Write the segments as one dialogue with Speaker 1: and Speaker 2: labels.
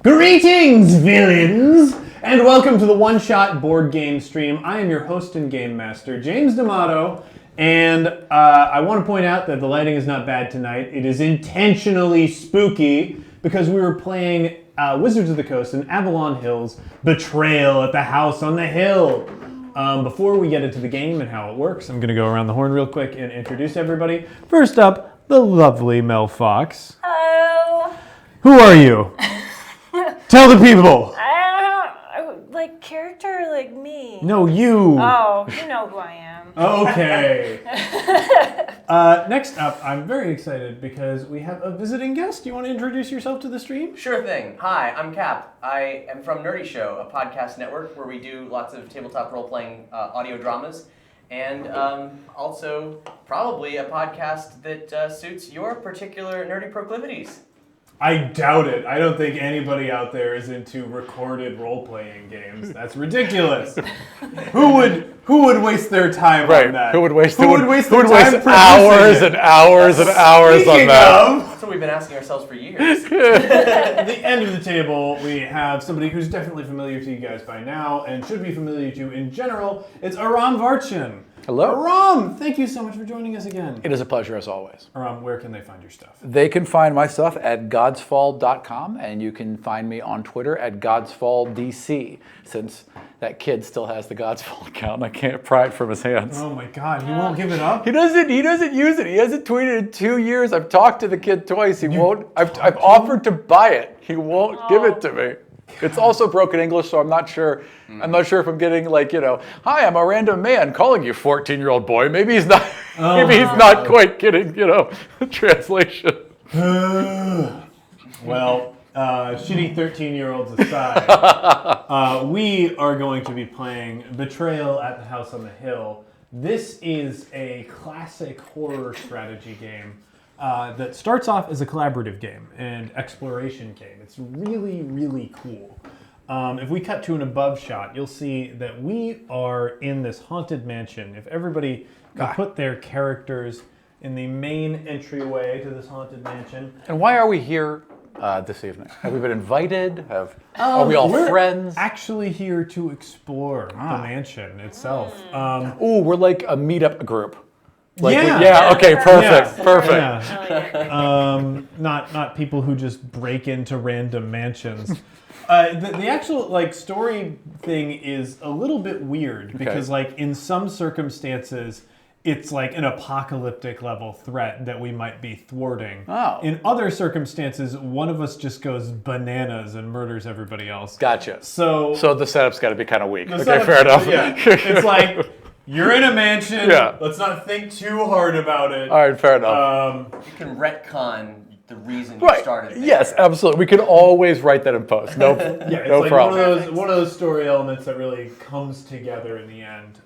Speaker 1: Greetings, villains, and welcome to the one-shot board game stream. I am your host and game master, James D'Amato, and I want to point out that the lighting is not bad tonight. It is intentionally spooky because we were playing Wizards of the Coast in Avalon Hill's Betrayal at the House on the Hill. Before we get into the game and how it works, I'm going to go around the horn real quick and introduce everybody. First up, the lovely Mel Fox.
Speaker 2: Hello.
Speaker 1: Who are you? Tell the people.
Speaker 2: Like character like me.
Speaker 1: No, you.
Speaker 2: Oh, you know who I am.
Speaker 1: Okay. Next up, I'm very excited because we have a visiting guest. Do you want to introduce yourself to the stream?
Speaker 3: Sure thing. Hi, I'm Cap. I am from Nerdy Show, a podcast network where we do lots of tabletop role-playing audio dramas, and also probably a podcast that suits your particular nerdy proclivities.
Speaker 1: I doubt it. I don't think anybody out there is into recorded role-playing games. That's ridiculous. Who would waste their time on that?
Speaker 4: Who would waste
Speaker 1: hours
Speaker 4: and hours and hours on that?
Speaker 3: That's what we've been asking ourselves for years.
Speaker 1: At the end of the table, we have somebody who's definitely familiar to you guys by now and should be familiar to you in general. It's Aram Varchin.
Speaker 4: Hello.
Speaker 1: Aram, thank you so much for joining us again.
Speaker 4: It is a pleasure as always.
Speaker 1: Aram, where can they find your stuff?
Speaker 4: They can find my stuff at godsfall.com, and you can find me on Twitter at godsfalldc, since that kid still has the Godsfall account and I can't pry it from his hands.
Speaker 1: Oh my God, he won't give it up?
Speaker 4: He doesn't use it. He hasn't tweeted in 2 years. I've talked to the kid twice. He won't. I've offered to buy it. He won't give it to me. It's also broken English, so I'm not sure. I'm not sure if I'm getting hi, I'm a random man calling you 14-year-old boy. Maybe he's not. Maybe he's not quite getting, the translation.
Speaker 1: Well, shitty 13-year-olds aside, we are going to be playing Betrayal at the House on the Hill. This is a classic horror strategy game. That starts off as a collaborative game and exploration game. It's really, really cool. If we cut to an above shot, you'll see that we are in this haunted mansion. If everybody could put their characters in the main entryway to this haunted mansion.
Speaker 4: And why are we here this evening? Have we been invited? Are we all friends?
Speaker 1: Actually here to explore the mansion itself.
Speaker 4: We're like a meetup group.
Speaker 1: Okay,
Speaker 4: perfect.
Speaker 1: Yeah. Not people who just break into random mansions. The actual story thing is a little bit weird because in some circumstances it's like an apocalyptic level threat that we might be thwarting.
Speaker 4: Oh.
Speaker 1: In other circumstances, one of us just goes bananas and murders everybody else.
Speaker 4: Gotcha.
Speaker 1: So
Speaker 4: the setup's got to be kind of weak. Okay, fair enough.
Speaker 1: Yeah, it's like. You're in a mansion.
Speaker 4: Yeah.
Speaker 1: Let's not think too hard about it.
Speaker 4: All right, fair enough.
Speaker 3: You can retcon the reason you started there.
Speaker 4: Yes, absolutely. We can always write that in post. No,
Speaker 1: it's
Speaker 4: no
Speaker 1: like
Speaker 4: problem.
Speaker 1: one of those story elements that really comes together in the end.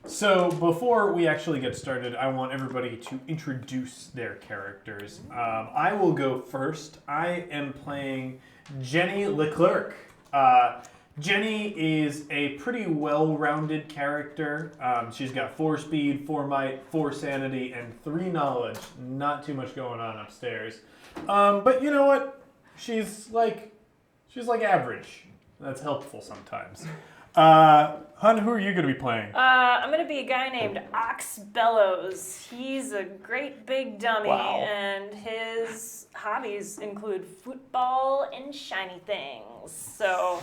Speaker 1: So before we actually get started, I want everybody to introduce their characters. I will go first. I am playing Jenny Leclerc. Jenny is a pretty well-rounded character. She's got 4 speed, 4 might, 4 sanity, and 3 knowledge. Not too much going on upstairs. But you know what? She's like average. That's helpful sometimes. Hun, who are you going to be playing?
Speaker 2: I'm going to be a guy named Ox Bellows. He's a great big dummy, and his hobbies include football and shiny things. So...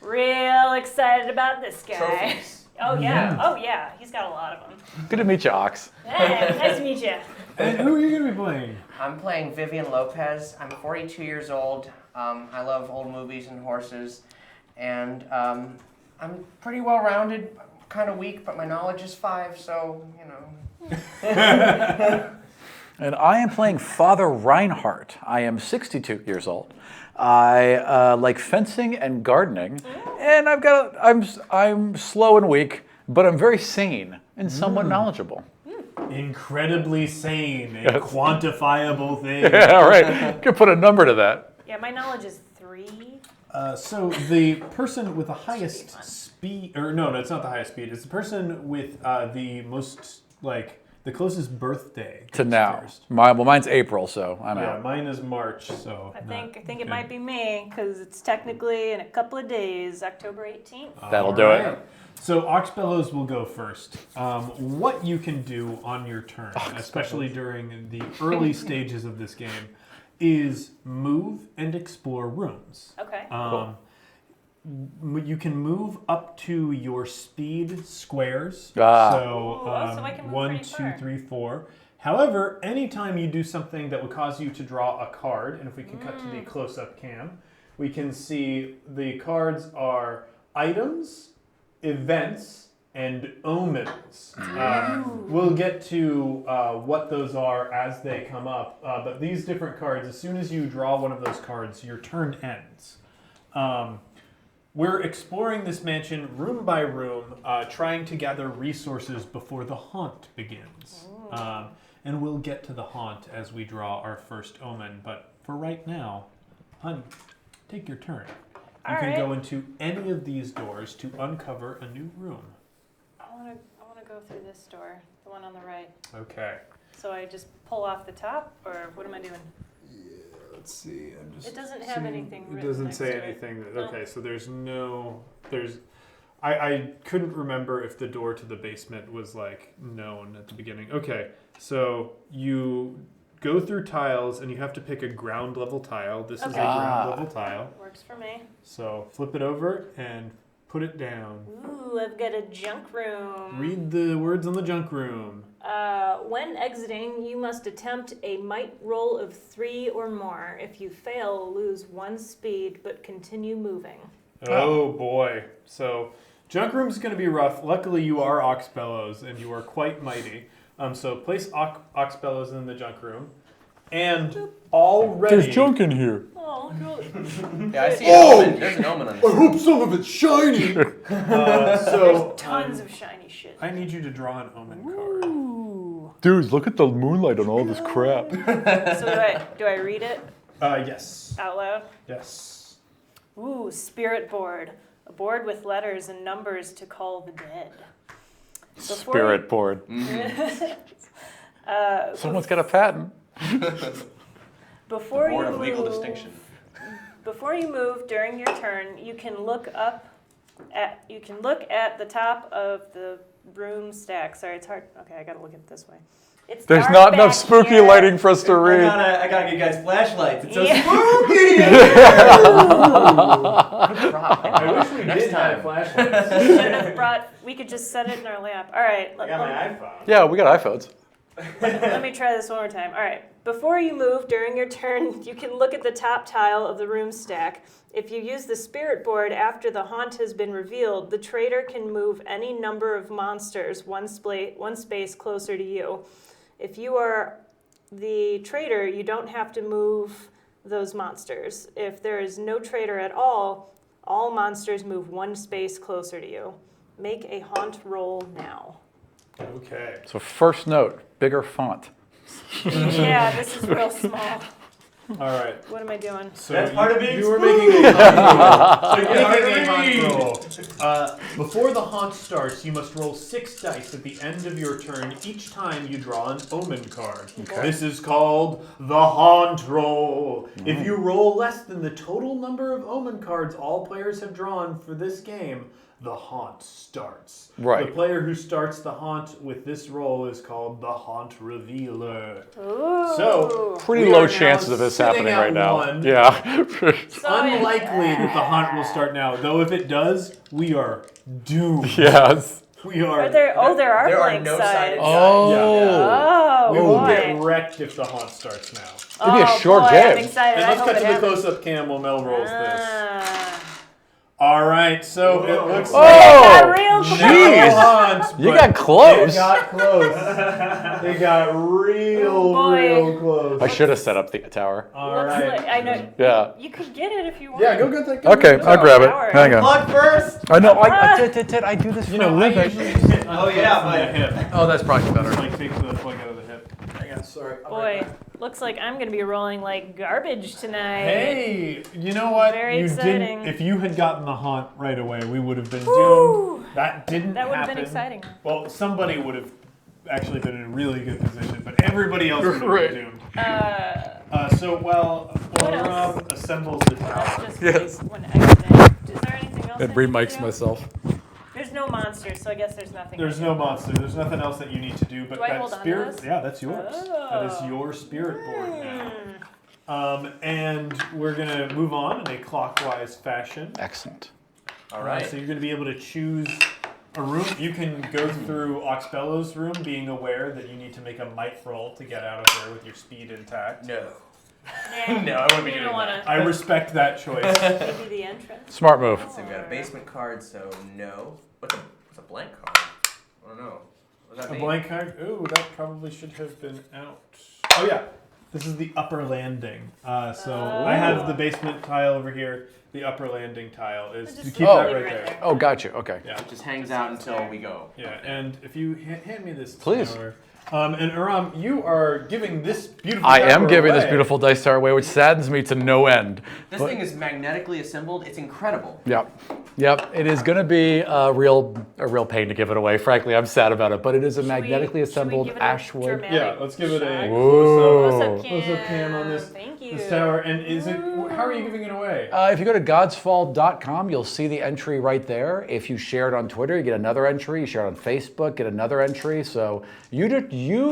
Speaker 2: real excited about this guy.
Speaker 3: Trophies.
Speaker 2: Oh yeah, he's got a lot of them.
Speaker 4: Good to meet you, Ox.
Speaker 2: Hey, nice to meet you.
Speaker 1: And who are you going to be playing?
Speaker 3: I'm playing Vivian Lopez. I'm 42 years old. I love old movies and horses. And I'm pretty well-rounded. I'm kind of weak, but my knowledge is 5, so,
Speaker 4: And I am playing Father Reinhardt. I am 62 years old. I like fencing and gardening, and I'm slow and weak, but I'm very sane and somewhat knowledgeable.
Speaker 1: Incredibly sane, a quantifiable thing.
Speaker 4: Yeah, right. You could put a number to that.
Speaker 2: Yeah, my knowledge is 3.
Speaker 1: So the person with the highest speed, or no, it's not the highest speed. It's the person with the most the closest birthday
Speaker 4: To
Speaker 1: goes
Speaker 4: now.
Speaker 1: first.
Speaker 4: Mine's April, so I'm
Speaker 1: Yeah,
Speaker 4: out.
Speaker 1: mine is March, so.
Speaker 2: I think it might be me because it's technically in a couple of days, October 18th.
Speaker 4: That'll do it.
Speaker 1: So Oxbellows will go first. What you can do on your turn, especially during the early stages of this game, is move and explore rooms.
Speaker 2: Okay.
Speaker 1: You can move up to your speed squares.
Speaker 4: Ah.
Speaker 1: So,
Speaker 2: so I can move
Speaker 1: 1,
Speaker 2: pretty
Speaker 1: 2,
Speaker 2: far.
Speaker 1: 3, 4. However, anytime you do something that would cause you to draw a card, and if we can cut to the close-up cam, we can see the cards are items, events, and omens. We'll get to what those are as they come up, but these different cards, as soon as you draw one of those cards, your turn ends. We're exploring this mansion room by room, trying to gather resources before the haunt begins. And we'll get to the haunt as we draw our first omen, but for right now, hun, take your turn. You can go into any of these doors to uncover a new room.
Speaker 2: I want to go through this door, the one on the right.
Speaker 1: Okay.
Speaker 2: So I just pull off the top, or what am I doing?
Speaker 1: Let's see. I'm just
Speaker 2: It doesn't have anything
Speaker 1: It
Speaker 2: written
Speaker 1: doesn't
Speaker 2: next
Speaker 1: say
Speaker 2: to it.
Speaker 1: anything.
Speaker 2: No.
Speaker 1: Okay, so I couldn't remember if the door to the basement was like known at the beginning. Okay, so you go through tiles and you have to pick a ground level tile. This is a
Speaker 2: Okay.
Speaker 1: ground level tile.
Speaker 2: Works for me.
Speaker 1: So flip it over and put it down.
Speaker 2: Ooh, I've got a junk room.
Speaker 1: Read the words on the junk room.
Speaker 2: When exiting, you must attempt a might roll of 3 or more. If you fail, lose 1 speed, but continue moving.
Speaker 1: Oh boy. So junk room's going to be rough. Luckily you are Oxbellows and you are quite mighty. So place Oxbellows in the junk room. And already...
Speaker 4: There's junk in here.
Speaker 2: Oh, good.
Speaker 3: Yeah, I see an omen. There's an omen on this.
Speaker 5: hope some of it's shiny.
Speaker 1: So
Speaker 2: Tons of shiny shit.
Speaker 1: I need you to draw an omen card.
Speaker 2: Ooh.
Speaker 4: Dudes, look at the moonlight on all this crap.
Speaker 2: So do I read it
Speaker 1: Yes.
Speaker 2: out loud?
Speaker 1: Yes.
Speaker 2: Ooh, spirit board. A board with letters and numbers to call the dead. Before
Speaker 4: Spirit board. Someone's got a patent.
Speaker 2: Before
Speaker 3: Board
Speaker 2: you
Speaker 3: of legal
Speaker 2: move-
Speaker 3: distinction.
Speaker 2: Before you move during your turn, you can look at the top of the room stack. Sorry, it's hard. Okay, I gotta look at it this way. It's
Speaker 4: There's
Speaker 2: dark
Speaker 4: not enough
Speaker 2: back
Speaker 4: spooky
Speaker 2: here.
Speaker 4: lighting for us to read.
Speaker 3: I gotta get you guys flashlights. It's so
Speaker 2: Yeah.
Speaker 3: spooky!
Speaker 1: I wish we
Speaker 3: Next
Speaker 1: did
Speaker 3: time.
Speaker 1: have flashlights.
Speaker 2: Should have brought. We could just set it in our lap. All right.
Speaker 1: I got my iPhone.
Speaker 4: Yeah, we got iPhones.
Speaker 2: Let me try this one more time. All right. Before you move during your turn, you can look at the top tile of the room stack. If you use the spirit board after the haunt has been revealed, the traitor can move any number of monsters one space closer to you. If you are the traitor, you don't have to move those monsters. If there is no traitor at all monsters move 1 space closer to you. Make a haunt roll now.
Speaker 1: Okay.
Speaker 4: So first note, bigger font.
Speaker 2: Yeah, this is real small.
Speaker 1: All right.
Speaker 2: What am I doing?
Speaker 1: So
Speaker 3: That's part of being
Speaker 1: you were making a haunt roll. Before the haunt starts, you must roll 6 dice at the end of your turn each time you draw an omen card.
Speaker 4: Okay.
Speaker 1: This is called the haunt roll. If you roll less than the total number of omen cards all players have drawn for this game, the haunt starts.
Speaker 4: Right.
Speaker 1: The player who starts the haunt with this roll is called the haunt revealer.
Speaker 2: Ooh.
Speaker 1: So,
Speaker 4: Pretty
Speaker 1: we
Speaker 4: low
Speaker 1: are now
Speaker 4: chances of this
Speaker 1: sitting
Speaker 4: happening
Speaker 1: at
Speaker 4: right now.
Speaker 1: 1.
Speaker 4: Yeah.
Speaker 1: Unlikely that the hunt will start now. Though if it does, we are doomed.
Speaker 4: Yes.
Speaker 1: We are.
Speaker 2: There are
Speaker 3: There are
Speaker 2: blank
Speaker 3: no
Speaker 2: sides.
Speaker 3: sided
Speaker 4: Oh.
Speaker 2: Oh,
Speaker 1: we will
Speaker 2: boy.
Speaker 1: get wrecked if the hunt starts now.
Speaker 4: It'd be a short
Speaker 2: boy,
Speaker 4: game.
Speaker 2: I'm excited.
Speaker 1: And
Speaker 2: I
Speaker 1: let's
Speaker 2: hope
Speaker 1: cut
Speaker 2: it
Speaker 1: to the
Speaker 2: happens.
Speaker 1: close-up cam while Mel rolls this.
Speaker 2: Ah.
Speaker 1: All right, so it looks
Speaker 4: Oh,
Speaker 2: Got real
Speaker 1: like
Speaker 4: jeez.
Speaker 1: no hunt,
Speaker 4: You
Speaker 1: but
Speaker 4: got close.
Speaker 1: It got close. It got real,
Speaker 2: Oh, boy.
Speaker 1: real close.
Speaker 4: I should have set up the tower.
Speaker 1: All
Speaker 2: Looks
Speaker 1: right.
Speaker 2: like, I know.
Speaker 4: Yeah.
Speaker 2: You could get it if you want.
Speaker 1: Yeah, go get that.
Speaker 4: Okay, I'll grab it.
Speaker 2: Power.
Speaker 4: Hang on.
Speaker 3: Plug first!
Speaker 4: I know. I do this for
Speaker 1: You know,
Speaker 4: a
Speaker 1: I
Speaker 4: living.
Speaker 1: usually just hit
Speaker 3: Oh, yeah,
Speaker 1: from the hip.
Speaker 4: Oh, that's probably better.
Speaker 1: Like take the plug out of the hip. Hang on, sorry.
Speaker 2: Boy, looks like I'm gonna be rolling like garbage tonight.
Speaker 1: Hey, you know what?
Speaker 2: Very
Speaker 1: you
Speaker 2: exciting.
Speaker 1: didn't. If you had gotten the haunt right away, we would have been
Speaker 2: Woo.
Speaker 1: doomed. That didn't
Speaker 2: That would have
Speaker 1: happen.
Speaker 2: been exciting.
Speaker 1: Well, somebody would have actually been in a really good position, but everybody else would have
Speaker 4: Right.
Speaker 1: been doomed.
Speaker 2: What
Speaker 1: While
Speaker 2: else?
Speaker 1: Rob assembles the
Speaker 2: That's
Speaker 1: tower.
Speaker 2: just
Speaker 4: Yes.
Speaker 2: one exit. Is there anything else?
Speaker 4: And
Speaker 2: I need to
Speaker 4: remikes
Speaker 2: do?
Speaker 4: myself.
Speaker 2: There's no monsters, so I guess there's nothing.
Speaker 1: There's
Speaker 2: I
Speaker 1: no
Speaker 2: can-
Speaker 1: monster. There's nothing else that you need to do. But
Speaker 2: Do I
Speaker 1: that
Speaker 2: hold on to
Speaker 1: spirit,
Speaker 2: this?
Speaker 1: yeah, that's yours. That is
Speaker 2: Oh.
Speaker 1: your spirit board now.
Speaker 2: Hmm.
Speaker 1: And we're gonna move on in a clockwise fashion.
Speaker 4: Excellent.
Speaker 3: All right.
Speaker 1: So you're gonna be able to choose a room. You can go through Oxbello's room, being aware that you need to make a might roll to get out of there with your speed intact.
Speaker 3: No.
Speaker 2: Yeah.
Speaker 3: No, I wouldn't be
Speaker 2: You
Speaker 3: doing
Speaker 2: don't
Speaker 3: that.
Speaker 1: I respect that choice.
Speaker 2: Maybe the entrance.
Speaker 4: Smart move.
Speaker 3: So we've got a basement card, so no. What's a blank card? I don't know. What does that
Speaker 1: A
Speaker 3: mean?
Speaker 1: blank card. Ooh, that probably should have been out. Oh yeah, this is the upper landing. So I have the basement tile over here. The upper landing tile is
Speaker 2: Just
Speaker 1: to keep
Speaker 4: Oh.
Speaker 1: that
Speaker 2: leave
Speaker 1: right
Speaker 2: it
Speaker 1: there.
Speaker 4: Oh, gotcha. Okay.
Speaker 1: Yeah.
Speaker 3: It just hangs out until we go.
Speaker 1: Yeah, and if you hand me this
Speaker 4: Please.
Speaker 1: tower. And Aram, you are giving this beautiful
Speaker 4: I am
Speaker 1: tower
Speaker 4: giving this
Speaker 1: away.
Speaker 4: beautiful dice tower away, which saddens me to no end.
Speaker 3: This
Speaker 4: But-
Speaker 3: thing is magnetically assembled. It's incredible.
Speaker 4: Yep. It is going to be a real pain to give it away. Frankly, I'm sad about it, but it is a
Speaker 2: Should we-
Speaker 4: magnetically
Speaker 2: should we
Speaker 4: assembled
Speaker 2: give it a
Speaker 4: ashwood.
Speaker 2: dramatic
Speaker 1: Yeah, let's give it a
Speaker 2: shot?
Speaker 4: Whoa.
Speaker 2: What's up, Cam?
Speaker 1: What's up, Cam, on this-
Speaker 2: Thank you.
Speaker 1: this tower. And is it? How are you giving it away?
Speaker 4: If you go to godsfall.com, you'll see the entry right there. If you share it on Twitter, you get another entry. You share it on Facebook, get another entry. So you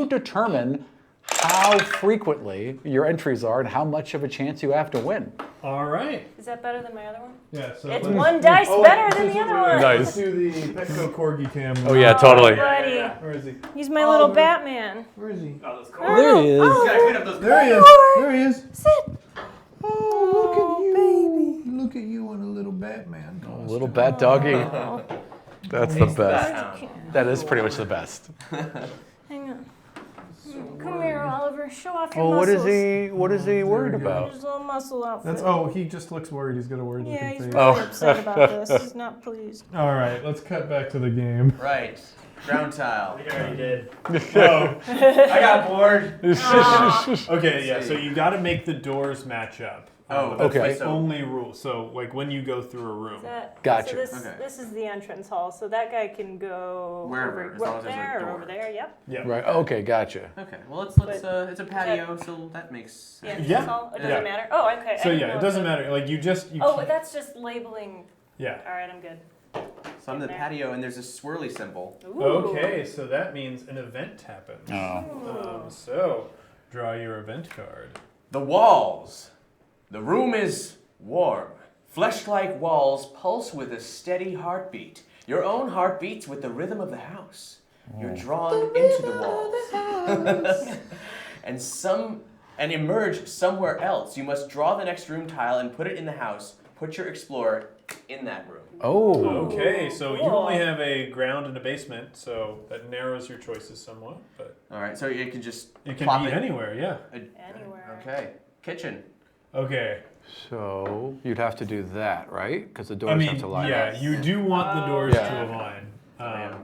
Speaker 4: determine how frequently your entries are and how much of a chance you have to win.
Speaker 1: All right.
Speaker 2: Is that better than my other one?
Speaker 1: Yeah. So
Speaker 2: It's
Speaker 1: let's-
Speaker 2: one dice
Speaker 1: Oh,
Speaker 2: better than
Speaker 1: this
Speaker 2: the
Speaker 1: is
Speaker 2: other
Speaker 1: where-
Speaker 2: one.
Speaker 4: Nice.
Speaker 1: Let's do the Petco Corgi Cam.
Speaker 4: Oh, yeah, totally.
Speaker 2: Buddy.
Speaker 1: Where is he?
Speaker 2: He's my
Speaker 1: Oh,
Speaker 2: little
Speaker 1: there-
Speaker 2: Batman.
Speaker 1: Where is he?
Speaker 3: Oh, that's cool.
Speaker 2: Oh,
Speaker 4: There he is.
Speaker 2: oh,
Speaker 3: Gotta clean up those
Speaker 1: There he is.
Speaker 2: Lord.
Speaker 1: There he is.
Speaker 2: Sit.
Speaker 1: Oh, look at you, baby. Look at you on a little Batman costume.
Speaker 4: Little bat doggy.
Speaker 2: Oh,
Speaker 4: That's the
Speaker 3: He's
Speaker 4: best.
Speaker 3: Bat-hound.
Speaker 4: That is pretty much the best.
Speaker 2: hang on. Come here, Oliver. Show off your
Speaker 4: Oh,
Speaker 2: muscles.
Speaker 4: what is he worried
Speaker 1: we go.
Speaker 4: about?
Speaker 2: His little muscle outfit.
Speaker 1: That's. Oh, he just looks worried. He's got a worried
Speaker 2: Yeah,
Speaker 1: looking
Speaker 2: he's
Speaker 1: face.
Speaker 2: really upset about this. He's not pleased.
Speaker 1: All right, let's cut back to the game.
Speaker 3: Right. Ground tile.
Speaker 5: I already did.
Speaker 1: Oh,
Speaker 3: I got bored.
Speaker 1: okay, yeah. So you got to make the doors match up.
Speaker 3: Oh,
Speaker 1: that's
Speaker 4: okay.
Speaker 1: the only rule. So like when you go through a room.
Speaker 4: Gotcha.
Speaker 2: So this,
Speaker 3: Okay.
Speaker 2: this is the entrance hall, so that guy can go
Speaker 3: Wherever,
Speaker 2: over,
Speaker 3: as long as there's a
Speaker 2: there or
Speaker 3: door.
Speaker 2: over there. Yep.
Speaker 1: Yeah.
Speaker 4: Right. Okay. Gotcha.
Speaker 3: Okay. Well, it's
Speaker 2: But-
Speaker 3: it's a patio, so that makes
Speaker 2: The
Speaker 3: sense.
Speaker 2: entrance
Speaker 1: Yeah.
Speaker 2: hall. It
Speaker 1: Yeah.
Speaker 2: doesn't matter. Oh, okay. I
Speaker 1: So
Speaker 2: didn't
Speaker 1: yeah,
Speaker 2: know
Speaker 1: it
Speaker 2: if
Speaker 1: doesn't
Speaker 2: that-
Speaker 1: matter. Like you
Speaker 2: Oh,
Speaker 1: can't-
Speaker 2: that's just labeling.
Speaker 1: yeah.
Speaker 2: All right, I'm good.
Speaker 3: So I'm the
Speaker 2: There.
Speaker 3: patio, and there's a swirly symbol.
Speaker 2: Ooh.
Speaker 1: Okay, so that means an event happens.
Speaker 4: Oh.
Speaker 1: So draw your event card.
Speaker 3: The walls. The room is warm. Flesh-like walls pulse with a steady heartbeat. Your own heart beats with the rhythm of the house. You're drawn into the walls. and emerge somewhere else. You must draw the next room tile and put it in the house. Put your explorer in that room.
Speaker 4: Oh.
Speaker 1: Okay, so you
Speaker 2: cool.
Speaker 1: only have a ground and a basement, so that narrows your choices somewhat, but
Speaker 3: All right, so you can just
Speaker 1: it can
Speaker 3: plop
Speaker 1: be
Speaker 3: it
Speaker 1: anywhere, yeah.
Speaker 2: Anywhere.
Speaker 3: Okay, kitchen.
Speaker 1: Okay.
Speaker 4: So you'd have to do that, right? Because the doors
Speaker 1: I mean,
Speaker 4: have to line
Speaker 1: yeah,
Speaker 4: up.
Speaker 1: you do want the doors
Speaker 4: Yeah.
Speaker 1: to align,
Speaker 3: Yeah.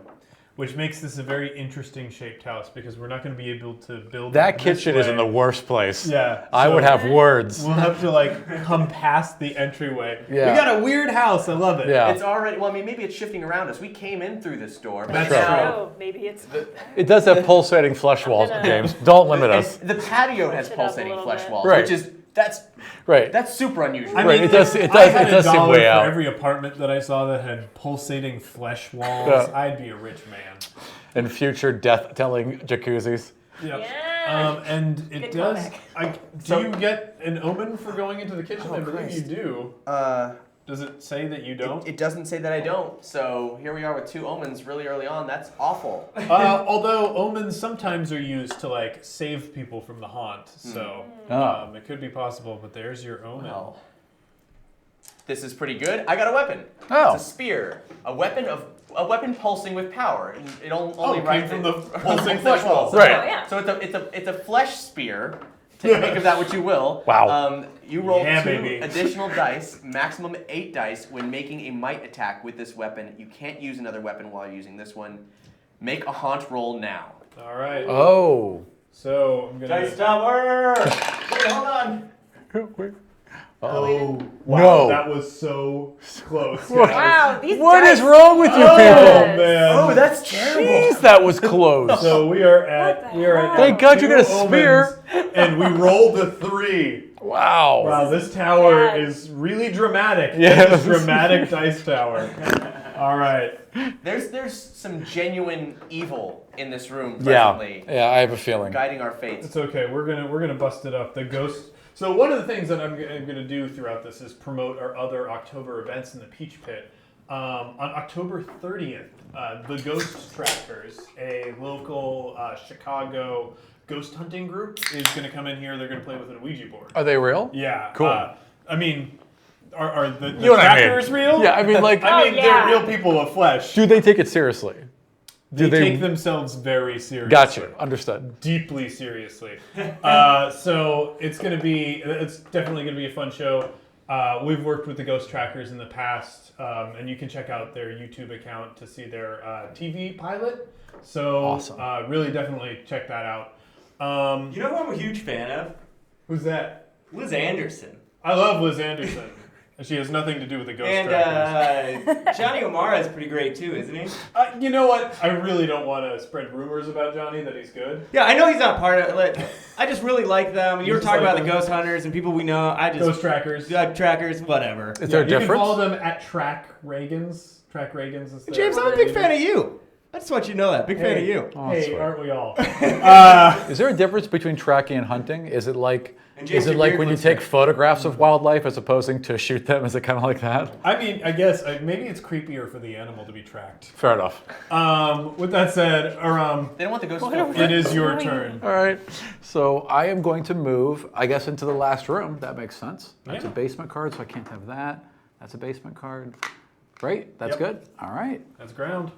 Speaker 1: which makes this a very interesting shaped house because we're not going to be able to build
Speaker 4: That
Speaker 1: it this
Speaker 4: kitchen is in the
Speaker 1: way.
Speaker 4: worst place.
Speaker 1: Yeah,
Speaker 4: I would
Speaker 1: so
Speaker 4: have words.
Speaker 1: We'll have to like come past the entryway.
Speaker 4: Yeah.
Speaker 1: We got a weird house. I love it.
Speaker 4: Yeah.
Speaker 3: It's already, well, I mean, maybe it's shifting around us. We came in through this door, but
Speaker 1: That's
Speaker 3: now
Speaker 1: true.
Speaker 2: Oh, maybe it's.
Speaker 4: It does have pulsating flesh walls,
Speaker 2: gonna-
Speaker 4: James. Don't limit us.
Speaker 3: and the patio has
Speaker 2: Switch it up a
Speaker 3: pulsating
Speaker 2: little
Speaker 3: flesh
Speaker 2: bit.
Speaker 3: walls,
Speaker 4: Right.
Speaker 3: which is
Speaker 4: Right.
Speaker 3: that's super unusual.
Speaker 1: I
Speaker 4: Right,
Speaker 1: mean,
Speaker 4: it does-
Speaker 1: if
Speaker 4: it does-
Speaker 1: I had
Speaker 4: it does
Speaker 1: a
Speaker 4: seem
Speaker 1: dollar
Speaker 4: way
Speaker 1: for
Speaker 4: out.
Speaker 1: every apartment that I saw that had pulsating flesh walls,
Speaker 4: Yeah.
Speaker 1: I'd be a rich man.
Speaker 4: And future death-telling jacuzzis.
Speaker 1: Yep.
Speaker 2: Yeah.
Speaker 1: And it
Speaker 2: Good
Speaker 1: does.
Speaker 2: comeback.
Speaker 1: Do
Speaker 3: So-
Speaker 1: you get an omen for going into the kitchen?
Speaker 3: Oh,
Speaker 1: I believe
Speaker 3: Christ.
Speaker 1: you do.
Speaker 3: Uh,
Speaker 1: Does it say that you don't?
Speaker 3: it doesn't say that I don't. So here we are with two omens really early on. That's awful.
Speaker 1: Although omens sometimes are used to like save people from the haunt, so
Speaker 4: Ah.
Speaker 1: it could be possible. But there's your omen.
Speaker 3: Well, this is pretty good. I got a weapon.
Speaker 4: Oh.
Speaker 3: It's a spear. A weapon pulsing with power. And it only
Speaker 1: Oh, came
Speaker 3: rides
Speaker 1: from
Speaker 3: it-
Speaker 1: the pulsing
Speaker 3: flesh
Speaker 1: flesh walls.
Speaker 4: Right.
Speaker 2: Oh, yeah.
Speaker 3: So it's a flesh spear. Make of that what you will.
Speaker 4: Wow.
Speaker 3: You roll
Speaker 1: Yeah,
Speaker 3: 2
Speaker 1: baby.
Speaker 3: additional dice, maximum 8 dice, when making a might attack with this weapon. You can't use another weapon while you're using this one. Make a haunt roll now.
Speaker 1: All right.
Speaker 4: Oh.
Speaker 1: So I'm gonna.
Speaker 5: Dice tower! Wait, hold on.
Speaker 4: Wait.
Speaker 1: Oh, wow.
Speaker 4: No.
Speaker 1: That was so close.
Speaker 2: Wow, these
Speaker 4: What
Speaker 2: dice
Speaker 4: is wrong with you
Speaker 1: Oh,
Speaker 4: people?
Speaker 1: man.
Speaker 3: Oh, that's terrible.
Speaker 4: Jeez, that was close.
Speaker 1: So we are at
Speaker 2: What the
Speaker 1: now
Speaker 4: Thank God you
Speaker 1: 2
Speaker 4: got a spear.
Speaker 1: omens, and we rolled a 3.
Speaker 4: Wow.
Speaker 1: Wow, this tower
Speaker 2: bad.
Speaker 1: is really dramatic.
Speaker 4: Yeah.
Speaker 1: This is dramatic dice tower. All right.
Speaker 3: There's some genuine evil in this room
Speaker 4: Yeah.
Speaker 3: presently,
Speaker 4: Yeah, I have a feeling.
Speaker 3: guiding our fates.
Speaker 1: It's okay. We're gonna bust it up. The ghost. So one of the things that I'm gonna do throughout this is promote our other October events in the Peach Pit. On October 30th, the Ghost Trackers, a local Chicago ghost hunting group, is gonna come in here. They're gonna play with an Ouija board.
Speaker 4: Are they real?
Speaker 1: Yeah.
Speaker 4: Cool.
Speaker 1: I mean, are the
Speaker 4: You know what I mean.
Speaker 1: trackers real?
Speaker 4: Yeah, I mean, like,
Speaker 1: I mean,
Speaker 2: yeah.
Speaker 1: they're real people of flesh.
Speaker 4: do they take it seriously?
Speaker 1: They
Speaker 4: they-
Speaker 1: take themselves very seriously.
Speaker 4: Gotcha. Understood.
Speaker 1: Deeply seriously. So it's definitely gonna be a fun show. We've worked with the Ghost Trackers in the past, and you can check out their YouTube account to see their TV pilot. So
Speaker 4: Awesome.
Speaker 1: Really definitely check that out.
Speaker 5: You know who I'm a huge fan of?
Speaker 1: Who's that?
Speaker 5: Liz Anderson.
Speaker 1: I love Liz Anderson. She has nothing to do with the Ghost
Speaker 5: And
Speaker 1: Trackers.
Speaker 5: Johnny O'Mara is pretty great too, isn't he?
Speaker 1: You know what? I really don't want to spread rumors about Johnny that he's good.
Speaker 5: Yeah, I know he's not part of it. Like, I just really like them. You
Speaker 1: You
Speaker 5: were
Speaker 1: just
Speaker 5: talking
Speaker 1: like
Speaker 5: about the
Speaker 1: them?
Speaker 5: ghost hunters and people we know. I just
Speaker 1: Ghost Trackers.
Speaker 5: trackers, whatever.
Speaker 4: Is there a
Speaker 1: You can
Speaker 4: difference?
Speaker 1: follow them at Track Reagans. Track Reagans is their
Speaker 5: James, I'm a big fan of you. I just want you to know that. Big fan of you.
Speaker 4: Oh,
Speaker 1: Hey,
Speaker 4: sweet.
Speaker 1: aren't we all?
Speaker 4: Is there a difference between tracking and hunting? Is it like
Speaker 5: And James,
Speaker 4: is it
Speaker 5: your
Speaker 4: like
Speaker 5: beard
Speaker 4: when you
Speaker 5: looks
Speaker 4: take
Speaker 5: good.
Speaker 4: photographs of wildlife as opposing to shoot them? Is it kind of like that?
Speaker 1: I mean, I guess maybe it's creepier for the animal to be tracked.
Speaker 4: Fair enough.
Speaker 1: With that said,
Speaker 3: They don't want the ghost to
Speaker 2: What
Speaker 3: go
Speaker 2: are we-
Speaker 1: it is your
Speaker 2: Doing-
Speaker 1: turn.
Speaker 4: All right. So I am going to move, I guess, into the last room. That makes sense. That's
Speaker 1: Yeah.
Speaker 4: a basement card, so I can't have that. That's a basement card. Great. That's
Speaker 1: Yep.
Speaker 4: good. All right.
Speaker 1: That's ground.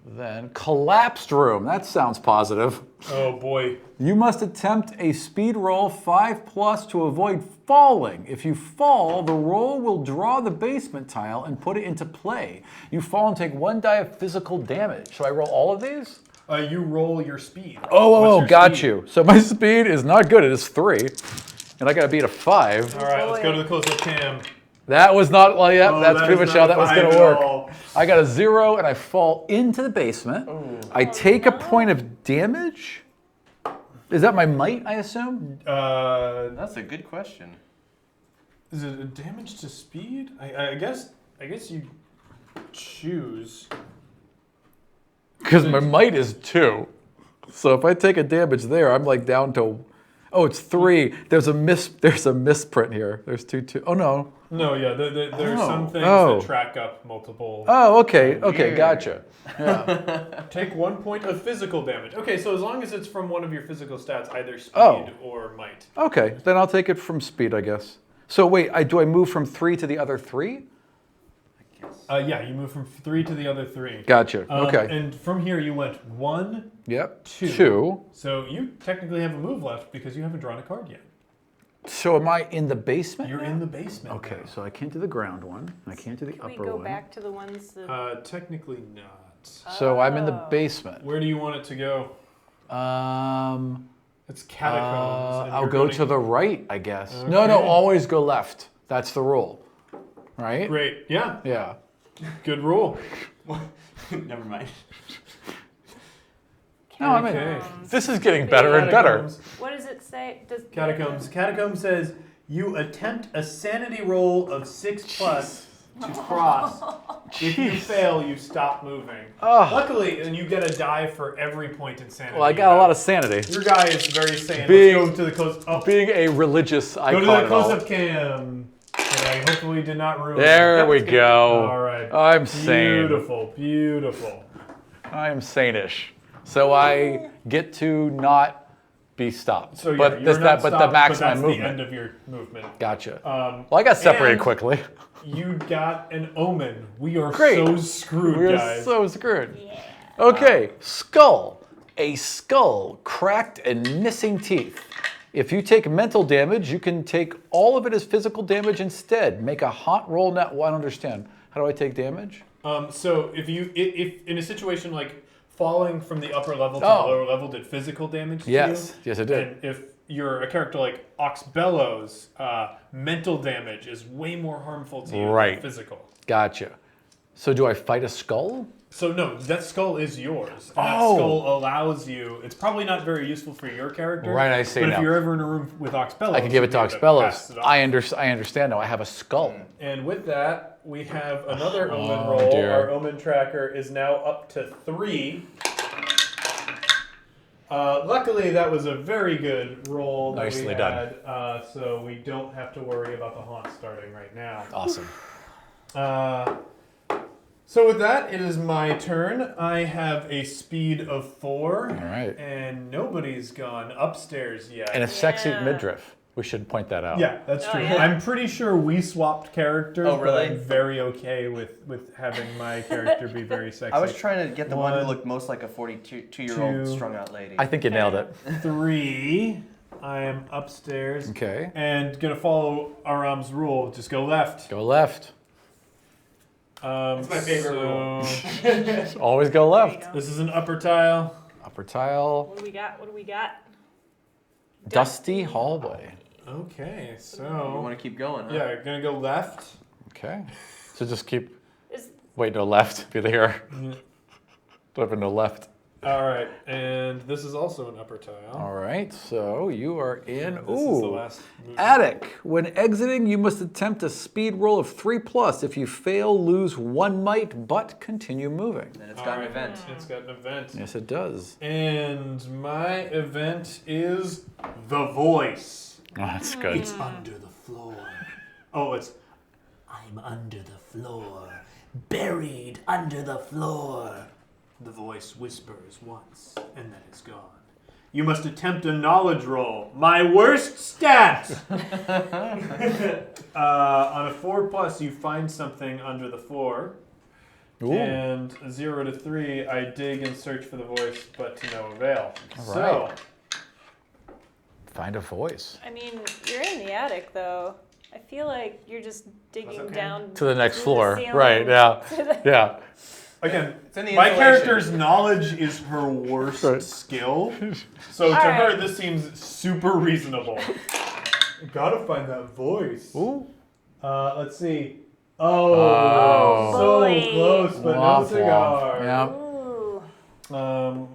Speaker 4: Then collapsed room. That sounds positive.
Speaker 1: Oh boy.
Speaker 4: You must attempt a speed roll 5+ to avoid falling. If you fall, the roll will draw the basement tile and put it into play. You fall and take 1 die of physical damage. So I roll all of these?
Speaker 1: You roll your speed.
Speaker 4: Oh,
Speaker 1: What's your
Speaker 4: got
Speaker 1: speed?
Speaker 4: you. So my speed is not good. It is 3. And I got to beat a 5.
Speaker 1: All right, let's
Speaker 2: boy.
Speaker 1: go to the close-up cam.
Speaker 4: That was not, well, yeah,
Speaker 1: Oh,
Speaker 4: that's
Speaker 1: that
Speaker 4: pretty
Speaker 1: is
Speaker 4: much
Speaker 1: not
Speaker 4: how
Speaker 1: a
Speaker 4: that was
Speaker 1: 5
Speaker 4: going to
Speaker 1: at
Speaker 4: work.
Speaker 1: all.
Speaker 4: I got a 0 and I fall into the basement. I take a point of damage. Is that my might, I assume?
Speaker 3: That's a good question.
Speaker 1: Is it a damage to speed? I guess you choose.
Speaker 4: Because my might is 2. So if I take a damage there, I'm like down to, oh, it's 3. There's a misprint here. There's 2. Oh no.
Speaker 1: No, yeah, there's
Speaker 4: Oh.
Speaker 1: some things
Speaker 4: Oh.
Speaker 1: that track up multiple.
Speaker 4: Oh, okay. Okay,
Speaker 3: Weird.
Speaker 4: gotcha. Yeah.
Speaker 1: Take 1 point of physical damage. Okay, so as long as it's from one of your physical stats, either speed
Speaker 4: Oh.
Speaker 1: or might.
Speaker 4: Okay, then I'll take it from speed, I guess. So wait, do I move from 3 to the other 3?
Speaker 1: Yeah, you move from 3 to the other 3.
Speaker 4: Gotcha.
Speaker 1: Um,
Speaker 4: Okay.
Speaker 1: And from here you went 1,
Speaker 4: Yep.
Speaker 1: 2.
Speaker 4: 2.
Speaker 1: So you technically have a move left because you haven't drawn a card yet.
Speaker 4: So am I in the basement?
Speaker 1: You're
Speaker 4: now?
Speaker 1: in the basement.
Speaker 4: Okay,
Speaker 1: now.
Speaker 4: so I can't do the ground one. I can't do the
Speaker 2: Can we
Speaker 4: upper
Speaker 2: go
Speaker 4: one.
Speaker 2: back to the ones that...
Speaker 1: Technically not.
Speaker 4: So I'm in the
Speaker 2: Oh.
Speaker 4: basement.
Speaker 1: Where do you want it to go?
Speaker 4: Um,
Speaker 1: It's catacombs. and
Speaker 4: I'll
Speaker 1: you're
Speaker 4: go
Speaker 1: going
Speaker 4: to the right, I guess. No,
Speaker 1: Okay.
Speaker 4: always go left. That's the rule. Right?
Speaker 1: Great. Yeah.
Speaker 4: Yeah.
Speaker 1: Good rule.
Speaker 5: Never mind.
Speaker 4: No, I mean,
Speaker 1: Okay.
Speaker 4: this is getting better and better.
Speaker 1: Catacombs.
Speaker 2: What does it say? Does
Speaker 1: Catacombs. Catacombs says you attempt a sanity roll of 6+ to cross. If you fail, you stop moving.
Speaker 4: Oh.
Speaker 1: Luckily, and you get a die for every point in sanity.
Speaker 4: Well, I got a lot of sanity.
Speaker 1: Your guy is very sane.
Speaker 4: Being-
Speaker 1: Let's go to the close. Oh,
Speaker 4: Being a religious
Speaker 1: go
Speaker 4: icon
Speaker 1: to the
Speaker 4: and all.
Speaker 1: close-up cam. That I hopefully did not ruin.
Speaker 4: There we go.
Speaker 1: All right.
Speaker 4: I'm sane.
Speaker 1: Beautiful. Beautiful.
Speaker 4: I am sane-ish. So I get to not be stopped.
Speaker 1: So yeah,
Speaker 4: but
Speaker 1: you're
Speaker 4: this,
Speaker 1: not
Speaker 4: that, but
Speaker 1: stopped,
Speaker 4: the max
Speaker 1: but
Speaker 4: my
Speaker 1: that's
Speaker 4: movement.
Speaker 1: the end of your movement.
Speaker 4: Gotcha.
Speaker 1: Well,
Speaker 4: I got separated
Speaker 1: and
Speaker 4: quickly.
Speaker 1: You got an omen. We are
Speaker 4: Great.
Speaker 1: so screwed,
Speaker 4: We're
Speaker 1: guys.
Speaker 4: so screwed. Okay, skull. A skull, cracked and missing teeth. If you take mental damage, you can take all of it as physical damage instead. Make a haunt roll now. Well, I don't understand. How do I take damage?
Speaker 1: So if in a situation like falling from the upper level to
Speaker 4: Oh.
Speaker 1: the lower level did physical damage to
Speaker 4: Yes.
Speaker 1: you,
Speaker 4: Yes, it did.
Speaker 1: and if you're a character like Ox Bellows, mental damage is way more harmful to you
Speaker 4: Right.
Speaker 1: than physical.
Speaker 4: Gotcha. So do I fight a skull?
Speaker 1: So no, that skull is yours. And that
Speaker 4: Oh.
Speaker 1: skull allows you. It's probably not very useful for your character.
Speaker 4: Right, I see
Speaker 1: But
Speaker 4: now.
Speaker 1: if you're ever in a room with Ox Bellows,
Speaker 4: I can give it to
Speaker 1: you'll
Speaker 4: Ox
Speaker 1: be able
Speaker 4: Bellows.
Speaker 1: pass it off.
Speaker 4: I understand now. I have a skull.
Speaker 1: And with that, we have another omen
Speaker 4: Oh,
Speaker 1: roll.
Speaker 4: dear.
Speaker 1: Our omen tracker is now up to 3. Luckily, that was a very good roll that
Speaker 4: Nicely
Speaker 1: we
Speaker 4: done.
Speaker 1: had, so we don't have to worry about the haunt starting right now.
Speaker 4: Awesome.
Speaker 1: So with that, it is my turn. I have a speed of 4.
Speaker 4: All right.
Speaker 1: And nobody's gone upstairs yet.
Speaker 4: And a sexy
Speaker 2: Yeah.
Speaker 4: midriff. We should point that out.
Speaker 1: Yeah, that's
Speaker 2: Oh,
Speaker 1: true.
Speaker 2: yeah.
Speaker 1: I'm pretty sure we swapped characters,
Speaker 3: Oh, really?
Speaker 1: but I'm very okay with having my character be very sexy.
Speaker 5: I was trying to get the one who
Speaker 1: One,
Speaker 5: looked most like a 42-year-old
Speaker 1: two.
Speaker 5: strung out lady.
Speaker 4: I think you nailed it.
Speaker 1: 3. I am upstairs.
Speaker 4: Okay.
Speaker 1: And gonna follow Aram's rule. Just go left.
Speaker 4: Go left.
Speaker 1: It's
Speaker 5: my favorite rule.
Speaker 4: Always go
Speaker 2: There you
Speaker 4: left.
Speaker 2: go.
Speaker 1: This is an upper tile.
Speaker 4: Upper tile.
Speaker 2: What do we got? What do we got?
Speaker 4: Dusty hallway.
Speaker 1: Okay,
Speaker 3: You
Speaker 1: so
Speaker 3: want to keep going, huh?
Speaker 1: yeah, gonna go left.
Speaker 4: Okay. So just keep.
Speaker 2: Is
Speaker 4: Wait, no left. Be here. Don't have no left.
Speaker 1: All right, and this is also an upper tile.
Speaker 4: All right. So you are in.
Speaker 1: This is the
Speaker 4: Ooh.
Speaker 1: last move.
Speaker 4: Attic. When exiting, you must attempt a speed roll of 3+. If you fail, lose 1 might, but continue moving.
Speaker 3: And it's got an
Speaker 1: Alright,
Speaker 3: event.
Speaker 1: It's got an event.
Speaker 4: Yes, it does.
Speaker 1: And my event is the voice.
Speaker 4: Oh, that's good.
Speaker 1: It's under the floor. Oh, it's I'm under the floor, buried under the floor. The voice whispers once, and then it's gone. You must attempt a knowledge roll. My worst stat! On a 4+, you find something under the floor.
Speaker 4: Ooh.
Speaker 1: And 0 to 3, I dig and search for the voice, but to no avail.
Speaker 4: All
Speaker 1: So,
Speaker 4: right. Find a voice.
Speaker 2: I mean, you're in the attic though. I feel like you're just digging
Speaker 3: okay.
Speaker 2: down
Speaker 4: To the next
Speaker 2: to
Speaker 4: floor.
Speaker 2: ceiling.
Speaker 4: Right, yeah.
Speaker 2: To the-
Speaker 4: Yeah.
Speaker 1: again,
Speaker 3: It's in the
Speaker 1: my
Speaker 3: insulation.
Speaker 1: character's knowledge is her worst
Speaker 4: Right.
Speaker 1: skill. So to
Speaker 2: All
Speaker 1: her,
Speaker 2: right.
Speaker 1: this seems super reasonable. Gotta find that voice.
Speaker 4: Ooh.
Speaker 1: Let's see. Oh,
Speaker 4: Oh.
Speaker 1: so
Speaker 2: Boy.
Speaker 1: close, but
Speaker 4: Womp
Speaker 1: no
Speaker 4: womp.
Speaker 1: cigar.
Speaker 4: Yeah.
Speaker 2: Ooh.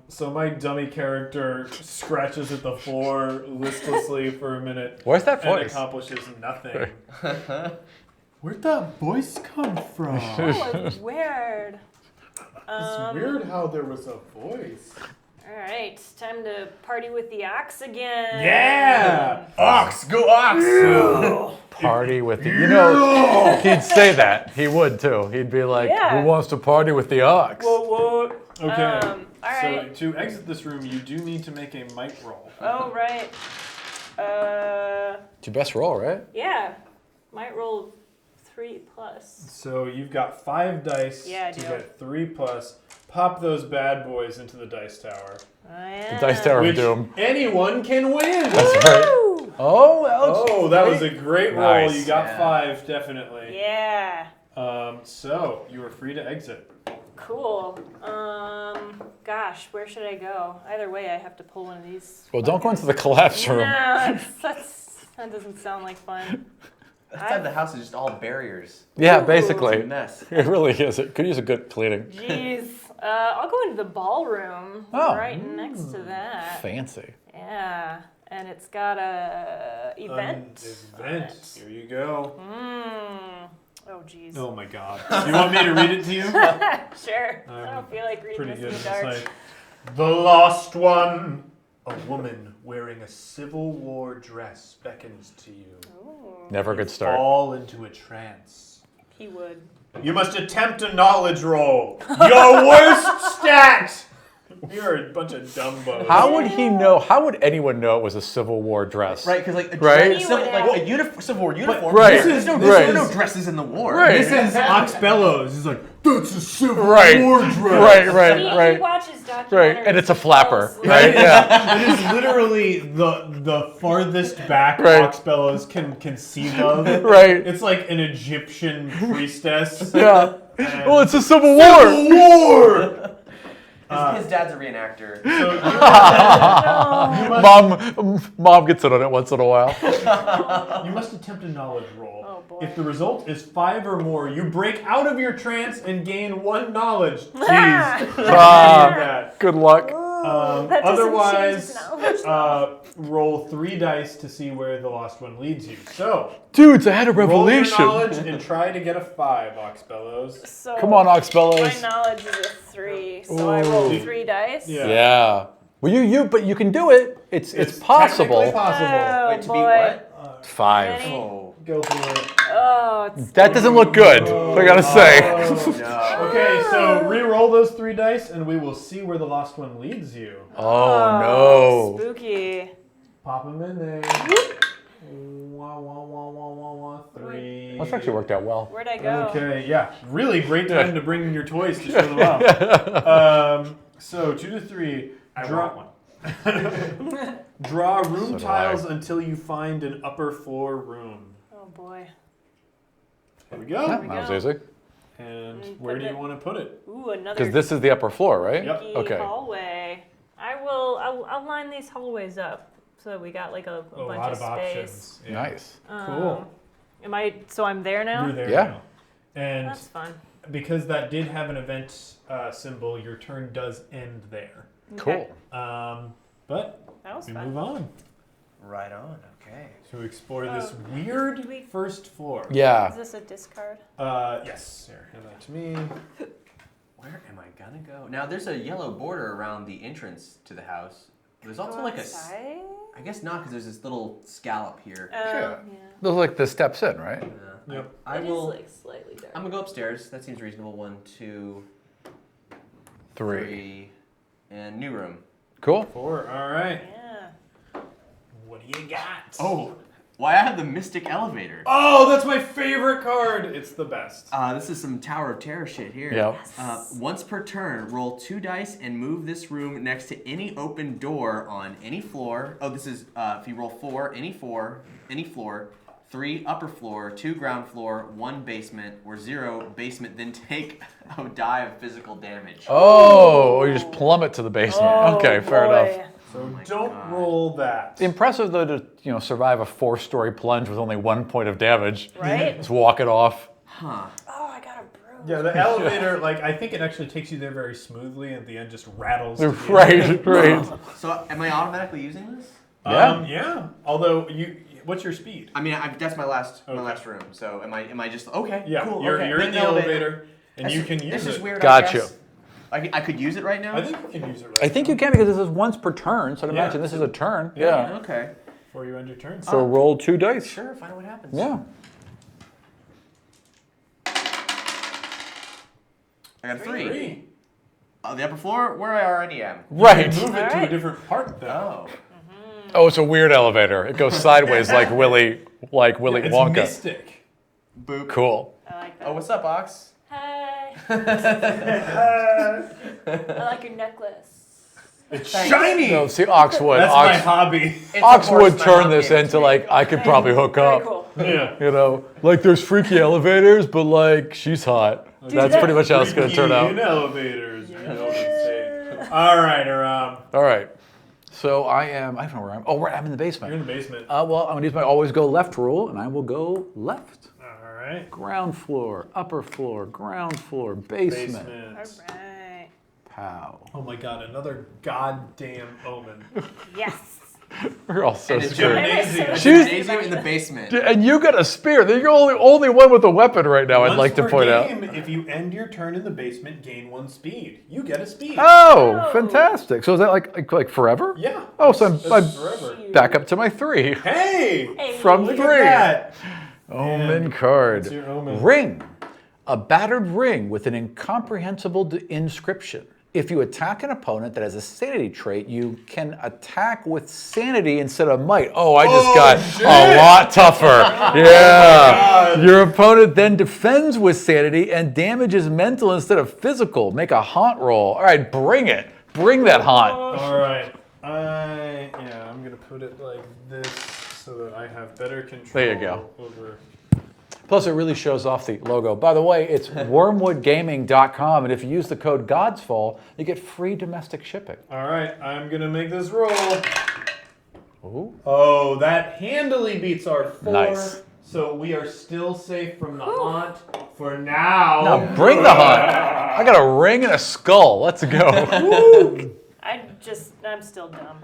Speaker 1: So my dummy character scratches at the floor listlessly for a minute.
Speaker 4: Where's that
Speaker 1: And
Speaker 4: voice?
Speaker 1: accomplishes nothing. Where'd that voice come from?
Speaker 2: Oh, it's weird.
Speaker 1: It's weird how there was a voice.
Speaker 2: All right, time to party with the ox again.
Speaker 1: Yeah!
Speaker 3: Ox, go ox!
Speaker 4: Party with the. You know, he'd say that. He would too. He'd be like,
Speaker 2: Yeah.
Speaker 4: "Who wants to party with the ox?"
Speaker 1: Whoa. Okay.
Speaker 2: All right.
Speaker 1: So to exit this room, you do need to make a might roll.
Speaker 2: Oh, right.
Speaker 4: It's your best roll, right?
Speaker 2: Yeah. Might roll 3+.
Speaker 1: So you've got 5 dice
Speaker 2: Yeah, I
Speaker 1: to
Speaker 2: do.
Speaker 1: get 3+. Pop those bad boys into the dice tower.
Speaker 2: Oh, yeah.
Speaker 4: The dice tower of
Speaker 1: Which
Speaker 4: doom.
Speaker 1: anyone can win!
Speaker 4: That's right.
Speaker 2: Woo!
Speaker 4: Oh, Alex.
Speaker 1: Oh, that was a great roll.
Speaker 4: Nice.
Speaker 1: You got
Speaker 3: Yeah.
Speaker 1: 5, definitely.
Speaker 2: Yeah.
Speaker 1: So you are free to exit.
Speaker 2: Cool. Gosh, where should I go? Either way, I have to pull one of these.
Speaker 4: Well, don't go into the collapse
Speaker 2: No,
Speaker 4: room.
Speaker 2: that doesn't sound like fun.
Speaker 3: Outside the house is just all barriers.
Speaker 4: Yeah,
Speaker 2: Ooh.
Speaker 3: It's a
Speaker 4: basically.
Speaker 3: mess.
Speaker 4: It really is. It could use a good cleaning.
Speaker 2: Jeez. I'll go into the ballroom.
Speaker 4: Oh.
Speaker 2: Right next to that.
Speaker 4: Fancy.
Speaker 2: Yeah. And it's got a event.
Speaker 1: An event. Here you go.
Speaker 2: Oh, jeez.
Speaker 1: Oh my god. You want me to read it to you?
Speaker 2: Sure. I don't feel like reading
Speaker 1: Pretty
Speaker 2: this
Speaker 1: good.
Speaker 2: in
Speaker 1: It's
Speaker 2: the dark.
Speaker 1: like, the lost one. A woman wearing a Civil War dress beckons to you.
Speaker 2: Ooh,
Speaker 4: Never a good start.
Speaker 1: Fall into a trance.
Speaker 2: he would.
Speaker 1: You must attempt a knowledge roll. Your worst stat. We are a bunch of dumbos.
Speaker 4: How would he know? How would anyone know it was a Civil War dress?
Speaker 3: Right, because like a
Speaker 4: Right?
Speaker 3: dress- civil, like a Civil War uniform.
Speaker 4: right,
Speaker 3: There's no,
Speaker 4: right.
Speaker 3: no dresses in the war.
Speaker 4: Right.
Speaker 1: This is Ox Bellows. He's like, that's a Civil
Speaker 4: Right.
Speaker 1: War dress.
Speaker 4: Right,
Speaker 2: He
Speaker 4: right.
Speaker 2: watches documentaries.
Speaker 4: Right, and it's a flapper,
Speaker 2: Tells,
Speaker 4: right? Yeah.
Speaker 1: It is literally the farthest back
Speaker 4: Right.
Speaker 1: Ox Bellows can conceive of.
Speaker 4: Right.
Speaker 1: It's like an Egyptian priestess.
Speaker 4: Yeah.
Speaker 1: And-
Speaker 4: Well, it's a Civil War.
Speaker 1: War!
Speaker 3: His dad's a reenactor.
Speaker 1: So
Speaker 4: Mom gets in on it once in a while.
Speaker 1: you must attempt a knowledge roll.
Speaker 2: Oh, boy.
Speaker 1: If the result is 5 or more, you break out of your trance and gain 1 knowledge. Jeez. that.
Speaker 4: Good luck.
Speaker 2: That doesn't
Speaker 1: Otherwise,
Speaker 2: change his knowledge.
Speaker 1: roll 3 dice to see where the lost one leads you. So,
Speaker 4: Dudes, I had a
Speaker 1: roll your
Speaker 4: revelation.
Speaker 1: knowledge and try to get a 5, Oxbellows.
Speaker 2: So
Speaker 4: Come on, Oxbellows.
Speaker 2: My knowledge is a 3, so I roll
Speaker 1: Ooh.
Speaker 2: 3 dice.
Speaker 1: Yeah.
Speaker 4: Yeah. Well, but you can do it. It's possible.
Speaker 1: technically possible.
Speaker 2: Oh,
Speaker 3: Wait, to
Speaker 2: boy.
Speaker 3: beat what?
Speaker 4: 5.
Speaker 2: Ready?
Speaker 3: Oh.
Speaker 1: Go for it.
Speaker 2: Oh, it's
Speaker 4: That doesn't look good. I gotta say.
Speaker 3: No.
Speaker 1: Okay, so re-roll those 3 dice, and we will see where the lost one leads you.
Speaker 4: Oh no.
Speaker 2: spooky.
Speaker 1: Pop them in there. Wah, wah, wah, wah, wah, wah. 3.
Speaker 4: That's actually worked out well.
Speaker 2: Where'd I go?
Speaker 1: Okay, yeah, really great time to bring in your toys to show them off. So 2 to 3. Draw
Speaker 5: one.
Speaker 1: Draw room
Speaker 4: So do
Speaker 1: tiles until you find an upper floor room.
Speaker 2: Oh boy.
Speaker 1: Here we go.
Speaker 4: That
Speaker 2: we
Speaker 4: was
Speaker 2: go.
Speaker 4: easy.
Speaker 1: And
Speaker 2: And
Speaker 1: where
Speaker 2: put
Speaker 1: do you
Speaker 2: it-
Speaker 1: want to put it?
Speaker 2: Ooh, another
Speaker 4: Because this is the upper floor, right?
Speaker 1: Yep.
Speaker 2: spooky
Speaker 4: Okay.
Speaker 2: hallway. I'll line these hallways up so that we got like a
Speaker 1: A
Speaker 2: bunch
Speaker 1: lot
Speaker 2: of
Speaker 1: of
Speaker 2: space.
Speaker 1: options. Yeah.
Speaker 4: Nice.
Speaker 1: Cool.
Speaker 2: So I'm there now?
Speaker 1: You're there
Speaker 4: Yeah.
Speaker 1: now. And
Speaker 2: That's fun.
Speaker 1: because that did have an event symbol, your turn does end there.
Speaker 2: Okay.
Speaker 4: Cool.
Speaker 1: But
Speaker 2: That was
Speaker 1: we
Speaker 2: fun.
Speaker 1: move on
Speaker 3: Right on. Okay.
Speaker 1: to explore this weird
Speaker 2: do we-
Speaker 1: first floor.
Speaker 2: Is
Speaker 4: Yeah.
Speaker 2: this a discard?
Speaker 1: Yes. Here, hand that to me.
Speaker 3: Where am I gonna go? Now there's a yellow border around the entrance to the house. There's also like
Speaker 2: Outside?
Speaker 3: I guess not, because there's this little scallop here.
Speaker 2: Oh,
Speaker 4: Yeah.
Speaker 2: yeah.
Speaker 4: Those are like the steps in, right?
Speaker 1: Yep.
Speaker 3: I
Speaker 2: It is,
Speaker 3: will.
Speaker 2: like slightly dark.
Speaker 3: I'm gonna go upstairs. That seems reasonable. 1, 2,
Speaker 4: 3.
Speaker 3: 3, and new room.
Speaker 4: Cool.
Speaker 1: 4. All right.
Speaker 2: Yeah.
Speaker 1: What do you got?
Speaker 3: Oh, why I have the Mystic Elevator.
Speaker 1: Oh, that's my favorite card. It's the best.
Speaker 3: This is some Tower of Terror shit here.
Speaker 4: Yep.
Speaker 3: Once per turn, roll 2 dice and move this room next to any open door on any floor. Oh, this is if you roll 4, any floor, 3 upper floor, 2 ground floor, 1 basement, or 0 basement, then take a die of physical damage.
Speaker 4: Oh, you just plummet to the basement.
Speaker 2: Oh,
Speaker 4: Okay, fair
Speaker 2: boy.
Speaker 4: enough.
Speaker 1: So
Speaker 3: my
Speaker 1: don't
Speaker 3: God.
Speaker 1: roll that.
Speaker 4: Impressive though to survive a 4-story plunge with only 1 point of damage.
Speaker 2: Right?
Speaker 4: Just walk it off.
Speaker 3: Huh.
Speaker 2: Oh, I got a bruise.
Speaker 1: Yeah, the elevator, like, I think it actually takes you there very smoothly, and at the end just rattles. to the
Speaker 4: Right, right.
Speaker 3: So am I automatically using this?
Speaker 4: Yeah.
Speaker 1: Yeah. Although what's your speed?
Speaker 3: I mean, that's my last
Speaker 1: Okay.
Speaker 3: room. So am I just okay?
Speaker 1: Yeah.
Speaker 3: Cool.
Speaker 1: You're
Speaker 3: okay.
Speaker 1: in the elevator, and you can use
Speaker 3: This is
Speaker 1: it.
Speaker 3: weird.
Speaker 4: Got
Speaker 3: I guess.
Speaker 4: you.
Speaker 3: I could use it right now.
Speaker 1: I think you can use it right
Speaker 4: I think you can because this is once per turn, so I'd
Speaker 1: Yeah.
Speaker 4: imagine this is a turn.
Speaker 1: Yeah.
Speaker 4: Yeah.
Speaker 3: Okay.
Speaker 1: before you end your turn.
Speaker 4: So roll 2 dice.
Speaker 3: Sure. Find out what happens.
Speaker 4: Yeah.
Speaker 3: I got a 3.
Speaker 1: 3.
Speaker 3: The upper floor, where I already am.
Speaker 4: Right.
Speaker 1: Move it to a
Speaker 2: Alright.
Speaker 1: different part, though.
Speaker 3: Oh.
Speaker 4: Oh, it's a weird elevator. It goes sideways like Willy
Speaker 1: It's
Speaker 4: Wonka.
Speaker 1: mystic.
Speaker 3: Boop.
Speaker 4: Cool.
Speaker 2: I like that.
Speaker 3: Oh, what's up, Ox?
Speaker 2: Hi. I like your necklace.
Speaker 1: It's
Speaker 3: Thanks.
Speaker 1: shiny.
Speaker 4: No, see, Oxwood.
Speaker 1: That's my
Speaker 4: Ox,
Speaker 1: hobby.
Speaker 3: It's
Speaker 4: Ox
Speaker 3: a horse,
Speaker 4: would
Speaker 3: my
Speaker 4: turn
Speaker 3: mom
Speaker 4: this
Speaker 3: gave it
Speaker 4: into
Speaker 3: to me.
Speaker 4: like I could probably hook
Speaker 2: Very
Speaker 4: up.
Speaker 2: cool.
Speaker 1: Yeah.
Speaker 4: You know, like there's freaky elevators, but like she's hot. That's pretty much how it's gonna turn
Speaker 1: In
Speaker 4: out.
Speaker 1: elevators. You know what I'm saying. All right, Aram.
Speaker 4: All right. So I don't know where I'm. Oh, right, I'm in the
Speaker 1: You're
Speaker 4: basement.
Speaker 1: in the basement.
Speaker 4: Well, I'm gonna use my always go left rule, and I will go left.
Speaker 1: All right.
Speaker 4: Ground floor, upper floor, ground floor, basement.
Speaker 1: Basement.
Speaker 2: All right.
Speaker 4: Pow.
Speaker 1: Oh my god, another goddamn omen.
Speaker 2: Yes.
Speaker 4: We're all so
Speaker 3: And it's
Speaker 4: screwed.
Speaker 1: Gymnasium.
Speaker 3: A
Speaker 4: She's-
Speaker 3: gymnasium in the basement.
Speaker 4: And you got a spear. You're only one with a weapon right now. I'd
Speaker 1: Once
Speaker 4: like to
Speaker 1: per
Speaker 4: point out.
Speaker 1: game, if you end your turn in the basement, gain 1 speed. You get a speed.
Speaker 4: Oh,
Speaker 2: Oh.
Speaker 4: fantastic! So is that like forever?
Speaker 1: Yeah.
Speaker 4: Oh, so I'm
Speaker 1: That's forever.
Speaker 4: back up to my 3
Speaker 1: Hey!
Speaker 2: Hey.
Speaker 4: from
Speaker 1: Look
Speaker 4: 3.
Speaker 1: at that.
Speaker 4: Omen card.
Speaker 1: What's your omen?
Speaker 4: Ring. A battered ring with an incomprehensible inscription. If you attack an opponent that has a sanity trait, you can attack with sanity instead of might. Oh, I just got
Speaker 1: shit.
Speaker 4: a lot tougher. Yeah. Your opponent then defends with sanity and damages mental instead of physical. Make a haunt roll. All right, bring it. Bring that haunt.
Speaker 1: All right. I'm gonna put it like this so that I have better control.
Speaker 4: There you go.
Speaker 1: Over.
Speaker 4: Plus, it really shows off the logo. By the way, it's wormwoodgaming.com, and if you use the code GODSFALL, you get free domestic shipping.
Speaker 1: All right, I'm gonna make this roll.
Speaker 4: Ooh.
Speaker 1: Oh, that handily beats our 4.
Speaker 4: Nice.
Speaker 1: So we are still safe from the haunt for now.
Speaker 4: Now bring the hunt. I got a ring and a skull. Let's go.
Speaker 2: I'm still dumb.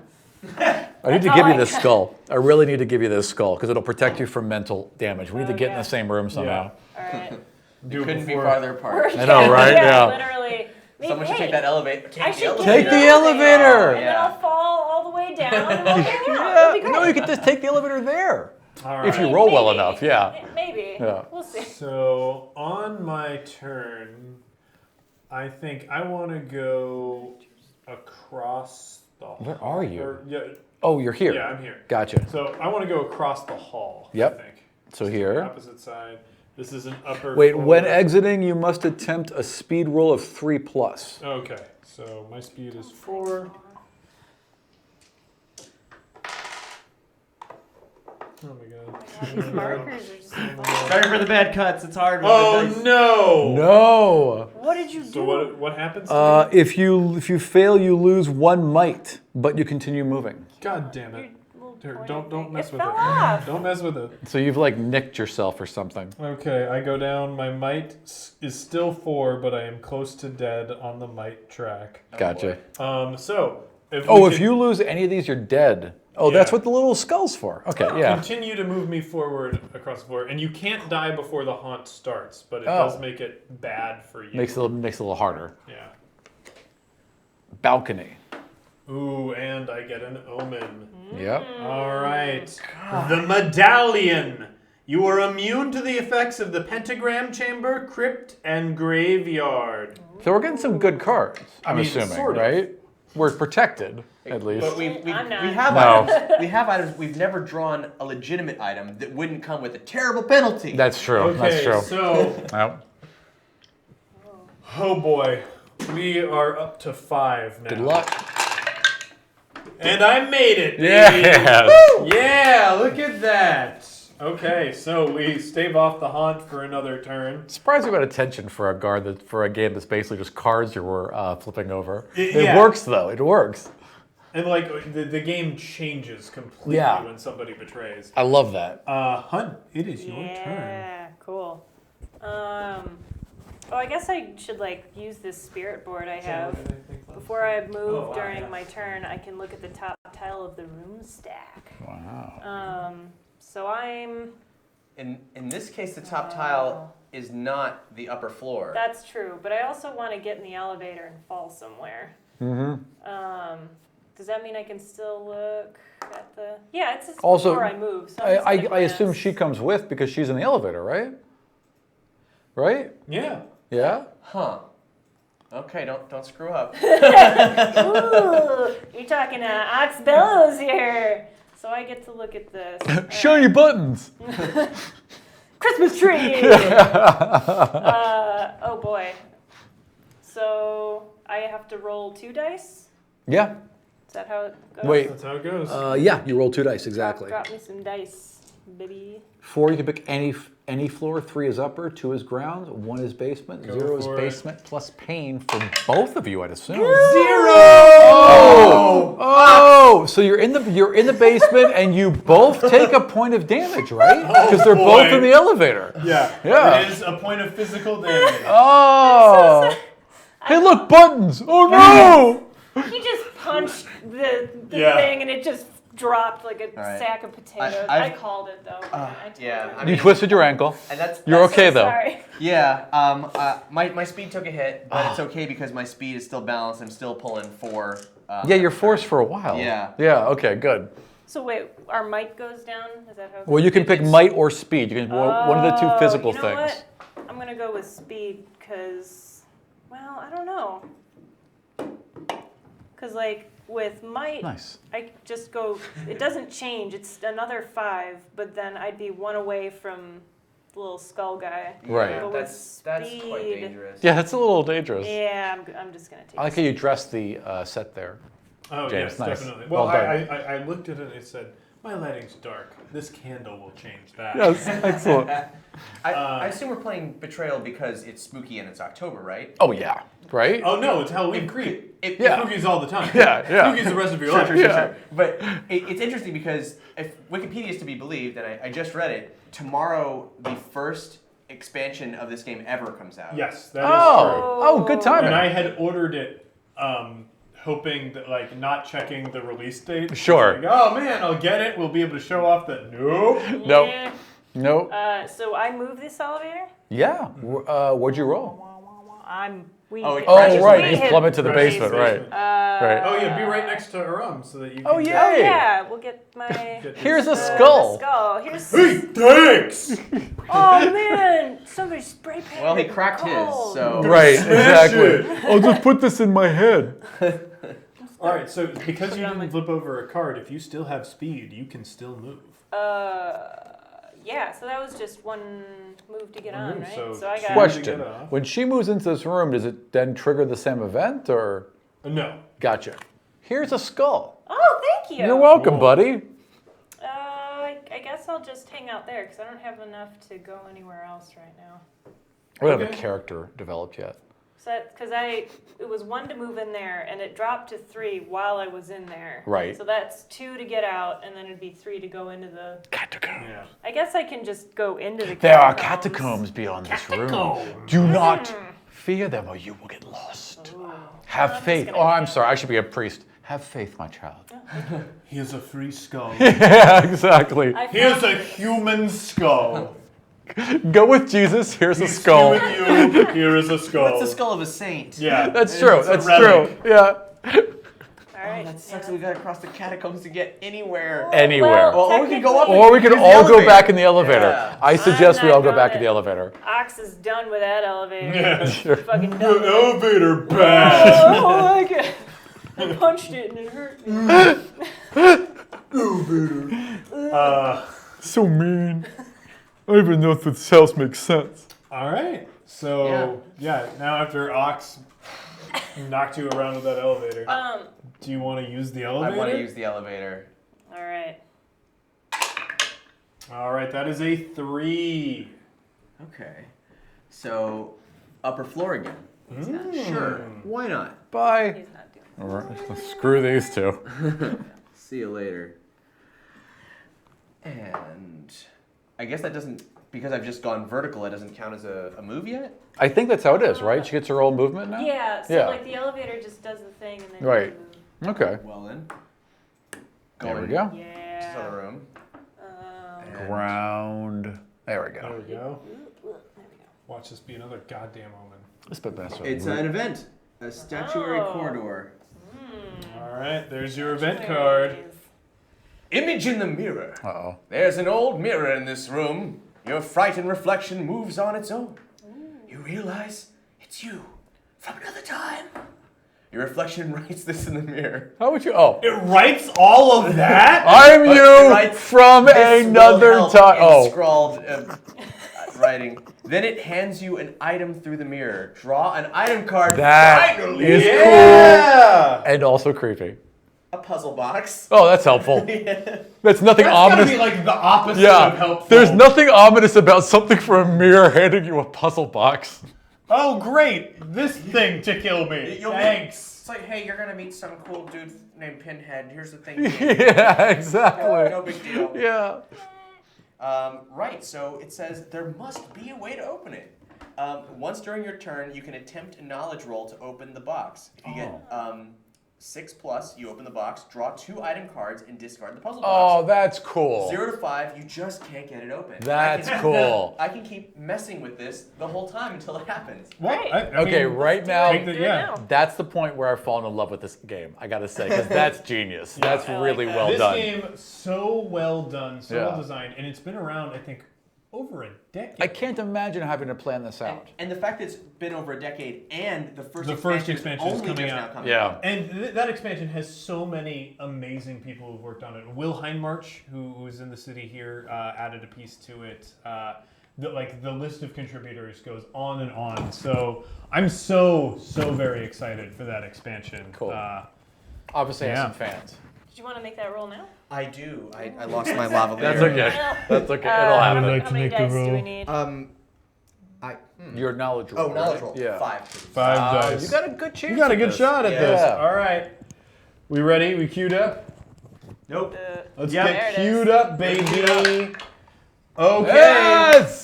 Speaker 4: I need to
Speaker 2: That's
Speaker 4: give
Speaker 2: all
Speaker 4: you
Speaker 2: I
Speaker 4: this
Speaker 2: got.
Speaker 4: skull. I really need to give you this skull because it'll protect you from mental damage. We need to get in
Speaker 2: Okay.
Speaker 4: the same room somehow.
Speaker 2: All right.
Speaker 1: Do it
Speaker 3: Couldn't be
Speaker 1: before-
Speaker 3: farther apart.
Speaker 4: I know, right? Yeah.
Speaker 2: Literally.
Speaker 3: Someone should
Speaker 2: Hey,
Speaker 3: take that elevator.
Speaker 2: I should
Speaker 4: Take the elevator.
Speaker 2: And then I'll fall all the way down and we'll hang out.
Speaker 4: Yeah.
Speaker 2: It'll be great.
Speaker 4: No, you could just take the elevator there.
Speaker 1: All right.
Speaker 4: If you roll well
Speaker 2: Maybe.
Speaker 4: enough, yeah.
Speaker 2: Maybe.
Speaker 4: Yeah.
Speaker 2: We'll see.
Speaker 1: So on my turn, I think I want to go across the hall.
Speaker 4: Where are you?
Speaker 1: Yeah,
Speaker 4: Oh, you're here.
Speaker 1: yeah, I'm here.
Speaker 4: Gotcha.
Speaker 1: So I want to go across the hall.
Speaker 4: Yep.
Speaker 1: I think.
Speaker 4: So here.
Speaker 1: Opposite side. This is an upper.
Speaker 4: Wait,
Speaker 1: floor.
Speaker 4: when exiting, you must attempt a speed roll of 3+.
Speaker 1: Okay, so my speed is 4. Oh my god.
Speaker 2: These markers are just falling.
Speaker 5: Sorry for the bad cuts. It's hard. with
Speaker 1: Oh
Speaker 5: the dice.
Speaker 1: no!
Speaker 4: No.
Speaker 2: What did you do?
Speaker 1: So what happens?
Speaker 4: If you fail, you lose 1 might, but you continue moving.
Speaker 1: God damn it!
Speaker 2: Your
Speaker 1: Here,
Speaker 2: little
Speaker 1: don't
Speaker 2: pointy
Speaker 1: mess
Speaker 2: thing.
Speaker 1: with
Speaker 2: It
Speaker 1: it.
Speaker 2: fell off.
Speaker 1: Don't mess with it.
Speaker 4: So you've like nicked yourself or something.
Speaker 1: Okay, I go down. My might is still 4, but I am close to dead on the might track.
Speaker 4: Gotcha.
Speaker 1: So if
Speaker 4: Oh,
Speaker 1: we
Speaker 4: if
Speaker 1: could
Speaker 4: you lose any of these, you're dead. Oh, that's
Speaker 1: Yeah.
Speaker 4: what the little skull's for. Okay, yeah.
Speaker 1: continue to move me forward across the floor, and you can't die before the haunt starts, but it
Speaker 4: Oh.
Speaker 1: does make it bad for you.
Speaker 4: Makes it a little harder.
Speaker 1: Yeah.
Speaker 4: Balcony.
Speaker 1: Ooh, and I get an omen.
Speaker 4: Yep.
Speaker 1: All right. The medallion. You are immune to the effects of the pentagram chamber, crypt, and graveyard.
Speaker 4: So we're getting some good cards. I'm
Speaker 1: mean,
Speaker 4: assuming,
Speaker 1: sort of.
Speaker 4: right? We're protected, at least.
Speaker 3: But we
Speaker 2: I'm not.
Speaker 3: have
Speaker 4: No.
Speaker 3: items. We have items. We've never drawn a legitimate item that wouldn't come with a terrible penalty.
Speaker 4: That's true.
Speaker 1: Okay,
Speaker 4: That's true.
Speaker 1: so,
Speaker 4: Yep.
Speaker 1: oh boy. We are up to 5 now.
Speaker 4: Good luck.
Speaker 1: And I made it, baby.
Speaker 4: Yes.
Speaker 1: Yeah, look at that. Okay, so we stave off the haunt for another turn.
Speaker 4: Surprising amount of attention for a game that's basically just cards you were flipping over. It
Speaker 1: Yeah.
Speaker 4: works though. It works.
Speaker 1: And like the game changes completely
Speaker 4: Yeah.
Speaker 1: when somebody betrays.
Speaker 4: I love that.
Speaker 1: Hunt, it is your turn.
Speaker 2: Yeah, cool. Oh, I guess I should like use this spirit board I have. Before I move
Speaker 1: Oh, wow,
Speaker 2: during
Speaker 1: yeah.
Speaker 2: my turn, I can look at the top tile of the room stack.
Speaker 4: Wow.
Speaker 2: So I'm.
Speaker 3: In this case, the top tile is not the upper floor.
Speaker 2: That's true, but I also want to get in the elevator and fall somewhere.
Speaker 4: Mm-hmm.
Speaker 2: Does that mean I can still look at the? Yeah, it's just
Speaker 4: Also,
Speaker 2: before I move. So I'm just
Speaker 4: I
Speaker 2: gonna
Speaker 4: assume
Speaker 2: glance.
Speaker 4: she comes with because she's in the elevator, right? Right?
Speaker 1: Yeah.
Speaker 4: Yeah?
Speaker 3: Huh. Okay, don't screw up.
Speaker 2: Ooh, you're talking Ox Bellows here. So I get to look at this.
Speaker 4: Show your buttons.
Speaker 2: Christmas tree. Oh boy. So I have to roll 2 dice.
Speaker 4: Yeah.
Speaker 2: Is that how it goes?
Speaker 4: Wait.
Speaker 1: That's how it goes.
Speaker 4: Yeah, you roll 2 dice, exactly.
Speaker 2: Drop me some dice, baby.
Speaker 4: 4, you can pick any floor. 3 is upper, 2 is ground, 1 is basement,
Speaker 1: Go
Speaker 4: 0 is
Speaker 1: for it.
Speaker 4: basement plus pain for both of you, I'd assume.
Speaker 1: 0!
Speaker 4: Oh, so you're in the basement and you both take a point of damage, right? Because they're both
Speaker 1: boy.
Speaker 4: in the elevator.
Speaker 1: Yeah.
Speaker 4: Yeah.
Speaker 1: It is a point of physical damage.
Speaker 4: Oh. Hey, look, buttons. Oh no.
Speaker 2: He just punched the
Speaker 1: Yeah.
Speaker 2: thing and it just dropped like a
Speaker 3: right.
Speaker 2: sack of potatoes.
Speaker 3: I've-
Speaker 2: I called it though. I told
Speaker 3: yeah,
Speaker 2: you.
Speaker 3: I
Speaker 4: You
Speaker 3: mean-
Speaker 4: twisted your ankle.
Speaker 3: And that's
Speaker 4: You're okay though.
Speaker 2: Sorry.
Speaker 3: Yeah. My speed took a hit, but it's okay because my speed is still balanced. I'm still pulling 4.
Speaker 4: Yeah, you're forced for a while.
Speaker 3: Yeah.
Speaker 4: Yeah. Okay. Good.
Speaker 2: So wait, our might goes down? Is that how it
Speaker 4: Well, you can pick
Speaker 3: It's-
Speaker 4: might or speed. You can one of the 2 physical
Speaker 2: you know
Speaker 4: things.
Speaker 2: What? I'm gonna go with speed because, well, I don't know. Because like with might,
Speaker 4: Nice.
Speaker 2: I just go. It doesn't change. It's another 5, but then I'd be 1 away from the little skull guy.
Speaker 4: Right.
Speaker 2: But with
Speaker 3: That's quite
Speaker 2: speed-
Speaker 3: dangerous.
Speaker 4: Yeah, that's a little dangerous.
Speaker 2: Yeah, I'm just gonna take.
Speaker 4: I like how you dressed the set there.
Speaker 1: Oh,
Speaker 4: James,
Speaker 1: yes,
Speaker 4: nice.
Speaker 1: definitely.
Speaker 4: Well
Speaker 1: Well,
Speaker 4: done.
Speaker 1: I looked at it and it said My lighting's dark. This candle will change that.
Speaker 4: Yes, excellent.
Speaker 3: I assume we're playing Betrayal because it's spooky and it's October, right?
Speaker 4: Oh yeah, right?
Speaker 1: Oh no, it's Halloween Creep.
Speaker 4: Yeah.
Speaker 1: Spooky's all the time.
Speaker 4: Yeah, yeah.
Speaker 1: Spooky's the rest of your life.
Speaker 4: Yeah.
Speaker 3: But it's interesting because if Wikipedia is to be believed, and I just read it, tomorrow the first expansion of this game ever comes out.
Speaker 1: Yes, that is true.
Speaker 4: Oh, good timing.
Speaker 1: And I had ordered it, hoping that, like, not checking the release date.
Speaker 4: Sure.
Speaker 1: Like, oh man, I'll get it. We'll be able to show off that. Nope.
Speaker 4: Nope.
Speaker 2: Yeah.
Speaker 4: Nope.
Speaker 2: So I move this elevator.
Speaker 4: Yeah. What'd you roll?
Speaker 2: We
Speaker 3: Oh, it
Speaker 2: hit-
Speaker 3: crashes
Speaker 2: we
Speaker 3: right.
Speaker 2: hit
Speaker 4: You plummet to the
Speaker 2: the
Speaker 4: basement, right?
Speaker 2: Uh,
Speaker 1: Oh yeah, be right next to Aram so that you.
Speaker 4: Oh,
Speaker 1: can
Speaker 4: yeah.
Speaker 2: Oh yeah, we'll get my.
Speaker 1: Get
Speaker 4: Here's a
Speaker 1: this-
Speaker 4: skull.
Speaker 2: The skull. Here's.
Speaker 1: Hey, thanks.
Speaker 2: Oh man! Somebody spray painted.
Speaker 3: Well, he cracked his,
Speaker 2: cold.
Speaker 3: so.
Speaker 4: Right,
Speaker 1: Smash
Speaker 4: exactly. I'll just put this in my head.
Speaker 1: All right, so because you
Speaker 2: it on
Speaker 1: didn't flip over a card, if you still have speed, you can still move.
Speaker 2: Yeah. So that was just one move to get
Speaker 1: One
Speaker 2: on,
Speaker 1: move,
Speaker 2: right?
Speaker 1: so
Speaker 2: I got.
Speaker 4: Question.
Speaker 1: Get off.
Speaker 4: When she moves into this room, does it then trigger the same event or?
Speaker 1: No.
Speaker 4: Gotcha. Here's a skull.
Speaker 2: Oh, thank you.
Speaker 4: You're welcome,
Speaker 1: Cool.
Speaker 4: buddy.
Speaker 2: I guess I'll just hang out there because I don't have enough to go anywhere else right now.
Speaker 4: We don't have a
Speaker 1: Okay.
Speaker 4: character developed yet.
Speaker 2: So because it was 1 to move in there, and it dropped to 3 while I was in there.
Speaker 4: Right.
Speaker 2: So that's 2 to get out, and then it'd be 3 to go into the.
Speaker 4: Catacomb.
Speaker 1: Yeah.
Speaker 2: I guess I can just go into the.
Speaker 4: There are catacombs beyond this room.
Speaker 1: Catacombs.
Speaker 4: Do not fear them or you will get lost. Have
Speaker 2: just
Speaker 4: faith.
Speaker 2: gonna
Speaker 4: Oh, I'm
Speaker 2: go.
Speaker 4: sorry. I should be a priest. Have faith, my child.
Speaker 1: Here's a free skull.
Speaker 4: Yeah, exactly.
Speaker 2: I
Speaker 1: Here's
Speaker 2: found-
Speaker 1: a human skull.
Speaker 4: Go with Jesus. Here's a
Speaker 1: He's
Speaker 4: skull.
Speaker 1: with you. Here is a skull.
Speaker 3: What's the skull of a saint?
Speaker 1: Yeah.
Speaker 4: That's true.
Speaker 1: It's a
Speaker 4: That's
Speaker 1: relic.
Speaker 4: true. Yeah.
Speaker 2: All
Speaker 3: Oh,
Speaker 2: right.
Speaker 3: that sucks. We gotta cross the catacombs to get anywhere.
Speaker 4: Anywhere.
Speaker 3: Well, we can go up
Speaker 2: technically,
Speaker 4: Or we could
Speaker 3: Use the
Speaker 4: all go
Speaker 3: elevator.
Speaker 4: back in the elevator.
Speaker 3: Yeah.
Speaker 4: I suggest we
Speaker 2: not
Speaker 4: all go back
Speaker 2: gonna-
Speaker 4: in the elevator.
Speaker 2: Ox is done with that elevator.
Speaker 1: Yeah.
Speaker 4: Sure.
Speaker 2: Fucking
Speaker 1: The
Speaker 2: done. with it.
Speaker 1: elevator bad.
Speaker 2: Oh, I like it. I punched it and it hurt me.
Speaker 4: So mean. I don't even know if this house makes sense.
Speaker 1: All right. So yeah, now after Ox knocked you around with that elevator, do you want to use the
Speaker 3: I
Speaker 1: elevator?
Speaker 3: want to use the elevator.
Speaker 2: All right.
Speaker 1: All right, that is a 3.
Speaker 3: Okay. So, upper floor again. Sure. Why not?
Speaker 4: Bye.
Speaker 2: He's not doing it.
Speaker 4: All right, screw these two.
Speaker 3: See you later. And I guess that doesn't, because I've just gone vertical, it doesn't count as a move yet?
Speaker 4: I think that's how it is, right? She gets her own movement now?
Speaker 2: Yeah, so
Speaker 4: Yeah.
Speaker 2: like the elevator just does the thing and then
Speaker 4: Right.
Speaker 2: you move.
Speaker 4: Okay.
Speaker 3: Well then.
Speaker 4: There we
Speaker 3: Going
Speaker 4: go.
Speaker 3: to the
Speaker 2: Yeah.
Speaker 3: other room. And
Speaker 4: Ground. There we
Speaker 1: There
Speaker 4: go.
Speaker 1: we go.
Speaker 2: There we go.
Speaker 1: Watch this be another goddamn omen.
Speaker 4: Let's put that
Speaker 3: It's an event. A statuary
Speaker 2: Oh.
Speaker 3: corridor.
Speaker 1: All right, there's your event card.
Speaker 3: Image in the mirror.
Speaker 4: Uh-oh.
Speaker 3: There's an old mirror in this room. Your frightened reflection moves on its own. You realize it's you from another time. Your reflection writes this in the mirror.
Speaker 4: How would you? Oh.
Speaker 1: It writes all of that?
Speaker 4: I'm
Speaker 3: But it
Speaker 4: you
Speaker 3: writes,
Speaker 4: from
Speaker 3: "This will
Speaker 4: another
Speaker 3: help,"
Speaker 4: time.
Speaker 3: in
Speaker 4: Oh.
Speaker 3: scrawled writing. Then it hands you an item through the mirror. Draw an item card.
Speaker 4: That
Speaker 3: Finally.
Speaker 4: is
Speaker 1: Yeah!
Speaker 4: And also creepy.
Speaker 3: A puzzle box.
Speaker 4: Oh, that's helpful. That's nothing
Speaker 1: That's
Speaker 4: ominous.
Speaker 1: gotta be like the opposite of
Speaker 4: Yeah.
Speaker 1: helpful.
Speaker 4: There's nothing ominous about something from a mirror handing you a puzzle box.
Speaker 1: Oh, great! This thing to kill me.
Speaker 3: You'll
Speaker 1: Thanks.
Speaker 3: It's like, hey, you're gonna meet some cool dude named Pinhead. Here's the thing.
Speaker 4: Yeah, exactly.
Speaker 3: No big deal.
Speaker 4: Yeah.
Speaker 3: Right, so it says there must be a way to open it. Once during your turn, you can attempt a knowledge roll to open the box. If you get 6+, you open the box, draw 2 item cards, and discard the puzzle
Speaker 4: Oh,
Speaker 3: box.
Speaker 4: that's cool.
Speaker 3: 0 to 5, you just can't get it open.
Speaker 4: That's
Speaker 3: I can-
Speaker 4: cool.
Speaker 3: I can keep messing with this the whole time until it happens.
Speaker 1: Well,
Speaker 2: Great.
Speaker 1: I
Speaker 4: Okay,
Speaker 1: mean,
Speaker 4: right now,
Speaker 1: take the-
Speaker 2: Do it
Speaker 1: yeah.
Speaker 2: now.
Speaker 4: that's the point where I've fallen in love with this game. I gotta say, because that's genius. That's
Speaker 2: I like
Speaker 4: really
Speaker 2: that.
Speaker 4: well
Speaker 1: This
Speaker 4: done.
Speaker 1: game, so well done, so
Speaker 4: Yeah.
Speaker 1: well designed, and it's been around, I think, over a decade.
Speaker 4: I can't imagine having to plan this out.
Speaker 3: And the fact that it's been over a decade and the first
Speaker 1: expansion is
Speaker 3: only
Speaker 1: coming
Speaker 3: just
Speaker 1: out.
Speaker 3: now coming
Speaker 4: Yeah.
Speaker 3: out.
Speaker 1: And that expansion has so many amazing people who've worked on it. Will Heinmarch, who is in the city here, added a piece to it. The list of contributors goes on and on. So I'm so very excited for that expansion.
Speaker 4: Cool. Obviously, I
Speaker 1: Yeah.
Speaker 4: have some fans.
Speaker 2: Did you want to make that roll now?
Speaker 3: I do. I lost my lava
Speaker 4: That's
Speaker 3: layer.
Speaker 4: okay. That's okay. It'll
Speaker 1: I'd
Speaker 4: happen.
Speaker 1: like
Speaker 2: How
Speaker 1: to
Speaker 2: many
Speaker 1: make a
Speaker 2: dice do
Speaker 1: roll.
Speaker 2: we need?
Speaker 4: Your knowledge roll.
Speaker 3: Oh, knowledge roll.
Speaker 4: Yeah.
Speaker 3: 5. Please.
Speaker 1: 5 dice.
Speaker 4: You got a good chance.
Speaker 1: You got a
Speaker 4: at
Speaker 1: good
Speaker 4: this.
Speaker 1: shot at
Speaker 3: Yeah.
Speaker 1: this.
Speaker 4: Yeah.
Speaker 1: All right. We ready? We queued up?
Speaker 5: Nope.
Speaker 1: Let's
Speaker 5: Yep.
Speaker 1: get
Speaker 2: There it
Speaker 1: queued
Speaker 2: is.
Speaker 1: up, baby. Okay.
Speaker 4: Yes!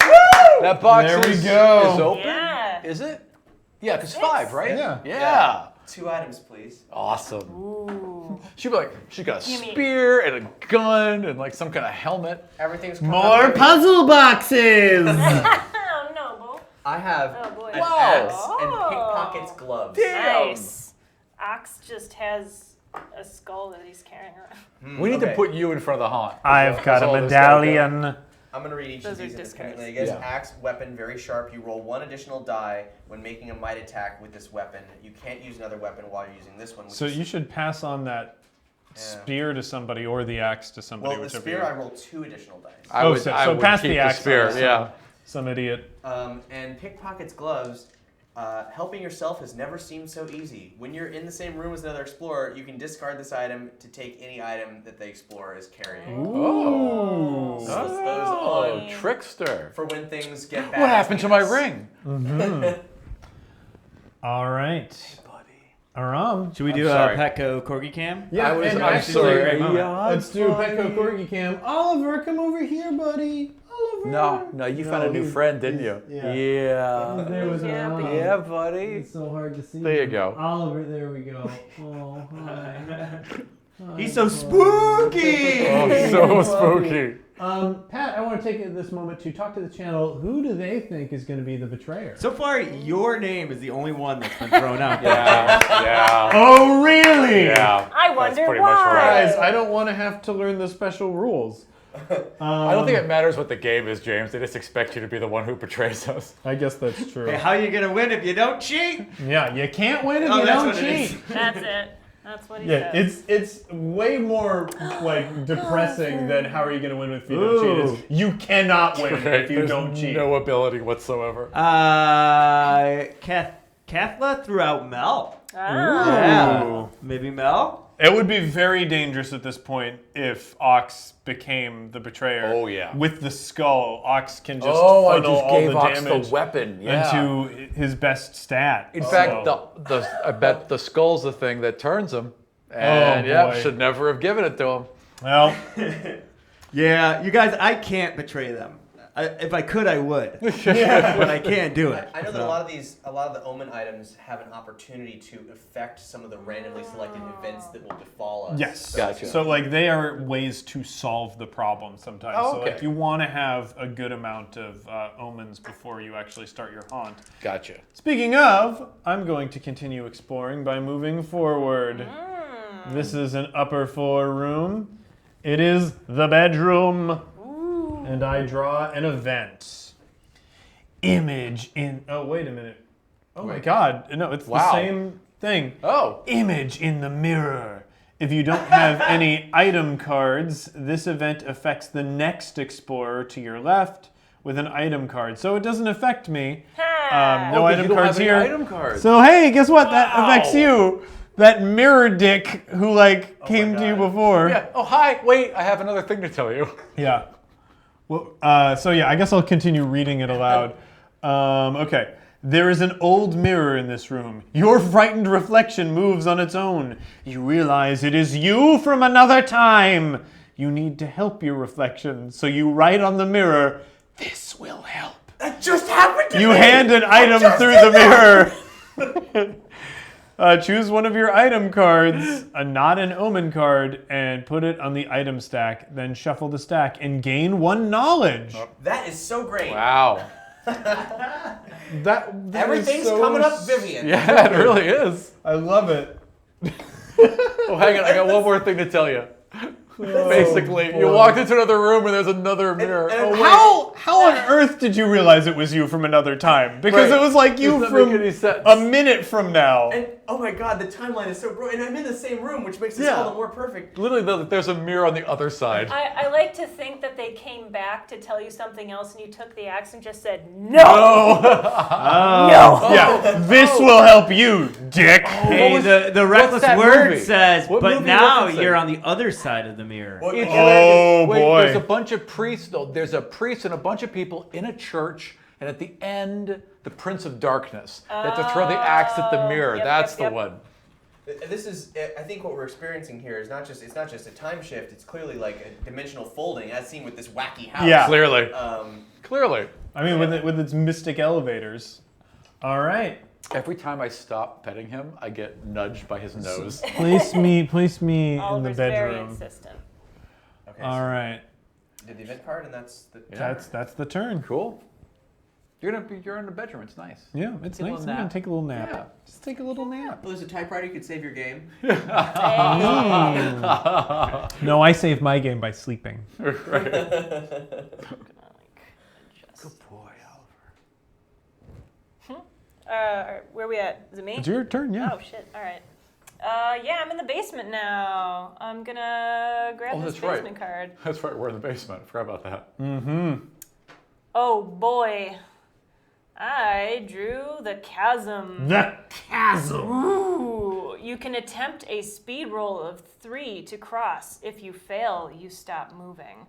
Speaker 4: That box
Speaker 1: There we
Speaker 4: is
Speaker 1: go.
Speaker 4: open.
Speaker 2: Yeah.
Speaker 4: Is it? Yeah, because 5, right?
Speaker 1: Yeah.
Speaker 4: Yeah.
Speaker 3: 2 items, please.
Speaker 4: Awesome.
Speaker 2: Ooh.
Speaker 4: She'd be like, she got a
Speaker 2: Gimme.
Speaker 4: spear and a gun and like some kind of helmet.
Speaker 3: Everything's coming
Speaker 1: More
Speaker 3: up.
Speaker 1: puzzle boxes.
Speaker 2: Oh no, Bo.
Speaker 3: I have
Speaker 2: Oh boy.
Speaker 3: an
Speaker 4: Wow.
Speaker 3: axe and pickpocket's gloves.
Speaker 4: Damn.
Speaker 2: Nice. Ox just has a skull that he's carrying around.
Speaker 4: We need to
Speaker 3: Okay.
Speaker 4: put you in front of the haunt.
Speaker 1: I've
Speaker 4: That's
Speaker 1: got a
Speaker 4: all this guy does.
Speaker 1: medallion.
Speaker 3: I'm going to read each
Speaker 2: Those
Speaker 3: of
Speaker 2: are
Speaker 3: these
Speaker 2: discards.
Speaker 3: independently. I guess
Speaker 4: Yeah.
Speaker 3: axe, weapon, very sharp. You roll 1 additional die when making a might attack with this weapon. You can't use another weapon while you're using this one. Which
Speaker 1: So
Speaker 3: is,
Speaker 1: you should pass on that spear to somebody or the axe to somebody.
Speaker 3: well, the
Speaker 1: whichever
Speaker 3: spear,
Speaker 1: you-
Speaker 3: I roll 2 additional dice.
Speaker 4: I
Speaker 1: Oh,
Speaker 4: would,
Speaker 1: so-
Speaker 4: I
Speaker 1: so
Speaker 4: would
Speaker 1: pass
Speaker 4: keep
Speaker 1: the axe on
Speaker 4: spear.
Speaker 1: this.
Speaker 4: Yeah.
Speaker 1: Some idiot.
Speaker 3: And pickpocket's gloves. Helping yourself has never seemed so easy. When you're in the same room as another explorer, you can discard this item to take any item that the explorer is carrying.
Speaker 4: Oh.
Speaker 3: So it's those
Speaker 4: Oh,
Speaker 3: on
Speaker 4: trickster.
Speaker 3: for when things get bad.
Speaker 4: What happened to my
Speaker 3: between us.
Speaker 4: ring?
Speaker 1: All right. Aram.
Speaker 5: Should we
Speaker 4: I'm
Speaker 5: do a
Speaker 4: sorry.
Speaker 5: Petco Corgi Cam?
Speaker 1: Yeah,
Speaker 4: I'm
Speaker 1: and
Speaker 5: I'm
Speaker 1: actually,
Speaker 5: sorry. Great moment.
Speaker 1: let's do Petco Corgi Cam. Oliver, come over here, buddy. Oliver.
Speaker 4: No, you found a new
Speaker 1: he's-
Speaker 4: friend, didn't you?
Speaker 1: yeah.
Speaker 4: Yeah.
Speaker 1: There was
Speaker 2: Yeah,
Speaker 1: Aram.
Speaker 2: but-
Speaker 4: Yeah, buddy.
Speaker 1: It's so hard to see.
Speaker 4: There you go.
Speaker 1: Oliver, there we go. Oh, hi.
Speaker 5: He's so spooky!
Speaker 4: Oh, so spooky.
Speaker 1: Pat, I want to take this moment to talk to the channel. Who do they think is going to be the betrayer?
Speaker 5: So far, your name is the only one that's been thrown out there.
Speaker 4: Yeah.
Speaker 1: Oh, really?
Speaker 4: Yeah.
Speaker 2: I
Speaker 4: That's
Speaker 2: wonder
Speaker 4: pretty
Speaker 2: why.
Speaker 4: much right.
Speaker 1: Guys, I don't want to have to learn the special rules.
Speaker 4: I don't think it matters what the game is, James. They just expect you to be the one who betrays us.
Speaker 1: I guess that's true.
Speaker 5: Hey, how are you gonna win if you don't cheat?
Speaker 1: Yeah, you can't win if
Speaker 5: Oh,
Speaker 1: you
Speaker 5: that's
Speaker 1: don't
Speaker 5: what it is.
Speaker 1: cheat.
Speaker 2: That's it. That's what he
Speaker 1: Yeah,
Speaker 2: says.
Speaker 1: it's way more like depressing than how are you going to win if you don't cheat. It's, you cannot win if you
Speaker 4: There's
Speaker 1: don't cheat.
Speaker 4: no ability whatsoever.
Speaker 5: Kathla threw out Mel.
Speaker 2: Ah.
Speaker 5: Yeah. Maybe Mel?
Speaker 1: It would be very dangerous at this point if Ox became the betrayer.
Speaker 4: Oh, yeah.
Speaker 1: With the skull, Ox can just
Speaker 4: I
Speaker 1: funnel
Speaker 4: just
Speaker 1: all
Speaker 4: gave
Speaker 1: the
Speaker 4: Ox
Speaker 1: damage
Speaker 4: the weapon. Yeah.
Speaker 1: into his best stat.
Speaker 4: In
Speaker 1: So-
Speaker 4: fact, I bet the skull's the thing that turns him. And
Speaker 1: boy.
Speaker 4: should never have given it to him.
Speaker 1: well,
Speaker 5: Yeah, you guys, I can't betray them. If I could, I would.
Speaker 1: yeah.
Speaker 5: But I can't do it.
Speaker 3: I know that
Speaker 5: So-
Speaker 3: a lot of the omen items have an opportunity to affect some of the randomly selected events that will befall us.
Speaker 1: Yes.
Speaker 4: Gotcha.
Speaker 1: So like they are ways to solve the problem sometimes.
Speaker 4: Oh,
Speaker 1: So like
Speaker 4: okay.
Speaker 1: you want to have a good amount of omens before you actually start your haunt.
Speaker 4: Gotcha.
Speaker 1: Speaking of, I'm going to continue exploring by moving forward. This is an upper floor room. It is the bedroom. And I draw an event. Image in. Oh, wait a minute. Oh my god. No, it's the
Speaker 4: Wow.
Speaker 1: same thing.
Speaker 4: Oh.
Speaker 1: Image in the mirror. If you don't have any item cards, this event affects the next explorer to your left with an item card. So it doesn't affect me. No
Speaker 4: Oh,
Speaker 1: item
Speaker 4: you don't
Speaker 1: cards
Speaker 4: have any
Speaker 1: here.
Speaker 4: item cards.
Speaker 1: So hey, guess what? That
Speaker 4: Wow.
Speaker 1: affects you. That mirror dick who like came to you
Speaker 3: God.
Speaker 1: before.
Speaker 4: Yeah. Oh, hi. Wait, I have another thing to tell you.
Speaker 1: Yeah. Well, so yeah, I guess I'll continue reading it aloud. Okay. There is an old mirror in this room. Your frightened reflection moves on its own. You realize it is you from another time. You need to help your reflection, so you write on the mirror, "This will help."
Speaker 3: That just happened to
Speaker 1: You
Speaker 3: me!
Speaker 1: hand an item through the mirror. Choose one of your item cards, not an omen card, and put it on the item stack. Then shuffle the stack and gain 1 knowledge.
Speaker 3: That is so great.
Speaker 4: Wow.
Speaker 1: That
Speaker 3: Everything's
Speaker 1: is so
Speaker 3: coming up, Vivian.
Speaker 4: Yeah, it really is.
Speaker 1: I love it.
Speaker 4: Oh, hang on. I got one more thing to tell you. Basically, you
Speaker 1: boy.
Speaker 4: walked into another room and there's another mirror.
Speaker 3: and-
Speaker 4: Oh, wait.
Speaker 1: How on earth did you realize it was you from another time? Because
Speaker 4: Right.
Speaker 1: it was like you
Speaker 4: Doesn't make
Speaker 1: from
Speaker 4: any sense.
Speaker 1: a minute from now.
Speaker 3: And oh my god, the timeline is so broken. And I'm in the same room, which makes this
Speaker 4: Yeah.
Speaker 3: all the more perfect.
Speaker 4: Literally, there's a mirror on the other side.
Speaker 2: I like to think that they came back to tell you something else and you took the axe and just said, no!
Speaker 1: Oh.
Speaker 2: No!
Speaker 1: Yeah, this will help you. dick.
Speaker 5: Hey,
Speaker 4: was-
Speaker 5: the reckless
Speaker 4: that
Speaker 5: word
Speaker 4: movie?
Speaker 5: says,
Speaker 4: What
Speaker 5: but
Speaker 4: movie
Speaker 5: now
Speaker 4: referencing?
Speaker 5: you're on the other side of the mirror.
Speaker 3: Well,
Speaker 1: Oh, boy.
Speaker 4: There's a bunch of priests, though. There's a priest and a bunch of people in a church, and at the end, the Prince of Darkness. They have to throw the axe at the mirror.
Speaker 2: Yep,
Speaker 4: That's
Speaker 2: yep,
Speaker 4: the
Speaker 2: yep.
Speaker 4: one.
Speaker 3: This is, I think, what we're experiencing here is it's not just a time shift. It's clearly like a dimensional folding, as seen with this wacky house.
Speaker 1: Yeah.
Speaker 4: Clearly.
Speaker 3: Um,
Speaker 4: Clearly.
Speaker 1: I mean, with its mystic elevators. All right.
Speaker 4: Every time I stop petting him, I get nudged by his nose.
Speaker 1: Place me in
Speaker 2: Oliver's
Speaker 1: the
Speaker 2: very
Speaker 1: bedroom.
Speaker 2: insistent.
Speaker 3: okay.
Speaker 1: All right.
Speaker 3: Did the event card, and that's the.
Speaker 1: That's the turn.
Speaker 4: Cool. You're in the bedroom. It's nice.
Speaker 1: Yeah, it's
Speaker 4: Take a
Speaker 1: nice.
Speaker 4: little
Speaker 1: I'm gonna
Speaker 4: nap.
Speaker 1: take a little nap.
Speaker 4: Yeah.
Speaker 1: Just take a little nap.
Speaker 3: Well, there's a typewriter. You could save your game.
Speaker 1: No, I save my game by sleeping.
Speaker 4: Good boy, Oliver.
Speaker 2: Where we at? Is it me?
Speaker 1: It's your turn, yeah.
Speaker 2: Oh shit! All right. Yeah, I'm in the basement now. I'm gonna grab
Speaker 4: Oh,
Speaker 2: this
Speaker 4: that's right.
Speaker 2: basement card.
Speaker 4: That's right. We're in the basement. I forgot about that.
Speaker 1: Mm-hmm.
Speaker 2: Oh boy, I drew the chasm.
Speaker 1: The chasm.
Speaker 2: Ooh, you can attempt a speed roll of 3 to cross. If you fail, you stop moving.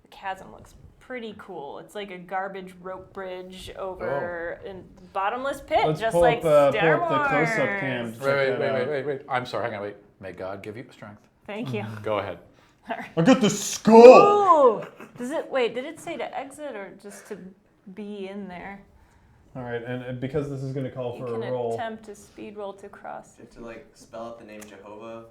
Speaker 2: The chasm looks pretty cool. It's like a garbage rope bridge over a bottomless pit,
Speaker 1: Let's
Speaker 2: just
Speaker 1: pull
Speaker 2: like
Speaker 1: up,
Speaker 2: Star
Speaker 1: pull up the
Speaker 2: Wars.
Speaker 1: close-up cam. to check that out.
Speaker 4: Wait. I'm sorry. Hang on. Wait. May God give you strength.
Speaker 2: Thank you.
Speaker 4: Go ahead.
Speaker 1: I got the skull.
Speaker 2: Ooh, did it say to exit or just to be in there?
Speaker 1: All right, and because this is going to call
Speaker 2: You
Speaker 1: for
Speaker 2: can
Speaker 1: a roll.
Speaker 2: attempt a speed roll to cross.
Speaker 3: You have to like spell out the name Jehovah.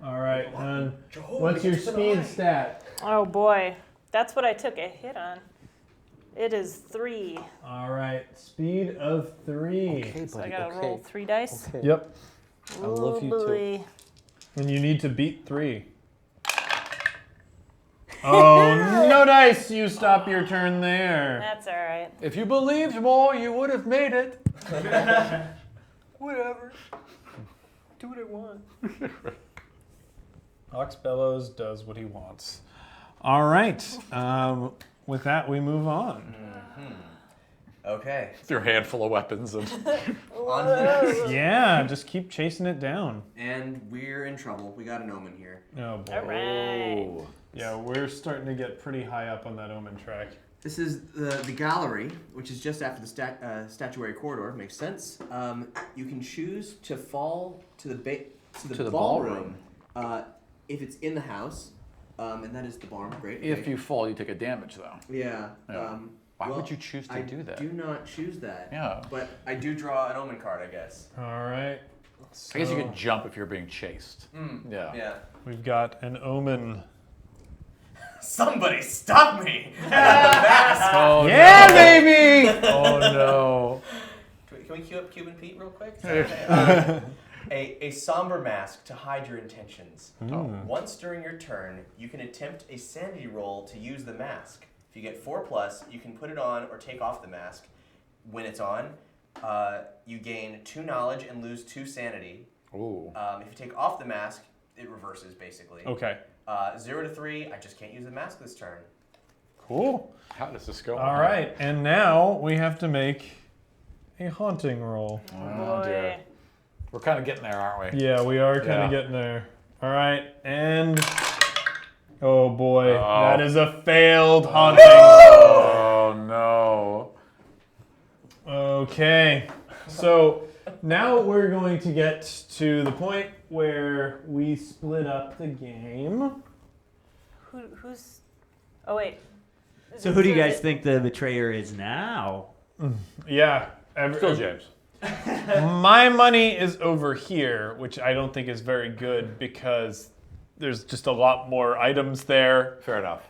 Speaker 1: All right, and
Speaker 3: Jehovah,
Speaker 1: what's your
Speaker 3: get to the
Speaker 1: speed
Speaker 3: line.
Speaker 1: stat?
Speaker 2: Oh boy, that's what I took a hit on. It is 3.
Speaker 1: All right, speed of 3.
Speaker 2: So I gotta roll 3 dice.
Speaker 1: Yep,
Speaker 4: I love you too.
Speaker 2: boy.
Speaker 1: and you need to beat 3. Oh, no dice! You stop your turn there.
Speaker 2: That's all right.
Speaker 4: If you believed more, you would have made it. Whatever. Do what I want.
Speaker 1: Ox Bellows does what he wants. All right. With that, we move on.
Speaker 3: Okay.
Speaker 4: With your handful of weapons and
Speaker 3: On to the next.
Speaker 1: Yeah, just keep chasing it down.
Speaker 3: And we're in trouble. We got an omen here.
Speaker 1: Oh boy.
Speaker 2: All right.
Speaker 1: Yeah, we're starting to get pretty high up on that omen track.
Speaker 3: This is the gallery, which is just after the statuary corridor. Makes sense. You can choose to fall to the ballroom if it's in the house, and that is the ballroom. Great.
Speaker 4: if
Speaker 3: okay.
Speaker 4: you fall, you take a damage though.
Speaker 3: Yeah.
Speaker 4: Yeah. Why
Speaker 3: well,
Speaker 4: would you choose to
Speaker 3: I
Speaker 4: do that?
Speaker 3: do not choose that.
Speaker 4: Yeah.
Speaker 3: But I do draw an omen card, I guess.
Speaker 1: All right.
Speaker 4: I guess you
Speaker 1: So,
Speaker 4: could jump if you're being chased. Yeah.
Speaker 3: Yeah.
Speaker 1: We've got an omen.
Speaker 3: Somebody stop me!
Speaker 4: Oh,
Speaker 1: Yeah, baby!
Speaker 4: Oh no.
Speaker 3: Can we cue up Cuban Pete real quick? A somber mask to hide your intentions. Once during your turn, you can attempt a sanity roll to use the mask. If you get 4+, you can put it on or take off the mask. When it's on, you gain 2 knowledge and lose 2 sanity.
Speaker 4: Ooh.
Speaker 3: If you take off the mask, it reverses basically.
Speaker 1: Okay.
Speaker 3: 0 to 3, I just can't use the mask this turn.
Speaker 1: Cool.
Speaker 4: How does this go?
Speaker 1: All right, and now we have to make a haunting roll.
Speaker 4: Oh, dear.
Speaker 2: Boy.
Speaker 4: We're kind of getting there, aren't we?
Speaker 1: Yeah, we are kind of getting there. All right, and oh boy, that is a failed haunting.
Speaker 4: Oh no.
Speaker 1: Okay, so now we're going to get to the point where we split up the game.
Speaker 2: Who's? Oh wait.
Speaker 5: So who do you guys think the betrayer is now?
Speaker 1: Yeah,
Speaker 4: Still James.
Speaker 1: my money is over here, which I don't think is very good because there's just a lot more items there.
Speaker 4: Fair enough.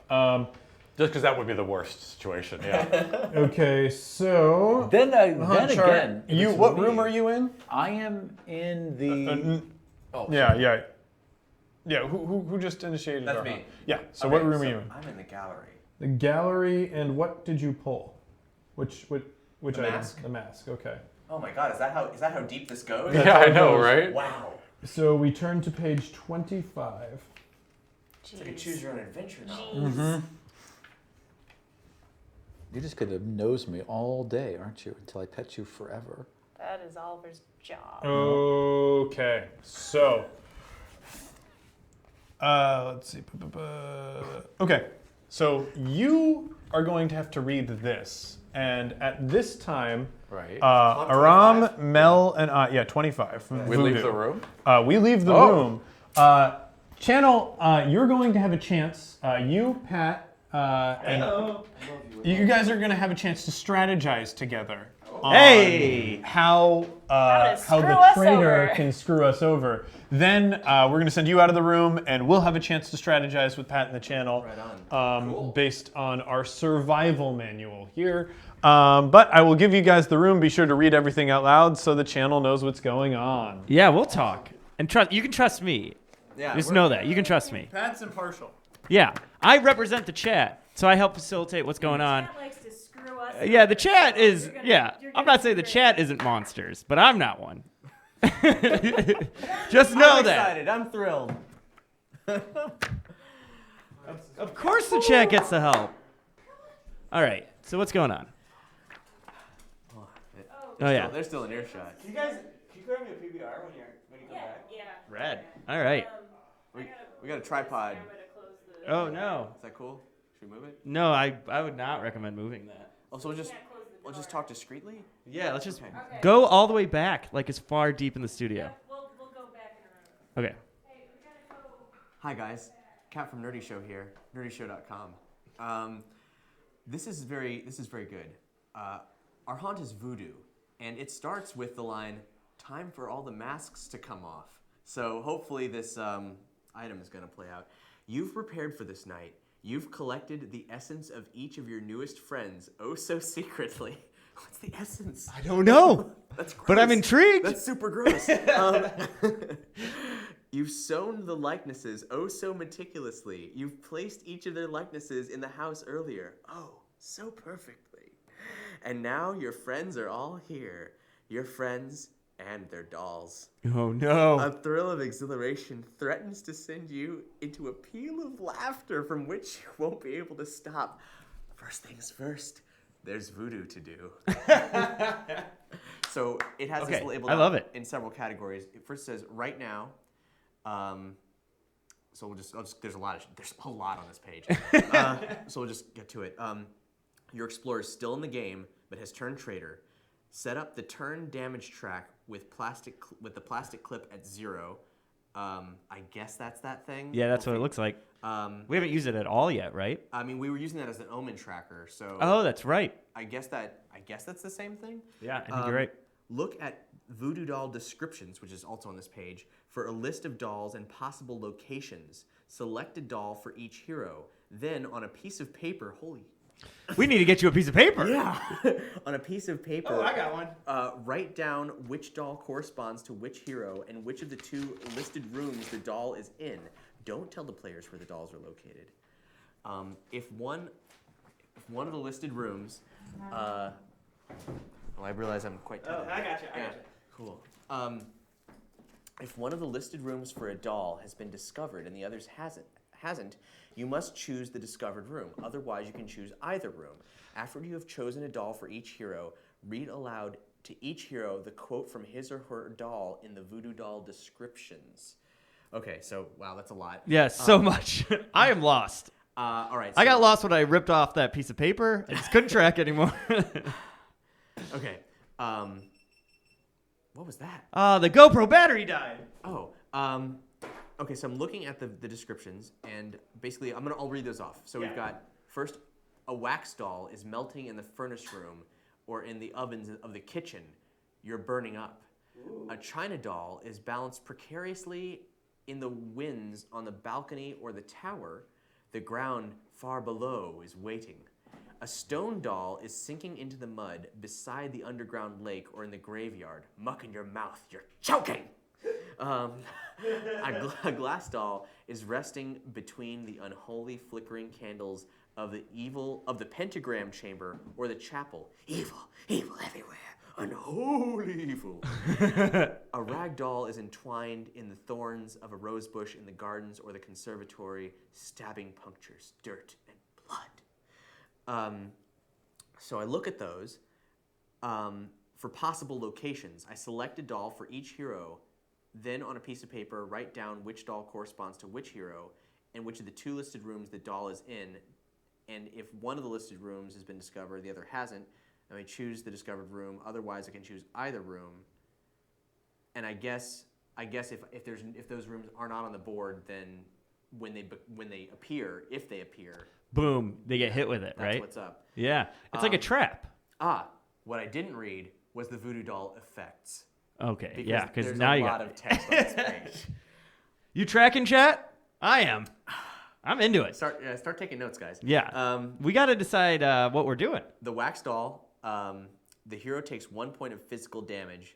Speaker 4: Just because that would be the worst situation, yeah.
Speaker 1: Okay, so
Speaker 4: then
Speaker 1: Hunt chart.
Speaker 4: again, if
Speaker 1: You
Speaker 4: it's
Speaker 1: what
Speaker 4: me,
Speaker 1: room are you in?
Speaker 4: I am in the. Oh,
Speaker 1: Yeah. Who just initiated
Speaker 3: That's
Speaker 1: our
Speaker 3: me.
Speaker 1: hunt? Yeah. So
Speaker 3: Okay,
Speaker 1: what room are you in?
Speaker 3: I'm in the gallery.
Speaker 1: The gallery, and what did you pull? Which
Speaker 3: The
Speaker 1: item?
Speaker 3: mask.
Speaker 1: The mask. Okay.
Speaker 3: Oh my god, is that how deep this goes?
Speaker 1: That's
Speaker 4: Yeah,
Speaker 1: how
Speaker 4: I
Speaker 1: it
Speaker 4: know,
Speaker 1: goes.
Speaker 4: right?
Speaker 3: Wow.
Speaker 1: So we turn to page 25.
Speaker 3: It's like a choose your own adventure novel.
Speaker 2: Jeez.
Speaker 4: You're just going to nose me all day, aren't you? Until I pet you forever.
Speaker 2: That is Oliver's job.
Speaker 1: Okay, so let's see. Okay, so you are going to have to read this, and at this time,
Speaker 4: Right.
Speaker 1: Aram, Mel, and I, 25.
Speaker 4: We leave the room?
Speaker 1: We leave the room. Channel, you're going to have a chance. You, Pat, and you guys are going to have a chance to strategize together.
Speaker 5: Hey!
Speaker 1: How
Speaker 2: to
Speaker 1: how
Speaker 2: screw
Speaker 1: the
Speaker 2: us
Speaker 1: traitor
Speaker 2: over.
Speaker 1: can screw us over. Then we're going to send you out of the room, and we'll have a chance to strategize with Pat and the channel, based on our survival manual here. But I will give you guys the room. Be sure to read everything out loud so the channel knows what's going on.
Speaker 5: Yeah, we'll talk. And you can trust me.
Speaker 3: Yeah,
Speaker 5: Just know that. You can trust me.
Speaker 1: Pat's impartial.
Speaker 5: Yeah. I represent the chat, so I help facilitate what's going on.
Speaker 2: Chat likes to screw us
Speaker 5: Yeah, the
Speaker 2: over,
Speaker 5: chat
Speaker 2: so
Speaker 5: is,
Speaker 2: you're gonna-
Speaker 5: yeah.
Speaker 2: you're
Speaker 5: I'm
Speaker 2: gonna
Speaker 5: not saying the
Speaker 2: figure it
Speaker 5: chat isn't monsters, but I'm not one. Just know
Speaker 3: I'm
Speaker 5: that.
Speaker 3: excited. I'm thrilled.
Speaker 5: Of course the chat gets the help. All right, so what's going on? Oh, yeah.
Speaker 3: They're still in earshot.
Speaker 6: Can you grab me a PBR when you come
Speaker 2: Yeah,
Speaker 6: back?
Speaker 2: yeah.
Speaker 5: Red. All right.
Speaker 3: We got a tripod.
Speaker 5: Oh, no.
Speaker 3: Is that cool? Should we move it?
Speaker 5: No, I would not recommend moving that.
Speaker 3: Oh, so we'll just talk discreetly?
Speaker 5: Yeah, let's just
Speaker 3: Okay.
Speaker 5: go all the way back, like as far deep in the studio.
Speaker 2: We'll go back in a room.
Speaker 5: Okay.
Speaker 2: Hey, we gotta go.
Speaker 3: Hi guys, Cat from Nerdy Show here, nerdyshow.com. This is very good. Our haunt is voodoo, and it starts with the line, "Time for all the masks to come off." So hopefully this item is going to play out. You've prepared for this night. You've collected the essence of each of your newest friends, oh so secretly. What's the essence?
Speaker 5: I don't know,
Speaker 3: That's gross.
Speaker 5: but I'm intrigued.
Speaker 3: That's super gross. You've sewn the likenesses oh so meticulously. You've placed each of their likenesses in the house earlier. Oh, so perfectly. And now your friends are all here. Your friends and their dolls.
Speaker 5: Oh, no.
Speaker 3: A thrill of exhilaration threatens to send you into a peal of laughter from which you won't be able to stop. First things first, there's voodoo to do. So it has this labeled
Speaker 5: I love it.
Speaker 3: in several categories. It first says right now. So there's a lot on this page. So we'll just get to it. Your explorer is still in the game, but has turned traitor. Set up the turn damage track with the plastic clip at 0. I guess that's that thing.
Speaker 5: Yeah, that's what it looks like. We haven't used it at all yet, right?
Speaker 3: I mean, we were using that as an omen tracker, so.
Speaker 5: Oh, that's right.
Speaker 3: I guess that's the same thing.
Speaker 5: Yeah, I think you're right.
Speaker 3: Look at Voodoo Doll descriptions, which is also on this page, for a list of dolls and possible locations. Select a doll for each hero. Then on a piece of paper,
Speaker 5: We need to get you a piece of paper.
Speaker 3: Yeah. On a piece of paper.
Speaker 5: Oh, I got one.
Speaker 3: Write down which doll corresponds to which hero and which of the 2 listed rooms the doll is in. Don't tell the players where the dolls are located. If one of the listed rooms, I realize I'm quite tired.
Speaker 6: I got you.
Speaker 3: Cool. If one of the listed rooms for a doll has been discovered and the others hasn't, you must choose the discovered room. Otherwise, you can choose either room. After you have chosen a doll for each hero, read aloud to each hero the quote from his or her doll in the Voodoo Doll descriptions. Okay, so wow, that's a lot.
Speaker 5: Yeah, so much. I am lost.
Speaker 3: All right.
Speaker 5: I got lost when I ripped off that piece of paper. I just couldn't track anymore.
Speaker 3: Okay. What was that?
Speaker 5: The GoPro battery died.
Speaker 3: Oh. Okay, so I'm looking at the descriptions, and basically, I'll read those off. So we've got, first, a wax doll is melting in the furnace room or in the ovens of the kitchen. You're burning up. Ooh. A china doll is balanced precariously in the winds on the balcony or the tower. The ground far below is waiting. A stone doll is sinking into the mud beside the underground lake or in the graveyard. Muck in your mouth, you're choking! A glass doll is resting between the unholy flickering candles of the pentagram chamber or the chapel. Evil, evil everywhere, unholy evil. A rag doll is entwined in the thorns of a rose bush in the gardens or the conservatory, stabbing punctures, dirt, and blood. So I look at those. For possible locations, I select a doll for each hero. Then on a piece of paper, write down which doll corresponds to which hero and which of the 2 listed rooms the doll is in. And if one of the listed rooms has been discovered, the other hasn't, I may choose the discovered room. Otherwise, I can choose either room. And I guess if those rooms are not on the board, then when they appear, if they appear,
Speaker 5: Boom, they get hit with it,
Speaker 3: that's
Speaker 5: right?
Speaker 3: what's up.
Speaker 5: Yeah, it's like a trap.
Speaker 3: What I didn't read was the voodoo doll effects.
Speaker 5: Okay, yeah, because
Speaker 3: there's
Speaker 5: now
Speaker 3: a
Speaker 5: you
Speaker 3: lot
Speaker 5: got
Speaker 3: of text on this page.
Speaker 5: You tracking chat? I am. I'm into it.
Speaker 3: Start taking notes, guys.
Speaker 5: Yeah. We got to decide what we're doing.
Speaker 3: The wax doll, the hero takes 1 point of physical damage.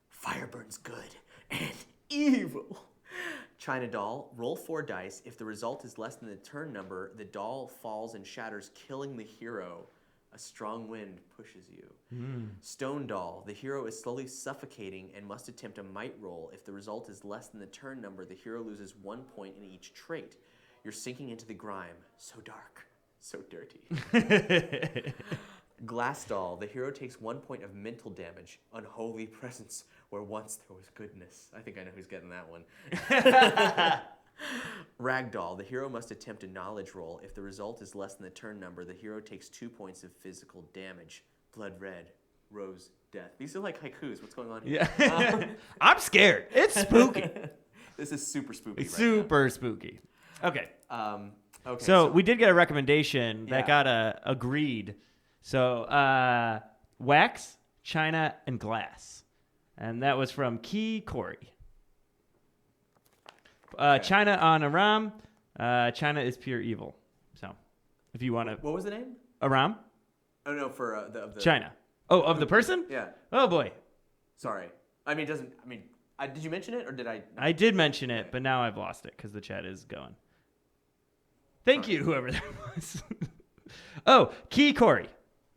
Speaker 3: Fire burns good and evil. China doll, roll 4 dice. If the result is less than the turn number, the doll falls and shatters, killing the hero. A strong wind pushes you. Stone doll, the hero is slowly suffocating and must attempt a might roll. If the result is less than the turn number, the hero loses 1 point in each trait. You're sinking into the grime. So dark, so dirty. Glass doll, the hero takes 1 point of mental damage. Unholy presence where once there was goodness. I think I know who's getting that one. Ragdoll, the hero must attempt a knowledge roll. If the result is less than the turn number, the hero takes 2 points of physical damage. Blood red, rose, death. These are like haikus. What's going on here?
Speaker 5: Yeah. I'm scared. It's spooky.
Speaker 3: This is super spooky.
Speaker 5: It's super spooky. Okay.
Speaker 3: Okay.
Speaker 5: So we did get a recommendation that
Speaker 3: Yeah.
Speaker 5: got agreed. So wax, china, and glass. And that was from Key Corey. China on Aram. China is pure evil. So if you want to.
Speaker 3: What was the name?
Speaker 5: Aram?
Speaker 3: Oh, no, for the
Speaker 5: China. Oh, of the person?
Speaker 3: Yeah.
Speaker 5: Oh, boy.
Speaker 3: Sorry. I mean, it doesn't. I mean, did you mention it or did I?
Speaker 5: I did mention it, but now I've lost it because the chat is going. Thank you, whoever that was. Oh, Key Corey.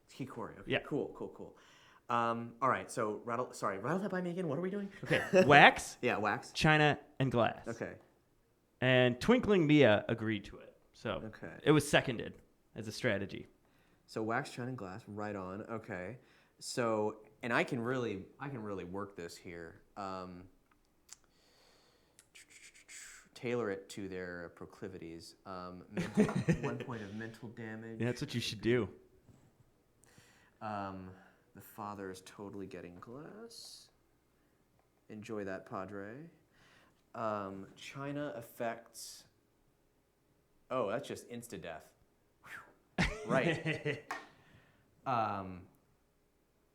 Speaker 3: Key Corey. Okay.
Speaker 5: Yeah.
Speaker 3: Cool. All right. So rattle that by me again. What are we doing?
Speaker 5: Okay. Wax,
Speaker 3: Yeah, wax.
Speaker 5: china, and glass.
Speaker 3: Okay.
Speaker 5: And Twinkling Mia agreed to it. So
Speaker 3: Okay.
Speaker 5: it was seconded as a strategy.
Speaker 3: So wax, china, and glass. Right on. Okay. So, and I can really work this here. Tailor it to their proclivities. 1 point of mental damage.
Speaker 5: Yeah, that's what you should do.
Speaker 3: The father is totally getting glass. Enjoy that, Padre. China affects. Oh, that's just insta-death. Right.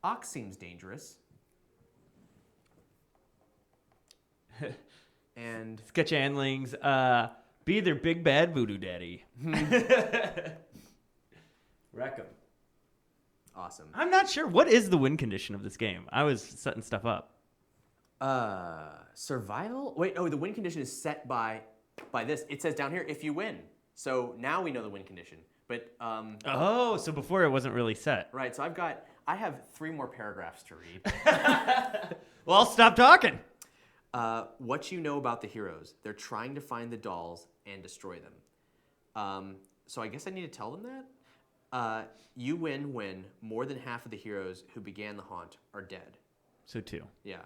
Speaker 3: Ox seems dangerous. And
Speaker 5: Sketch Handlings, be their big bad voodoo daddy. Wreck 'em.
Speaker 3: awesome.
Speaker 5: I'm not sure. What is the win condition of this game? I was setting stuff up.
Speaker 3: Survival? Wait, the win condition is set by this. It says down here, if you win. So now we know the win condition. But
Speaker 5: Oh, so before it wasn't really set.
Speaker 3: right, so I have 3 more paragraphs to read.
Speaker 5: Well, I'll stop talking.
Speaker 3: What you know about the heroes. They're trying to find the dolls and destroy them. So I guess I need to tell them that. You win when more than half of the heroes who began the haunt are dead.
Speaker 5: So 2.
Speaker 3: Yeah.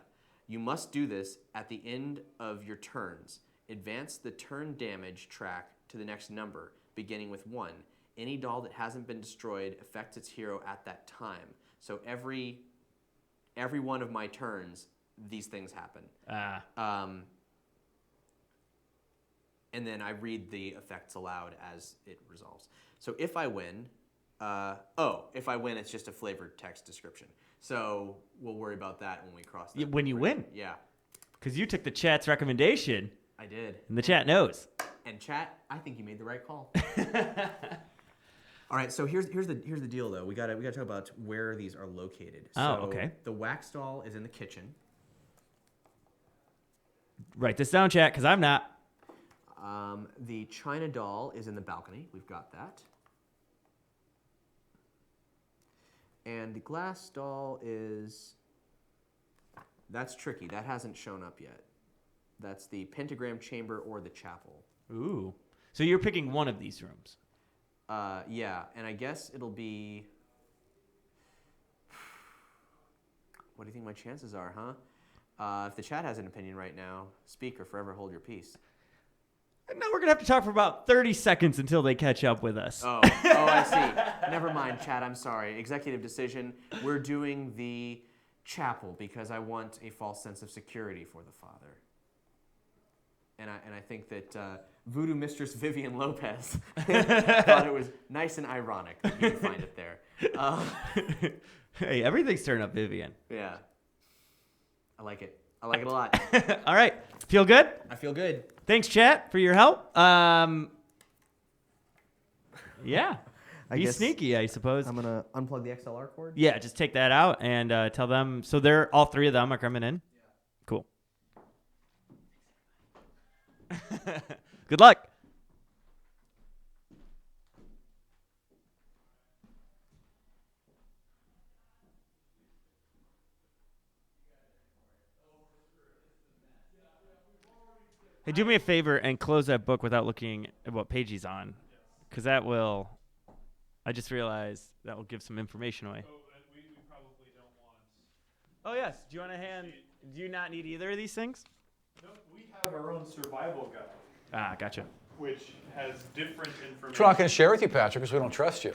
Speaker 3: You must do this at the end of your turns. Advance the turn damage track to the next number, beginning with 1. Any doll that hasn't been destroyed affects its hero at that time. So every one of my turns, these things happen. And then I read the effects aloud as it resolves. So if I win, it's just a flavored text description. So we'll worry about that when we cross that.
Speaker 5: When you win.
Speaker 3: Yeah,
Speaker 5: Because you took the chat's recommendation,
Speaker 3: I did.
Speaker 5: and the chat knows.
Speaker 3: And chat, I think you made the right call. All right, so here's the deal though. We gotta talk about where these are located.
Speaker 5: Oh,
Speaker 3: So
Speaker 5: okay.
Speaker 3: The wax doll is in the kitchen.
Speaker 5: Write this down, chat, because I'm not.
Speaker 3: The china doll is in the balcony. We've got that. And the glass doll that's tricky. That hasn't shown up yet. That's the pentagram chamber or the chapel.
Speaker 5: Ooh. So you're picking one of these rooms.
Speaker 3: Yeah, and I guess it'll be. What do you think my chances are, huh? If the chat has an opinion right now, speak or forever hold your peace.
Speaker 5: No, we're going to have to talk for about 30 seconds until they catch up with us.
Speaker 3: Oh, I see. Never mind, chat. I'm sorry. Executive decision. We're doing the chapel because I want a false sense of security for the father. And I think that Voodoo Mistress Vivian Lopez thought it was nice and ironic that you would find it there.
Speaker 5: Hey, everything's turned up, Vivian.
Speaker 3: Yeah. I like it. I like it a lot.
Speaker 5: All right. Feel good?
Speaker 3: I feel good.
Speaker 5: Thanks, chat, for your help. Yeah. Be
Speaker 3: guess
Speaker 5: sneaky, I suppose.
Speaker 3: I'm going to unplug the XLR cord.
Speaker 5: Yeah, just take that out and tell them. So they're all three of them are coming in? Yeah. Cool. Good luck. Hey, do me a favor and close that book without looking at what page he's on. Because that will, I just realized that will give some information away.
Speaker 1: Oh, we probably don't want.
Speaker 5: Oh, yes. Do you want a hand? Do you not need either of these things?
Speaker 1: No, we have our own survival guide,
Speaker 5: Ah, gotcha.
Speaker 1: which has different information.
Speaker 4: Which we're not going to share with you, Patrick, because we don't trust you.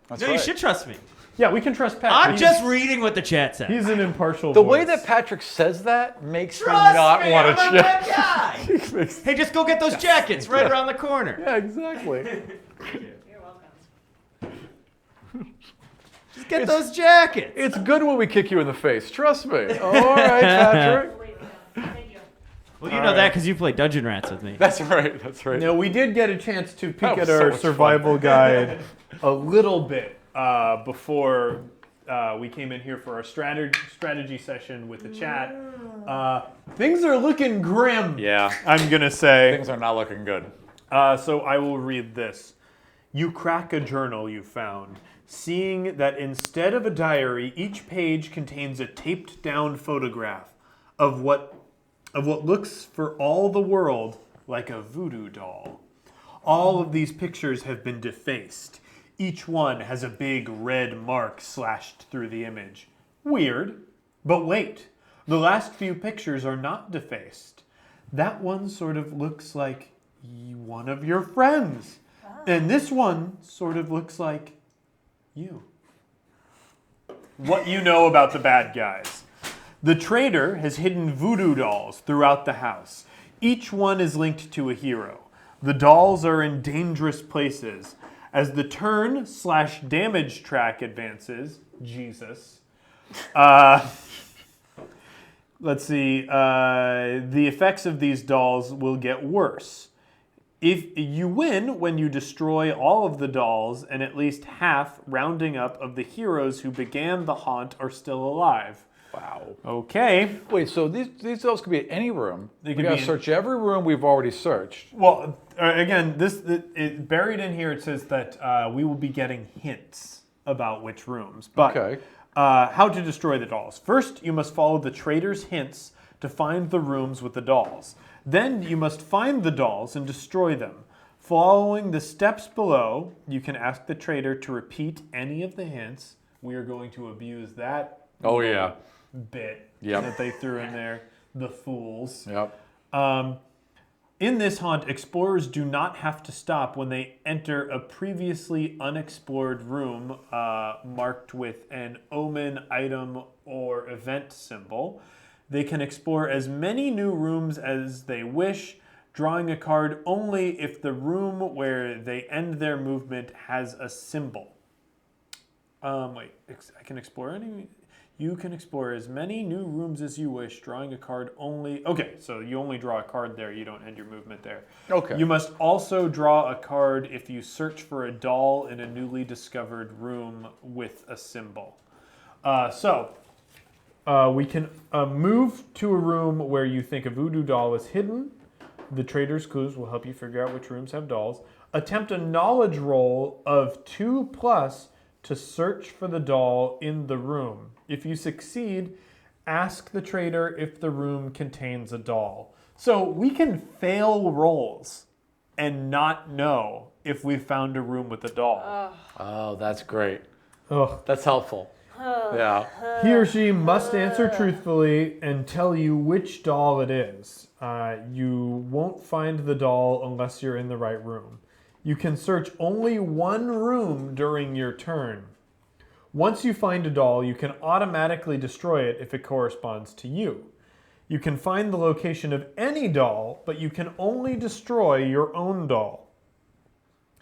Speaker 4: That's
Speaker 5: No,
Speaker 4: right.
Speaker 5: you should trust me.
Speaker 1: Yeah, we can trust Pat.
Speaker 5: I'm just reading what the chat said.
Speaker 1: He's an impartial
Speaker 4: The
Speaker 1: voice.
Speaker 4: way that Patrick says that makes me
Speaker 5: Trust
Speaker 4: not
Speaker 5: me,
Speaker 4: want
Speaker 5: I'm
Speaker 4: to
Speaker 5: a
Speaker 4: check.
Speaker 5: good guy. Hey, just go get those jackets right around the corner.
Speaker 4: Yeah, exactly.
Speaker 2: You're welcome.
Speaker 5: Just get those jackets.
Speaker 4: It's good when we kick you in the face. Trust me. All right, Patrick.
Speaker 2: Thank you.
Speaker 5: Well, you know that because you played Dungeon Rats with me.
Speaker 4: That's right. That's right.
Speaker 1: Now, we did get a chance to peek
Speaker 4: That was
Speaker 1: at
Speaker 4: so
Speaker 1: our
Speaker 4: much
Speaker 1: survival guide a little bit before we came in here for our strategy session with the chat. Things are looking grim,
Speaker 4: Yeah.
Speaker 1: I'm going to say.
Speaker 4: Things are not looking good.
Speaker 1: So I will read this. You crack a journal you found, seeing that instead of a diary, each page contains a taped down photograph of what looks for all the world like a voodoo doll. All of these pictures have been defaced. Each one has a big red mark slashed through the image. Weird, but wait. The last few pictures are not defaced. That one sort of looks like one of your friends. And this one sort of looks like you. What you know about the bad guys. The traitor has hidden voodoo dolls throughout the house. Each one is linked to a hero. The dolls are in dangerous places. As the turn/damage track advances, Jesus. Let's see. The effects of these dolls will get worse. If you win when you destroy all of the dolls and at least half, rounding up, of the heroes who began the haunt are still alive.
Speaker 4: Wow.
Speaker 1: Okay.
Speaker 4: Wait, so these dolls could be at any room.
Speaker 1: They
Speaker 4: We
Speaker 1: could
Speaker 4: gotta
Speaker 1: be in-
Speaker 4: search every room we've already searched.
Speaker 1: Well, again, buried in here, it says that we will be getting hints about which rooms. But
Speaker 4: Okay.
Speaker 1: how to destroy the dolls. First, you must follow the traitor's hints to find the rooms with the dolls. Then you must find the dolls and destroy them. Following the steps below, you can ask the traitor to repeat any of the hints. We are going to abuse that
Speaker 4: Oh, yeah.
Speaker 1: bit
Speaker 4: Yep.
Speaker 1: that they threw in there. The fools.
Speaker 4: Yep.
Speaker 1: In this haunt, explorers do not have to stop when they enter a previously unexplored room marked with an omen, item, or event symbol. They can explore as many new rooms as they wish, drawing a card only if the room where they end their movement has a symbol. I can explore any... You can explore as many new rooms as you wish, drawing a card only... Okay, so you only draw a card there, you don't end your movement there.
Speaker 4: Okay.
Speaker 1: You must also draw a card if you search for a doll in a newly discovered room with a symbol. We can move to a room where you think a voodoo doll is hidden. The traitor's clues will help you figure out which rooms have dolls. Attempt a knowledge roll of 2+ to search for the doll in the room. If you succeed, ask the traitor if the room contains a doll. So we can fail rolls and not know if we found a room with a doll.
Speaker 4: Oh, that's great.
Speaker 1: Ugh.
Speaker 4: That's helpful. Yeah.
Speaker 1: He or she must answer truthfully and tell you which doll it is. You won't find the doll unless you're in the right room. You can search only one room during your turn. Once you find a doll, you can automatically destroy it if it corresponds to you. You can find the location of any doll, but you can only destroy your own doll.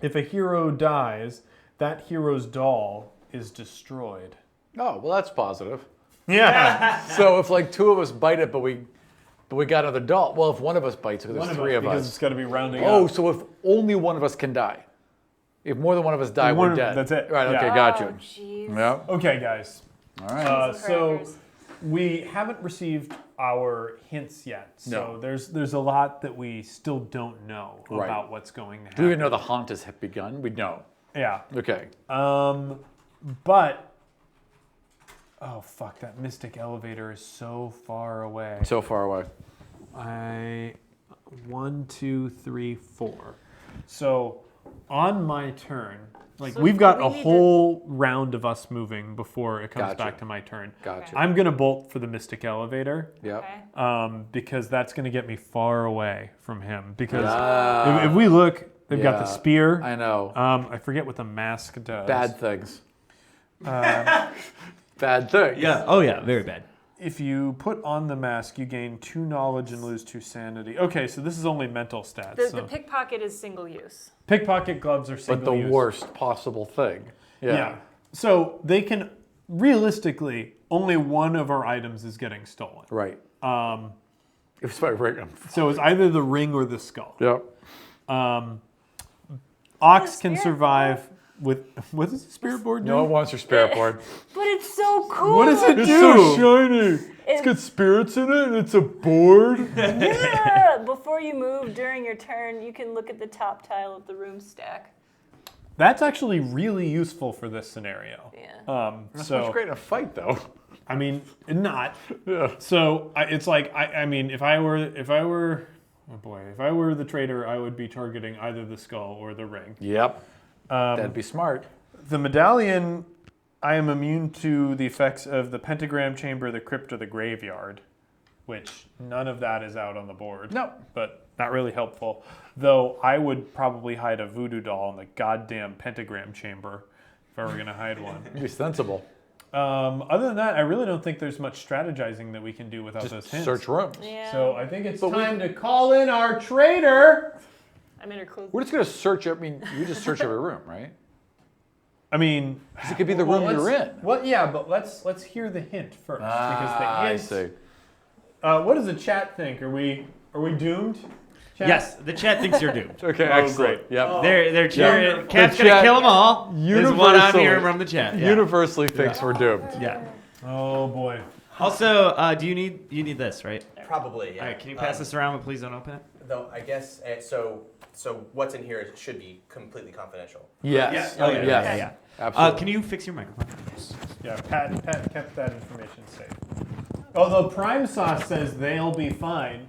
Speaker 1: If a hero dies, that hero's doll is destroyed.
Speaker 4: Oh, well, that's positive.
Speaker 1: Yeah.
Speaker 4: So if like two of us bite it, but we got another doll. Well, if one of us bites, because there's three of
Speaker 1: because
Speaker 4: us.
Speaker 1: it's got to be rounding
Speaker 4: Oh,
Speaker 1: up.
Speaker 4: so if only one of us can die. If more than one of us die, we're dead.
Speaker 1: That's it.
Speaker 4: Right, okay,
Speaker 1: Yeah.
Speaker 4: got
Speaker 2: Oh,
Speaker 4: you.
Speaker 2: jeez.
Speaker 4: Yeah.
Speaker 1: Okay, guys.
Speaker 4: All right.
Speaker 1: So
Speaker 2: Crackers.
Speaker 1: we haven't received our hints yet. So there's a lot that we still don't know
Speaker 4: Right.
Speaker 1: about what's going to happen.
Speaker 4: Do we even know the haunt has begun? We know.
Speaker 1: Yeah.
Speaker 4: Okay.
Speaker 1: But oh fuck, that mystic elevator is so far away.
Speaker 4: So far away.
Speaker 1: 1, 2, 3, 4. So on my turn, like
Speaker 2: So
Speaker 1: we've got
Speaker 2: we
Speaker 1: a
Speaker 2: need to-
Speaker 1: whole round of us moving before it comes
Speaker 4: Gotcha.
Speaker 1: back to my turn.
Speaker 4: Gotcha.
Speaker 1: I'm gonna bolt for the mystic elevator.
Speaker 4: Yep.
Speaker 2: Okay.
Speaker 1: Because that's going to get me far away from him. Because
Speaker 4: Ah.
Speaker 1: if we look, they've got the
Speaker 4: Yeah.
Speaker 1: spear.
Speaker 4: I know.
Speaker 1: I forget what the mask does.
Speaker 4: Bad things. Bad things.
Speaker 5: Yeah. Oh yeah. Very bad.
Speaker 1: If you put on the mask, you gain 2 knowledge and lose 2 sanity. Okay, so this is only mental stats.
Speaker 2: The
Speaker 1: so.
Speaker 2: pickpocket is single use.
Speaker 1: Pickpocket gloves are
Speaker 4: But
Speaker 1: single
Speaker 4: the
Speaker 1: use.
Speaker 4: worst possible thing.
Speaker 1: Yeah. So they can, realistically, only one of our items is getting stolen.
Speaker 4: Right. It was my ring.
Speaker 1: So it's either the ring or the skull.
Speaker 4: Yep.
Speaker 1: Ox can
Speaker 2: spirit
Speaker 1: survive with, what does the spirit board do?
Speaker 4: No one wants your spirit board.
Speaker 2: But it's so cool.
Speaker 1: What does it do?
Speaker 4: It's so shiny. It's
Speaker 2: It-
Speaker 4: got spirits in it and it's a board.
Speaker 2: Yeah. Before you move during your turn, you can look at the top tile of the room stack.
Speaker 1: That's actually really useful for this scenario.
Speaker 2: Yeah.
Speaker 4: That's
Speaker 1: So
Speaker 4: much great in a fight, though.
Speaker 1: I mean, not.
Speaker 4: Yeah.
Speaker 1: So it's like I mean, if I were the traitor, I would be targeting either the skull or the ring.
Speaker 4: Yep. That'd be smart.
Speaker 1: The medallion, I am immune to the effects of the pentagram chamber, the crypt, or the graveyard, which none of that is out on the board.
Speaker 4: No.
Speaker 1: But not really helpful. Though I would probably hide a voodoo doll in the goddamn pentagram chamber if I were going to hide one.
Speaker 4: Be sensible.
Speaker 1: Other than that, I really don't think there's much strategizing that we can do without those hints.
Speaker 4: Search rooms.
Speaker 2: Yeah.
Speaker 1: So I think it's
Speaker 4: But
Speaker 1: time to call in our traitor.
Speaker 2: I'm in her clothes.
Speaker 4: We're just going to search. I mean, you just search every room, right?
Speaker 1: I mean,
Speaker 4: 'Cause it could be the room you're in.
Speaker 1: Well, yeah, but let's hear the hint first because the
Speaker 4: I
Speaker 1: hint.
Speaker 4: see.
Speaker 1: What does the chat think? Are we doomed? Chat?
Speaker 5: Yes. The chat thinks you're doomed.
Speaker 4: Okay,
Speaker 1: Oh,
Speaker 4: excellent.
Speaker 1: great.
Speaker 4: Yep.
Speaker 5: They're cheering.
Speaker 4: The
Speaker 5: Cat's gonna
Speaker 4: chat
Speaker 5: kill them all. Is what I'm
Speaker 4: universally-
Speaker 5: hearing from the chat. Yeah.
Speaker 4: Universally thinks we're doomed.
Speaker 5: Yeah.
Speaker 1: Oh boy.
Speaker 5: Also, do you need this, right?
Speaker 3: Probably, yeah.
Speaker 5: All right. Can you pass this around, but please don't open it?
Speaker 3: Though I guess so. What's in here should be completely confidential.
Speaker 4: Yes.
Speaker 5: Oh, yeah.
Speaker 4: Yes.
Speaker 5: Yeah.
Speaker 4: Absolutely.
Speaker 5: Can you fix your microphone?
Speaker 1: Yeah, Pat kept that information safe. Although Prime Sauce says they'll be fine.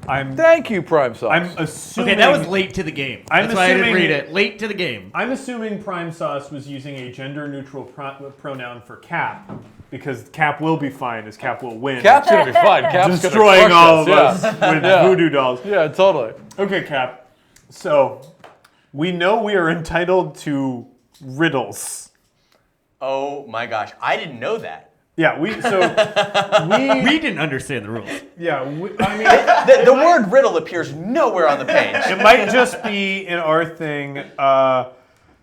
Speaker 4: Thank you, Prime Sauce.
Speaker 1: I'm assuming.
Speaker 5: Okay, that was late to the game.
Speaker 1: I'm
Speaker 5: That's why I didn't
Speaker 1: assuming-
Speaker 5: read it. Late to the game.
Speaker 1: I'm assuming Prime Sauce was using a gender-neutral pronoun for Cap, because Cap will be fine, as Cap will win.
Speaker 4: Cap's gonna be fine. Cap's
Speaker 1: destroying
Speaker 4: gonna
Speaker 1: all of
Speaker 4: crush
Speaker 1: us with
Speaker 4: Yeah.
Speaker 1: voodoo dolls.
Speaker 4: Yeah, totally.
Speaker 1: Okay, Cap. So we know we are entitled to riddles.
Speaker 3: Oh my gosh, I didn't know that.
Speaker 1: Yeah, we
Speaker 5: We didn't understand the rules.
Speaker 1: I mean,
Speaker 3: The word riddle appears nowhere on the page.
Speaker 1: it might just be in our thing.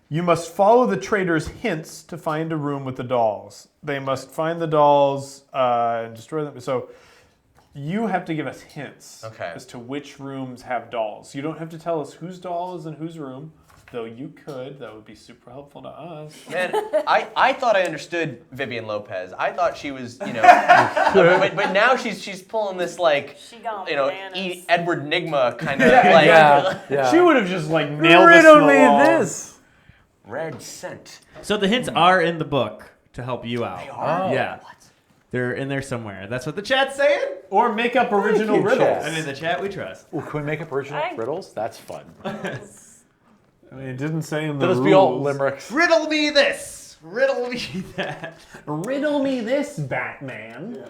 Speaker 1: You must follow the traitor's hints to find a room with the dolls. They must find the dolls and destroy them. So you have to give us hints as to which rooms have dolls. You don't have to tell us whose doll is in whose room, though you could. That would be super helpful to us.
Speaker 3: Man, I thought I understood Vivian Lopez. I thought she was, but now she's pulling this like,
Speaker 2: She gone bananas.
Speaker 3: Edward Nigma kind of
Speaker 4: Yeah.
Speaker 1: She would have just like nailed us to
Speaker 4: Riddle
Speaker 1: the
Speaker 4: me
Speaker 1: wall.
Speaker 4: this.
Speaker 3: red scent.
Speaker 5: So the hints are in the book to help you out. They
Speaker 3: are?
Speaker 5: Yeah. They're in there somewhere. That's what the chat's saying.
Speaker 1: Or make up original
Speaker 4: you,
Speaker 1: riddles.
Speaker 4: chat.
Speaker 5: And in the chat we trust.
Speaker 4: Ooh, can we make up original riddles? That's fun.
Speaker 1: I mean, it didn't say in the
Speaker 4: Let us
Speaker 1: rules.
Speaker 4: be all limericks.
Speaker 5: Riddle me this. Riddle me that.
Speaker 1: Riddle me this, Batman.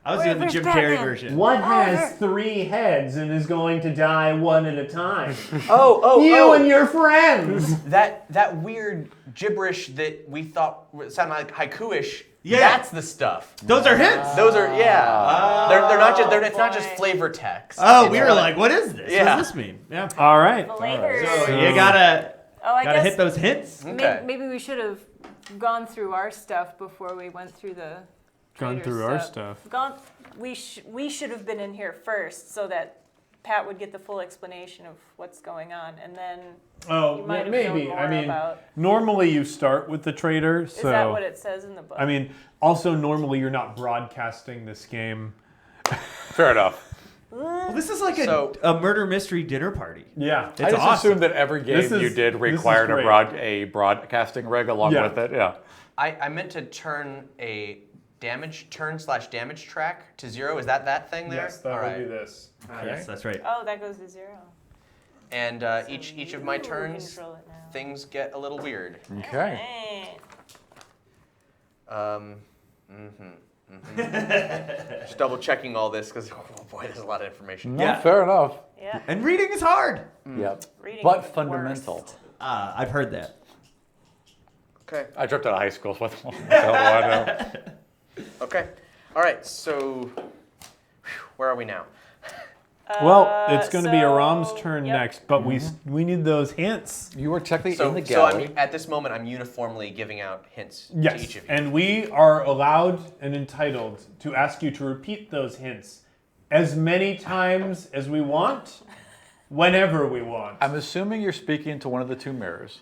Speaker 5: I was doing the
Speaker 2: Where's
Speaker 5: Jim
Speaker 2: Batman?
Speaker 5: Carrey version.
Speaker 1: What has 3 heads and is going to die one at a time?
Speaker 3: Oh,
Speaker 1: and your friends.
Speaker 3: that weird gibberish that we thought sounded like haiku-ish.
Speaker 5: Yeah.
Speaker 3: That's the stuff.
Speaker 5: Those are hints.
Speaker 3: Those are they're not just it's not just flavor text.
Speaker 5: Oh,
Speaker 3: It's
Speaker 5: we were like, what is this?
Speaker 3: Yeah.
Speaker 5: What does this mean? Yeah.
Speaker 1: All right.
Speaker 2: Flavors.
Speaker 5: So you gotta
Speaker 2: I
Speaker 5: hit
Speaker 2: guess
Speaker 5: those hints.
Speaker 3: Okay.
Speaker 2: maybe we should have gone through our stuff before we went through the.
Speaker 1: Gone
Speaker 2: trader
Speaker 1: through our stuff.
Speaker 2: We should have been in here first so that Pat would get the full explanation of what's going on, and then
Speaker 1: Oh,
Speaker 2: you might have
Speaker 1: maybe.
Speaker 2: known more
Speaker 1: I mean,
Speaker 2: about.
Speaker 1: normally you start with the trader, so.
Speaker 2: Is that what it says in the book?
Speaker 1: I mean, also normally you're not broadcasting this game.
Speaker 4: Fair enough.
Speaker 5: Well, this is like
Speaker 3: So-
Speaker 5: a murder mystery dinner party.
Speaker 1: Yeah.
Speaker 5: It's
Speaker 4: I just
Speaker 5: awesome.
Speaker 4: assumed that every game
Speaker 1: This is-
Speaker 4: you did
Speaker 1: this is
Speaker 4: required
Speaker 1: great.
Speaker 4: a broadcasting rig along
Speaker 1: Yeah.
Speaker 4: with it. Yeah.
Speaker 3: I meant to turn a damage track to 0. Is that thing there?
Speaker 1: Yes, that
Speaker 3: All
Speaker 1: would
Speaker 3: right.
Speaker 1: be this.
Speaker 5: Yes, that's right.
Speaker 2: Oh, that goes to 0.
Speaker 3: And each of my
Speaker 2: You
Speaker 3: turns,
Speaker 2: control it now.
Speaker 3: things get a little weird.
Speaker 4: Okay.
Speaker 2: Alright.
Speaker 3: Just double checking all this because oh boy, there's a lot of information.
Speaker 4: No,
Speaker 5: Yeah.
Speaker 4: fair enough.
Speaker 2: Yeah.
Speaker 5: And reading is hard.
Speaker 4: Yep.
Speaker 2: Reading
Speaker 4: But
Speaker 2: is the
Speaker 4: fundamental.
Speaker 2: worst.
Speaker 5: I've heard that.
Speaker 3: Okay.
Speaker 4: I dropped out of high school. So what the hell do I know?
Speaker 3: Okay. All right. So, where are we now?
Speaker 1: Well, it's going to be Aram's
Speaker 2: so-
Speaker 1: turn
Speaker 2: yep.
Speaker 1: next, but we need those hints.
Speaker 4: You were technically
Speaker 3: So,
Speaker 4: in the
Speaker 3: so
Speaker 4: gallery.
Speaker 3: at this moment, I'm uniformly giving out hints to
Speaker 1: Yes,
Speaker 3: each of you.
Speaker 1: and we are allowed and entitled to ask you to repeat those hints as many times as we want, whenever we want.
Speaker 4: I'm assuming you're speaking to one of the 2 mirrors,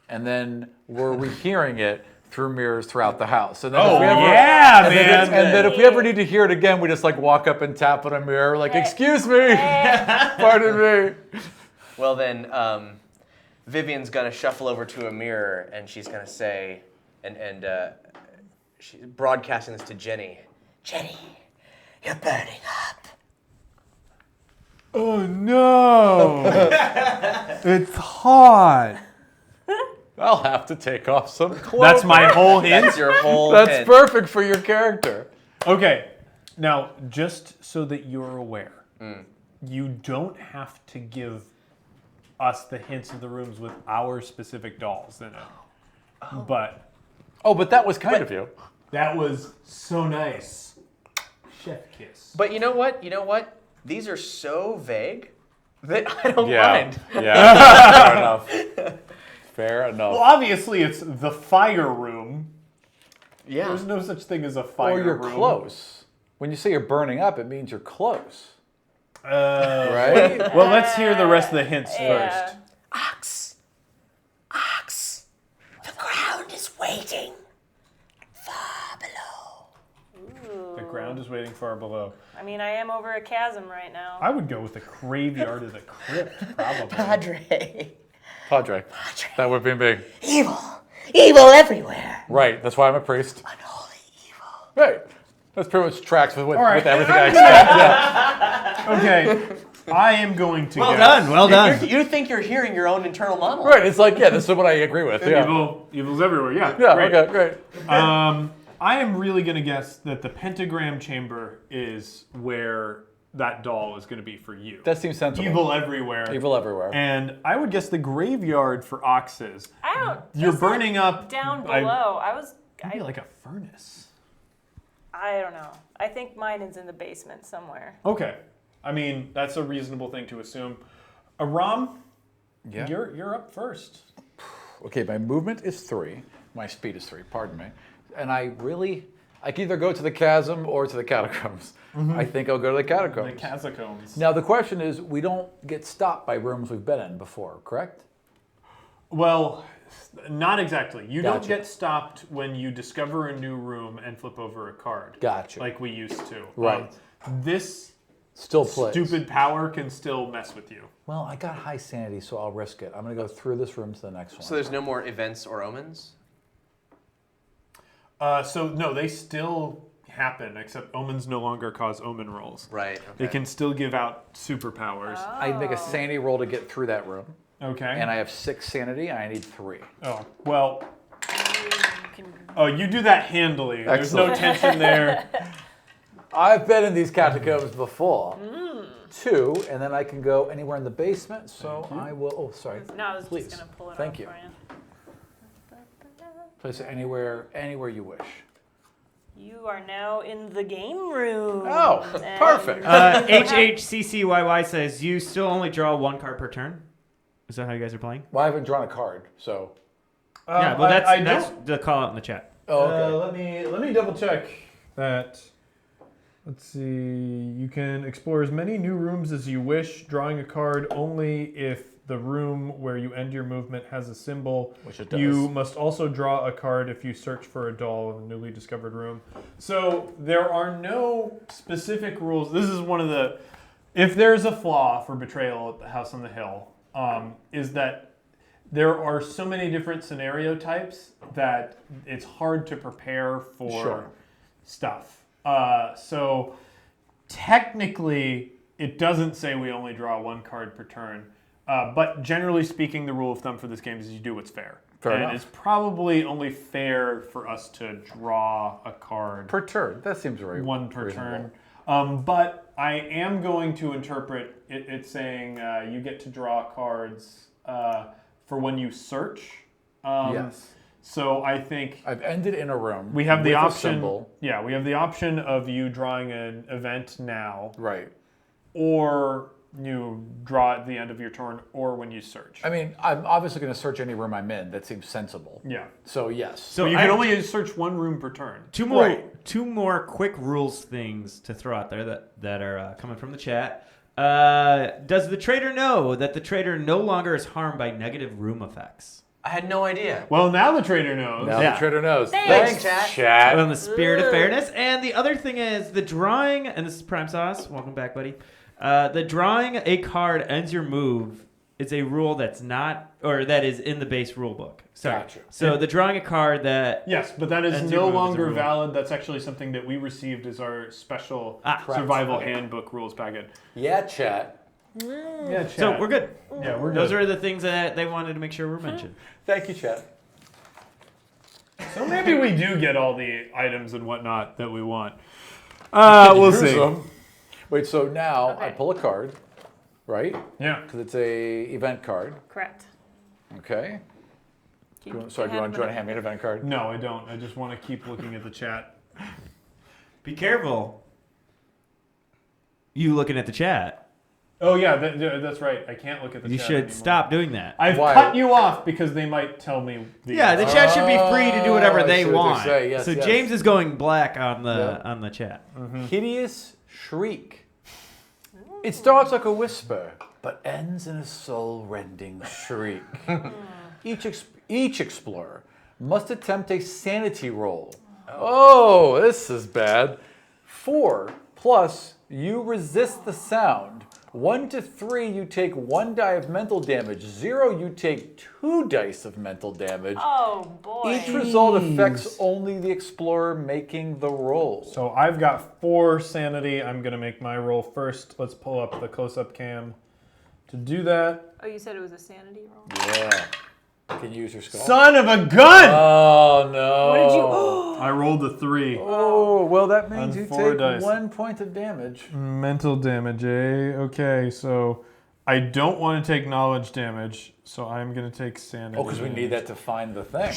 Speaker 4: and then we're rehearing it through mirrors throughout the house. And then
Speaker 1: Oh,
Speaker 4: if we ever,
Speaker 1: yeah,
Speaker 4: and then,
Speaker 1: man.
Speaker 4: and then if we ever need to hear it again, we just like walk up and tap on a mirror, like, "Excuse me, pardon me."
Speaker 3: Well then, Vivian's gonna shuffle over to a mirror and she's gonna say, and she's broadcasting this to Jenny. Jenny, you're burning up.
Speaker 1: Oh no! It's hot.
Speaker 4: I'll have to take off some clothes.
Speaker 1: That's my whole hint.
Speaker 3: That's your whole
Speaker 4: That's
Speaker 3: hint.
Speaker 4: perfect for your character.
Speaker 1: Okay, now just so that you're aware, you don't have to give us the hints of the rooms with our specific dolls in it. But
Speaker 4: Oh, but that was kind of you.
Speaker 1: that was so nice. Chef kiss.
Speaker 3: But you know what? You know what? These are so vague that I don't
Speaker 4: Yeah.
Speaker 3: mind.
Speaker 4: Yeah. Fair enough. Fair enough.
Speaker 1: Well, obviously it's the fire room.
Speaker 3: Yeah.
Speaker 1: There's no such thing as a fire
Speaker 4: Or you're
Speaker 1: room.
Speaker 4: close. When you say you're burning up, it means you're close.
Speaker 1: Right? Well, let's hear the rest of the hints
Speaker 2: Yeah.
Speaker 1: first.
Speaker 3: Ox, the ground is waiting far below.
Speaker 1: The ground is waiting far below.
Speaker 2: I mean, I am over a chasm right now.
Speaker 1: I would go with the graveyard of the crypt, probably.
Speaker 3: Padre,
Speaker 4: That would be me.
Speaker 7: Evil everywhere.
Speaker 4: Right. That's why I'm a priest.
Speaker 7: Unholy evil.
Speaker 4: Right. That's pretty much tracks with
Speaker 1: right.
Speaker 4: with everything I expect. Yeah.
Speaker 1: Okay, I am going to
Speaker 5: Well
Speaker 1: guess.
Speaker 5: done. Well done.
Speaker 3: You think you're hearing your own internal monologue?
Speaker 4: Right. It's like, yeah, this is what I agree with. Yeah.
Speaker 1: Evil's everywhere. Yeah.
Speaker 4: Yeah.
Speaker 1: Great.
Speaker 4: Okay. Great.
Speaker 1: I am really going to guess that the pentagram chamber is where that doll is going to be for you.
Speaker 4: That seems sensible.
Speaker 1: Evil everywhere.
Speaker 4: Evil everywhere.
Speaker 1: And I would guess the graveyard for oxes.
Speaker 2: I don't.
Speaker 1: You're
Speaker 2: is
Speaker 1: burning
Speaker 2: it
Speaker 1: up
Speaker 2: down
Speaker 1: I-
Speaker 2: below.
Speaker 1: Maybe like a furnace.
Speaker 2: I don't know. I think mine is in the basement somewhere.
Speaker 1: Okay. I mean, that's a reasonable thing to assume. Aram,
Speaker 4: Yeah.
Speaker 1: you're up first.
Speaker 4: Okay, my movement is 3. My speed is 3, pardon me. And I can either go to the chasm or to the catacombs. I think I'll go to the
Speaker 1: The
Speaker 4: catacombs.
Speaker 1: catacombs.
Speaker 4: Now, the question is, we don't get stopped by rooms we've been in before, correct?
Speaker 1: Well, not exactly. You don't
Speaker 4: Gotcha.
Speaker 1: get stopped when you discover a new room and flip over a card.
Speaker 4: Gotcha.
Speaker 1: Like we used to.
Speaker 4: Right.
Speaker 1: This
Speaker 4: Still plays.
Speaker 1: stupid power can still mess with you.
Speaker 4: Well, I got high sanity, so I'll risk it. I'm going to go through this room to the next one.
Speaker 3: So there's no more events or omens?
Speaker 1: No, they still happen, except omens no longer cause omen rolls.
Speaker 3: Right. Okay.
Speaker 1: They can still give out superpowers.
Speaker 4: I make a sanity roll to get through that room.
Speaker 1: Okay.
Speaker 4: And I have 6 sanity, and I need 3.
Speaker 1: Oh, well,
Speaker 2: can.
Speaker 1: Oh, you do that handily. There's no
Speaker 4: Excellent.
Speaker 1: tension there.
Speaker 4: I've been in these catacombs before. 2, and then I can go anywhere in the basement. So I will. Oh, sorry.
Speaker 2: No, I was
Speaker 4: Please.
Speaker 2: just gonna pull it
Speaker 4: Thank
Speaker 2: off
Speaker 4: you.
Speaker 2: for you.
Speaker 4: Place it anywhere you wish.
Speaker 2: You are now in the game room.
Speaker 4: Oh,
Speaker 2: and-
Speaker 4: perfect.
Speaker 5: HHCCYY says you still only draw 1 card per turn. Is that how you guys are playing?
Speaker 4: Well, I haven't drawn a card, so.
Speaker 5: Yeah, well,
Speaker 1: I
Speaker 5: that's
Speaker 1: don't-
Speaker 5: the call out in the chat.
Speaker 4: Oh, okay.
Speaker 1: let me double check that. Let's see. You can explore as many new rooms as you wish, drawing a card only if the room where you end your movement has a symbol.
Speaker 4: Which it does.
Speaker 1: You must also draw a card if you search for a doll in a newly discovered room. So there are no specific rules. This is one of the. If there's a flaw for Betrayal at the House on the Hill, is that there are so many different scenario types that it's hard to prepare for
Speaker 4: Sure.
Speaker 1: stuff. So technically, it doesn't say we only draw 1 card per turn. But generally speaking, the rule of thumb for this game is you do what's fair.
Speaker 4: Fair
Speaker 1: and
Speaker 4: enough.
Speaker 1: it's probably only fair for us to draw a card
Speaker 4: Per turn. That seems right.
Speaker 1: 1 per
Speaker 4: reasonable.
Speaker 1: turn. But I am going to interpret it saying you get to draw cards for when you search.
Speaker 4: Yes.
Speaker 1: So I think
Speaker 4: I've ended in a room.
Speaker 1: we have the
Speaker 4: with a
Speaker 1: option.
Speaker 4: symbol.
Speaker 1: Yeah, we have the option of you drawing an event now,
Speaker 4: Right.
Speaker 1: or you draw at the end of your turn, or when you search.
Speaker 4: I mean, I'm obviously going to search any room I'm in. That seems sensible.
Speaker 1: Yeah.
Speaker 4: So yes.
Speaker 5: So
Speaker 1: But you
Speaker 5: I
Speaker 1: can
Speaker 5: have
Speaker 1: only search 1 room per turn.
Speaker 5: two more
Speaker 4: Right.
Speaker 5: quick rules things to throw out there that are coming from the chat. Does the trader know that the trader no longer is harmed by negative room effects?
Speaker 3: I had no idea.
Speaker 1: Well, now the trader knows.
Speaker 4: now
Speaker 5: Yeah.
Speaker 4: the trader knows.
Speaker 2: Thanks,
Speaker 3: chat.
Speaker 5: In the spirit of fairness. And the other thing is the drawing, and this is Prime Sauce. Welcome back, buddy. The drawing a card ends your move is a rule that's not, or that is in the base rule book. Sorry.
Speaker 4: Gotcha.
Speaker 5: So the drawing a card that
Speaker 1: Yes, but that is
Speaker 5: Ends
Speaker 1: no
Speaker 5: your move as a
Speaker 1: longer
Speaker 5: rule.
Speaker 1: valid. That's actually something that we received as our special survival handbook rules packet.
Speaker 4: Yeah, chat.
Speaker 1: Yeah, chat.
Speaker 5: So we're good.
Speaker 1: Yeah, we're good.
Speaker 5: Those are the things that they wanted to make sure were mentioned.
Speaker 4: Thank you, chat.
Speaker 1: So maybe we do get all the items and whatnot that we want. We'll
Speaker 4: Use
Speaker 1: see.
Speaker 4: them. Wait, so now I
Speaker 2: Okay.
Speaker 4: pull a card, right?
Speaker 1: Yeah.
Speaker 4: Because it's a event card.
Speaker 2: Correct.
Speaker 4: Okay.
Speaker 2: Keep-
Speaker 4: Sorry, do you want to hand me an event card?
Speaker 1: No, I don't. I just want to keep looking at the chat.
Speaker 5: Be careful. You looking at the chat.
Speaker 1: Oh yeah, that's right. I can't look at the
Speaker 5: You
Speaker 1: chat
Speaker 5: should
Speaker 1: anymore.
Speaker 5: stop doing that.
Speaker 1: I've
Speaker 4: Why?
Speaker 1: cut you off because they might tell me.
Speaker 5: Yeah, the chat should be free to do whatever
Speaker 4: Oh, I
Speaker 5: they
Speaker 4: see what they
Speaker 5: want.
Speaker 4: say. Yes,
Speaker 5: so
Speaker 4: yes.
Speaker 5: James is going black on the
Speaker 4: Yeah.
Speaker 5: on the chat.
Speaker 4: Hideous shriek. It starts like a whisper, but ends in a soul-rending shriek. Each explorer must attempt a sanity roll. Oh, this is bad. 4 plus you resist the sound. 1 to 3, you take 1 die of mental damage. 0, you take 2 dice of mental damage.
Speaker 2: Oh boy.
Speaker 4: Each result affects only the explorer making the roll.
Speaker 1: So I've got 4 sanity. I'm gonna make my roll first. Let's pull up the close-up cam to do that.
Speaker 2: Oh, you said it was a sanity roll.
Speaker 4: Yeah. Can you use your skull?
Speaker 1: Son of a gun!
Speaker 4: Oh no.
Speaker 2: What did you?
Speaker 1: I rolled a 3.
Speaker 4: Oh, well that means
Speaker 1: On
Speaker 4: you
Speaker 1: 4
Speaker 4: take
Speaker 1: dice.
Speaker 4: 1 point of damage.
Speaker 1: Mental damage, eh? Okay, so I don't want to take knowledge damage, so I'm gonna take sanity.
Speaker 4: Oh, because we need that to find the thing.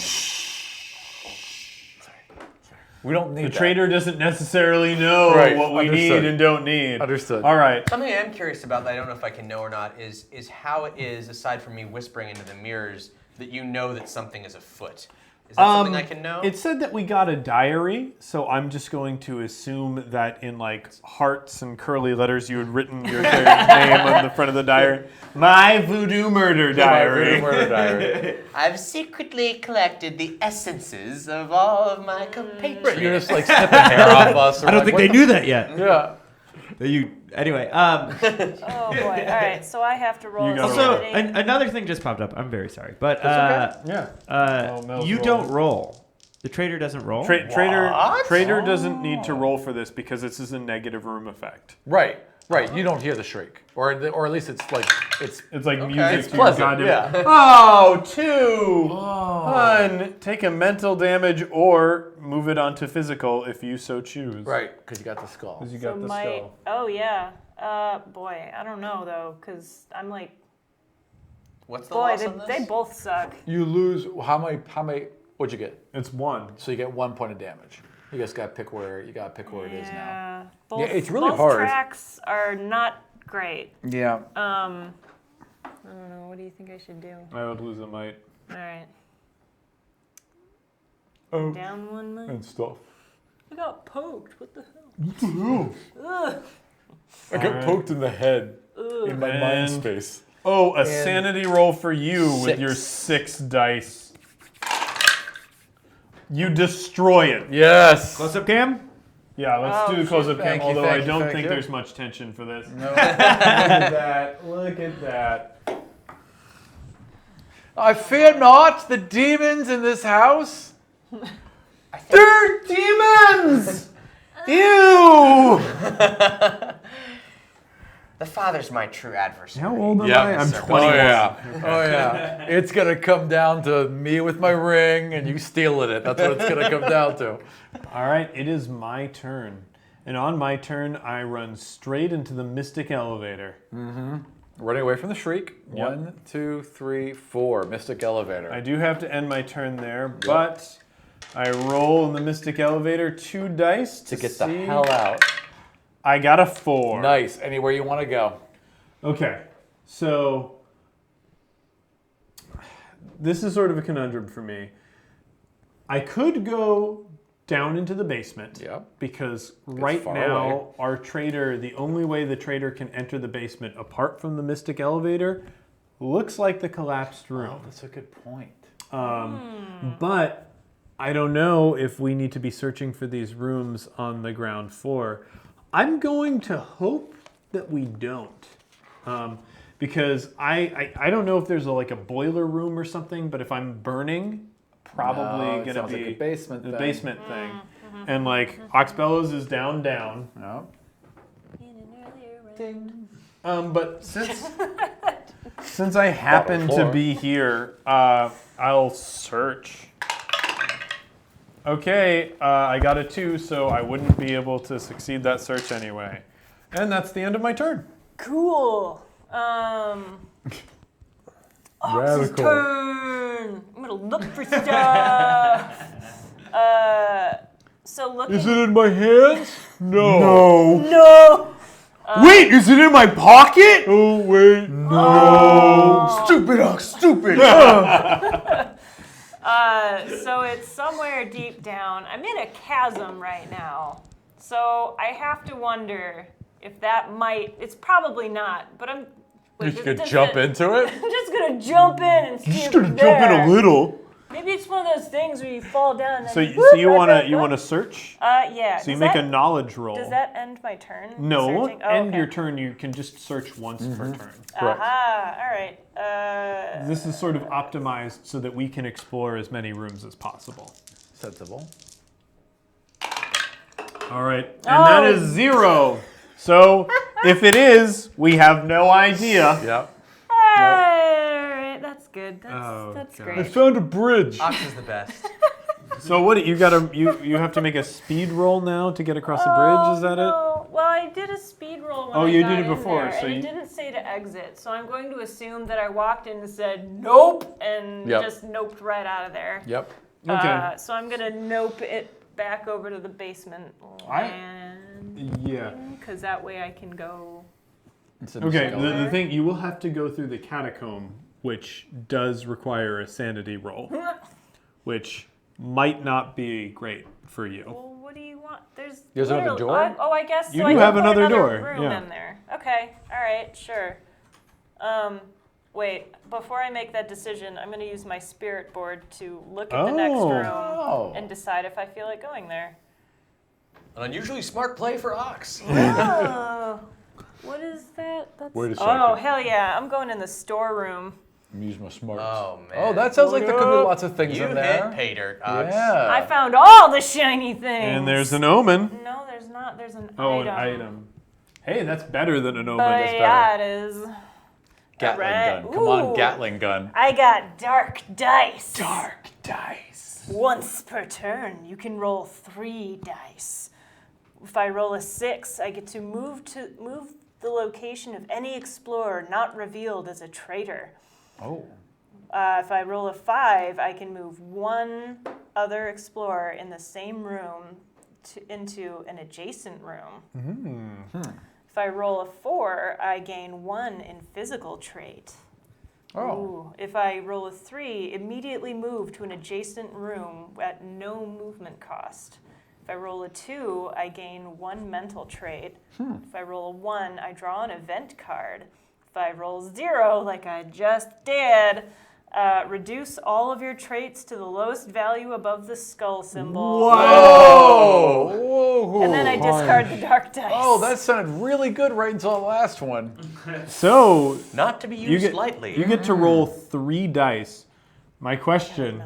Speaker 4: We don't need
Speaker 1: The
Speaker 4: that.
Speaker 1: trader doesn't necessarily know
Speaker 4: Right,
Speaker 1: what we
Speaker 4: understood.
Speaker 1: need and don't need.
Speaker 4: Understood.
Speaker 1: All right.
Speaker 3: Something I am curious about that I don't know if I can know or not is how it is, aside from me whispering into the mirrors, that you know that something is afoot. Is that something I can know?
Speaker 1: It said that we got a diary, so I'm just going to assume that in like hearts and curly letters you had written your character's name on the front of the diary. My voodoo murder diary.
Speaker 4: Murder diary.
Speaker 3: I've secretly collected the essences of all of my compatriots.
Speaker 4: You're just like snipping hair off us.
Speaker 5: I don't think they knew that yet.
Speaker 4: Yeah.
Speaker 5: Anyway.
Speaker 2: Oh boy. All right. So I have to roll.
Speaker 1: You
Speaker 2: a
Speaker 1: gotta
Speaker 5: Also,
Speaker 2: sanity.
Speaker 5: another thing just popped up. I'm very sorry, but
Speaker 1: Yeah. Mel's
Speaker 5: you
Speaker 1: rolling.
Speaker 5: don't roll. The trader doesn't roll.
Speaker 1: Trader
Speaker 3: What?
Speaker 1: Trader doesn't need to roll for this because this is a negative room effect.
Speaker 4: Right. Right, you don't hear the shriek, or at least it's like it's.
Speaker 1: It's like
Speaker 3: Okay.
Speaker 1: music
Speaker 3: It's
Speaker 1: to your
Speaker 4: pleasant,
Speaker 1: goddamn.
Speaker 4: yeah.
Speaker 1: Oh, 2. Hun, take a mental damage or move it onto physical if you so choose.
Speaker 4: Right, because you got the skull.
Speaker 1: Because you
Speaker 2: So
Speaker 1: got the
Speaker 2: my
Speaker 1: skull.
Speaker 2: oh yeah. Boy, I don't know though, cause I'm like,
Speaker 3: What's the
Speaker 2: boy,
Speaker 3: loss
Speaker 2: they,
Speaker 3: on this?
Speaker 2: they both suck.
Speaker 4: You lose how many? What'd you get?
Speaker 1: It's 1.
Speaker 4: So you get 1 point of damage. You just gotta pick where it is now.
Speaker 2: Yeah, both,
Speaker 4: Yeah, it's really
Speaker 2: both
Speaker 4: hard.
Speaker 2: tracks are not great.
Speaker 4: Yeah.
Speaker 2: I don't know. What do you think I should do?
Speaker 1: I would lose a might.
Speaker 2: All right.
Speaker 1: Oh,
Speaker 2: Down 1 might.
Speaker 1: and stuff.
Speaker 2: I got poked. What the hell? Ugh.
Speaker 4: I got poked in the head in my mind
Speaker 1: And-
Speaker 4: space.
Speaker 1: Oh, a
Speaker 4: And
Speaker 1: sanity roll for you with
Speaker 4: 6.
Speaker 1: your 6 dice. You destroy it.
Speaker 4: Yes.
Speaker 5: Close up cam.
Speaker 1: Yeah, let's
Speaker 2: Oh,
Speaker 1: do the close-up cam,
Speaker 4: Thank you,
Speaker 1: although
Speaker 4: thank
Speaker 1: I
Speaker 4: you,
Speaker 1: don't
Speaker 4: thank
Speaker 1: think
Speaker 4: you.
Speaker 1: there's much tension for this.
Speaker 4: No.
Speaker 1: Look at that. Look at that.
Speaker 4: I fear not the demons in this house. They're demons. Ew.
Speaker 3: The father's my true adversary.
Speaker 1: How old am
Speaker 4: Yeah.
Speaker 1: I? I'm
Speaker 3: Oh,
Speaker 1: 21.
Speaker 4: Oh yeah. Oh yeah. It's gonna come down to me with my ring and you stealing it. That's what it's gonna come down to.
Speaker 1: All right, it is my turn. And on my turn, I run straight into the Mystic Elevator.
Speaker 4: Running away from the shriek.
Speaker 1: Yep.
Speaker 4: 1, 2, 3, 4. Mystic elevator.
Speaker 1: I do have to end my turn there, but I roll in the Mystic Elevator 2 dice
Speaker 4: to get
Speaker 1: see.
Speaker 4: the hell out.
Speaker 1: I got a 4.
Speaker 4: Nice. Anywhere you want to go.
Speaker 1: Okay, so this is sort of a conundrum for me. I could go down into the basement
Speaker 4: Yep.
Speaker 1: because right
Speaker 4: far
Speaker 1: now
Speaker 4: away.
Speaker 1: our trader, the only way the trader can enter the basement apart from the Mystic Elevator, looks like the collapsed
Speaker 4: Oh,
Speaker 1: room.
Speaker 4: that's a good point.
Speaker 1: But I don't know if we need to be searching for these rooms on the ground floor. I'm going to hope that we don't. Because I don't know if there's like a boiler room or something, but if I'm burning, probably
Speaker 4: No, it
Speaker 1: gonna
Speaker 4: sounds
Speaker 1: be
Speaker 4: like a basement
Speaker 1: the
Speaker 4: thing.
Speaker 1: basement thing. And like Oxbellows is down.
Speaker 4: No.
Speaker 1: But since I happen to
Speaker 4: floor.
Speaker 1: be here, I'll search. Okay, I got a 2, so I wouldn't be able to succeed that search anyway. And that's the end of my turn.
Speaker 2: Cool. Ox's turn. I'm gonna look for stuff. So looking.
Speaker 1: Is it in my hands? No.
Speaker 2: No.
Speaker 1: Wait, is it in my pocket? Oh, wait. No.
Speaker 3: Stupid Ox, stupid!
Speaker 2: So it's somewhere deep down. I'm in a chasm right now. So I have to wonder if that might. It's probably not, but I'm.
Speaker 4: You
Speaker 2: Wait,
Speaker 4: could
Speaker 2: does
Speaker 4: jump
Speaker 2: it-
Speaker 4: into it.
Speaker 2: I'm just gonna jump in and see
Speaker 1: Just
Speaker 2: if
Speaker 1: gonna
Speaker 2: it's
Speaker 1: jump in
Speaker 2: there.
Speaker 1: a little.
Speaker 2: Maybe it's one of those things where you fall down. And
Speaker 1: So,
Speaker 2: then
Speaker 1: so you
Speaker 2: whoop,
Speaker 1: wanna
Speaker 2: right
Speaker 1: you
Speaker 2: back
Speaker 1: wanna
Speaker 2: up.
Speaker 1: search?
Speaker 2: Yeah.
Speaker 1: So you
Speaker 2: does
Speaker 1: make
Speaker 2: that,
Speaker 1: a knowledge roll.
Speaker 2: Does that end my turn?
Speaker 1: No, it won't
Speaker 2: Searching? Oh,
Speaker 1: end
Speaker 2: okay.
Speaker 1: your turn. You can just search once per turn.
Speaker 4: Correct.
Speaker 2: Aha. All right.
Speaker 1: This is sort of optimized so that we can explore as many rooms as possible.
Speaker 4: Sensible.
Speaker 1: All right, and that is 0. So if it is, we have no idea.
Speaker 4: Yep.
Speaker 2: All right. That's good. That's
Speaker 1: God.
Speaker 2: great.
Speaker 4: Found a bridge.
Speaker 3: Ox is the best.
Speaker 1: So what? You have to make a speed roll now to get across the bridge. Is that it?
Speaker 2: No. Well, I did a speed roll when
Speaker 1: Oh,
Speaker 2: I
Speaker 1: you
Speaker 2: got
Speaker 1: did it
Speaker 2: in
Speaker 1: before,
Speaker 2: there,
Speaker 1: so
Speaker 2: and
Speaker 1: you-
Speaker 2: it didn't say to exit. So I'm going to assume that I walked in and said nope, and
Speaker 4: Yep.
Speaker 2: just noped right out of there.
Speaker 4: Yep.
Speaker 1: Okay.
Speaker 2: So I'm gonna nope it back over to the basement
Speaker 1: Yeah.
Speaker 2: because that way I can go.
Speaker 1: Okay. The
Speaker 2: Nowhere.
Speaker 1: thing you will have to go through the catacomb, which does require a sanity roll, which might not be great for you.
Speaker 2: Well, what do you want? There's
Speaker 4: another
Speaker 2: literally-
Speaker 4: door?
Speaker 2: I guess
Speaker 1: You
Speaker 2: so.
Speaker 1: do
Speaker 2: I
Speaker 1: have
Speaker 2: can put
Speaker 1: another door,
Speaker 2: room
Speaker 1: yeah.
Speaker 2: in there. Okay. All right. Sure. Wait. Before I make that decision, I'm going to use my spirit board to look at the next room
Speaker 4: Oh.
Speaker 2: and decide if I feel like going there.
Speaker 3: An unusually smart play for Ox.
Speaker 2: Oh, what is that? That's...
Speaker 4: Wait a
Speaker 2: Oh,
Speaker 4: second.
Speaker 2: hell yeah. I'm going in the storeroom.
Speaker 4: Use my smarts.
Speaker 3: Oh, man.
Speaker 4: Oh, that sounds like there could be lots of things
Speaker 3: You
Speaker 4: in
Speaker 3: hit
Speaker 4: there.
Speaker 3: pay dirt, Ox.
Speaker 4: Yeah.
Speaker 2: I found all the shiny things.
Speaker 1: And there's an omen.
Speaker 2: No, there's not. There's an
Speaker 1: Oh,
Speaker 2: item.
Speaker 1: an item. Hey, that's better than an omen.
Speaker 2: But
Speaker 1: That's
Speaker 2: yeah, it is.
Speaker 4: Gatling
Speaker 2: Alright.
Speaker 4: gun. Come on,
Speaker 2: Ooh.
Speaker 4: Gatling gun.
Speaker 2: I got dark dice.
Speaker 4: Dark dice.
Speaker 2: Once per turn, you can roll 3 dice. If I roll a 6, I get to move the location of any explorer not revealed as a traitor.
Speaker 4: Oh.
Speaker 2: If I roll a 5, I can move one other explorer in the same room into an adjacent room. If I roll a 4, I gain 1 in physical trait.
Speaker 4: Oh.
Speaker 2: Ooh. If I roll a 3, immediately move to an adjacent room at no movement cost. If I roll a 2, I gain 1 mental trait. If I roll a 1, I draw an event card. If I roll 0, like I just did, reduce all of your traits to the lowest value above the skull symbol.
Speaker 4: Whoa! Whoa!
Speaker 2: And then I discard the dark dice.
Speaker 4: Oh, that sounded really good right until the last one.
Speaker 1: So
Speaker 3: Not to be used lightly.
Speaker 1: you get to roll 3 dice. My question,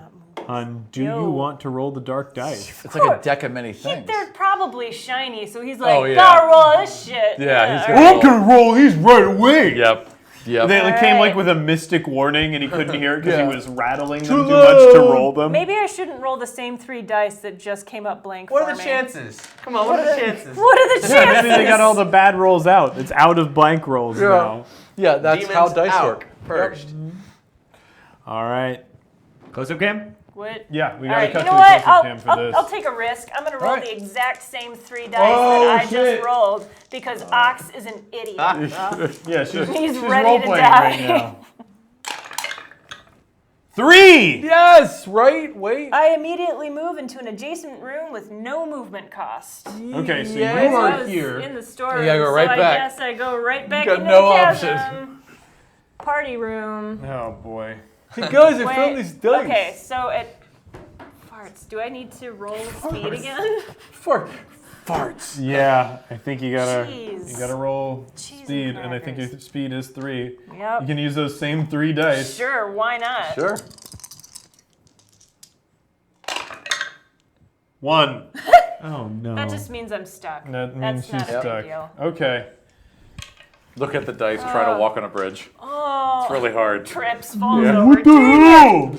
Speaker 1: do you want to roll the dark dice?
Speaker 4: It's like a deck of many things.
Speaker 2: They're probably shiny, so he's like,
Speaker 4: Oh, yeah.
Speaker 2: gotta roll this shit.
Speaker 4: Yeah, he's
Speaker 2: all
Speaker 4: gonna
Speaker 2: right.
Speaker 1: can roll these right away.
Speaker 4: Yep.
Speaker 1: They came
Speaker 2: Alright.
Speaker 1: with a mystic warning, and he couldn't hear it because
Speaker 4: Yeah.
Speaker 1: he was rattling them too much to roll them.
Speaker 2: Maybe I shouldn't roll the same 3 dice that just came up blank
Speaker 3: What
Speaker 2: for
Speaker 3: are the
Speaker 2: me.
Speaker 3: chances? Come on, what are the chances?
Speaker 2: What are the
Speaker 1: Yeah,
Speaker 2: chances?
Speaker 1: maybe they got all the bad rolls out. It's out of blank rolls now.
Speaker 4: Yeah, that's
Speaker 3: Demons
Speaker 4: how dice
Speaker 3: out.
Speaker 4: work.
Speaker 3: Purged.
Speaker 1: All right.
Speaker 5: Close-up cam?
Speaker 2: What?
Speaker 1: Yeah, we
Speaker 2: All
Speaker 1: gotta
Speaker 2: right,
Speaker 1: cut
Speaker 2: you
Speaker 1: to
Speaker 2: know
Speaker 1: the
Speaker 2: what?
Speaker 1: close-up cam for this.
Speaker 2: I'll take a risk. I'm gonna roll
Speaker 4: Alright.
Speaker 2: the exact same 3 dice
Speaker 1: Oh,
Speaker 2: that I
Speaker 1: shit.
Speaker 2: just rolled because Ox is an idiot.
Speaker 1: Yeah, she's
Speaker 2: He's ready to
Speaker 1: role-playing
Speaker 2: die.
Speaker 1: right now. 3!
Speaker 4: Yes, right? Wait.
Speaker 2: I immediately move into an adjacent room with no movement cost.
Speaker 1: Okay, so
Speaker 4: Yeah.
Speaker 1: you
Speaker 2: So I
Speaker 1: are
Speaker 2: was
Speaker 1: here.
Speaker 2: in the storeroom,
Speaker 4: You gotta go right
Speaker 2: so
Speaker 4: back.
Speaker 2: I guess I go right back
Speaker 4: got
Speaker 2: into
Speaker 4: no
Speaker 2: the
Speaker 4: option.
Speaker 2: chasm. Party room.
Speaker 1: Oh, boy.
Speaker 4: Hey guys, I
Speaker 2: Wait,
Speaker 4: found these dice.
Speaker 2: okay, so it farts. Do I need to roll speed again?
Speaker 4: Farts.
Speaker 1: Yeah, I think you gotta
Speaker 2: Jeez.
Speaker 1: roll
Speaker 2: Cheese and
Speaker 1: speed, and I think your
Speaker 2: crackers.
Speaker 1: speed is 3.
Speaker 2: Yep.
Speaker 1: You can use those same 3 dice.
Speaker 2: Sure, why not?
Speaker 4: Sure.
Speaker 1: 1.
Speaker 5: Oh, no.
Speaker 2: That just means I'm stuck.
Speaker 1: That
Speaker 2: That's
Speaker 1: means
Speaker 2: not
Speaker 1: she's
Speaker 2: a
Speaker 1: stuck.
Speaker 2: big deal.
Speaker 1: Okay.
Speaker 4: Look at the dice trying to walk on a bridge.
Speaker 2: Oh,
Speaker 4: It's really hard.
Speaker 2: trips, falls
Speaker 4: Yeah.
Speaker 2: over.
Speaker 1: hell?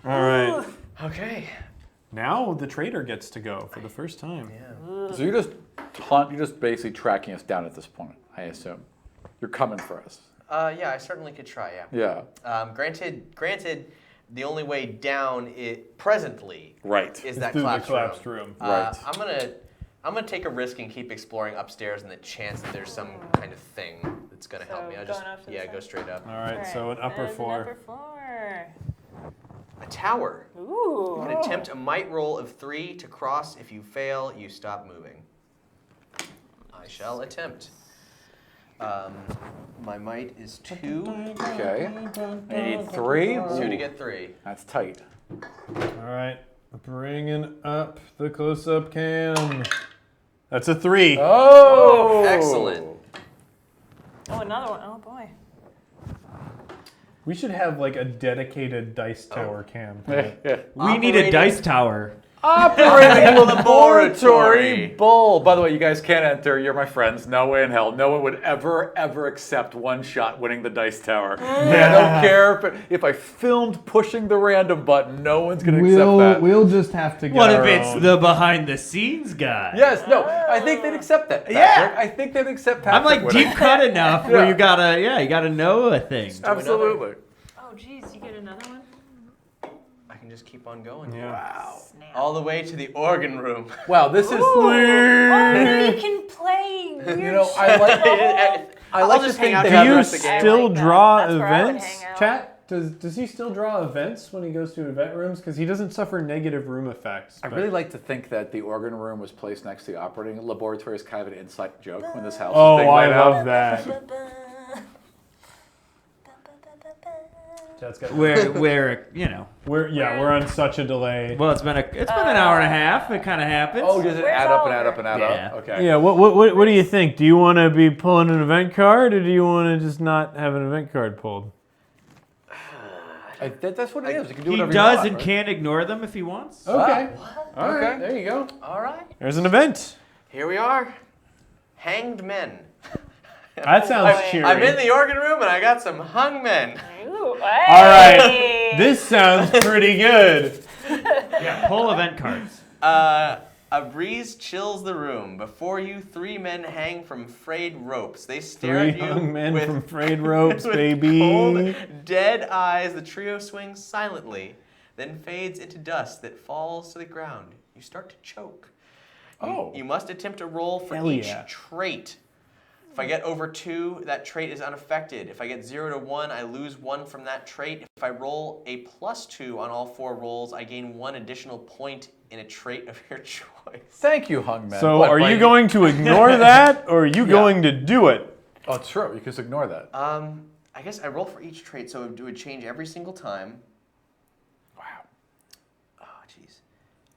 Speaker 1: All right.
Speaker 3: Okay.
Speaker 1: Now the trader gets to go for the first time.
Speaker 4: So you're just basically tracking us down at this point, I assume. You're coming for us.
Speaker 3: Yeah, I certainly could try, yeah.
Speaker 4: Yeah.
Speaker 3: Granted, the only way down presently
Speaker 4: Right.
Speaker 3: is that
Speaker 1: Through the
Speaker 3: collapsed
Speaker 1: collapsed
Speaker 3: room.
Speaker 1: room.
Speaker 4: Right.
Speaker 3: I'm gonna take a risk and keep exploring upstairs, and the chance that there's some kind of thing that's gonna help
Speaker 2: So
Speaker 3: me. I'll
Speaker 2: going
Speaker 3: just
Speaker 2: off to the
Speaker 3: go
Speaker 2: side?
Speaker 3: straight up.
Speaker 1: All right, so an upper
Speaker 2: There's
Speaker 1: floor.
Speaker 2: An upper floor.
Speaker 3: A tower.
Speaker 2: Ooh.
Speaker 3: You can attempt a might roll of 3 to cross. If you fail, you stop moving. I shall attempt. My might is 2.
Speaker 4: Okay. I need 3.
Speaker 3: 2 to
Speaker 4: Ooh,
Speaker 3: get 3.
Speaker 4: That's tight.
Speaker 1: All right, bringing up the close-up cam. That's a 3.
Speaker 4: Oh!
Speaker 3: Excellent.
Speaker 2: Oh, another one. Oh boy.
Speaker 1: We should have like a dedicated dice tower cam.
Speaker 5: We need a dice tower.
Speaker 4: Operating
Speaker 3: laboratory.
Speaker 4: laboratory bull. By the way, you guys can't enter. You're my friends. No way in hell. No one would ever accept one shot winning the dice tower. I don't care if I filmed pushing the random button. No one's gonna accept that.
Speaker 1: We'll just have to get
Speaker 5: What if
Speaker 1: our
Speaker 5: it's
Speaker 1: own.
Speaker 5: the behind-the-scenes guy?
Speaker 4: Yes, no. I think they'd accept that. Patrick. I think they'd accept Patrick.
Speaker 5: I'm like
Speaker 4: winning.
Speaker 5: deep cut enough where you gotta know a thing.
Speaker 4: Absolutely.
Speaker 2: Oh geez, you get another one.
Speaker 3: I can just keep on going.
Speaker 1: Yeah.
Speaker 2: Snap.
Speaker 3: All the way to the organ room.
Speaker 4: Wow, this is.
Speaker 2: Oh, no, you can play weird
Speaker 4: You know,
Speaker 2: shit
Speaker 4: I like.
Speaker 2: the whole-
Speaker 4: I like to
Speaker 3: just hang
Speaker 4: think
Speaker 3: out
Speaker 4: they
Speaker 3: to
Speaker 1: Do
Speaker 4: have
Speaker 1: you
Speaker 3: the rest of the game.
Speaker 1: still
Speaker 2: I like that.
Speaker 1: draw
Speaker 2: That's where I would
Speaker 1: events?
Speaker 2: hang out.
Speaker 1: Chat? Does he still draw events when he goes to event rooms? Because he doesn't suffer negative room effects.
Speaker 4: I
Speaker 1: but-
Speaker 4: really like to think that the organ room was placed next to the operating laboratory as kind of an inside joke when this house
Speaker 1: Oh,
Speaker 4: was being
Speaker 1: I
Speaker 4: laid
Speaker 1: love
Speaker 4: out.
Speaker 1: that. Chat's got
Speaker 5: Where
Speaker 1: we're on such a delay.
Speaker 5: well, it's been an hour and a half. It kind of happens.
Speaker 4: Oh, does it
Speaker 2: Where's
Speaker 4: add up and
Speaker 2: Oliver?
Speaker 4: add up and add
Speaker 5: Yeah.
Speaker 4: up? Okay.
Speaker 1: Yeah, what do you think? Do you want to be pulling an event card, or do you want to just not have an event card pulled?
Speaker 4: That's what it is. You can do
Speaker 5: He
Speaker 4: whatever
Speaker 5: does
Speaker 4: you want,
Speaker 5: and
Speaker 4: right?
Speaker 5: can't ignore them if he wants.
Speaker 1: Okay. All
Speaker 4: Okay.
Speaker 1: right, there you go.
Speaker 3: All right.
Speaker 1: There's an event.
Speaker 3: Here we are. Hanged men.
Speaker 1: That sounds cheery.
Speaker 3: I'm in the organ room and I got some hung men.
Speaker 2: Ooh,
Speaker 1: All right.
Speaker 2: hey.
Speaker 1: This sounds pretty good.
Speaker 5: Yeah, pull event cards.
Speaker 3: A breeze chills the room. Before you, 3 men hang from frayed ropes. They stare
Speaker 1: 3
Speaker 3: at you
Speaker 1: young men
Speaker 3: with,
Speaker 1: from frayed ropes,
Speaker 3: with
Speaker 1: baby.
Speaker 3: cold, dead eyes. The trio swings silently, then fades into dust that falls to the ground. You start to choke. You must attempt a roll for
Speaker 1: Hell
Speaker 3: each
Speaker 1: yeah.
Speaker 3: trait. If I get over 2, that trait is unaffected. If I get 0 to 1, I lose 1 from that trait. If I roll a +2 on all 4 rolls, I gain 1 additional point in a trait of your choice.
Speaker 4: Thank you, hung man.
Speaker 1: So
Speaker 4: What,
Speaker 1: are
Speaker 4: by-
Speaker 1: you going to ignore that, or are you going to do it?
Speaker 4: Oh, true. You can just ignore that.
Speaker 3: I guess I roll for each trait, so it would change every single time.
Speaker 4: Wow.
Speaker 3: Oh, jeez.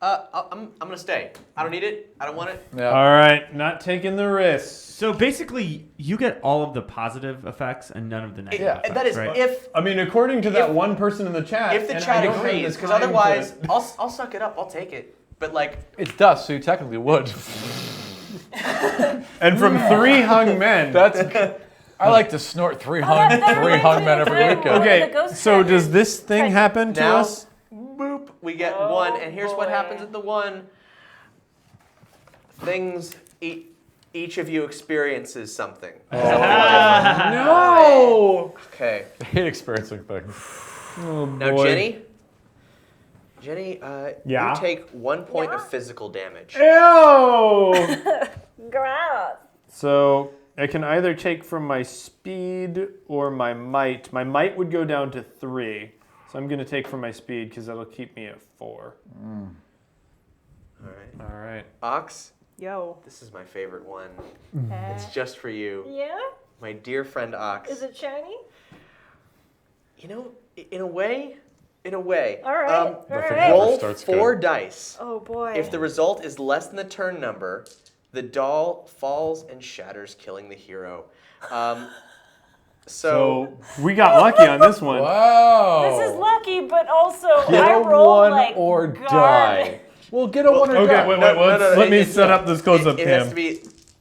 Speaker 3: I'm gonna stay. I don't need it. I don't want it.
Speaker 4: Yeah.
Speaker 1: All right, not taking the risk.
Speaker 5: So basically, you get all of the positive effects and none of the negative effects,
Speaker 3: That is
Speaker 5: right?
Speaker 3: if
Speaker 1: I mean, according to that
Speaker 3: If-
Speaker 1: one person in the chat,
Speaker 3: if the
Speaker 1: and I
Speaker 3: chat
Speaker 1: don't have the
Speaker 3: agrees, because
Speaker 1: time to-
Speaker 3: otherwise I'll suck it up. I'll take it. But like,
Speaker 4: It's dust, so you technically would.
Speaker 1: and from 3 hung men.
Speaker 4: That's. I like to snort 3 hung men every weekend.
Speaker 1: Okay,
Speaker 2: The ghost
Speaker 1: so
Speaker 2: tracker.
Speaker 1: does this thing happen to
Speaker 3: now,
Speaker 1: us?
Speaker 3: boop, we get
Speaker 2: Oh,
Speaker 3: 1, and here's what
Speaker 2: boy.
Speaker 3: happens at the 1. Things each of you experiences something.
Speaker 1: No.
Speaker 3: Okay.
Speaker 4: I hate experiencing things.
Speaker 1: Oh,
Speaker 3: Now,
Speaker 1: boy.
Speaker 3: Jenny,
Speaker 1: Yeah?
Speaker 3: you take 1 point of physical damage.
Speaker 1: Ew.
Speaker 2: Gross.
Speaker 1: So I can either take from my speed or my might. My might would go down to 3. So I'm going to take from my speed because that'll keep me at 4.
Speaker 3: All right.
Speaker 1: All right.
Speaker 3: Ox,
Speaker 2: Yo.
Speaker 3: this is my favorite one. It's just for you.
Speaker 2: Yeah?
Speaker 3: My dear friend Ox.
Speaker 2: Is it shiny?
Speaker 3: You know, in a way. All right.
Speaker 2: All right.
Speaker 3: Roll
Speaker 4: starts
Speaker 3: 4
Speaker 4: good.
Speaker 3: dice.
Speaker 2: Oh boy.
Speaker 3: If the result is less than the turn number, the doll falls and shatters, killing the hero.
Speaker 1: So we got lucky on this one.
Speaker 4: Wow.
Speaker 2: This is lucky, but also
Speaker 4: Get
Speaker 2: I
Speaker 4: a
Speaker 2: rolled
Speaker 4: 1
Speaker 2: like
Speaker 4: or
Speaker 2: garbage.
Speaker 4: die. Well, get a 1 or
Speaker 1: Okay,
Speaker 4: die.
Speaker 1: wait.
Speaker 3: No,
Speaker 1: Let me
Speaker 3: it's-
Speaker 1: set up this close-up
Speaker 3: It has
Speaker 1: cam.
Speaker 3: to be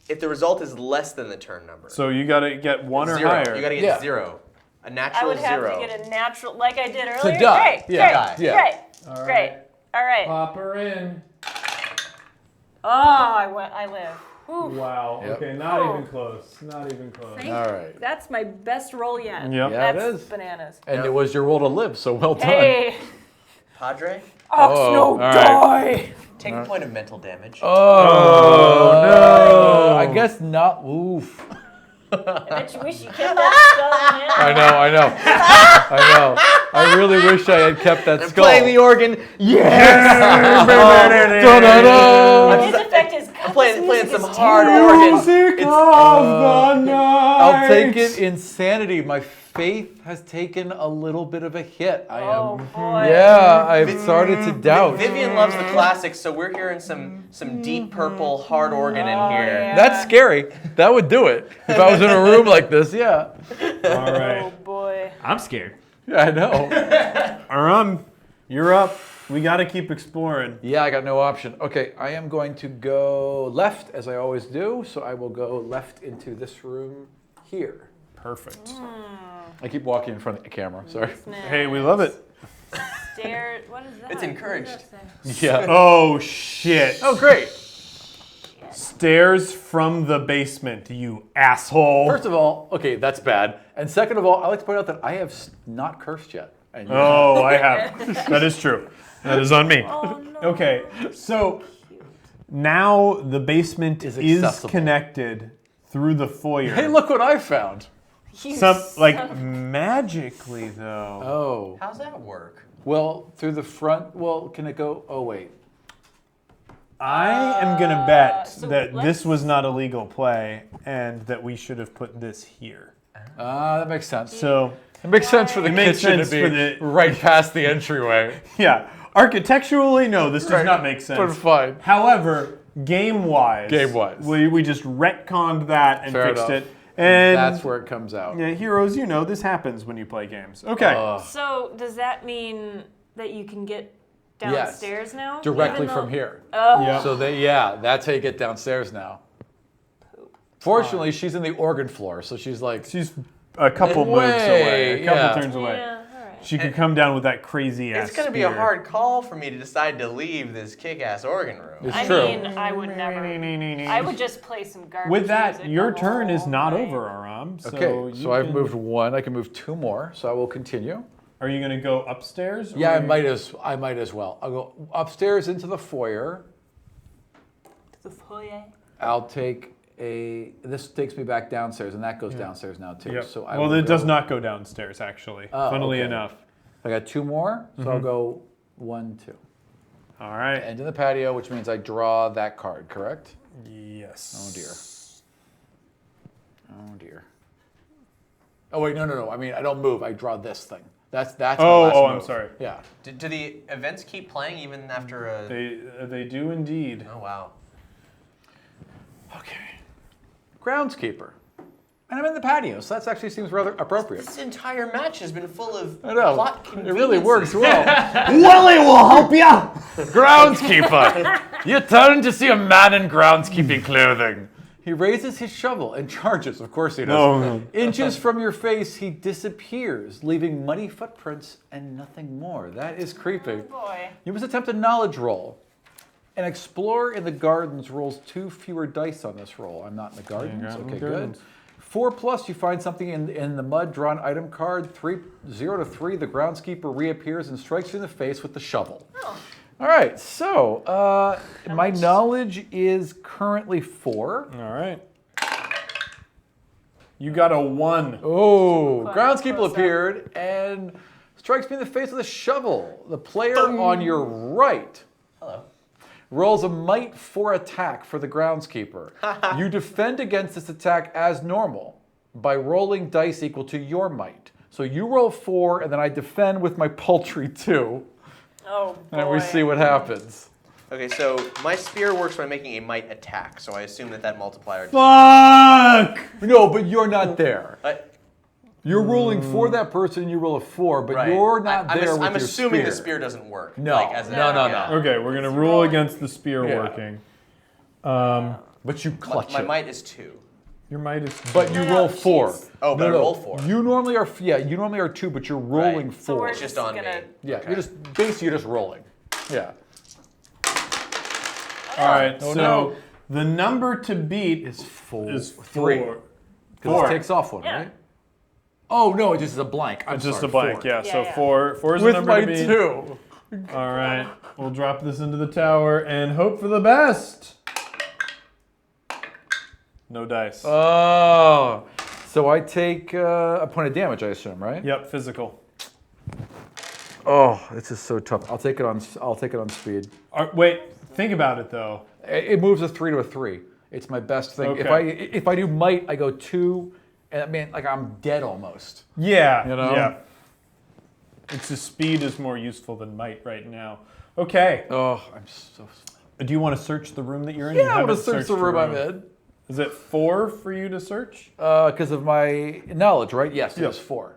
Speaker 3: if the result is less than the turn number.
Speaker 1: So you got to get 1 or
Speaker 3: 0.
Speaker 1: higher.
Speaker 3: You got to get
Speaker 4: Yeah.
Speaker 3: 0. A
Speaker 2: I
Speaker 3: natural
Speaker 2: would have
Speaker 3: 0.
Speaker 2: to get a natural, like I did earlier.
Speaker 4: die.
Speaker 2: Great,
Speaker 4: Yeah,
Speaker 2: great,
Speaker 4: yeah.
Speaker 2: great,
Speaker 1: All right.
Speaker 2: great. All right.
Speaker 1: Pop her in.
Speaker 2: Oh, I live. Ooh,
Speaker 1: Wow.
Speaker 4: Yep.
Speaker 1: Okay, not even close. Not even close.
Speaker 2: Thank
Speaker 4: All right.
Speaker 2: That's my best roll yet.
Speaker 1: Yep.
Speaker 4: Yeah, it
Speaker 2: That's
Speaker 4: is.
Speaker 2: bananas.
Speaker 4: And it was your role to live, so well done.
Speaker 2: Hey,
Speaker 3: Padre,
Speaker 2: Ox,
Speaker 4: Oh,
Speaker 2: no,
Speaker 4: all right.
Speaker 2: die.
Speaker 3: take a point of mental damage.
Speaker 4: Oh,
Speaker 1: no.
Speaker 4: I guess not. Oof.
Speaker 2: I bet you wish you kept that skull in.
Speaker 4: I know. I really wish I had kept that
Speaker 3: I'm
Speaker 4: skull.
Speaker 3: playing the organ.
Speaker 4: Da-da-da.
Speaker 2: His effect is
Speaker 3: I'm playing some hard organ.
Speaker 4: I'll take it. Insanity. My faith has taken a little bit of a hit. I
Speaker 2: Oh
Speaker 4: am.
Speaker 2: boy.
Speaker 4: Yeah, I've started to doubt.
Speaker 3: Vivian loves the classics, so we're hearing some deep purple hard organ in here.
Speaker 2: yeah.
Speaker 4: That's scary. That would do it. If I was in a room like this, yeah.
Speaker 1: All
Speaker 2: Oh
Speaker 1: right.
Speaker 2: boy.
Speaker 5: I'm scared.
Speaker 4: Yeah, I know.
Speaker 1: Aram, you're up. We got to keep exploring.
Speaker 4: Yeah, I got no option. Okay, I am going to go left as I always do. So I will go left into this room here.
Speaker 1: Perfect.
Speaker 4: I keep walking in front of the camera. Sorry.
Speaker 1: Hey, we love it.
Speaker 2: Stare. What is that?
Speaker 3: It's encouraged.
Speaker 2: What does that say?
Speaker 4: Yeah.
Speaker 1: Oh, shit.
Speaker 4: Oh, great.
Speaker 1: Stairs from the basement, you asshole.
Speaker 4: First of all, okay, that's bad. And second of all, I like to point out that I have not cursed yet. And you
Speaker 1: Oh, I have. That is true. That is on me.
Speaker 2: Oh no.
Speaker 1: Okay, so now the basement
Speaker 4: Is
Speaker 1: is
Speaker 4: accessible.
Speaker 1: connected through the foyer.
Speaker 4: Hey, look what I found.
Speaker 2: You
Speaker 1: Some like
Speaker 2: son
Speaker 1: magically though.
Speaker 4: Oh.
Speaker 3: How's that work?
Speaker 4: Well, through the front. Well, can it go? Oh, wait.
Speaker 1: I am gonna bet
Speaker 2: so
Speaker 1: that
Speaker 2: let's-
Speaker 1: this was not a legal play and that we should have put this here.
Speaker 4: That makes sense.
Speaker 1: So
Speaker 4: It makes sense for the
Speaker 1: It makes
Speaker 4: kitchen
Speaker 1: sense
Speaker 4: to be
Speaker 1: for the-
Speaker 4: right past the entryway.
Speaker 1: yeah, architecturally, no, this does
Speaker 4: Right.
Speaker 1: not make
Speaker 4: But
Speaker 1: sense.
Speaker 4: fine.
Speaker 1: However, game-wise,
Speaker 4: Game-wise.
Speaker 1: we just retconned that and
Speaker 4: Fair
Speaker 1: fixed
Speaker 4: enough.
Speaker 1: it. And
Speaker 4: That's where it comes out.
Speaker 1: yeah, heroes, you know this happens when you play games. Okay.
Speaker 2: So does that mean that you can get
Speaker 4: Yes.
Speaker 2: downstairs now?
Speaker 4: Directly
Speaker 2: Even
Speaker 4: from
Speaker 2: though-
Speaker 4: here.
Speaker 2: Oh.
Speaker 1: Yeah.
Speaker 4: So that's how you get downstairs now. Fortunately, she's in the organ floor, so she's like...
Speaker 1: She's a couple moves away, a couple turns away.
Speaker 2: Yeah, all right.
Speaker 1: She could come down with that crazy ass
Speaker 3: It's going to be a hard call for me to decide to leave this kick-ass organ room.
Speaker 4: It's
Speaker 2: I
Speaker 4: true.
Speaker 2: mean, I would never. I would just play some garbage
Speaker 1: With that,
Speaker 2: music
Speaker 1: your
Speaker 2: the
Speaker 1: turn is
Speaker 2: whole
Speaker 1: not
Speaker 2: night.
Speaker 1: over, Aram. So
Speaker 4: Okay, so I've
Speaker 1: can-
Speaker 4: moved one. I can move 2 more, so I will continue.
Speaker 1: Are you going to go upstairs?
Speaker 4: Yeah,
Speaker 1: or
Speaker 4: I might as well. I'll go upstairs into the foyer.
Speaker 2: The foyer.
Speaker 4: I'll take this takes me back downstairs, and that goes downstairs now too.
Speaker 1: Yep.
Speaker 4: So I
Speaker 1: well,
Speaker 4: will
Speaker 1: it does
Speaker 4: go-
Speaker 1: not go downstairs, actually.
Speaker 4: Oh,
Speaker 1: Funnily
Speaker 4: okay.
Speaker 1: enough.
Speaker 4: I got 2 more, so I'll go 1, 2.
Speaker 1: All right.
Speaker 4: End in the patio, which means I draw that card, correct?
Speaker 1: Yes.
Speaker 4: Oh dear. Oh dear. Oh wait, no. I mean, I don't move. I draw this thing. That's my last
Speaker 1: I'm
Speaker 4: move.
Speaker 1: sorry.
Speaker 4: Yeah.
Speaker 3: Do the events keep playing even after a...
Speaker 1: They do indeed.
Speaker 3: Oh, wow.
Speaker 4: Okay. Groundskeeper. And I'm in the patio, so that actually seems rather appropriate.
Speaker 3: This entire match has been full of
Speaker 4: I know.
Speaker 3: plot
Speaker 4: It really works
Speaker 3: conveniences.
Speaker 4: well. Willie will help you. Groundskeeper. You turn to see a man in groundskeeping clothing. He raises his shovel and charges. Of course he does.
Speaker 1: No.
Speaker 4: Inches from your face, he disappears, leaving muddy footprints and nothing more. That is creepy.
Speaker 2: Boy.
Speaker 4: You must attempt a knowledge roll. An explorer in the gardens rolls 2 fewer dice on this roll. I'm not in the gardens.
Speaker 1: Yeah,
Speaker 4: Okay,
Speaker 1: gardens.
Speaker 4: good. 4+, you find something in the mud, drawn item card. 0 to 3, the groundskeeper reappears and strikes you in the face with the shovel.
Speaker 2: Oh.
Speaker 4: All right, so my knowledge is currently 4.
Speaker 1: All right. You got a 1.
Speaker 4: Oh,
Speaker 2: Close
Speaker 4: groundskeeper
Speaker 2: up.
Speaker 4: appeared and strikes me in the face with a shovel. The player on your right
Speaker 3: Hello.
Speaker 4: rolls a might 4 attack for the groundskeeper. You defend against this attack as normal by rolling dice equal to your might. So you roll 4, and then I defend with my paltry 2,
Speaker 2: Oh boy.
Speaker 4: and we see what happens.
Speaker 3: Okay, so my spear works by making a might attack, so I assume that multiplier...
Speaker 1: Fuck!
Speaker 4: No, but you're not there.
Speaker 3: Uh,
Speaker 4: You're rolling for that person, and you roll a 4, but
Speaker 3: right.
Speaker 4: you're not
Speaker 3: I'm
Speaker 4: there with
Speaker 3: I'm
Speaker 4: your
Speaker 3: assuming
Speaker 4: spear.
Speaker 3: the spear doesn't work.
Speaker 4: No,
Speaker 3: as
Speaker 4: no.
Speaker 1: Okay, we're going to rule against the spear
Speaker 4: Yeah.
Speaker 1: working.
Speaker 4: But you clutch
Speaker 3: My
Speaker 4: it.
Speaker 3: might is 2.
Speaker 1: Your might is...
Speaker 4: But you
Speaker 2: No,
Speaker 4: roll 4.
Speaker 2: she's-
Speaker 3: Oh, but I roll 4.
Speaker 4: You normally are, you normally are 2, but you're rolling
Speaker 3: Right.
Speaker 4: 4.
Speaker 2: So we're
Speaker 3: It's just on me.
Speaker 2: gonna-
Speaker 4: Yeah,
Speaker 3: Okay.
Speaker 4: you're just basically you're just rolling. Yeah.
Speaker 1: All right,
Speaker 4: Oh,
Speaker 1: so
Speaker 4: no.
Speaker 1: the number to beat
Speaker 4: Is full.
Speaker 1: is
Speaker 4: 3.
Speaker 1: 4.
Speaker 4: Because
Speaker 1: 4.
Speaker 4: it takes off 1,
Speaker 2: Yeah.
Speaker 4: right? Oh no, it just is a blank. I'm
Speaker 1: It's just
Speaker 4: sorry,
Speaker 1: a blank,
Speaker 4: 4.
Speaker 1: yeah. So
Speaker 2: Yeah.
Speaker 1: 4 is the
Speaker 4: With
Speaker 1: number
Speaker 4: my
Speaker 1: to beat.
Speaker 4: 2.
Speaker 1: All right, we'll drop this into the tower and hope for the best. No dice.
Speaker 4: Oh. So I take a point of damage, I assume, right?
Speaker 1: Yep, physical.
Speaker 4: Oh, this is so tough. I'll take it on speed.
Speaker 1: Wait, think about it though.
Speaker 4: It moves a 3 to a 3. It's my best thing.
Speaker 1: Okay.
Speaker 4: If I do might, I go 2, and I mean like I'm dead almost.
Speaker 1: Yeah,
Speaker 4: You know?
Speaker 1: yeah. It's just speed is more useful than might right now. Okay.
Speaker 4: Oh, I'm so.
Speaker 1: Do you want to search the room that you're in? You
Speaker 4: Yeah, I'm gonna
Speaker 1: haven't
Speaker 4: search the
Speaker 1: searched
Speaker 4: room I'm in.
Speaker 1: Is it 4 for you to search?
Speaker 4: Because of my knowledge, right? Yes,
Speaker 1: Yep.
Speaker 4: it's 4.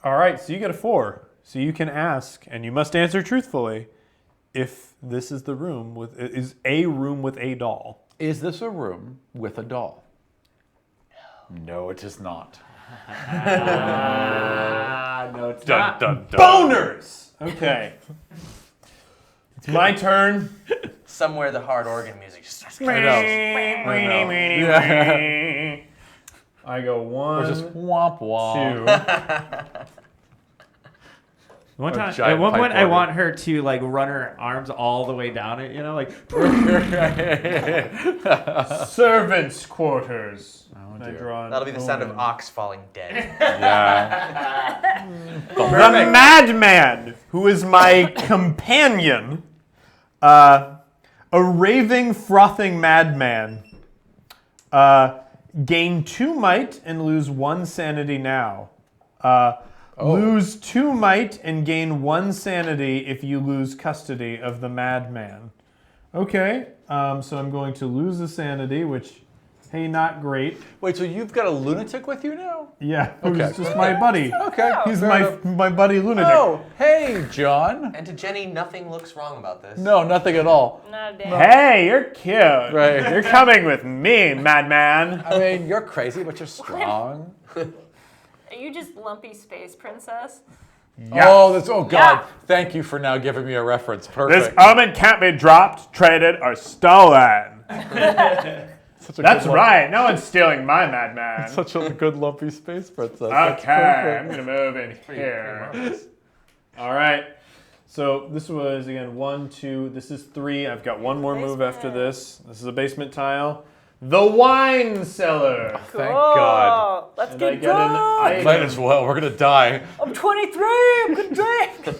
Speaker 1: All right, so you get a 4. So you can ask, and you must answer truthfully, if this is the room is a room with a doll.
Speaker 4: Is this a room with a doll? No, it is not.
Speaker 5: No, it's
Speaker 4: Dun,
Speaker 5: not.
Speaker 4: dun, dun.
Speaker 1: Boners! Okay. It's my turn.
Speaker 3: Somewhere the hard organ music just starts
Speaker 4: I
Speaker 3: playing.
Speaker 4: know. Yeah.
Speaker 1: I go
Speaker 4: Or
Speaker 1: 1,
Speaker 4: just womp womp.
Speaker 1: 2.
Speaker 5: One
Speaker 4: A
Speaker 5: time,
Speaker 4: giant
Speaker 5: at one
Speaker 4: pipe
Speaker 5: point, I
Speaker 4: organ.
Speaker 5: want her to like run her arms all the way down it. You know, like
Speaker 1: Servants' quarters.
Speaker 4: Oh,
Speaker 1: I
Speaker 4: dear.
Speaker 1: draw an
Speaker 3: That'll be the sound of
Speaker 1: omen.
Speaker 3: ox falling dead.
Speaker 4: Yeah.
Speaker 1: The madman, who is my companion, a raving, frothing madman, gain 2 might and lose 1 sanity now. Lose 2 might and gain 1 sanity if you lose custody of the madman. Okay, so I'm going to lose a sanity, which Hey, not great.
Speaker 4: Wait, so you've got a lunatic with you now?
Speaker 1: Yeah,
Speaker 4: Okay.
Speaker 1: he's just my buddy.
Speaker 4: Okay.
Speaker 1: He's
Speaker 4: fair enough.
Speaker 1: my buddy lunatic.
Speaker 4: Oh, hey, John.
Speaker 3: And to Jenny, nothing looks wrong about this.
Speaker 4: No, nothing at all.
Speaker 2: Not a damn.
Speaker 1: Hey, you're cute.
Speaker 4: Right.
Speaker 1: You're coming with me, madman.
Speaker 4: I mean, you're crazy, but you're strong.
Speaker 2: Are you just lumpy space princess?
Speaker 1: Yes.
Speaker 4: Oh, God.
Speaker 2: Yeah.
Speaker 4: Thank you for now giving me a reference.
Speaker 1: This
Speaker 4: Perfect.
Speaker 1: omen can't be dropped, traded, or stolen.
Speaker 4: Such a
Speaker 1: That's
Speaker 4: good
Speaker 1: right. No one's stealing my madman.
Speaker 4: Such a good lumpy space princess. That's
Speaker 1: Okay, I'm
Speaker 4: perfect.
Speaker 1: gonna move in here. All right. So this was again 1, 2. This is 3. I've got one more move after this. This is a basement tile. The wine cellar.
Speaker 4: Thank God.
Speaker 2: Let's
Speaker 1: And I
Speaker 2: get
Speaker 1: get an
Speaker 2: drunk.
Speaker 1: item.
Speaker 4: Might as well. We're going to die.
Speaker 2: I'm 23. I'm gonna drink.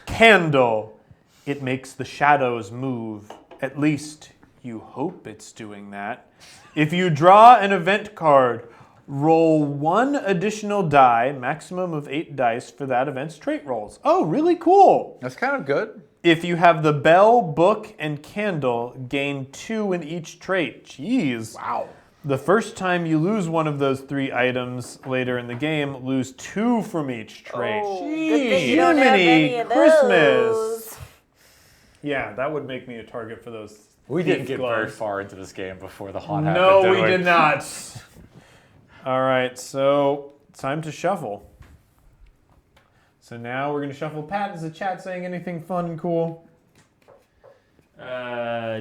Speaker 1: Candle. It makes the shadows move. At least you hope it's doing that. If you draw an event card, roll 1 additional die, maximum of 8 dice for that event's trait rolls. Oh, really cool.
Speaker 4: That's kind of good.
Speaker 1: If you have the bell, book, and candle, gain 2 in each trait. Jeez.
Speaker 4: Wow.
Speaker 1: The first time you lose one of those 3 items later in the game, lose 2 from each trait.
Speaker 2: Oh, good thing you don't have
Speaker 1: Jiminy
Speaker 2: any of
Speaker 1: Christmas.
Speaker 2: those.
Speaker 1: Yeah, that would make me a target for those.
Speaker 4: We
Speaker 1: thief
Speaker 4: didn't get very
Speaker 1: gloves.
Speaker 4: far into this game before the haunt happened.
Speaker 1: No,
Speaker 4: did
Speaker 1: we did not. All right, so time to shuffle. So now we're gonna shuffle. Pat, is the chat saying anything fun and cool?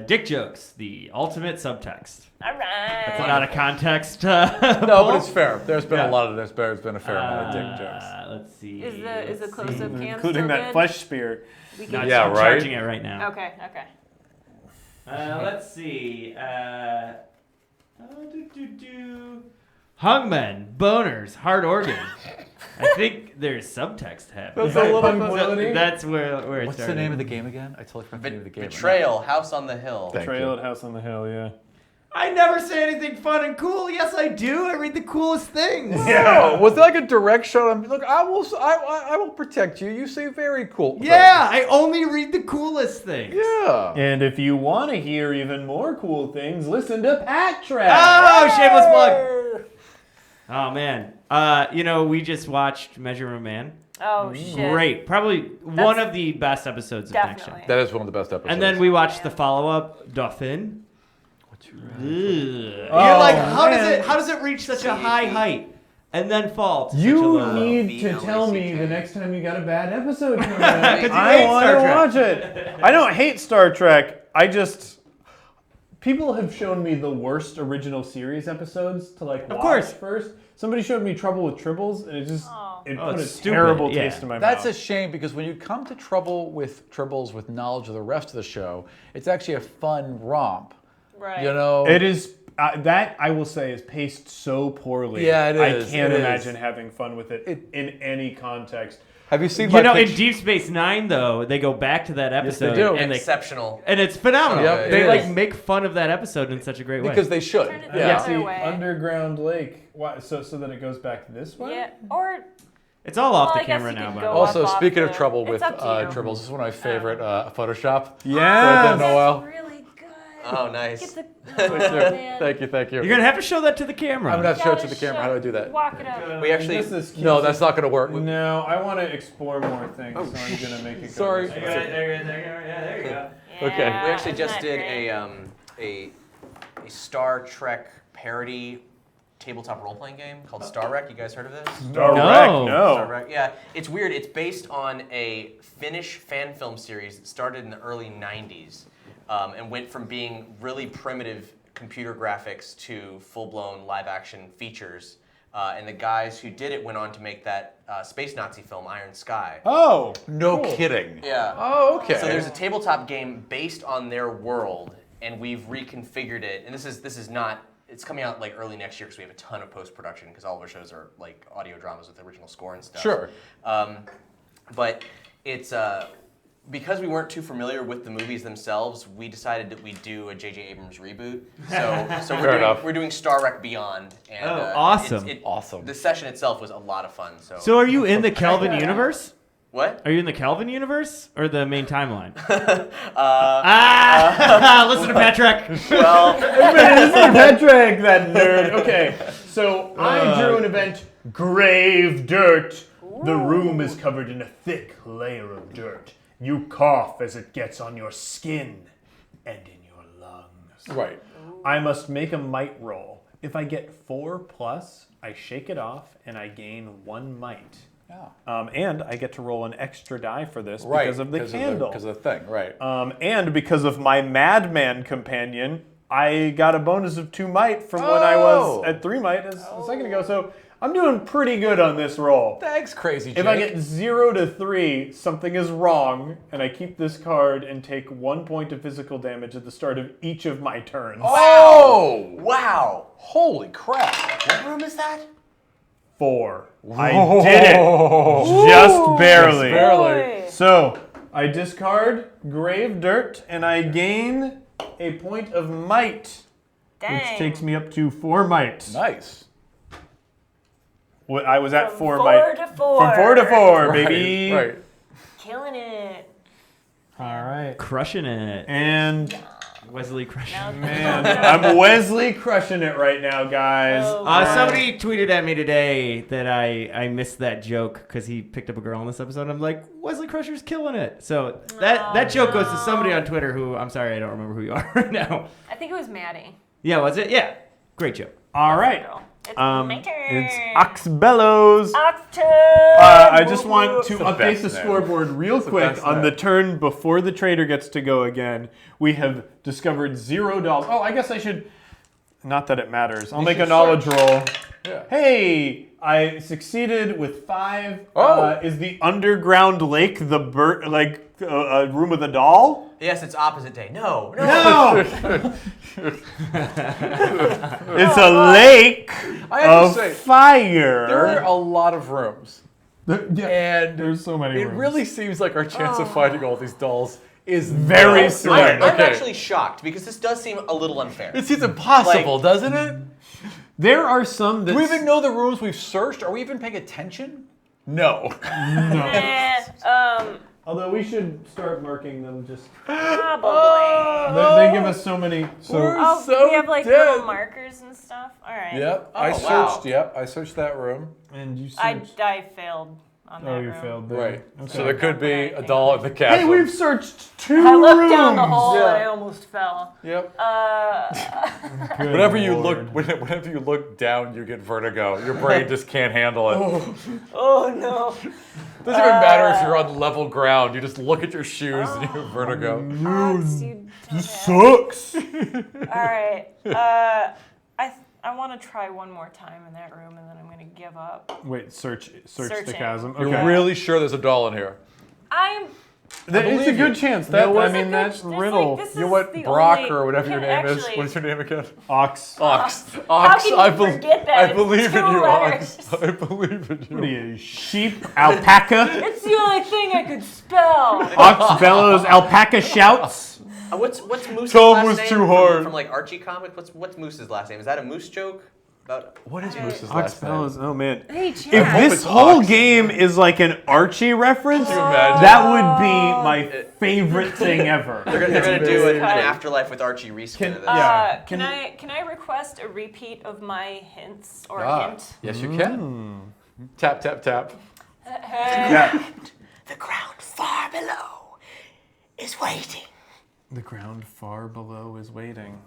Speaker 5: Dick jokes, the ultimate subtext.
Speaker 2: All right.
Speaker 5: It's not a context.
Speaker 4: No, but it's fair. There's been
Speaker 5: Yeah.
Speaker 4: a lot of there's been a fair amount of dick jokes.
Speaker 5: Let's see.
Speaker 2: Is the close up cam
Speaker 1: Including
Speaker 2: still
Speaker 1: that
Speaker 2: good?
Speaker 1: flesh spear.
Speaker 2: We
Speaker 5: No,
Speaker 2: can-
Speaker 4: Yeah,
Speaker 5: I'm
Speaker 4: right?
Speaker 5: charging it right now.
Speaker 2: Okay.
Speaker 5: Let's see. Hungmen, boners, hard organ. I think there's subtext happening.
Speaker 4: That's a little bit-
Speaker 1: Punquility?
Speaker 5: That's where it
Speaker 4: What's
Speaker 5: started.
Speaker 4: the name of the game again? I totally forgot the name of the game.
Speaker 3: Betrayal, House on the Hill.
Speaker 4: Thank
Speaker 1: Trail
Speaker 4: you.
Speaker 1: at House on the Hill, yeah.
Speaker 5: I never say anything fun and cool. Yes, I do. I read the coolest things.
Speaker 4: Oh, was that like a direct shot? Look, I will protect you. You say very cool.
Speaker 5: Yeah, I only read the coolest things.
Speaker 4: Yeah.
Speaker 1: And if you want to hear even more cool things, listen to Pat Track.
Speaker 5: Oh, shameless plug. Oh man. We just watched Measurement Man.
Speaker 2: Oh shit.
Speaker 5: Great. Probably one of the best episodes of Next Gen.
Speaker 2: Definitely.
Speaker 4: That is one of the best episodes.
Speaker 5: And then we watched the follow-up, Dolphin.
Speaker 1: Oh,
Speaker 5: You're like, how
Speaker 1: man.
Speaker 5: does it reach such a high height and then fall to such a
Speaker 1: You
Speaker 5: low?
Speaker 1: need to tell me the next time you got a bad episode coming out.
Speaker 5: you
Speaker 1: I
Speaker 5: hate
Speaker 1: want
Speaker 5: Star
Speaker 1: to
Speaker 5: Trek.
Speaker 1: watch it. I don't hate Star Trek. People have shown me the worst original series episodes to watch
Speaker 5: course.
Speaker 1: first. Somebody showed me Trouble with Tribbles, and it put a
Speaker 5: it's stupid,
Speaker 1: terrible
Speaker 5: yeah.
Speaker 1: taste in my
Speaker 4: That's a
Speaker 1: mouth.
Speaker 4: shame because when you come to trouble with Tribbles with knowledge of the rest of the show, it's actually a fun romp.
Speaker 2: Right.
Speaker 4: You know.
Speaker 1: It is that I will say is paced so poorly.
Speaker 4: Yeah, it is.
Speaker 1: I can't
Speaker 4: It is.
Speaker 1: imagine having fun with it in any context.
Speaker 4: Have you seen my
Speaker 5: in
Speaker 4: pitch?
Speaker 5: Deep Space Nine, though, they go back to that
Speaker 4: they
Speaker 5: episode
Speaker 4: do.
Speaker 5: and
Speaker 3: Exceptional.
Speaker 5: and it's phenomenal.
Speaker 4: Yep,
Speaker 5: they
Speaker 4: it is.
Speaker 5: make fun of that episode in such a great way.
Speaker 4: Because they should.
Speaker 2: Turn it the
Speaker 4: Yeah.
Speaker 2: other way.
Speaker 1: Underground Lake. Why? So that it goes back this way.
Speaker 2: Yeah. Or
Speaker 5: it's all off
Speaker 2: Well,
Speaker 5: the
Speaker 2: I guess
Speaker 5: camera
Speaker 2: you
Speaker 5: now,
Speaker 2: could
Speaker 5: by
Speaker 2: go
Speaker 5: the way.
Speaker 4: Also,
Speaker 2: off
Speaker 4: speaking of
Speaker 2: the-
Speaker 4: trouble
Speaker 2: it's
Speaker 4: with
Speaker 2: up to you.
Speaker 4: Tribbles, this is one of my favorite Photoshop.
Speaker 1: Yeah.
Speaker 4: With Noel.
Speaker 2: That's really good.
Speaker 3: Oh, nice.
Speaker 2: Get the,
Speaker 4: Thank
Speaker 2: oh,
Speaker 4: you.
Speaker 2: man.
Speaker 4: Thank you.
Speaker 5: You're gonna have to show that to the camera.
Speaker 4: I'm gonna have to show it to
Speaker 2: Gotta
Speaker 4: the camera.
Speaker 2: show-
Speaker 4: How do I do that?
Speaker 2: Walk it up.
Speaker 3: We actually,
Speaker 1: This is cute.
Speaker 4: No, that's not gonna work.
Speaker 1: No, I want to explore more things, so I'm gonna make it. Go
Speaker 4: Sorry.
Speaker 1: this
Speaker 5: There
Speaker 1: way.
Speaker 5: you go.
Speaker 4: Okay.
Speaker 2: Yeah,
Speaker 3: we actually
Speaker 2: isn't
Speaker 3: just
Speaker 2: that
Speaker 3: did
Speaker 2: great?
Speaker 3: a Star Trek parody tabletop role-playing game called Star Wreck. You guys heard of this?
Speaker 1: Star
Speaker 5: No.
Speaker 1: Wreck,
Speaker 3: Star
Speaker 1: no.
Speaker 3: Wreck. Yeah, it's weird. It's based on a Finnish fan film series that started in the early 90s and went from being really primitive computer graphics to full-blown live-action features. And the guys who did it went on to make that space Nazi film, Iron Sky.
Speaker 1: Oh,
Speaker 4: No
Speaker 1: cool.
Speaker 4: kidding.
Speaker 3: Yeah.
Speaker 4: Oh, okay.
Speaker 3: So there's a tabletop game based on their world, and we've reconfigured it. And this is not. It's coming out like early next year because we have a ton of post-production because all of our shows are like audio dramas with original score and stuff.
Speaker 4: Sure.
Speaker 3: But it's because we weren't too familiar with the movies themselves, we decided that we'd do a J.J. Abrams reboot. So
Speaker 4: Fair enough.
Speaker 3: we're doing Star Wreck Beyond. And,
Speaker 5: Oh, awesome.
Speaker 4: Awesome.
Speaker 3: The session itself was a lot of fun.
Speaker 5: So are you in the Kelvin universe?
Speaker 3: What?
Speaker 5: Are you in the Kelvin universe or the main timeline? Listen to Patrick.
Speaker 3: Well,
Speaker 1: Patrick, that nerd. Okay, so I drew an event, Grave Dirt. The room is covered in a thick layer of dirt. You cough as it gets on your skin and in your lungs.
Speaker 4: Right.
Speaker 1: I must make a might roll. If I get 4+, I shake it off and I gain 1 might.
Speaker 4: Yeah.
Speaker 1: And I get to roll an extra die for this
Speaker 4: Right.
Speaker 1: because of the candle.
Speaker 4: Because of the thing, right.
Speaker 1: And because of my madman companion, I got a bonus of 2 might from when I was at 3 might a second ago. So I'm doing pretty good on this roll.
Speaker 4: Thanks, Crazy Jake.
Speaker 1: If I get 0 to 3, something is wrong, and I keep this card and take 1 point of physical damage at the start of each of my turns.
Speaker 4: Oh!
Speaker 3: wow.
Speaker 4: Holy crap.
Speaker 3: What room is that?
Speaker 1: 4. I did it! Just barely.
Speaker 2: Boy.
Speaker 1: So, I discard Grave Dirt, and I gain a point of might,
Speaker 2: Dang.
Speaker 1: which takes me up to 4 might.
Speaker 4: Nice.
Speaker 1: I was at
Speaker 2: From
Speaker 1: 4
Speaker 2: 4
Speaker 1: might.
Speaker 2: to 4.
Speaker 1: From 4 to 4,
Speaker 4: Right,
Speaker 1: baby.
Speaker 4: Right.
Speaker 2: Killing it.
Speaker 1: All right.
Speaker 5: Crushing it.
Speaker 1: And
Speaker 5: Wesley crushing it.
Speaker 1: man, I'm Wesley crushing it right now, guys.
Speaker 2: Oh,
Speaker 5: Somebody tweeted at me today that I missed that joke because he picked up a girl in this episode. I'm like, Wesley Crusher's killing it. So that joke goes to somebody on Twitter who, I'm sorry, I don't remember who you are right now.
Speaker 2: I think it was Maddie.
Speaker 5: Yeah, was it? Yeah. Great joke.
Speaker 1: All right.
Speaker 2: It's my turn.
Speaker 1: It's Ox Bellows.
Speaker 2: October.
Speaker 1: I just want to update
Speaker 4: best
Speaker 1: the
Speaker 4: name.
Speaker 1: scoreboard real quick
Speaker 4: best
Speaker 1: on
Speaker 4: name.
Speaker 1: the turn before the trader gets to go again. We have discovered $0. Oh, I guess I should. Not that it matters. I'll make a
Speaker 4: should
Speaker 1: knowledge
Speaker 4: search.
Speaker 1: roll.
Speaker 4: Yeah.
Speaker 1: Hey, I succeeded with 5.
Speaker 4: Oh.
Speaker 1: Is the underground lake the a room with a doll?
Speaker 3: Yes, it's opposite day. No.
Speaker 1: No. It's a lake
Speaker 4: I have
Speaker 1: of
Speaker 4: to say,
Speaker 1: fire.
Speaker 4: there are a lot of rooms. And
Speaker 1: There's so many
Speaker 4: it
Speaker 1: rooms.
Speaker 4: really seems like our chance of finding all these dolls is
Speaker 1: Very
Speaker 4: not
Speaker 1: slim.
Speaker 4: good.
Speaker 3: I'm
Speaker 4: Okay.
Speaker 3: actually shocked because this does seem a little unfair.
Speaker 4: It seems impossible, doesn't it?
Speaker 1: There are some that
Speaker 4: Do we even know the rooms we've searched? Are we even paying attention? No.
Speaker 1: Although we should start marking them just.
Speaker 2: Probably.
Speaker 1: They give us so many.
Speaker 4: We're
Speaker 2: Oh,
Speaker 4: so
Speaker 2: we have like
Speaker 4: dead.
Speaker 2: little markers and stuff. All right.
Speaker 4: Yep.
Speaker 3: Oh,
Speaker 4: I
Speaker 3: wow.
Speaker 4: searched. Yep. I searched that room.
Speaker 1: And you
Speaker 2: I
Speaker 1: searched.
Speaker 2: failed on that
Speaker 1: Oh, you
Speaker 2: room.
Speaker 1: failed there.
Speaker 4: Right.
Speaker 1: Okay.
Speaker 4: So there could be a doll in the castle.
Speaker 1: Hey, we've searched 2
Speaker 2: I
Speaker 1: rooms.
Speaker 2: looked down the hole
Speaker 4: Yeah.
Speaker 2: and I almost fell.
Speaker 4: Yep.
Speaker 1: Good
Speaker 4: Whenever you
Speaker 1: Lord.
Speaker 4: whenever you look down, you get vertigo. Your brain just can't handle it.
Speaker 2: Oh no.
Speaker 4: Doesn't even matter if you're on level ground. You just look at your shoes and you have vertigo.
Speaker 2: Ox, you
Speaker 1: This sucks.
Speaker 2: All right. I want to try one more time in that room and then I'm going to give up.
Speaker 1: Wait, search the
Speaker 2: Searching.
Speaker 1: chasm.
Speaker 4: You're
Speaker 1: Okay.
Speaker 4: really sure there's a doll in here?
Speaker 2: I'm.
Speaker 1: It's a
Speaker 4: believe
Speaker 1: good
Speaker 4: you.
Speaker 1: chance. That
Speaker 4: what?
Speaker 1: I mean, that riddle.
Speaker 2: This
Speaker 4: You know
Speaker 2: is
Speaker 4: what?
Speaker 2: the
Speaker 4: Brock
Speaker 2: only-
Speaker 4: or whatever your
Speaker 2: can
Speaker 4: name is.
Speaker 2: actually-
Speaker 4: What's your name again?
Speaker 1: Ox.
Speaker 4: Ox.
Speaker 2: How can you forget that?
Speaker 4: I
Speaker 2: It's
Speaker 4: believe in
Speaker 2: 2
Speaker 4: you,
Speaker 2: letters.
Speaker 4: Ox. I believe in
Speaker 1: What are
Speaker 4: you.
Speaker 1: you, sheep? Alpaca?
Speaker 2: It's the only thing I could spell.
Speaker 1: Ox bellows, alpaca shouts.
Speaker 3: What's Moose's
Speaker 4: Tell him
Speaker 3: last
Speaker 4: was
Speaker 3: name?
Speaker 4: too hard.
Speaker 3: From like Archie comic. What's Moose's last name? Is that a Moose joke? About
Speaker 4: What is Moose's
Speaker 1: Ox
Speaker 4: last name?
Speaker 1: bellows, oh man.
Speaker 2: Hey,
Speaker 1: If
Speaker 2: Chad.
Speaker 4: hope
Speaker 1: this
Speaker 4: it's
Speaker 1: whole
Speaker 4: Ox.
Speaker 1: game is like an Archie reference,
Speaker 4: Can you imagine?
Speaker 1: that would be my favorite thing ever.
Speaker 3: They're gonna do an
Speaker 2: amazing.
Speaker 3: afterlife with Archie reskin of this.
Speaker 1: Yeah.
Speaker 2: Can I request a repeat of my hints or
Speaker 4: Ah,
Speaker 2: hint?
Speaker 4: yes, you can. Tap, tap, tap.
Speaker 1: Yeah.
Speaker 7: The ground far below is waiting.
Speaker 1: The ground far below is waiting.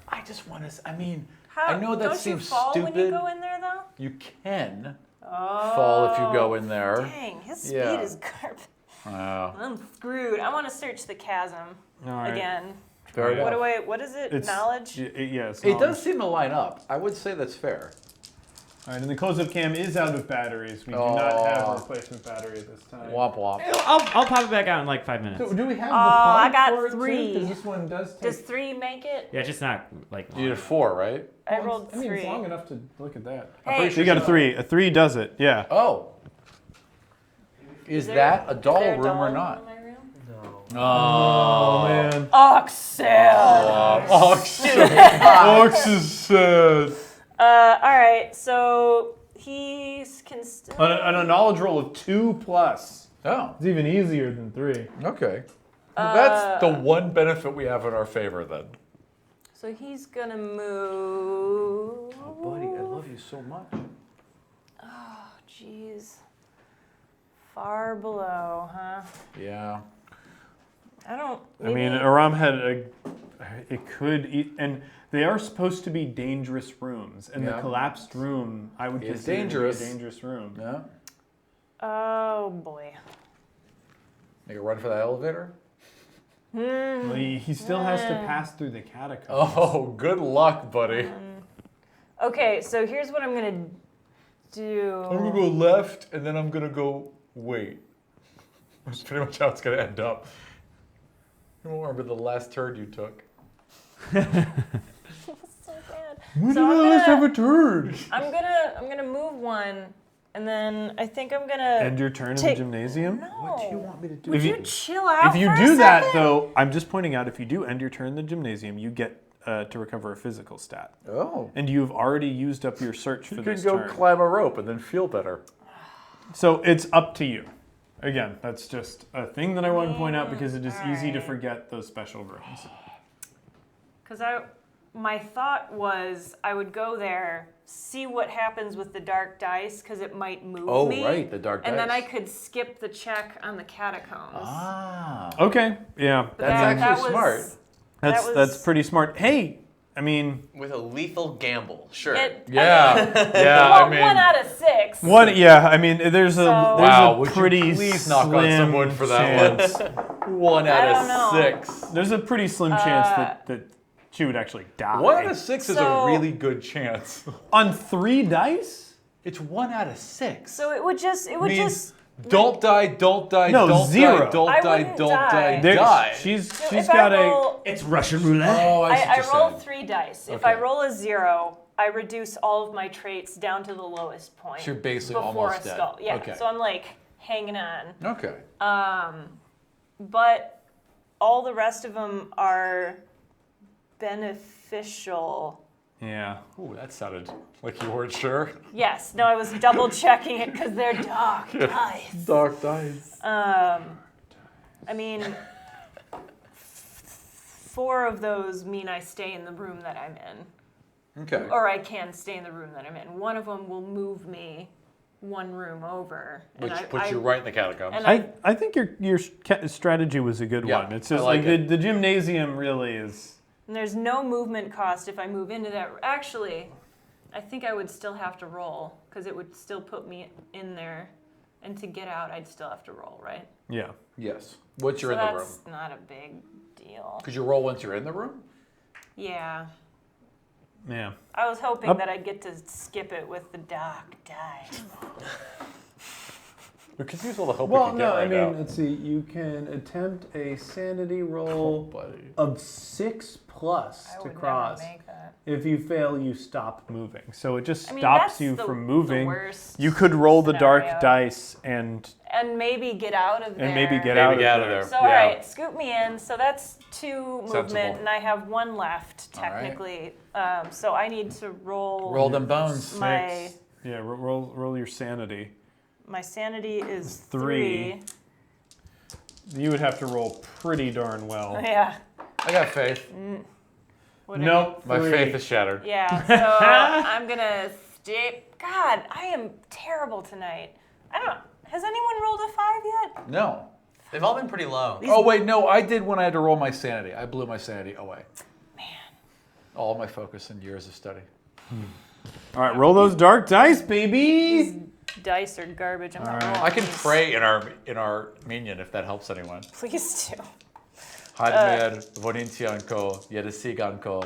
Speaker 4: I just want to. I mean,
Speaker 2: How,
Speaker 4: I know that
Speaker 2: don't
Speaker 4: seems
Speaker 2: you fall
Speaker 4: stupid.
Speaker 2: when you go in there though?
Speaker 4: You can fall if you go in there.
Speaker 2: Dang, his speed
Speaker 4: Yeah.
Speaker 2: is garbage.
Speaker 4: Oh,
Speaker 2: I'm screwed. I want to search the chasm
Speaker 1: All right.
Speaker 2: again.
Speaker 4: fair
Speaker 1: Yeah.
Speaker 4: enough.
Speaker 2: What is it?
Speaker 1: It's
Speaker 2: Knowledge?
Speaker 1: Yes.
Speaker 4: It does seem to line up. I would say that's fair.
Speaker 1: All right, and the close-up cam is out of batteries. We do not have a replacement battery at this time.
Speaker 4: Womp womp.
Speaker 5: I'll pop it back out in like 5 minutes.
Speaker 1: So do we have the
Speaker 2: I
Speaker 1: plug
Speaker 2: got
Speaker 1: for it too?
Speaker 2: 3.
Speaker 1: 'Cause this one does take.
Speaker 2: Does 3 make it?
Speaker 5: Yeah, just not like.
Speaker 4: You did 4, right?
Speaker 2: I rolled
Speaker 1: I mean,
Speaker 2: 3.
Speaker 1: it's long enough to look at that.
Speaker 2: Hey,
Speaker 1: So you got a 3. A 3 does it. Yeah.
Speaker 4: Oh. Is
Speaker 2: there-
Speaker 4: that a
Speaker 2: is
Speaker 4: doll
Speaker 2: there a
Speaker 4: room
Speaker 2: doll
Speaker 4: or
Speaker 2: in
Speaker 4: not?
Speaker 2: my room?
Speaker 1: Oh man.
Speaker 2: Oxel.
Speaker 1: Ox is sad.
Speaker 2: All right. So he can still.
Speaker 1: On a knowledge roll of 2+.
Speaker 4: Oh,
Speaker 1: It's even easier than 3.
Speaker 4: okay. That's the one benefit we have in our favor, then.
Speaker 2: So he's gonna move.
Speaker 4: Oh, buddy, I love you so much.
Speaker 2: Oh, jeez. Far below, huh?
Speaker 4: Yeah.
Speaker 2: I don't.
Speaker 1: I mean,
Speaker 2: maybe-
Speaker 1: Aram had and they are supposed to be dangerous rooms, and the
Speaker 4: Yeah.
Speaker 1: collapsed room I would
Speaker 4: It's
Speaker 1: consider to be
Speaker 4: dangerous.
Speaker 1: a dangerous room.
Speaker 4: Yeah.
Speaker 2: Oh boy.
Speaker 4: Make a run for that elevator?
Speaker 1: Well, he still has to pass through the catacombs.
Speaker 4: Oh, good luck, buddy.
Speaker 2: Okay, so here's what I'm gonna do.
Speaker 4: I'm gonna go left, and then I'm gonna go wait. That's pretty much how it's gonna end up. You won't remember the last turd you took.
Speaker 2: So bad.
Speaker 1: When
Speaker 2: So
Speaker 1: did
Speaker 2: I'm
Speaker 1: I last
Speaker 2: gonna-
Speaker 1: have a turd?
Speaker 2: I'm gonna move one, and then I think I'm gonna.
Speaker 1: End your turn in the
Speaker 2: take-
Speaker 1: gymnasium?
Speaker 2: No.
Speaker 4: What do you want me to do?
Speaker 2: Would
Speaker 1: If
Speaker 2: you
Speaker 1: you-
Speaker 2: chill out?
Speaker 1: If you
Speaker 2: for a
Speaker 1: do that,
Speaker 2: second?
Speaker 1: though, I'm just pointing out, if you do end your turn in the gymnasium, you get to recover a physical stat.
Speaker 4: Oh.
Speaker 1: And you've already used up your search for
Speaker 4: You
Speaker 1: this
Speaker 4: can go
Speaker 1: turn.
Speaker 4: climb a rope and then feel better.
Speaker 1: So it's up to you. Again, that's just a thing that I want to point out because it is easy to
Speaker 2: Alright.
Speaker 1: forget those special rooms.
Speaker 2: Because my thought was I would go there, see what happens with the dark dice, because it might move
Speaker 4: Oh,
Speaker 2: me.
Speaker 4: right, the dark
Speaker 2: And then I
Speaker 4: dice.
Speaker 2: could skip the check on the catacombs.
Speaker 4: Ah.
Speaker 1: Okay, yeah.
Speaker 2: But
Speaker 4: That's actually
Speaker 2: was-
Speaker 4: smart.
Speaker 1: That's
Speaker 2: that
Speaker 1: that's
Speaker 2: was-
Speaker 1: pretty smart. Hey, I mean,
Speaker 3: With a lethal gamble, sure.
Speaker 4: Yeah. Yeah,
Speaker 2: Well,
Speaker 4: I mean.
Speaker 2: 1 out of 6.
Speaker 1: what? Yeah, I mean, there's
Speaker 2: So-
Speaker 4: Wow,
Speaker 1: a
Speaker 4: would you
Speaker 1: pretty
Speaker 4: please knock on
Speaker 1: slim
Speaker 4: some wood for that
Speaker 1: chance.
Speaker 4: one? 1 out
Speaker 2: I don't know.
Speaker 4: of 6.
Speaker 1: There's a pretty slim chance that she would actually die.
Speaker 4: 1 out of 6 is a
Speaker 2: So-
Speaker 4: really good chance.
Speaker 1: On 3 dice?
Speaker 4: It's 1 out of 6.
Speaker 2: So it would just
Speaker 4: means
Speaker 2: just
Speaker 4: don't die, don't die,
Speaker 1: No,
Speaker 4: don't
Speaker 1: 0.
Speaker 4: die, don't
Speaker 2: I
Speaker 4: die,
Speaker 2: wouldn't
Speaker 4: don't
Speaker 2: die.
Speaker 4: die,
Speaker 1: There-
Speaker 4: die.
Speaker 1: She's
Speaker 2: so
Speaker 1: she's
Speaker 2: if
Speaker 1: got
Speaker 2: I
Speaker 1: a.
Speaker 2: roll,
Speaker 5: It's Russian roulette.
Speaker 4: Oh, I see
Speaker 2: I
Speaker 4: what you're
Speaker 2: roll
Speaker 4: saying.
Speaker 2: 3 dice. If
Speaker 4: Okay.
Speaker 2: I roll a 0, I reduce all of my traits down to the lowest point.
Speaker 4: So you're basically
Speaker 2: before
Speaker 4: almost
Speaker 2: a
Speaker 4: dead.
Speaker 2: skull. Yeah.
Speaker 4: Okay.
Speaker 2: So I'm like hanging on.
Speaker 4: Okay.
Speaker 2: But all the rest of them are beneficial.
Speaker 1: Yeah.
Speaker 4: Ooh, that sounded like you weren't sure.
Speaker 2: Yes. No, I was double checking it because they're dark dice.
Speaker 4: Dark dice.
Speaker 2: I mean, 4 of those mean I stay in the room that I'm in.
Speaker 4: Okay.
Speaker 2: Or I can stay in the room that I'm in. One of them will move me 1 room over. and
Speaker 4: Which
Speaker 2: I-
Speaker 4: puts
Speaker 2: I-
Speaker 4: you right in the catacombs.
Speaker 2: and
Speaker 1: I think your strategy was a good
Speaker 4: Yeah,
Speaker 1: one. It's
Speaker 4: I
Speaker 1: just
Speaker 4: like
Speaker 1: like
Speaker 4: it.
Speaker 1: the gymnasium really is.
Speaker 2: And there's no movement cost if I move into that. Actually, I think I would still have to roll because it would still put me in there. And to get out, I'd still have to roll, right?
Speaker 1: Yeah.
Speaker 4: Yes. Once you're
Speaker 2: so
Speaker 4: in the room.
Speaker 2: that's not a big deal.
Speaker 4: Could you roll once you're in the room?
Speaker 2: Yeah.
Speaker 1: Yeah.
Speaker 2: I was hoping
Speaker 1: Up.
Speaker 2: that I'd get to skip it with the dark dice.
Speaker 4: We could use all the hope we
Speaker 1: Well,
Speaker 4: can
Speaker 1: no,
Speaker 4: get right now.
Speaker 1: let's see. You can attempt a sanity roll
Speaker 4: Buddy.
Speaker 1: of 6+
Speaker 2: I
Speaker 1: to
Speaker 2: would
Speaker 1: cross.
Speaker 2: never make that.
Speaker 1: If you fail, you stop moving. So it just
Speaker 2: I mean,
Speaker 1: stops
Speaker 2: that's
Speaker 1: you
Speaker 2: the-
Speaker 1: from
Speaker 2: the
Speaker 1: moving.
Speaker 2: worst
Speaker 1: You could roll the dark
Speaker 2: scenario.
Speaker 1: dice and
Speaker 2: maybe get out of there.
Speaker 1: maybe get
Speaker 4: Maybe
Speaker 1: out of
Speaker 4: get out
Speaker 1: there.
Speaker 4: of
Speaker 2: So
Speaker 4: Yeah.
Speaker 2: all right, scoop me in. So that's 2 movement,
Speaker 4: Sensible.
Speaker 2: and I have 1 left
Speaker 4: All right.
Speaker 2: technically. So I need to roll.
Speaker 4: Roll them bones.
Speaker 2: my
Speaker 1: Yeah, roll your sanity.
Speaker 2: my sanity is
Speaker 1: 3.
Speaker 2: 3.
Speaker 1: You would have to roll pretty darn well.
Speaker 2: Yeah.
Speaker 4: I got faith.
Speaker 2: What did
Speaker 1: Nope.
Speaker 4: My
Speaker 1: 3.
Speaker 4: faith is shattered.
Speaker 2: Yeah. So I'm gonna skip. God, I am terrible tonight. I don't. Has anyone rolled a 5 yet?
Speaker 4: No.
Speaker 3: They've all been pretty low.
Speaker 4: Oh, wait, no, I did when I had to roll my sanity. I blew my sanity away.
Speaker 2: Man.
Speaker 4: All my focus and years of study.
Speaker 1: All right, roll those dark dice, baby.
Speaker 2: Dice are garbage. I'm not
Speaker 1: right.
Speaker 2: rolling.
Speaker 4: I can
Speaker 2: these.
Speaker 4: pray in our minion if that helps anyone.
Speaker 2: Please do.
Speaker 4: Hadmer vonintianko yedesiganko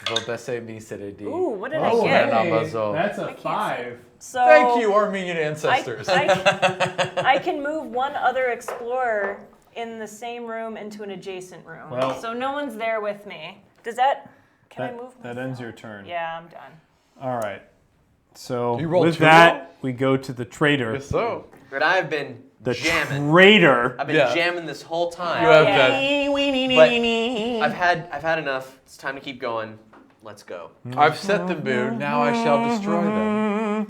Speaker 4: vobese miseredi.
Speaker 2: Ooh, what did
Speaker 4: Oh,
Speaker 2: I get?
Speaker 4: hey. Namazo.
Speaker 1: That's a
Speaker 2: can't
Speaker 1: 5.
Speaker 2: So
Speaker 4: Thank you, Armenian ancestors.
Speaker 2: I can move 1 other explorer in the same room into an adjacent room.
Speaker 1: Well-
Speaker 2: So no one's there with me. Does that? Can I
Speaker 1: That,
Speaker 2: move?
Speaker 1: that ends your turn.
Speaker 2: Yeah, I'm done.
Speaker 1: All right. So
Speaker 4: You rolled
Speaker 1: with
Speaker 4: 2
Speaker 1: that, we go to the traitor.
Speaker 4: Yes, so.
Speaker 3: But I've been
Speaker 1: The
Speaker 3: jamming.
Speaker 1: traitor.
Speaker 3: I've been
Speaker 4: Yeah.
Speaker 3: jamming this whole time.
Speaker 4: You have
Speaker 2: yeah.
Speaker 4: been.
Speaker 3: But I've had enough. It's time to keep going. Let's go.
Speaker 4: I've set the mood. Now I shall destroy them.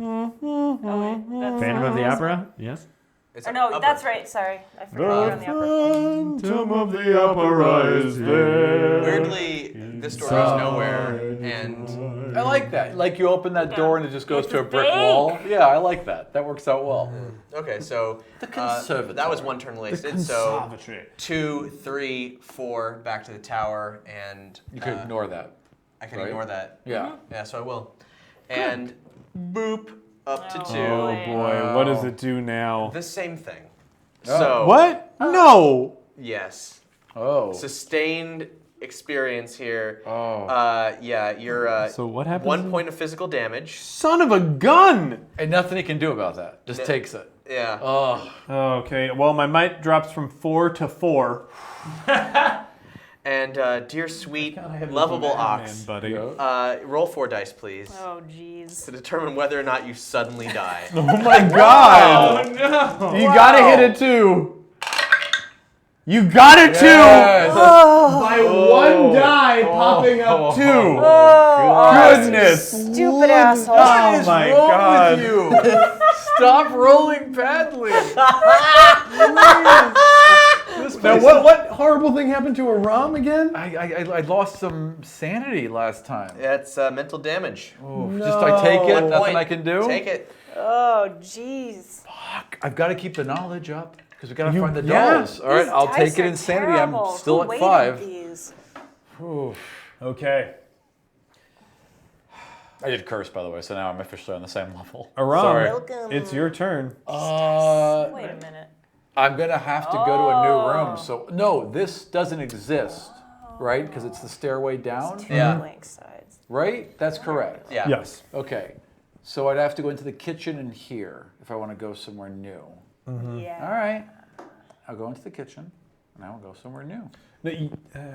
Speaker 2: Oh, wait, that's
Speaker 5: Phantom of the Opera? Yes.
Speaker 3: It's
Speaker 2: Or no,
Speaker 3: upper.
Speaker 2: that's right. Sorry, I forgot you're on the upper.
Speaker 1: Phantom of the opera is there.
Speaker 3: Weirdly, this door goes nowhere, and
Speaker 4: I like that. Like you open that door and it just goes
Speaker 2: It's
Speaker 4: to a brick
Speaker 2: fake.
Speaker 4: wall. Yeah, I like that. That works out well.
Speaker 3: okay, so
Speaker 4: The conservatory.
Speaker 3: that was one turn wasted. So 2, 3, 4, back to the tower, and
Speaker 4: You could ignore that.
Speaker 3: I can
Speaker 4: right?
Speaker 3: ignore that.
Speaker 4: Yeah.
Speaker 3: Yeah, so I will. And boop up to
Speaker 2: Oh,
Speaker 3: 2.
Speaker 1: Oh boy, what does it do now?
Speaker 3: The same thing.
Speaker 4: Oh.
Speaker 3: So
Speaker 1: What? No.
Speaker 3: yes,
Speaker 4: Oh.
Speaker 3: sustained experience here.
Speaker 4: Oh.
Speaker 3: Yeah, you're
Speaker 1: So what happens?
Speaker 3: 1 point of physical damage.
Speaker 1: Son of a gun!
Speaker 4: And nothing he can do about that. Just
Speaker 3: Yeah.
Speaker 4: takes it.
Speaker 3: Yeah.
Speaker 4: Oh.
Speaker 1: Okay, well my might drops from 4 to 4.
Speaker 3: And dear sweet, lovable Ox,
Speaker 1: buddy.
Speaker 3: roll 4 dice, please,
Speaker 2: Oh, jeez.
Speaker 3: to determine whether or not you suddenly die.
Speaker 1: Oh my god!
Speaker 5: no!
Speaker 1: You gotta hit it too. You got it too.
Speaker 4: Yes.
Speaker 1: By one die popping up two. Goodness.
Speaker 2: Stupid asshole.
Speaker 1: Oh
Speaker 4: What is
Speaker 1: my
Speaker 4: wrong
Speaker 1: god.
Speaker 4: with you? Stop rolling badly.
Speaker 1: Now what horrible thing happened to Aram again?
Speaker 4: I lost some sanity last time.
Speaker 3: That's mental damage.
Speaker 4: Just I take it.
Speaker 3: 1
Speaker 4: Nothing
Speaker 3: point.
Speaker 4: I can do.
Speaker 3: Take it.
Speaker 2: Oh, jeez.
Speaker 4: Fuck. I've got to keep the knowledge up because we got to find the
Speaker 1: yeah.
Speaker 4: dolls. All right,
Speaker 2: These
Speaker 4: I'll
Speaker 2: dice
Speaker 4: take it
Speaker 2: are
Speaker 4: in sanity.
Speaker 2: terrible.
Speaker 4: I'm still
Speaker 2: Who
Speaker 4: at
Speaker 2: weighted
Speaker 4: 5.
Speaker 2: These?
Speaker 1: Okay.
Speaker 4: I did curse, by the way, so now I'm officially on the same level.
Speaker 1: Aram,
Speaker 4: Sorry.
Speaker 2: Welcome.
Speaker 1: it's your turn.
Speaker 2: Wait a minute.
Speaker 4: I'm gonna have to go to a new room. So no, this doesn't exist, right? Because it's the stairway down,
Speaker 2: Two
Speaker 3: Yeah.
Speaker 2: blank sides.
Speaker 4: right? That's correct.
Speaker 3: Yeah.
Speaker 1: Yes.
Speaker 4: Okay. So I'd have to go into the kitchen and here if I want to go somewhere new.
Speaker 2: Yeah.
Speaker 4: All right. I'll go into the kitchen and I'll go somewhere new.
Speaker 1: No,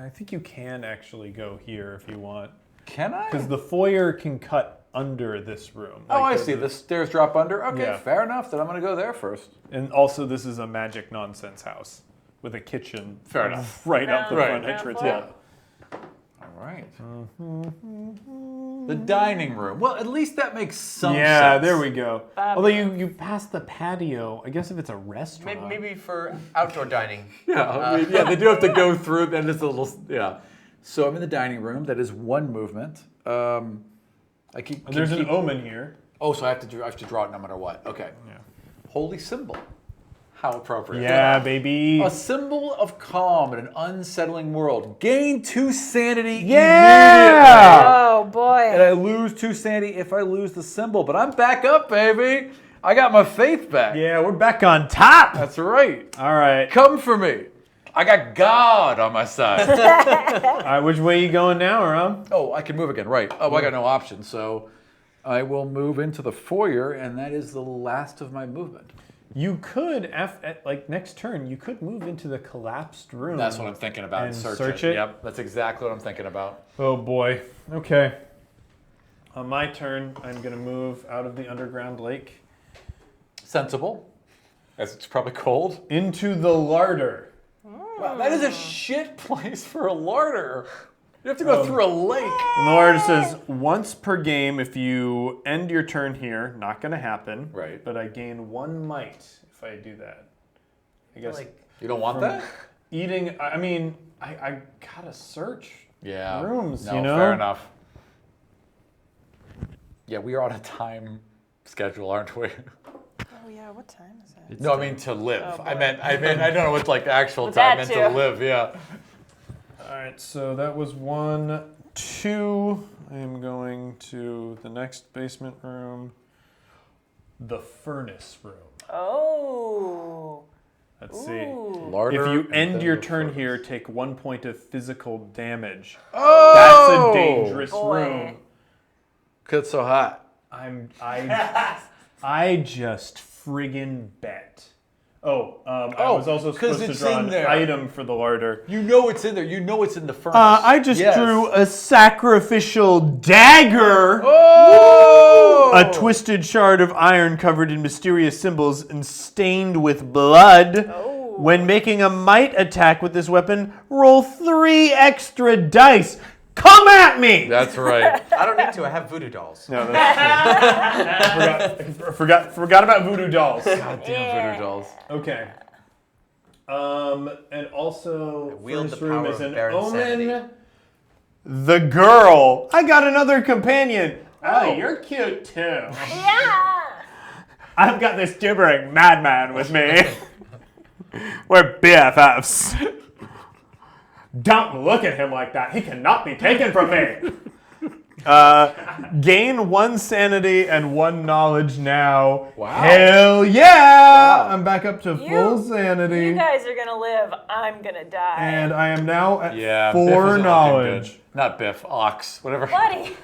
Speaker 1: I think you can actually go here if you want.
Speaker 4: Can I?
Speaker 1: Because the foyer can cut under this room.
Speaker 4: Oh, I
Speaker 1: Like,
Speaker 4: see. The stairs drop under. Okay,
Speaker 1: Yeah.
Speaker 4: fair enough. Then I'm gonna go there first.
Speaker 1: And also, this is a magic nonsense house with a kitchen.
Speaker 4: Fair enough.
Speaker 1: Right out the
Speaker 2: Ground-
Speaker 1: front
Speaker 2: ground
Speaker 1: entrance.
Speaker 2: floor?
Speaker 1: Yeah.
Speaker 4: All right. The dining room. Well, at least that makes some sense.
Speaker 1: Yeah, there we go. Although you passed the patio. I guess if it's a restaurant.
Speaker 3: Maybe for outdoor dining.
Speaker 4: Yeah, I mean, yeah, they do have to go through. Then it's a little, yeah. So I'm in the dining room. That is one movement. I keep.
Speaker 1: There's
Speaker 4: keep,
Speaker 1: an omen here.
Speaker 4: Oh, so I have to draw it no matter what. Okay.
Speaker 1: Yeah.
Speaker 4: Holy symbol. How appropriate.
Speaker 1: Yeah, baby.
Speaker 4: A symbol of calm in an unsettling world. Gain 2 sanity
Speaker 1: Yeah!
Speaker 2: Oh,
Speaker 4: and
Speaker 2: boy.
Speaker 4: I lose 2 sanity if I lose the symbol. But I'm back up, baby. I got my faith back.
Speaker 1: Yeah, we're back on top.
Speaker 4: That's right.
Speaker 1: All right.
Speaker 4: Come for me. I got God on my side.
Speaker 1: All right, which way you going now, Aram?
Speaker 4: Oh, I can move again. Right. Oh, I got no option. So I will move into the foyer, and that is the last of my movement.
Speaker 1: You could, like next turn, you could move into the collapsed room.
Speaker 4: That's what I'm thinking about.
Speaker 1: And
Speaker 4: Search
Speaker 1: search
Speaker 4: it.
Speaker 1: it?
Speaker 4: Yep. That's exactly what I'm thinking about.
Speaker 1: Oh boy. Okay. On my turn, I'm gonna move out of the underground lake
Speaker 4: Sensible. As it's probably cold.
Speaker 1: into the larder.
Speaker 4: Wow, that is a shit place for a larder. You have to go through a lake.
Speaker 1: And the larder says once per game, if you end your turn here, not gonna happen.
Speaker 4: Right.
Speaker 1: But I gain 1 might if I do that. I guess
Speaker 4: You don't want that?
Speaker 1: eating. I mean, I gotta search
Speaker 4: Yeah.
Speaker 1: rooms.
Speaker 4: No,
Speaker 1: you know.
Speaker 4: fair enough. Yeah, we are on a time schedule, aren't we?
Speaker 2: Oh, yeah. What time is it?
Speaker 4: No, I mean to live.
Speaker 2: Oh,
Speaker 4: I
Speaker 2: boy.
Speaker 4: meant I don't know what's like the actual
Speaker 2: With
Speaker 4: time. I
Speaker 2: that
Speaker 4: meant to
Speaker 2: too.
Speaker 4: live, yeah.
Speaker 1: All right, so that was 1, 2. I am going to the next basement room, the furnace room.
Speaker 2: Oh.
Speaker 1: Let's see.
Speaker 2: Ooh.
Speaker 4: Larder
Speaker 1: If you
Speaker 4: and
Speaker 1: end
Speaker 4: then
Speaker 1: your
Speaker 4: the
Speaker 1: turn
Speaker 4: furnace.
Speaker 1: here, take 1 point of physical damage.
Speaker 4: Oh!
Speaker 1: That's a dangerous
Speaker 2: Boy.
Speaker 1: room.
Speaker 4: 'Cause it's so hot.
Speaker 1: I just friggin' bet. I
Speaker 4: Oh,
Speaker 1: was also
Speaker 4: 'cause
Speaker 1: supposed to
Speaker 4: it's
Speaker 1: draw
Speaker 4: in
Speaker 1: an
Speaker 4: there.
Speaker 1: item for the larder.
Speaker 4: You know it's in there. You know it's in the furnace.
Speaker 1: I just
Speaker 4: Yes.
Speaker 1: drew a sacrificial dagger.
Speaker 4: Oh!
Speaker 1: A twisted shard of iron covered in mysterious symbols and stained with blood.
Speaker 2: Oh.
Speaker 1: When making a might attack with this weapon, roll 3 extra dice. Come at me!
Speaker 4: That's right.
Speaker 3: I don't need to. I have voodoo dolls.
Speaker 1: No, that's forgot about voodoo dolls.
Speaker 4: God damn voodoo dolls.
Speaker 1: Okay. And also,
Speaker 3: wield
Speaker 1: first
Speaker 3: the
Speaker 1: room
Speaker 3: power
Speaker 1: is
Speaker 3: of
Speaker 1: an
Speaker 3: bare
Speaker 1: omen.
Speaker 3: insanity.
Speaker 1: The girl. I got another companion. Oh, you're cute too.
Speaker 2: Yeah.
Speaker 1: I've got this gibbering madman with me. We're BFFs. Don't look at him like that. He cannot be taken from me. Gain 1 sanity and 1 knowledge now.
Speaker 4: Wow.
Speaker 1: Hell yeah! I'm back up to full sanity.
Speaker 2: You guys are gonna live. I'm gonna die.
Speaker 1: And I am now at
Speaker 4: Yeah,
Speaker 1: 4
Speaker 4: Biff isn't looking
Speaker 1: knowledge.
Speaker 4: good. Not Biff, Ox, whatever.
Speaker 2: Buddy.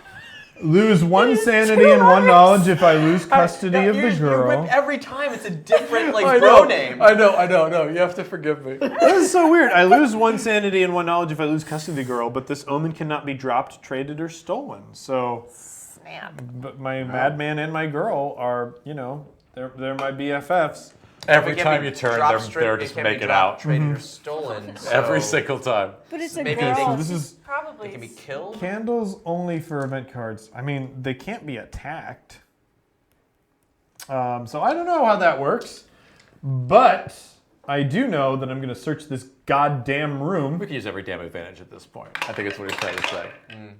Speaker 1: Lose 1
Speaker 2: It is
Speaker 1: sanity
Speaker 2: 2
Speaker 1: and 1
Speaker 2: hours.
Speaker 1: knowledge if I lose custody of the
Speaker 3: You
Speaker 1: girl.
Speaker 3: whip every time. It's a different
Speaker 4: I
Speaker 3: bro
Speaker 4: know,
Speaker 3: name.
Speaker 4: I know. No, you have to forgive me.
Speaker 1: This is so weird. I lose 1 sanity and 1 knowledge if I lose custody of the girl, but this omen cannot be dropped, traded, or stolen. So,
Speaker 2: Snap.
Speaker 1: but my madman and my girl are, they're my BFFs.
Speaker 4: Every
Speaker 3: It can
Speaker 4: time
Speaker 3: be
Speaker 4: you turn,
Speaker 3: dropped
Speaker 4: they're
Speaker 3: straight-
Speaker 4: just
Speaker 3: can be
Speaker 4: make it
Speaker 3: dropped,
Speaker 4: out.
Speaker 3: traded, or stolen.
Speaker 4: Every
Speaker 3: so
Speaker 4: single time.
Speaker 2: But it's a
Speaker 3: Maybe
Speaker 2: girl.
Speaker 1: So this is
Speaker 2: Probably.
Speaker 3: They can be killed.
Speaker 1: candles only for event cards. I mean, they can't be attacked. So I don't know how that works, but I do know that I'm going to search this goddamn room,
Speaker 4: We can use every damn advantage at this point. I think it's what he's trying to say.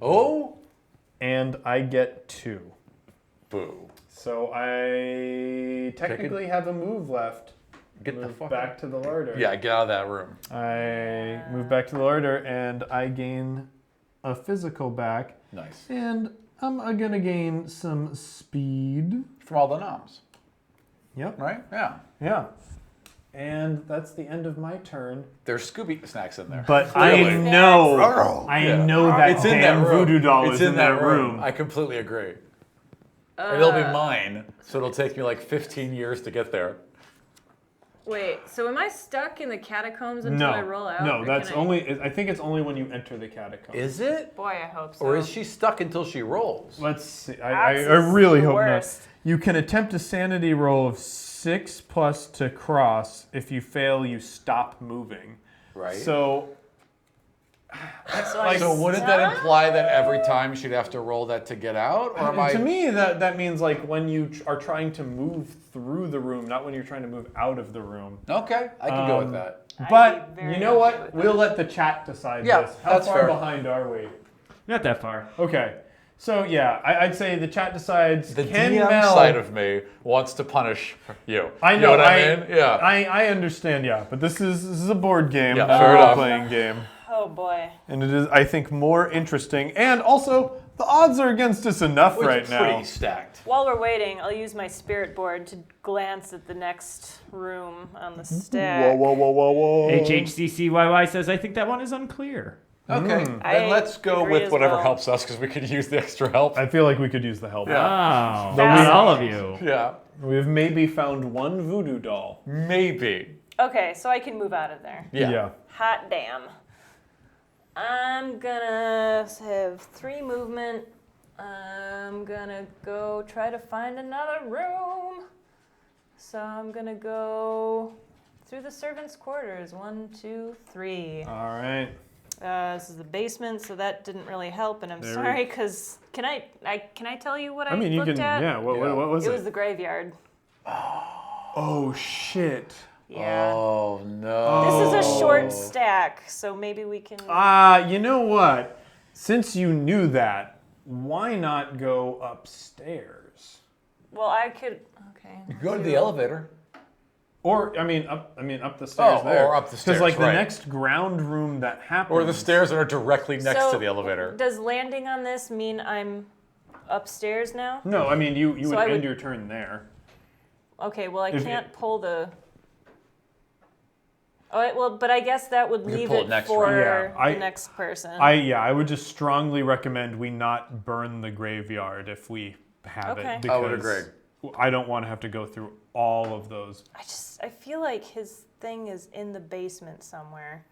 Speaker 4: Oh,
Speaker 1: and I get 2.
Speaker 4: boo.
Speaker 1: So I technically have a move left.
Speaker 4: Get the
Speaker 1: Move
Speaker 4: fuck
Speaker 1: back
Speaker 4: out.
Speaker 1: to the larder.
Speaker 4: Yeah, get out of that room.
Speaker 1: I move back to the larder, and I gain a physical back,
Speaker 4: Nice.
Speaker 1: and I'm gonna gain some speed.
Speaker 4: From all the noms,
Speaker 1: Yep.
Speaker 4: right? Yeah.
Speaker 1: Yeah. And that's the end of my turn.
Speaker 4: There's Scooby snacks in there.
Speaker 1: But
Speaker 4: Clearly.
Speaker 1: I know,
Speaker 4: Yeah.
Speaker 1: that
Speaker 4: It's in
Speaker 1: damn
Speaker 4: that room.
Speaker 1: voodoo doll
Speaker 4: It's
Speaker 1: is in that room.
Speaker 4: I completely agree. And it'll be mine, so it'll take me like 15 years to get there.
Speaker 2: Wait, so am I stuck in the catacombs until I roll out?
Speaker 1: No,
Speaker 2: or
Speaker 1: that's
Speaker 2: can I-
Speaker 1: only. I think it's only when you enter the catacomb.
Speaker 4: Is it?
Speaker 2: Boy, I hope so.
Speaker 4: Or is she stuck until she rolls?
Speaker 1: Let's see. I
Speaker 2: Ox is
Speaker 1: really
Speaker 2: the
Speaker 1: hope
Speaker 2: worst.
Speaker 1: not. You can attempt a sanity roll of 6 plus to cross. If you fail, you stop moving.
Speaker 4: Right.
Speaker 1: So,
Speaker 2: I'm
Speaker 4: So wouldn't that imply that every time she'd have to roll that to get out? Or am I?
Speaker 1: to me, that means like when you are trying to move through the room, not when you're trying to move out of the room.
Speaker 4: Okay, I can go with that.
Speaker 1: But
Speaker 2: be very
Speaker 1: you know
Speaker 2: okay
Speaker 1: what?
Speaker 2: with
Speaker 1: We'll let the chat decide
Speaker 4: Yeah,
Speaker 1: this. How
Speaker 4: that's
Speaker 1: far
Speaker 4: fair.
Speaker 1: behind are we?
Speaker 5: Not that far.
Speaker 1: Okay. So yeah, I'd say the chat decides.
Speaker 4: The
Speaker 1: Can
Speaker 4: DM
Speaker 1: Mel,
Speaker 4: side of me wants to punish you.
Speaker 1: I know.
Speaker 4: You know what I mean? Yeah.
Speaker 1: I understand. Yeah, but this is a board game,
Speaker 4: Yeah,
Speaker 1: not
Speaker 4: fair
Speaker 1: a
Speaker 4: enough.
Speaker 1: role-playing game,
Speaker 2: Oh boy.
Speaker 1: and it is, I think, more interesting. And also, the odds are against us enough
Speaker 4: It's
Speaker 1: right
Speaker 4: pretty
Speaker 1: now.
Speaker 4: stacked.
Speaker 2: While we're waiting, I'll use my spirit board to glance at the next room on the stack.
Speaker 1: Whoa.
Speaker 5: HHCCYY says, I think that one is unclear.
Speaker 4: Okay,
Speaker 2: I
Speaker 4: then let's go
Speaker 2: agree
Speaker 4: with
Speaker 2: as
Speaker 4: whatever
Speaker 2: well.
Speaker 4: helps us because we could use the extra help.
Speaker 1: I feel like we could use the help.
Speaker 5: Oh,
Speaker 1: Though
Speaker 5: not
Speaker 1: we-
Speaker 5: all of you.
Speaker 4: Yeah,
Speaker 1: We've maybe found 1 voodoo doll.
Speaker 4: maybe.
Speaker 2: Okay, so I can move out of there.
Speaker 4: Yeah.
Speaker 2: Hot damn. I'm gonna have 3 movement. I'm gonna go try to find another room. So I'm gonna go through the servants' quarters. 1, 2, 3.
Speaker 1: All right.
Speaker 2: This is the basement, so that didn't really help, and I'm
Speaker 1: There we-
Speaker 2: sorry, because can I tell you what I
Speaker 1: I mean, you
Speaker 2: looked
Speaker 1: can.
Speaker 2: at?
Speaker 1: Yeah. What was
Speaker 2: It
Speaker 1: it?
Speaker 2: was the graveyard.
Speaker 1: Oh shit.
Speaker 2: Yeah.
Speaker 4: Oh no.
Speaker 2: This is a short stack, so maybe we can.
Speaker 1: You know what? Since you knew that, why not go upstairs?
Speaker 2: Well, I could. Okay.
Speaker 4: Go to the elevator.
Speaker 1: Or up the stairs
Speaker 4: Oh,
Speaker 1: there.
Speaker 4: or up the stairs,
Speaker 1: Because like the
Speaker 4: right.
Speaker 1: next ground room that happens.
Speaker 4: Or the stairs that are directly next
Speaker 2: So,
Speaker 4: to the elevator.
Speaker 2: Does landing on this mean I'm upstairs now?
Speaker 1: No, I mean you
Speaker 2: So
Speaker 1: would
Speaker 2: I
Speaker 1: end
Speaker 2: would-
Speaker 1: your turn there.
Speaker 2: Okay. Well, I
Speaker 1: If-
Speaker 2: can't pull the. Oh, well, but I guess that would
Speaker 4: could
Speaker 2: leave
Speaker 4: pull it
Speaker 2: it
Speaker 4: next
Speaker 2: for
Speaker 1: round. Yeah,
Speaker 2: the next person.
Speaker 1: I would just strongly recommend we not burn the graveyard if we have
Speaker 2: Okay.
Speaker 1: it. Because
Speaker 4: I would agree.
Speaker 1: I don't want to have to go through all of those.
Speaker 2: I feel like his thing is in the basement somewhere.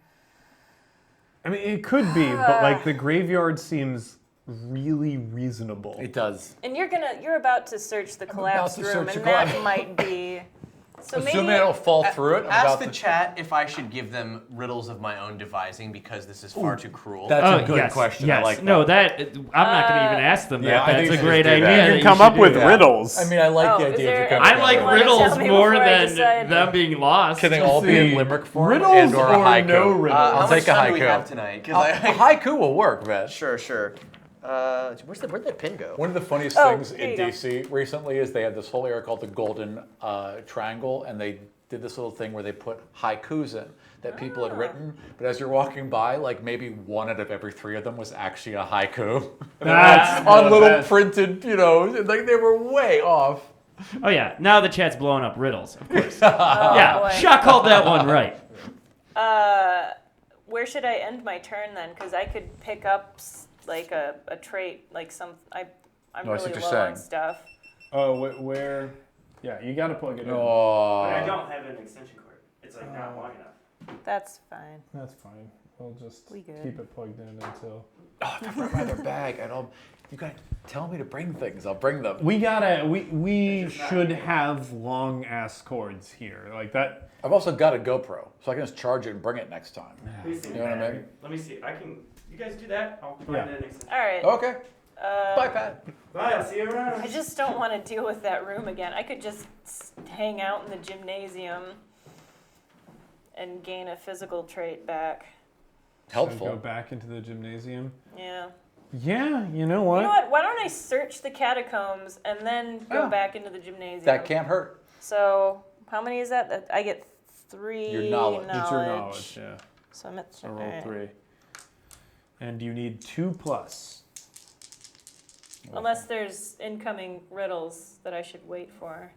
Speaker 1: I mean, it could be, but like the graveyard seems really reasonable.
Speaker 4: It does.
Speaker 2: And you're about to search the collapsed
Speaker 4: to
Speaker 2: room,
Speaker 4: search
Speaker 2: and
Speaker 4: the
Speaker 2: that
Speaker 4: collapsed-
Speaker 2: might be. So
Speaker 4: Assuming
Speaker 2: maybe
Speaker 4: I don't fall through it, I'm
Speaker 3: Ask
Speaker 4: about
Speaker 3: the
Speaker 4: to-
Speaker 3: chat if I should give them riddles of my own devising because this is far too cruel.
Speaker 4: That's a good
Speaker 5: yes,
Speaker 4: question.
Speaker 5: Yes.
Speaker 4: I like that.
Speaker 5: No, that I'm not going to even ask them
Speaker 4: yeah,
Speaker 5: that.
Speaker 4: I think
Speaker 5: That's
Speaker 4: you
Speaker 5: a
Speaker 4: should
Speaker 5: great
Speaker 4: just do
Speaker 5: idea.
Speaker 4: that.
Speaker 5: that
Speaker 1: You can come up
Speaker 5: should
Speaker 1: with
Speaker 5: do that.
Speaker 1: riddles.
Speaker 4: I mean, I like the
Speaker 2: is
Speaker 4: idea
Speaker 2: there
Speaker 4: of your
Speaker 2: any-
Speaker 5: I like
Speaker 2: You wanna
Speaker 5: riddles
Speaker 2: tell me
Speaker 5: more
Speaker 2: before I
Speaker 5: than
Speaker 2: decide?
Speaker 5: them being lost.
Speaker 4: Can they all be in limerick form
Speaker 1: riddles
Speaker 4: and or a
Speaker 1: or
Speaker 4: haiku?
Speaker 1: no riddles?
Speaker 3: How
Speaker 4: I'll
Speaker 3: much
Speaker 4: take a
Speaker 3: time do we
Speaker 4: haiku.
Speaker 3: have tonight? 'Cause
Speaker 4: A haiku will work, man.
Speaker 3: Sure. Where'd that pin go?
Speaker 4: One of the funniest
Speaker 2: Oh,
Speaker 4: things
Speaker 2: here
Speaker 4: in
Speaker 2: you go.
Speaker 4: DC recently is they had this whole area called the Golden Triangle, and they did this little thing where they put haikus in that people had written. But as you're walking by, like maybe one out of every 3 of them was actually a haiku.
Speaker 1: That's
Speaker 4: on
Speaker 1: the
Speaker 4: little
Speaker 1: best.
Speaker 4: printed, like they were way off.
Speaker 5: Oh yeah, now the chat's blowing up riddles, of course.
Speaker 2: Oh,
Speaker 5: yeah,
Speaker 2: boy.
Speaker 5: Shot called that one right.
Speaker 2: Where should I end my turn then? Because I could pick up like a trait, like I'm
Speaker 4: No, I see
Speaker 2: really
Speaker 4: what
Speaker 2: low
Speaker 4: you're
Speaker 2: on
Speaker 4: saying.
Speaker 2: stuff.
Speaker 1: Oh, where? Yeah, you got to plug it in.
Speaker 6: But I
Speaker 4: Oh,
Speaker 6: don't have an extension cord. It's like not long enough.
Speaker 2: That's fine.
Speaker 1: That's fine. We'll just
Speaker 2: We good.
Speaker 1: keep it plugged in until.
Speaker 4: if I bring their bag, you gotta tell me to bring things. I'll bring them.
Speaker 1: We gotta. We
Speaker 6: It's just
Speaker 1: should
Speaker 6: not-
Speaker 1: have long ass cords here, like that.
Speaker 4: I've also got a GoPro, so I can just charge it and bring it next time.
Speaker 6: Please see
Speaker 4: You know what I
Speaker 6: battery.
Speaker 4: mean?
Speaker 6: Let me see. You guys do that. I'll find
Speaker 1: Yeah.
Speaker 6: an extension.
Speaker 2: All right.
Speaker 4: Okay. Bye, Pat.
Speaker 6: Bye. I'll see you
Speaker 2: I
Speaker 6: around.
Speaker 2: just don't want to deal with that room again. I could just hang out in the gymnasium and gain a physical trait back.
Speaker 1: So go
Speaker 4: Helpful.
Speaker 1: back into the gymnasium.
Speaker 2: Yeah.
Speaker 1: Yeah, you know
Speaker 2: You
Speaker 1: what?
Speaker 2: know what? Why don't I search the catacombs and then go
Speaker 4: Yeah.
Speaker 2: back into the gymnasium?
Speaker 4: That can't hurt.
Speaker 2: So how many is that? I get 3
Speaker 4: Your knowledge.
Speaker 1: It's your knowledge, yeah.
Speaker 2: So I'm at
Speaker 1: So roll
Speaker 2: alright.
Speaker 1: 3. And you need 2+.
Speaker 2: Unless there's incoming riddles that I should wait for.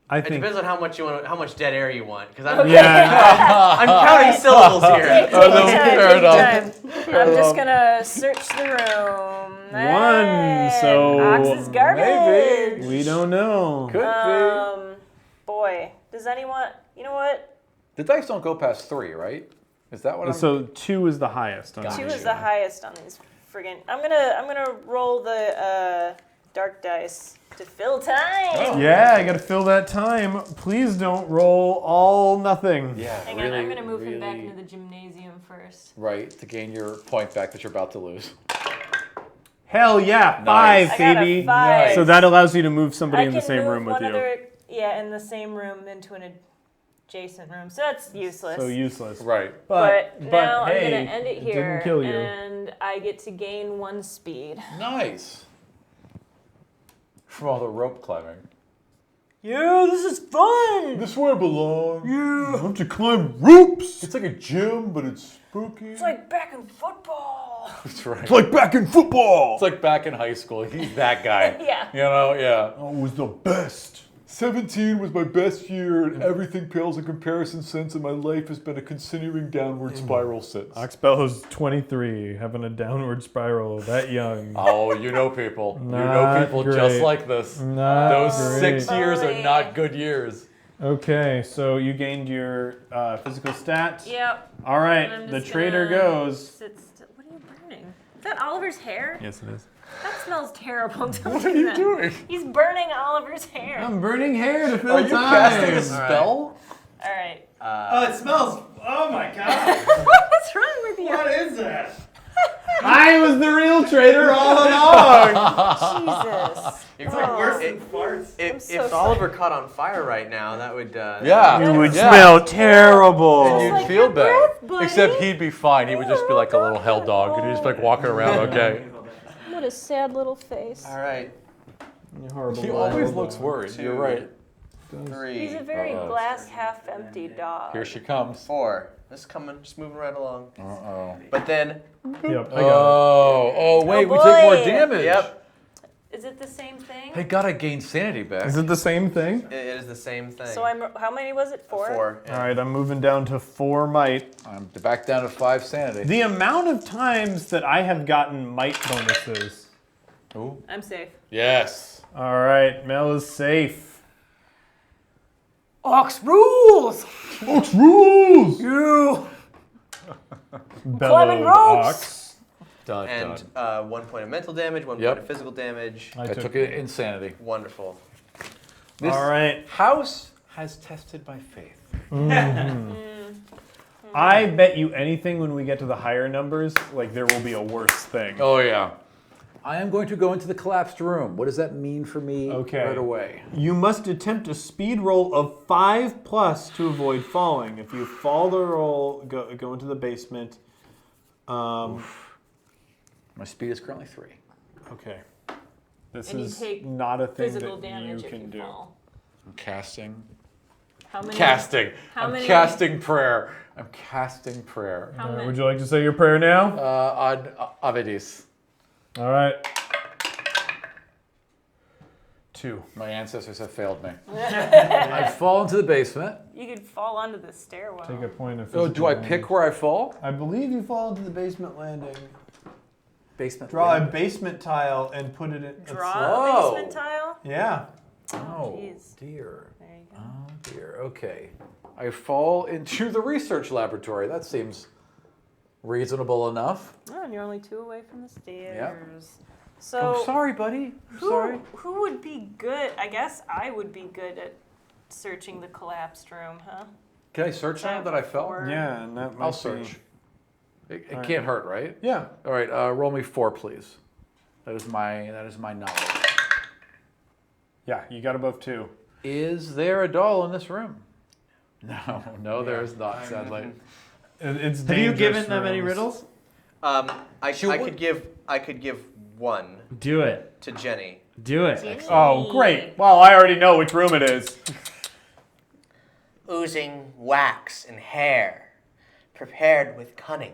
Speaker 1: I
Speaker 3: It
Speaker 1: think.
Speaker 3: depends on how much dead air you want, because I'm,
Speaker 1: Yeah.
Speaker 3: I'm counting syllables here.
Speaker 2: Take
Speaker 4: no,
Speaker 2: your time,
Speaker 4: fair
Speaker 2: take your
Speaker 4: enough.
Speaker 2: time. I'm just gonna search the room.
Speaker 1: One, so
Speaker 2: Ox is garbage.
Speaker 4: maybe.
Speaker 1: We don't know.
Speaker 4: Could
Speaker 2: Boy, does anyone? You know what?
Speaker 4: be. The dice don't go past 3, right? Is that what I'm...
Speaker 1: So 2 is the highest. On
Speaker 4: Gotcha.
Speaker 2: 2
Speaker 1: these.
Speaker 2: is the highest on these friggin'. I'm gonna roll the dark dice to fill time.
Speaker 4: Oh.
Speaker 1: Yeah, I gotta fill that time. Please don't roll all nothing.
Speaker 4: Yeah,
Speaker 2: Hang
Speaker 4: really,
Speaker 2: on, I'm gonna move him back
Speaker 4: really-
Speaker 2: into the gymnasium first.
Speaker 4: Right, to gain your point back that you're about to lose.
Speaker 1: Hell yeah,
Speaker 4: Nice.
Speaker 1: 5,
Speaker 2: I got a
Speaker 1: baby.
Speaker 2: 5.
Speaker 1: So that allows you to move somebody
Speaker 2: I
Speaker 1: in the
Speaker 2: can
Speaker 1: same
Speaker 2: move
Speaker 1: room with
Speaker 2: one
Speaker 1: you.
Speaker 2: other, in the same room into an adjacent room. So that's useless.
Speaker 1: So useless.
Speaker 4: Right.
Speaker 2: But now
Speaker 1: hey,
Speaker 2: I'm gonna end it here,
Speaker 1: didn't kill you.
Speaker 2: and I get to gain 1 speed.
Speaker 4: Nice. From all the rope climbing.
Speaker 2: Yeah, this is fun.
Speaker 4: This is where I belong.
Speaker 1: You have to climb ropes.
Speaker 4: It's like a gym, but it's spooky.
Speaker 2: It's like back in football.
Speaker 4: That's right.
Speaker 1: It's like back in football.
Speaker 4: It's like back in high school. He's that guy.
Speaker 2: Yeah.
Speaker 4: You know, yeah.
Speaker 1: Oh, it was the best.
Speaker 4: 17 was my best year, and everything pales in comparison since, and my life has been a continuing downward spiral since.
Speaker 1: Oxbellow's 23, having a downward spiral that young.
Speaker 4: Oh, you know people. You know
Speaker 1: Not
Speaker 4: people
Speaker 1: great.
Speaker 4: just like this.
Speaker 1: Not
Speaker 4: Those
Speaker 1: great.
Speaker 4: 6 years are
Speaker 2: Bully.
Speaker 4: not good years.
Speaker 1: Okay, so you gained your physical stat.
Speaker 2: Yep.
Speaker 1: All
Speaker 2: And
Speaker 1: right,
Speaker 2: I'm
Speaker 1: the
Speaker 2: just
Speaker 1: trader
Speaker 2: gonna
Speaker 1: goes.
Speaker 2: Sit still. What are you burning? Is that Oliver's hair?
Speaker 1: Yes, it is.
Speaker 2: That smells terrible. Don't
Speaker 4: What
Speaker 2: do
Speaker 4: are you
Speaker 2: that.
Speaker 4: doing?
Speaker 2: He's burning Oliver's hair.
Speaker 1: I'm burning hair to fill
Speaker 4: Are you
Speaker 1: time.
Speaker 4: casting a spell?
Speaker 2: All right.
Speaker 6: Oh, it smells. Oh my god.
Speaker 2: What's wrong with you?
Speaker 6: What is that?
Speaker 1: I was the real trader all along.
Speaker 2: Jesus.
Speaker 3: It's
Speaker 2: Oh.
Speaker 3: like
Speaker 6: Worse than farts.
Speaker 2: I'm
Speaker 3: If
Speaker 2: so
Speaker 3: Oliver caught on fire right now, that would.
Speaker 4: Yeah.
Speaker 1: You would
Speaker 4: Yeah.
Speaker 1: smell terrible.
Speaker 4: And you'd
Speaker 2: like
Speaker 4: feel
Speaker 2: your
Speaker 4: bad.
Speaker 2: breath, buddy.
Speaker 4: Except he'd be fine. He would just be like a little hell dog. And he'd just be like walking around, okay.
Speaker 2: What a sad little face.
Speaker 3: All right.
Speaker 1: You horrible
Speaker 4: He
Speaker 1: wild
Speaker 4: always
Speaker 1: dog.
Speaker 4: looks worried.
Speaker 3: 2,
Speaker 4: You're right.
Speaker 3: 3,
Speaker 2: He's a very
Speaker 4: Uh-oh.
Speaker 2: glass half empty dog.
Speaker 4: Here she comes.
Speaker 3: 4. This is coming, just moving right along.
Speaker 4: Uh-oh.
Speaker 3: But then,
Speaker 1: Yep, I got
Speaker 4: Oh, wait, we
Speaker 2: boy.
Speaker 4: take more damage.
Speaker 3: yep,
Speaker 2: Is it the same thing?
Speaker 4: Hey, gotta gain sanity
Speaker 1: it.
Speaker 4: back.
Speaker 1: Is it the same thing?
Speaker 3: it is the same thing.
Speaker 2: So how many was it? 4?
Speaker 3: 4.
Speaker 1: All right, I'm moving down to 4 might.
Speaker 4: I'm back down to 5 sanity.
Speaker 1: The amount of times that I have gotten might bonuses.
Speaker 4: Ooh.
Speaker 2: I'm safe.
Speaker 4: Yes.
Speaker 1: All right, Mel is safe.
Speaker 7: Ox rules!
Speaker 1: Ox rules!
Speaker 7: You!
Speaker 1: Bellowed
Speaker 7: ropes.
Speaker 1: Ox.
Speaker 4: Done,
Speaker 3: And
Speaker 4: done.
Speaker 3: 1 point of mental damage, 1
Speaker 4: Yep.
Speaker 3: point of physical damage.
Speaker 1: I
Speaker 4: I took it insanity.
Speaker 3: Wonderful.
Speaker 4: This
Speaker 1: All right.
Speaker 4: house has tested my faith.
Speaker 1: I bet you anything when we get to the higher numbers, like there will be a worse thing.
Speaker 4: Oh, yeah. I am going to go into the collapsed room. What does that mean for me right away?
Speaker 1: You must attempt a speed roll of 5+ to avoid falling. If you fall the roll, go into the basement.
Speaker 4: My speed is currently 3.
Speaker 1: Okay. This
Speaker 2: And you
Speaker 1: is
Speaker 2: take
Speaker 1: not a thing
Speaker 2: Physical
Speaker 1: that
Speaker 2: damage
Speaker 1: you
Speaker 2: if
Speaker 1: can
Speaker 2: you
Speaker 1: do.
Speaker 2: fall.
Speaker 4: I'm casting.
Speaker 2: How many?
Speaker 4: Casting.
Speaker 2: How
Speaker 4: I'm
Speaker 2: many-
Speaker 4: casting prayer. I'm casting prayer.
Speaker 2: How many?
Speaker 1: Would you like to say your prayer now?
Speaker 4: Ad Avedis.
Speaker 1: All right. 2.
Speaker 4: My ancestors have failed me. I fall into the basement.
Speaker 2: You could fall onto the stairwell.
Speaker 1: Take a point of
Speaker 4: Oh,
Speaker 1: physical
Speaker 4: do I
Speaker 1: damage.
Speaker 4: pick where I fall?
Speaker 1: I believe you fall into the basement landing.
Speaker 4: Basement.
Speaker 1: Draw a basement tile and put it in.
Speaker 2: Draw
Speaker 4: Oh.
Speaker 2: a basement tile?
Speaker 1: Yeah.
Speaker 4: Oh,
Speaker 2: Jeez.
Speaker 4: dear.
Speaker 2: There you go.
Speaker 4: Oh, dear. Okay. I fall into the research laboratory. That seems reasonable enough.
Speaker 2: Oh, and you're only 2 away from the stairs.
Speaker 4: Oh,
Speaker 2: So
Speaker 4: sorry, buddy. I'm
Speaker 2: who,
Speaker 4: sorry.
Speaker 2: who would be good? I guess I would be good at searching the collapsed room, huh?
Speaker 4: Can I search now that I fell?
Speaker 2: Or-
Speaker 1: Yeah, and that might
Speaker 4: I'll
Speaker 1: be-
Speaker 4: search. It
Speaker 1: All right.
Speaker 4: can't hurt, right?
Speaker 1: Yeah.
Speaker 4: All right. Roll me 4, please. That is my knowledge.
Speaker 1: Yeah, you got above 2.
Speaker 4: Is there a doll in this room? No, there is not. Sadly.
Speaker 1: It's
Speaker 5: Have you
Speaker 1: dangerous
Speaker 5: given them any
Speaker 1: rooms.
Speaker 5: riddles?
Speaker 3: I could give one
Speaker 5: Do it.
Speaker 3: to Jenny.
Speaker 5: Do it.
Speaker 1: Oh, great. Well, I already know which room it is.
Speaker 7: Oozing wax and hair, prepared with cunning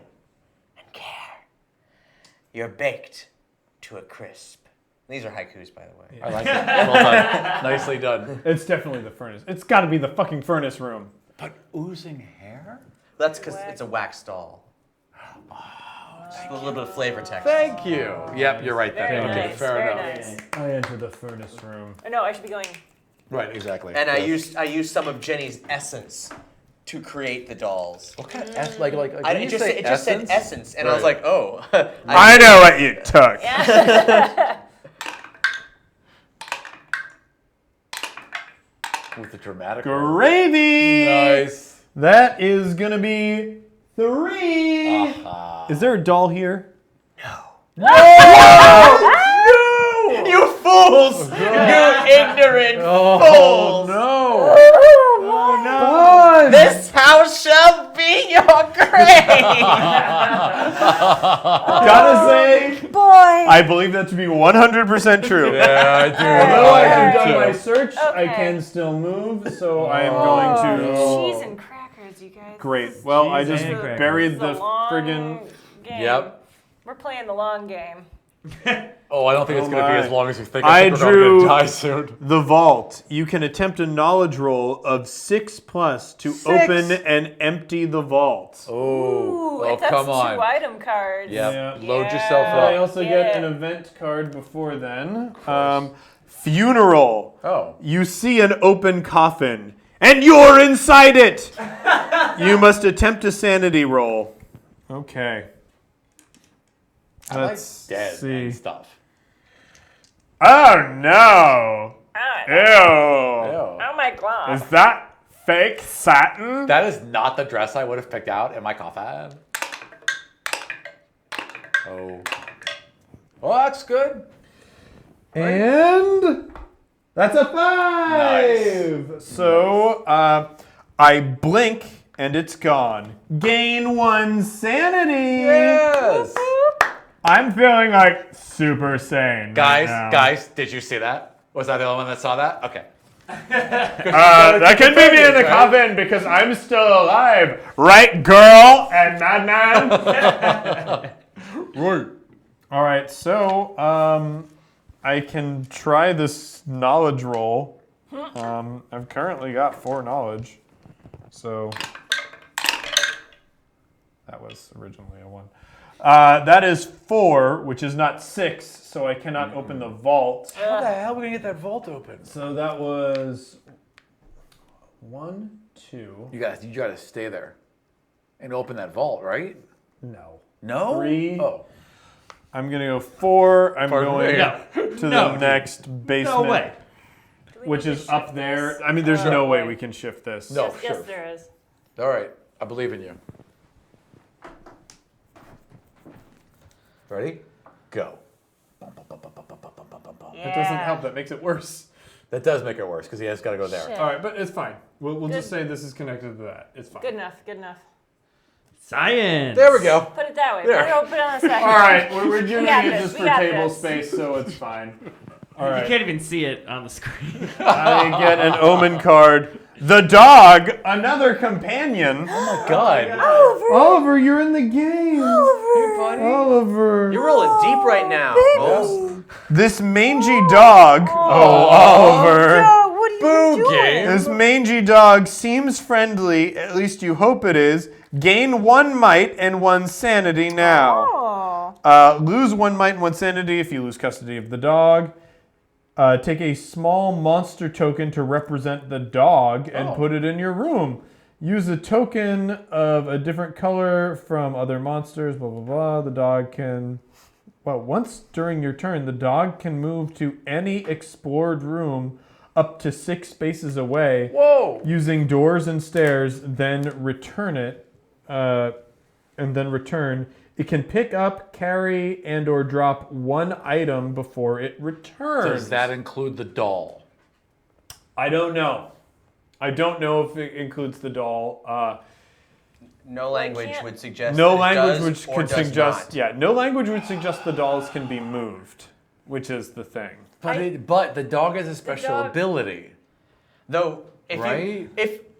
Speaker 7: and care. You're baked to a crisp.
Speaker 3: These are haikus, by the way.
Speaker 4: I like it. Well done. Nicely done.
Speaker 1: It's definitely the furnace. It's got to be the fucking furnace room.
Speaker 4: But oozing hair?
Speaker 3: That's because it's a wax doll. Just a little bit of flavor text.
Speaker 4: Thank you. Yep, you're right
Speaker 2: Very
Speaker 4: there. Okay,
Speaker 2: nice.
Speaker 4: fair
Speaker 2: Very
Speaker 4: enough.
Speaker 2: nice.
Speaker 1: I enter the furnace room.
Speaker 2: Oh, no, I should be going.
Speaker 4: Right, exactly.
Speaker 3: And
Speaker 4: Yes.
Speaker 3: I used some of Jenny's essence to create the dolls.
Speaker 4: What kind of like
Speaker 3: I,
Speaker 4: didn't
Speaker 3: it
Speaker 4: you
Speaker 3: just,
Speaker 4: say
Speaker 3: it just said essence, and I was
Speaker 4: Right.
Speaker 3: like, oh.
Speaker 1: I know what you took.
Speaker 4: with the dramatic.
Speaker 1: Gravy.
Speaker 4: Nice.
Speaker 1: That is gonna be 3. Is there a doll here?
Speaker 3: You fools! You ignorant
Speaker 4: Oh
Speaker 3: fools!
Speaker 4: no!
Speaker 1: Oh no!
Speaker 3: This house shall be your grave!
Speaker 1: Gotta say,
Speaker 2: Boy!
Speaker 1: I believe that to be 100% true.
Speaker 4: Yeah, I do.
Speaker 1: Although I have
Speaker 4: do
Speaker 1: done my
Speaker 4: too.
Speaker 1: search, I
Speaker 2: Okay.
Speaker 1: can still move, so I am going to.
Speaker 2: Cheese and crackers, you guys.
Speaker 1: Great. Well, I
Speaker 5: Cheese
Speaker 1: just
Speaker 5: and crackers.
Speaker 1: buried
Speaker 2: It's
Speaker 1: the
Speaker 2: a long
Speaker 1: friggin'.
Speaker 2: game.
Speaker 4: Yep.
Speaker 2: We're playing the long game.
Speaker 4: Oh, I don't think it's
Speaker 1: Oh
Speaker 4: going to be
Speaker 1: my.
Speaker 4: as long as you think.
Speaker 1: I
Speaker 4: think we're
Speaker 1: drew-
Speaker 4: going to die soon.
Speaker 1: The vault. You can attempt a knowledge roll of 6+ to open and empty the vault.
Speaker 4: Oh,
Speaker 2: Ooh,
Speaker 4: well,
Speaker 2: that's
Speaker 4: come
Speaker 2: 2
Speaker 4: on.
Speaker 2: item cards.
Speaker 4: Yep.
Speaker 1: Yeah.
Speaker 4: Load
Speaker 2: Yeah.
Speaker 4: yourself
Speaker 1: I
Speaker 4: up.
Speaker 1: also
Speaker 2: Get
Speaker 1: get
Speaker 2: it.
Speaker 1: an event card before then. Funeral.
Speaker 4: Oh.
Speaker 1: You see an open coffin, and you're inside it. You must attempt a sanity roll. Okay.
Speaker 4: I like
Speaker 1: Let's
Speaker 4: dead
Speaker 1: see.
Speaker 4: and stuff.
Speaker 1: Oh no!
Speaker 2: Ah,
Speaker 1: Ew!
Speaker 4: Ew.
Speaker 2: oh my god.
Speaker 1: Is that fake satin?
Speaker 4: That is not the dress I would have picked out in my coffin. Oh. Well, that's good.
Speaker 1: And that's a 5. So I blink and it's gone. Gain 1 sanity.
Speaker 4: Yes.
Speaker 1: I'm feeling like super sane.
Speaker 4: Guys,
Speaker 1: right now.
Speaker 4: guys, did you see that? Was I the only one that saw that? Okay.
Speaker 1: That could be me in the
Speaker 4: right?
Speaker 1: coffin because I'm still alive, right, girl and madman?
Speaker 4: Right.
Speaker 1: All right, so I can try this knowledge roll. I've currently got 4 knowledge, so that was originally a 1. That is 4, which is not 6, so I cannot open the vault.
Speaker 4: How the hell are we gonna get that vault open?
Speaker 1: So that was 1, 2.
Speaker 4: You gotta stay there and open that vault, right?
Speaker 1: No.
Speaker 4: No.
Speaker 1: 3.
Speaker 4: Oh.
Speaker 1: I'm gonna go 4. I'm
Speaker 4: Pardon
Speaker 1: going
Speaker 4: me.
Speaker 5: No.
Speaker 1: to
Speaker 5: No,
Speaker 1: the next basement.
Speaker 5: No way.
Speaker 1: which
Speaker 2: need
Speaker 1: is
Speaker 2: to
Speaker 1: up
Speaker 2: shift
Speaker 1: there.
Speaker 2: this?
Speaker 1: I mean, there's no way
Speaker 2: boy.
Speaker 1: we can shift this.
Speaker 4: No.
Speaker 2: Yes,
Speaker 4: sure.
Speaker 2: yes, there is.
Speaker 4: All right, I believe in you. Ready? Go.
Speaker 1: That doesn't help. That makes it worse.
Speaker 4: That does make it worse because he has got to go there.
Speaker 2: Shit.
Speaker 1: All right, but it's fine. We'll just
Speaker 2: Good.
Speaker 1: say this is connected to that. It's fine.
Speaker 2: Good enough. Good enough.
Speaker 5: Science.
Speaker 4: There we go.
Speaker 2: Put it that way.
Speaker 4: There.
Speaker 2: Put it on the side.
Speaker 1: All right, we're doing
Speaker 2: got
Speaker 1: it
Speaker 2: this,
Speaker 1: just
Speaker 2: we
Speaker 1: for
Speaker 2: got
Speaker 1: table
Speaker 2: this.
Speaker 1: space, so it's fine. All
Speaker 5: You
Speaker 1: right.
Speaker 5: can't even see it on the screen.
Speaker 1: I get an omen card. The dog, another companion.
Speaker 4: Oh my God.
Speaker 1: Oliver, you're in the game.
Speaker 7: Hey, buddy.
Speaker 1: Oliver.
Speaker 7: You're rolling deep right now, Bose.
Speaker 1: This mangy dog. Oh, Oliver.
Speaker 2: What are
Speaker 4: Boo game.
Speaker 1: This mangy dog seems friendly, at least you hope it is. Gain 1 might and 1 sanity now. Lose 1 might and 1 sanity if you lose custody of the dog. Take a small monster token to represent the dog and put it in your room. Use a token of a different color from other monsters, blah, blah, blah. The dog can... Well, once during your turn, the dog can move to any explored room up to 6 spaces away.
Speaker 4: Whoa.
Speaker 1: Using doors and stairs, then return it, It can pick up, carry, and or drop 1 item before it returns.
Speaker 4: Does that include the doll?
Speaker 1: I don't know. I don't know if it includes the doll.
Speaker 3: No language
Speaker 2: can't-
Speaker 3: would suggest
Speaker 1: No
Speaker 3: that it
Speaker 1: language
Speaker 3: does
Speaker 1: which
Speaker 3: or
Speaker 1: could
Speaker 3: does
Speaker 1: suggest.
Speaker 3: not.
Speaker 1: Yeah, no language would suggest the dolls can be moved, which is the thing.
Speaker 4: But the dog has a special
Speaker 2: dog-
Speaker 4: ability.
Speaker 3: Though, if
Speaker 4: Right?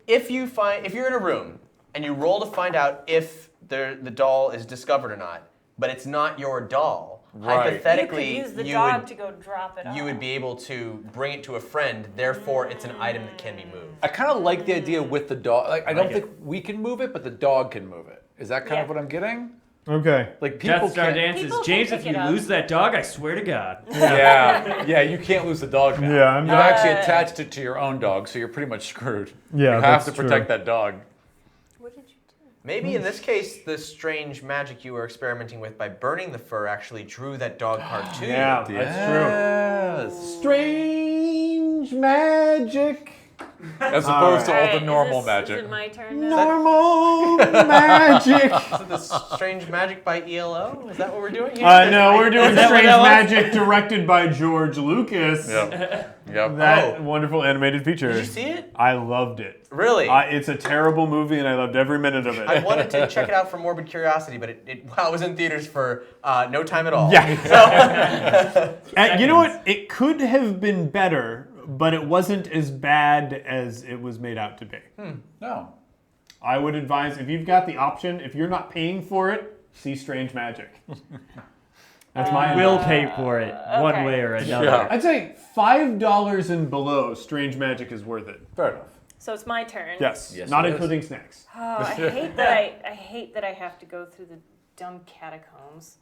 Speaker 3: if you're in a room and you roll to find out if the doll is discovered or not, but it's not your doll,
Speaker 4: Right.
Speaker 3: hypothetically,
Speaker 2: You could use the
Speaker 3: you
Speaker 2: dog
Speaker 3: would
Speaker 2: to go drop it off.
Speaker 3: you would be able to bring it to a friend. Therefore, it's an item that can be moved.
Speaker 4: I kind of like the idea with the dog. Like, I don't
Speaker 3: like it.
Speaker 4: think we can move it, but the dog can move it. Is that kind of
Speaker 2: Yeah.
Speaker 4: what I'm getting?
Speaker 1: Okay.
Speaker 4: Like people
Speaker 5: Death Star
Speaker 4: can't.
Speaker 5: dances.
Speaker 2: People can
Speaker 5: James,
Speaker 2: pick
Speaker 5: if
Speaker 2: it
Speaker 5: you
Speaker 2: up.
Speaker 5: lose that dog, I swear to God.
Speaker 4: Yeah, you can't lose the dog now.
Speaker 1: Yeah, I'm
Speaker 4: You've
Speaker 1: not-
Speaker 4: actually attached it to your own dog, so you're pretty much screwed.
Speaker 1: Yeah,
Speaker 4: you have
Speaker 1: that's
Speaker 4: to protect
Speaker 1: true.
Speaker 4: that dog.
Speaker 2: What did you do?
Speaker 3: Maybe in this case, the strange magic you were experimenting with by burning the fur actually drew that dog card to
Speaker 1: Yeah,
Speaker 3: you.
Speaker 1: that's true.
Speaker 4: Yes.
Speaker 1: Strange magic.
Speaker 4: As opposed to all
Speaker 2: Alright,
Speaker 4: the normal
Speaker 2: is
Speaker 4: magic.
Speaker 2: it my turn now?
Speaker 1: Normal magic.
Speaker 3: Is it the Strange Magic by ELO? Is that what we're doing here?
Speaker 1: No, we're doing
Speaker 5: Is that what
Speaker 1: Strange
Speaker 5: that was?
Speaker 1: Magic, directed by George Lucas.
Speaker 4: Yep. Yep.
Speaker 1: That
Speaker 3: Oh.
Speaker 1: wonderful animated feature.
Speaker 3: Did you see it?
Speaker 1: I loved it.
Speaker 3: Really?
Speaker 1: It's a terrible movie, and I loved every minute of it.
Speaker 3: I wanted to check it out for morbid curiosity, but it was in theaters for no time at all.
Speaker 1: Yeah. And you know what? It could have been better, but it wasn't as bad as it was made out to be.
Speaker 4: No.
Speaker 1: I would advise, if you've got the option, if you're not paying for it, see Strange Magic. That's my
Speaker 5: We'll
Speaker 1: advice.
Speaker 5: pay for it one
Speaker 2: okay.
Speaker 5: way or another.
Speaker 4: Yeah.
Speaker 1: I'd say $5 and below, Strange Magic is worth it.
Speaker 4: Fair enough.
Speaker 2: So it's my turn.
Speaker 1: Yes,
Speaker 4: Yes,
Speaker 1: not
Speaker 4: it is.
Speaker 1: including snacks.
Speaker 2: Oh, I hate that I hate that I have to go through the dumb catacombs.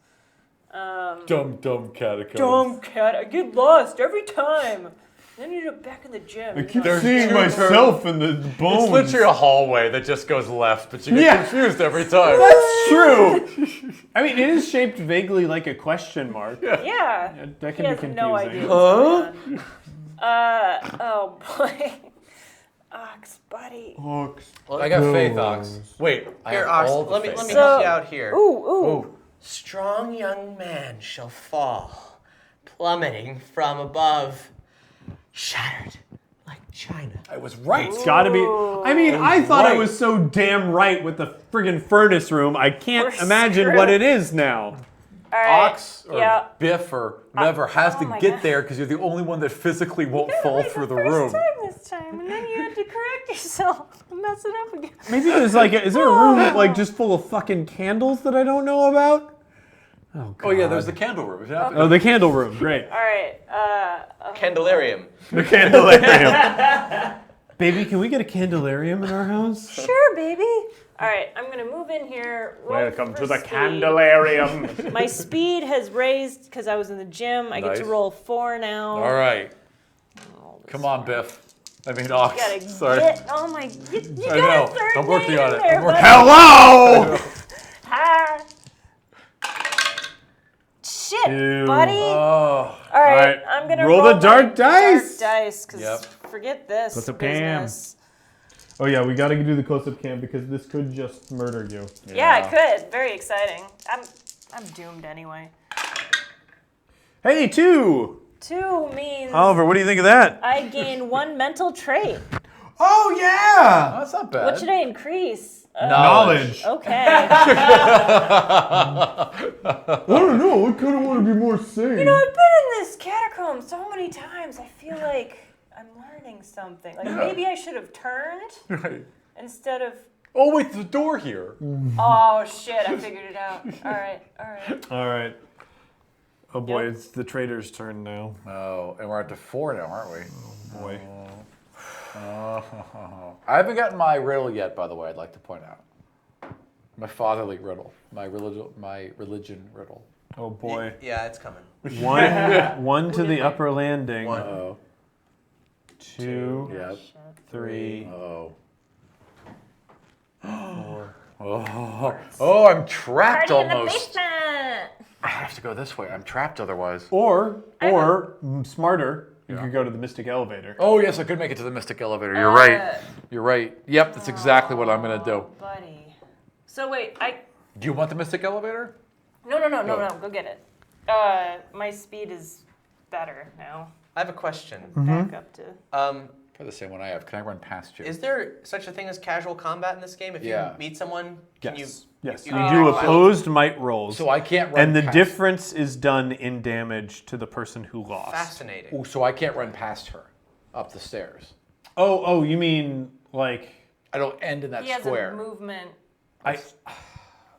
Speaker 4: Dumb catacombs.
Speaker 2: Dumb cat. I get lost every time. Then you're back in the gym.
Speaker 1: I keep
Speaker 4: There's
Speaker 1: seeing
Speaker 4: two
Speaker 1: myself in the bones.
Speaker 4: It's literally a hallway that just goes left, but you get
Speaker 1: Yeah.
Speaker 4: confused every time.
Speaker 1: That's true. I mean, it is shaped vaguely like a question mark.
Speaker 2: Yeah.
Speaker 1: That
Speaker 2: He
Speaker 1: can be
Speaker 2: has
Speaker 1: confusing.
Speaker 2: no idea what's going on. Oh boy. Ox, buddy.
Speaker 1: Ox.
Speaker 4: I got faith, Ox. Wait, I
Speaker 3: Here,
Speaker 4: have
Speaker 3: Ox,
Speaker 4: all the
Speaker 3: let me
Speaker 4: faith.
Speaker 3: help you out here.
Speaker 2: Ooh.
Speaker 7: Strong young man shall fall, plummeting from above, shattered like china.
Speaker 4: I was right.
Speaker 1: It's gotta be. I mean, I thought
Speaker 4: right.
Speaker 1: I was so damn right with the friggin' furnace room. I can't
Speaker 2: We're
Speaker 1: imagine
Speaker 2: screwed.
Speaker 1: what it is now.
Speaker 2: All right.
Speaker 4: Ox or
Speaker 2: Yeah.
Speaker 4: Biff or whoever has to
Speaker 2: my
Speaker 4: get
Speaker 2: God.
Speaker 4: there because you're the only one that physically won't fall through the room.
Speaker 2: This time, and then you had to correct yourself and mess it up again.
Speaker 1: Maybe there's like, is there a room like just full of fucking candles that I don't know about? Oh, God.
Speaker 4: Oh yeah, there's the candle room. It happened.
Speaker 1: Oh, the candle room. Great.
Speaker 2: All right.
Speaker 3: Candelarium.
Speaker 1: The candelarium. Baby, can we get a candelarium in our house?
Speaker 2: Sure, baby. All right, I'm gonna move in here. roll
Speaker 1: Welcome
Speaker 2: for
Speaker 1: to the
Speaker 2: speed.
Speaker 1: candelarium.
Speaker 2: My speed has raised because I was in the gym. I get to
Speaker 4: Nice.
Speaker 2: roll 4 now.
Speaker 4: All right,
Speaker 2: Roll this
Speaker 4: come on,
Speaker 2: one.
Speaker 4: Biff. I mean, Ox.
Speaker 2: You gotta
Speaker 4: Sorry.
Speaker 2: get. Oh my! You
Speaker 4: I
Speaker 2: got
Speaker 4: know.
Speaker 2: a third
Speaker 4: I'm working
Speaker 2: name
Speaker 4: on it.
Speaker 2: There,
Speaker 4: I'm working
Speaker 2: buddy.
Speaker 1: Hello!
Speaker 2: Hi. shit,
Speaker 1: 2.
Speaker 2: buddy.
Speaker 4: Oh.
Speaker 2: All right,
Speaker 1: right,
Speaker 2: I'm gonna
Speaker 1: roll the dark dice.
Speaker 2: Dark dice, because
Speaker 4: Yep.
Speaker 2: forget this
Speaker 5: Close-up cam.
Speaker 2: business.
Speaker 1: Oh yeah, we gotta do the close-up cam because this could just murder you.
Speaker 2: Yeah, it could. Very exciting. I'm doomed anyway.
Speaker 1: Hey, 2.
Speaker 2: 2 means
Speaker 1: Oliver, what do you think of that?
Speaker 2: I gain 1 mental trait.
Speaker 1: Oh yeah.
Speaker 4: That's not bad.
Speaker 2: What should I increase?
Speaker 1: Knowledge.
Speaker 2: Okay.
Speaker 1: I don't know. I kind of want to be more sane.
Speaker 2: You know, I've been in this catacomb so many times. I feel like I'm learning something. Like maybe I should have turned
Speaker 4: Right.
Speaker 2: instead of.
Speaker 4: Oh wait, the door here.
Speaker 2: Oh shit! I figured it out. All right.
Speaker 1: All right. Oh boy,
Speaker 2: Yep.
Speaker 1: it's the trader's turn now.
Speaker 4: Oh, and we're at the 4 now, aren't we?
Speaker 1: Boy.
Speaker 4: I haven't gotten my riddle yet, by the way. I'd like to point out my fatherly riddle, my religion riddle.
Speaker 1: Oh boy.
Speaker 3: Yeah, it's coming.
Speaker 1: 1 to the upper landing.
Speaker 3: 1.
Speaker 4: Oh.
Speaker 1: 2.
Speaker 4: Yep.
Speaker 1: 3.
Speaker 4: Oh.
Speaker 1: 4.
Speaker 4: Oh, I'm trapped
Speaker 2: Party in the
Speaker 4: almost.
Speaker 2: basement.
Speaker 4: I have to go this way. I'm trapped otherwise.
Speaker 1: Or smarter, you could go to the Mystic Elevator.
Speaker 4: Oh yes, I could make it to the Mystic Elevator. You're right. You're right. Yep, that's exactly what I'm gonna do.
Speaker 2: Buddy. So wait,
Speaker 4: Do you want the Mystic Elevator?
Speaker 2: No, go get it. My speed is better now.
Speaker 3: I have a question.
Speaker 2: Back up to.
Speaker 4: For the same one I have. Can I run past you?
Speaker 3: Is there such a thing as casual combat in this game? If
Speaker 4: Yeah.
Speaker 3: you meet someone, can
Speaker 1: Yes.
Speaker 3: you?
Speaker 1: Yes.
Speaker 3: you
Speaker 1: You
Speaker 3: act
Speaker 1: do
Speaker 3: wild?
Speaker 1: opposed might rolls.
Speaker 4: So I can't run
Speaker 1: and the
Speaker 4: past.
Speaker 1: difference is done in damage to the person who lost.
Speaker 3: Fascinating.
Speaker 4: Oh, so I can't run past her up the stairs.
Speaker 1: Oh, you mean like
Speaker 4: I don't end in that
Speaker 2: He has
Speaker 4: square.
Speaker 2: a movement.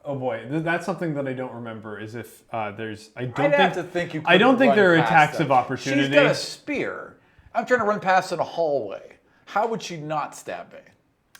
Speaker 1: Oh boy, that's something that I don't remember. Is if there's, I don't
Speaker 4: I'd
Speaker 1: think
Speaker 4: have to think you.
Speaker 1: I don't
Speaker 4: couldn't
Speaker 1: think
Speaker 4: run
Speaker 1: there are
Speaker 4: past
Speaker 1: attacks
Speaker 4: them.
Speaker 1: of opportunity.
Speaker 4: She's got a spear. I'm trying to run past in a hallway. How would she not stab me?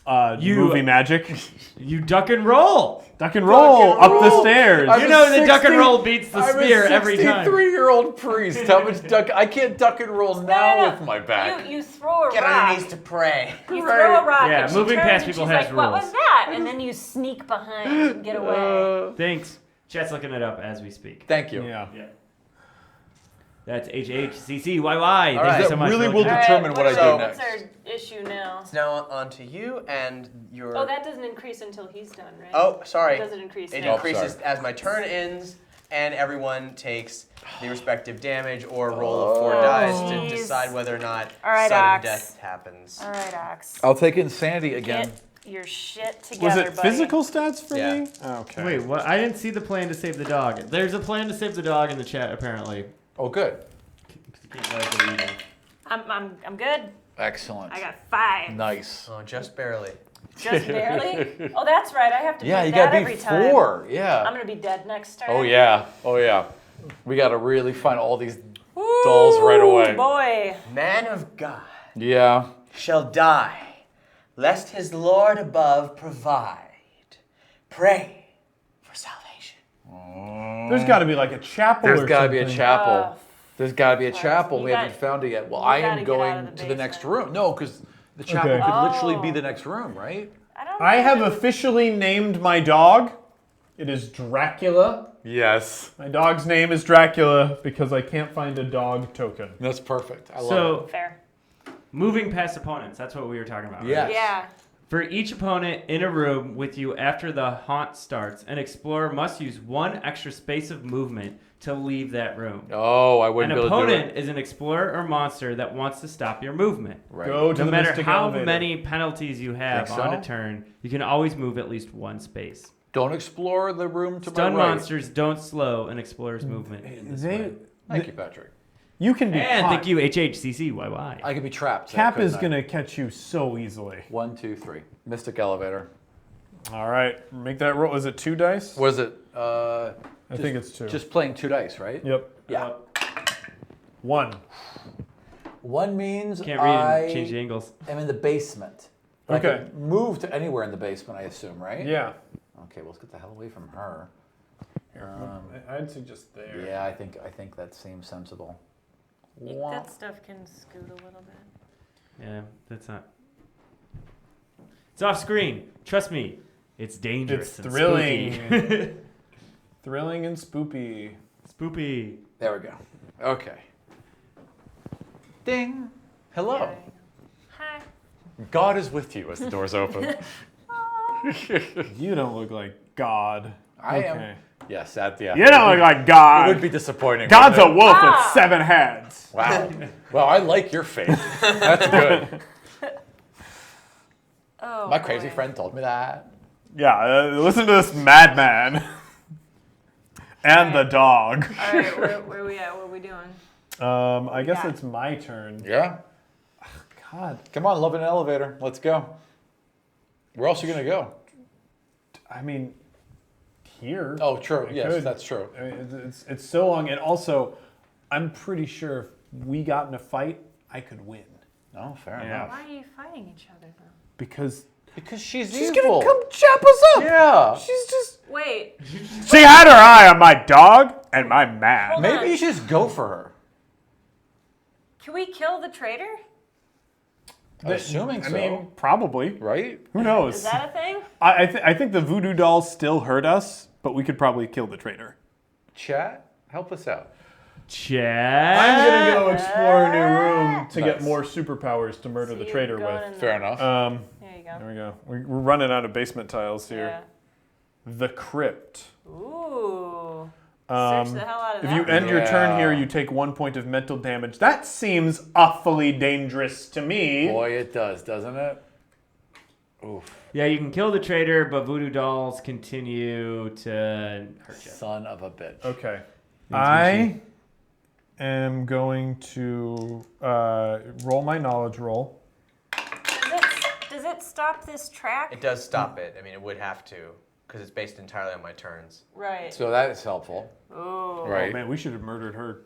Speaker 1: Movie magic,
Speaker 5: You duck and roll.
Speaker 1: duck and roll
Speaker 4: and
Speaker 1: up
Speaker 4: roll.
Speaker 1: the stairs.
Speaker 4: I'm
Speaker 5: You
Speaker 4: a
Speaker 5: know the duck and
Speaker 4: 60
Speaker 5: roll beats the spear every time.
Speaker 4: 63-year-old priest. How much duck? I can't duck and roll now
Speaker 2: No.
Speaker 4: with my back.
Speaker 2: You throw a
Speaker 3: Get on
Speaker 2: rock.
Speaker 3: your knees to pray.
Speaker 2: You throw a rock.
Speaker 5: Yeah,
Speaker 2: and she
Speaker 5: moving
Speaker 2: turns
Speaker 5: past
Speaker 2: and
Speaker 5: people
Speaker 2: she's
Speaker 5: has
Speaker 2: like, What
Speaker 5: rules.
Speaker 2: was that? And then you sneak behind and get away.
Speaker 5: Thanks. Chat's looking it up as we speak.
Speaker 4: Thank you.
Speaker 1: Yeah.
Speaker 5: Yeah. That's HHCCYY.
Speaker 3: All
Speaker 5: Thank
Speaker 3: right.
Speaker 5: you so
Speaker 4: That
Speaker 5: much.
Speaker 4: really
Speaker 5: for
Speaker 4: will
Speaker 5: looking-
Speaker 4: determine what I do
Speaker 2: What's
Speaker 4: next.
Speaker 2: our issue now?
Speaker 3: It's now on to you and your.
Speaker 2: Oh, that doesn't increase until he's done, right?
Speaker 3: Oh, sorry.
Speaker 2: Or does it increase
Speaker 3: It
Speaker 2: now?
Speaker 3: increases
Speaker 4: sorry.
Speaker 3: as my turn ends, and everyone takes the respective damage or roll of 4 dice to
Speaker 2: jeez.
Speaker 3: decide whether or not
Speaker 2: All right,
Speaker 3: sudden
Speaker 2: Ox.
Speaker 3: death happens.
Speaker 2: All right, Ox.
Speaker 4: I'll take insanity again.
Speaker 2: Get your shit together,
Speaker 1: Was it
Speaker 2: buddy.
Speaker 1: physical stats for
Speaker 3: Yeah.
Speaker 1: me? Okay.
Speaker 5: Wait, what? I didn't see the plan to save the dog. There's a plan to save the dog in the chat, apparently.
Speaker 4: Oh, good.
Speaker 2: I'm good.
Speaker 4: Excellent.
Speaker 2: I got 5.
Speaker 4: Nice.
Speaker 3: Oh, just barely.
Speaker 2: Just barely? Oh, that's right. I have to
Speaker 4: Yeah,
Speaker 2: beat
Speaker 4: you
Speaker 2: that
Speaker 4: gotta
Speaker 2: every
Speaker 4: beat
Speaker 2: time.
Speaker 4: 4. Yeah.
Speaker 2: I'm gonna be dead next turn.
Speaker 4: Oh yeah. Oh yeah. We gotta really find all these dolls right away.
Speaker 2: Boy.
Speaker 3: Man of God
Speaker 4: Yeah.
Speaker 3: shall die, lest his Lord above provide. Pray for salvation.
Speaker 1: There's got to be like a chapel.
Speaker 4: There's
Speaker 1: or
Speaker 4: gotta be a
Speaker 1: something.
Speaker 4: chapel. There's gotta be a
Speaker 2: Well,
Speaker 4: chapel.
Speaker 2: you
Speaker 4: We haven't found it yet. Well,
Speaker 2: you
Speaker 4: I
Speaker 2: gotta
Speaker 4: am
Speaker 2: get out
Speaker 4: going
Speaker 2: of the
Speaker 4: to the next
Speaker 2: basement.
Speaker 4: room. No, because the chapel
Speaker 1: Okay.
Speaker 4: could literally be
Speaker 2: Oh.
Speaker 4: the next room, right?
Speaker 2: I don't
Speaker 1: I
Speaker 2: know.
Speaker 1: have officially named my dog. It is Dracula.
Speaker 4: Yes.
Speaker 1: My dog's name is Dracula because I can't find a dog token.
Speaker 4: That's perfect. I love
Speaker 5: So,
Speaker 2: Fair.
Speaker 5: moving past opponents. That's what we were talking about.
Speaker 4: Yeah.
Speaker 5: right?
Speaker 4: Yes.
Speaker 2: Yeah.
Speaker 5: For each opponent in a room with you after the haunt starts, an explorer must use 1 extra space of movement to leave that room.
Speaker 4: it. Oh, I
Speaker 5: An
Speaker 4: wouldn't be able to do
Speaker 5: opponent
Speaker 4: it.
Speaker 5: is an explorer or monster that wants to stop your movement.
Speaker 4: Right.
Speaker 1: Go to
Speaker 5: No
Speaker 1: the
Speaker 5: matter
Speaker 1: Mystic
Speaker 5: how
Speaker 1: Elevator.
Speaker 5: many penalties you have
Speaker 4: Think
Speaker 5: on
Speaker 4: so?
Speaker 5: a turn, you can always move at least 1 space.
Speaker 4: Don't explore the room to
Speaker 5: Stun
Speaker 4: my right.
Speaker 5: monsters don't slow an explorer's movement in this way.
Speaker 4: Thank you, Patrick.
Speaker 1: You can be
Speaker 5: And
Speaker 1: caught.
Speaker 5: thank you, HHCCYY.
Speaker 4: I could be trapped. there,
Speaker 1: Cap
Speaker 4: couldn't
Speaker 1: is
Speaker 4: I?
Speaker 1: gonna catch you so easily.
Speaker 4: 1, 2, 3. Mystic elevator.
Speaker 1: All right, make that roll. Is it 2 dice?
Speaker 4: Was it?
Speaker 1: I think it's 2.
Speaker 4: Just playing 2 dice, right?
Speaker 1: Yep.
Speaker 4: Yeah.
Speaker 1: 1.
Speaker 4: 1 means
Speaker 5: Can't read
Speaker 4: I
Speaker 5: and change the angles.
Speaker 4: am in the basement. But I
Speaker 1: Okay.
Speaker 4: could move to anywhere in the basement, I assume, right?
Speaker 1: Yeah.
Speaker 4: Okay, well, let's get the hell away from her.
Speaker 1: I'd suggest there.
Speaker 4: Yeah, I think that seems sensible.
Speaker 2: That stuff can scoot a little bit.
Speaker 5: Yeah, that's not. It's off screen. Trust me, it's dangerous.
Speaker 1: It's
Speaker 5: and
Speaker 1: thrilling.
Speaker 5: spooky.
Speaker 1: Thrilling and spoopy.
Speaker 5: Spoopy.
Speaker 4: There we go. Okay. Ding. Hello.
Speaker 2: Hi.
Speaker 4: God is with you as the doors open.
Speaker 1: You don't look like God.
Speaker 4: I
Speaker 1: Okay.
Speaker 4: am. Yes, at the end.
Speaker 1: You don't look like God.
Speaker 4: It would be disappointing.
Speaker 1: God's a
Speaker 4: wouldn't
Speaker 1: wolf
Speaker 2: Ah.
Speaker 1: with 7 heads.
Speaker 4: it? Wow. Well, I like your faith. That's good.
Speaker 2: Oh,
Speaker 4: My crazy
Speaker 2: boy.
Speaker 4: friend told me that.
Speaker 1: Yeah, listen to this madman. And the dog.
Speaker 2: All right, where we at? What are we doing?
Speaker 1: I guess
Speaker 2: got?
Speaker 1: it's my turn.
Speaker 4: Yeah.
Speaker 1: God,
Speaker 4: Come on, love in an elevator. Let's go. Where else are you gonna go?
Speaker 1: I mean, here.
Speaker 4: Oh, true.
Speaker 1: I
Speaker 4: Yes,
Speaker 1: could.
Speaker 4: that's true.
Speaker 1: I mean, it's so long, and also, I'm pretty sure if we got in a fight, I could win.
Speaker 4: Oh, fair
Speaker 1: Yeah.
Speaker 4: enough.
Speaker 2: Why are you fighting each other though?
Speaker 1: Because
Speaker 4: Because she's
Speaker 1: she's
Speaker 4: evil.
Speaker 1: gonna come chop us up.
Speaker 4: Yeah.
Speaker 1: She's just.
Speaker 2: Wait,
Speaker 1: She had her eye on my dog and my man.
Speaker 2: Hold
Speaker 4: Maybe
Speaker 2: on.
Speaker 4: you should just go for her.
Speaker 2: can we kill the traitor?
Speaker 4: I'm assuming so.
Speaker 1: I mean, probably.
Speaker 4: right?
Speaker 1: Who knows?
Speaker 2: Is that a thing?
Speaker 1: I think the voodoo dolls still hurt us, but we could probably kill the traitor.
Speaker 4: Chat, help us out.
Speaker 5: Chad.
Speaker 1: I'm gonna go explore a new room to get
Speaker 4: Nice.
Speaker 1: more superpowers to murder
Speaker 2: So
Speaker 1: the
Speaker 2: you're
Speaker 1: traitor
Speaker 2: going
Speaker 1: with.
Speaker 2: in
Speaker 4: Fair
Speaker 2: the-
Speaker 4: enough.
Speaker 2: There you go.
Speaker 1: There we go. We're running out of basement tiles here.
Speaker 2: Yeah.
Speaker 1: The crypt.
Speaker 2: Ooh. Search the hell out of
Speaker 1: If
Speaker 2: that.
Speaker 1: you end your turn
Speaker 4: Yeah.
Speaker 1: here, you take 1 point of mental damage. That seems awfully dangerous to me.
Speaker 4: Boy, it does, doesn't it? Oof.
Speaker 5: Yeah, you can kill the traitor, but voodoo dolls continue to hurt you.
Speaker 4: Son of a bitch.
Speaker 1: Okay.
Speaker 5: Means
Speaker 1: I am going to roll my knowledge roll.
Speaker 2: Does it stop this track?
Speaker 3: It does stop it. I mean, it would have to, because it's based entirely on my turns.
Speaker 2: Right.
Speaker 4: So that is helpful.
Speaker 2: Ooh.
Speaker 4: Right.
Speaker 1: Oh man, we should have murdered her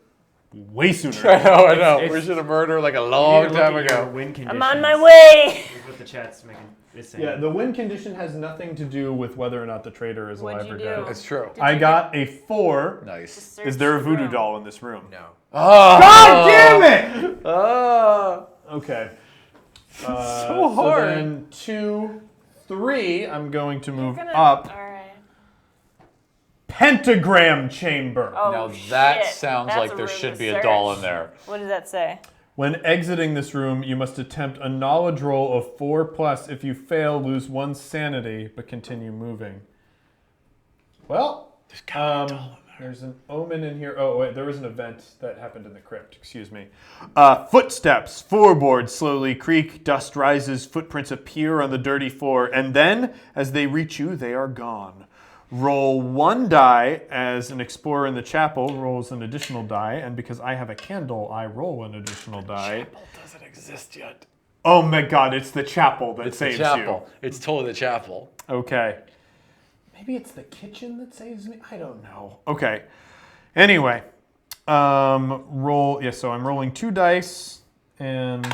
Speaker 1: way sooner.
Speaker 4: I know.
Speaker 5: It's-
Speaker 4: We should have murdered her like a
Speaker 5: You need
Speaker 4: long
Speaker 5: to look
Speaker 4: time
Speaker 5: at your
Speaker 4: ago.
Speaker 5: win
Speaker 2: I'm on my
Speaker 5: conditions.
Speaker 2: way.
Speaker 5: Is what the chat's making. Is saying.
Speaker 1: Yeah, the win condition has nothing to do with whether or not the traitor is
Speaker 2: What'd
Speaker 1: alive or
Speaker 2: you
Speaker 1: dead.
Speaker 2: do?
Speaker 4: It's true.
Speaker 2: Did
Speaker 1: I
Speaker 2: you
Speaker 1: got a 4.
Speaker 4: Nice.
Speaker 2: Search
Speaker 1: Is there a
Speaker 2: the
Speaker 1: voodoo
Speaker 2: room.
Speaker 1: doll in this room?
Speaker 3: No.
Speaker 4: Oh.
Speaker 1: God damn it!
Speaker 4: Oh.
Speaker 1: Okay.
Speaker 4: So hard.
Speaker 1: So then 2, 3, I'm going to move
Speaker 2: Gonna-
Speaker 1: up.
Speaker 2: All right.
Speaker 1: Pentagram chamber.
Speaker 2: Oh,
Speaker 4: Now that
Speaker 2: shit.
Speaker 4: sounds
Speaker 2: That's
Speaker 4: like
Speaker 2: a
Speaker 4: there
Speaker 2: room
Speaker 4: should
Speaker 2: to
Speaker 4: be a doll
Speaker 2: search.
Speaker 4: in there.
Speaker 2: What does that say?
Speaker 1: When exiting this room, you must attempt a knowledge roll of 4+. If you fail, lose 1 sanity, but continue moving. Well, there's an omen in here. Oh, wait, there was an event that happened in the crypt. Excuse me. Footsteps, floorboards slowly creak, dust rises, footprints appear on the dirty floor, and then, as they reach you, they are gone. Roll 1 die as an explorer in the chapel rolls an additional die, and because I have a candle, I roll an additional die.
Speaker 4: Chapel doesn't exist yet.
Speaker 1: Oh my god, it's the chapel that
Speaker 4: It's the
Speaker 1: saves
Speaker 4: chapel. It's totally the chapel.
Speaker 1: you. Okay. Maybe it's the kitchen that saves me? I don't know. Okay. Anyway, roll. Yeah, so I'm rolling 2 dice and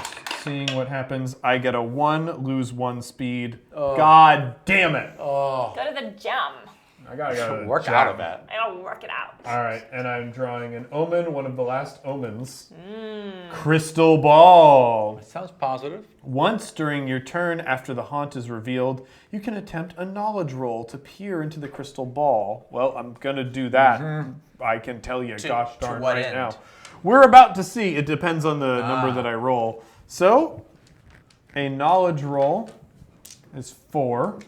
Speaker 1: seeing what happens. I get a 1, lose 1 speed. God damn it.
Speaker 4: Oh.
Speaker 2: Go to the gym.
Speaker 1: I gotta go.
Speaker 4: Work out of that.
Speaker 2: I'll work it out.
Speaker 1: All right, and I'm drawing an omen, one of the last omens. Crystal ball.
Speaker 4: Sounds positive.
Speaker 1: Once during your turn, after the haunt is revealed, you can attempt a knowledge roll to peer into the crystal ball. Well, I'm gonna do that. I can tell you, gosh
Speaker 3: to
Speaker 1: darn
Speaker 3: what
Speaker 1: right
Speaker 3: end?
Speaker 1: now. We're about to see. It depends on the number that I roll. So, a knowledge roll is 4.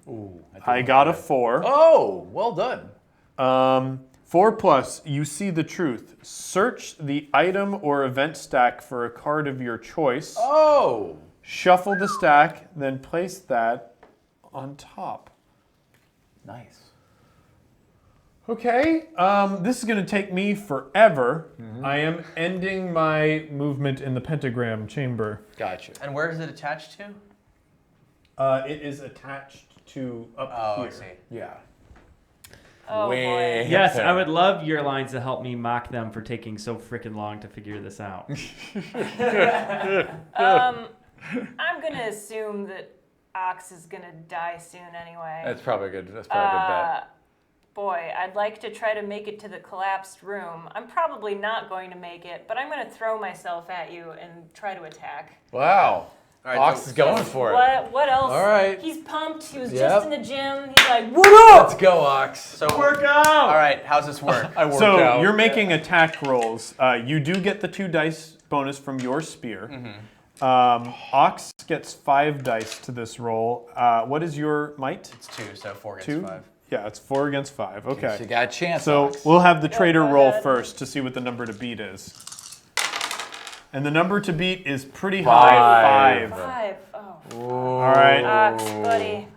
Speaker 4: Ooh.
Speaker 1: I got a 4.
Speaker 4: Oh, well done.
Speaker 1: 4+, you see the truth. Search the item or event stack for a card of your choice.
Speaker 4: Oh.
Speaker 1: Shuffle the stack, then place that on top.
Speaker 4: Nice.
Speaker 1: Okay, this is going to take me forever. I am ending my movement in the pentagram chamber.
Speaker 4: Gotcha.
Speaker 3: And where is it attached to?
Speaker 1: It is attached to up
Speaker 3: Oh,
Speaker 1: here.
Speaker 3: I see.
Speaker 4: Yeah.
Speaker 2: Oh
Speaker 4: Way
Speaker 2: boy.
Speaker 5: Yes,
Speaker 4: there.
Speaker 5: I would love your lines to help me mock them for taking so freaking long to figure this out.
Speaker 2: I'm gonna assume that Ox is gonna die soon anyway.
Speaker 4: That's probably good. That's probably a good bet.
Speaker 2: Boy, I'd like to try to make it to the collapsed room. I'm probably not going to make it, but I'm gonna throw myself at you and try to attack.
Speaker 4: Wow.
Speaker 3: All right,
Speaker 4: Ox is going for it.
Speaker 2: What else?
Speaker 4: All right.
Speaker 2: He's pumped. He was
Speaker 4: Yep.
Speaker 2: just in the gym. He's like, what up?
Speaker 4: Let's go, Ox.
Speaker 3: So
Speaker 5: Work out.
Speaker 3: All right, how's this work?
Speaker 4: I worked
Speaker 1: So
Speaker 4: out.
Speaker 1: you're making attack rolls. You do get the 2 dice bonus from your spear. Ox gets 5 dice to this roll. What is your might?
Speaker 3: It's 2, so 4 against
Speaker 1: 2?
Speaker 3: 5.
Speaker 1: Yeah, it's 4 against 5. Okay.
Speaker 4: So you got a chance,
Speaker 1: So
Speaker 4: Ox.
Speaker 1: we'll have the trader
Speaker 2: go
Speaker 1: roll
Speaker 2: ahead.
Speaker 1: first to see what the number to beat is. And the number to beat is pretty
Speaker 4: 5.
Speaker 1: high. 5.
Speaker 2: 5. Oh.
Speaker 1: All right.
Speaker 2: Ox, buddy.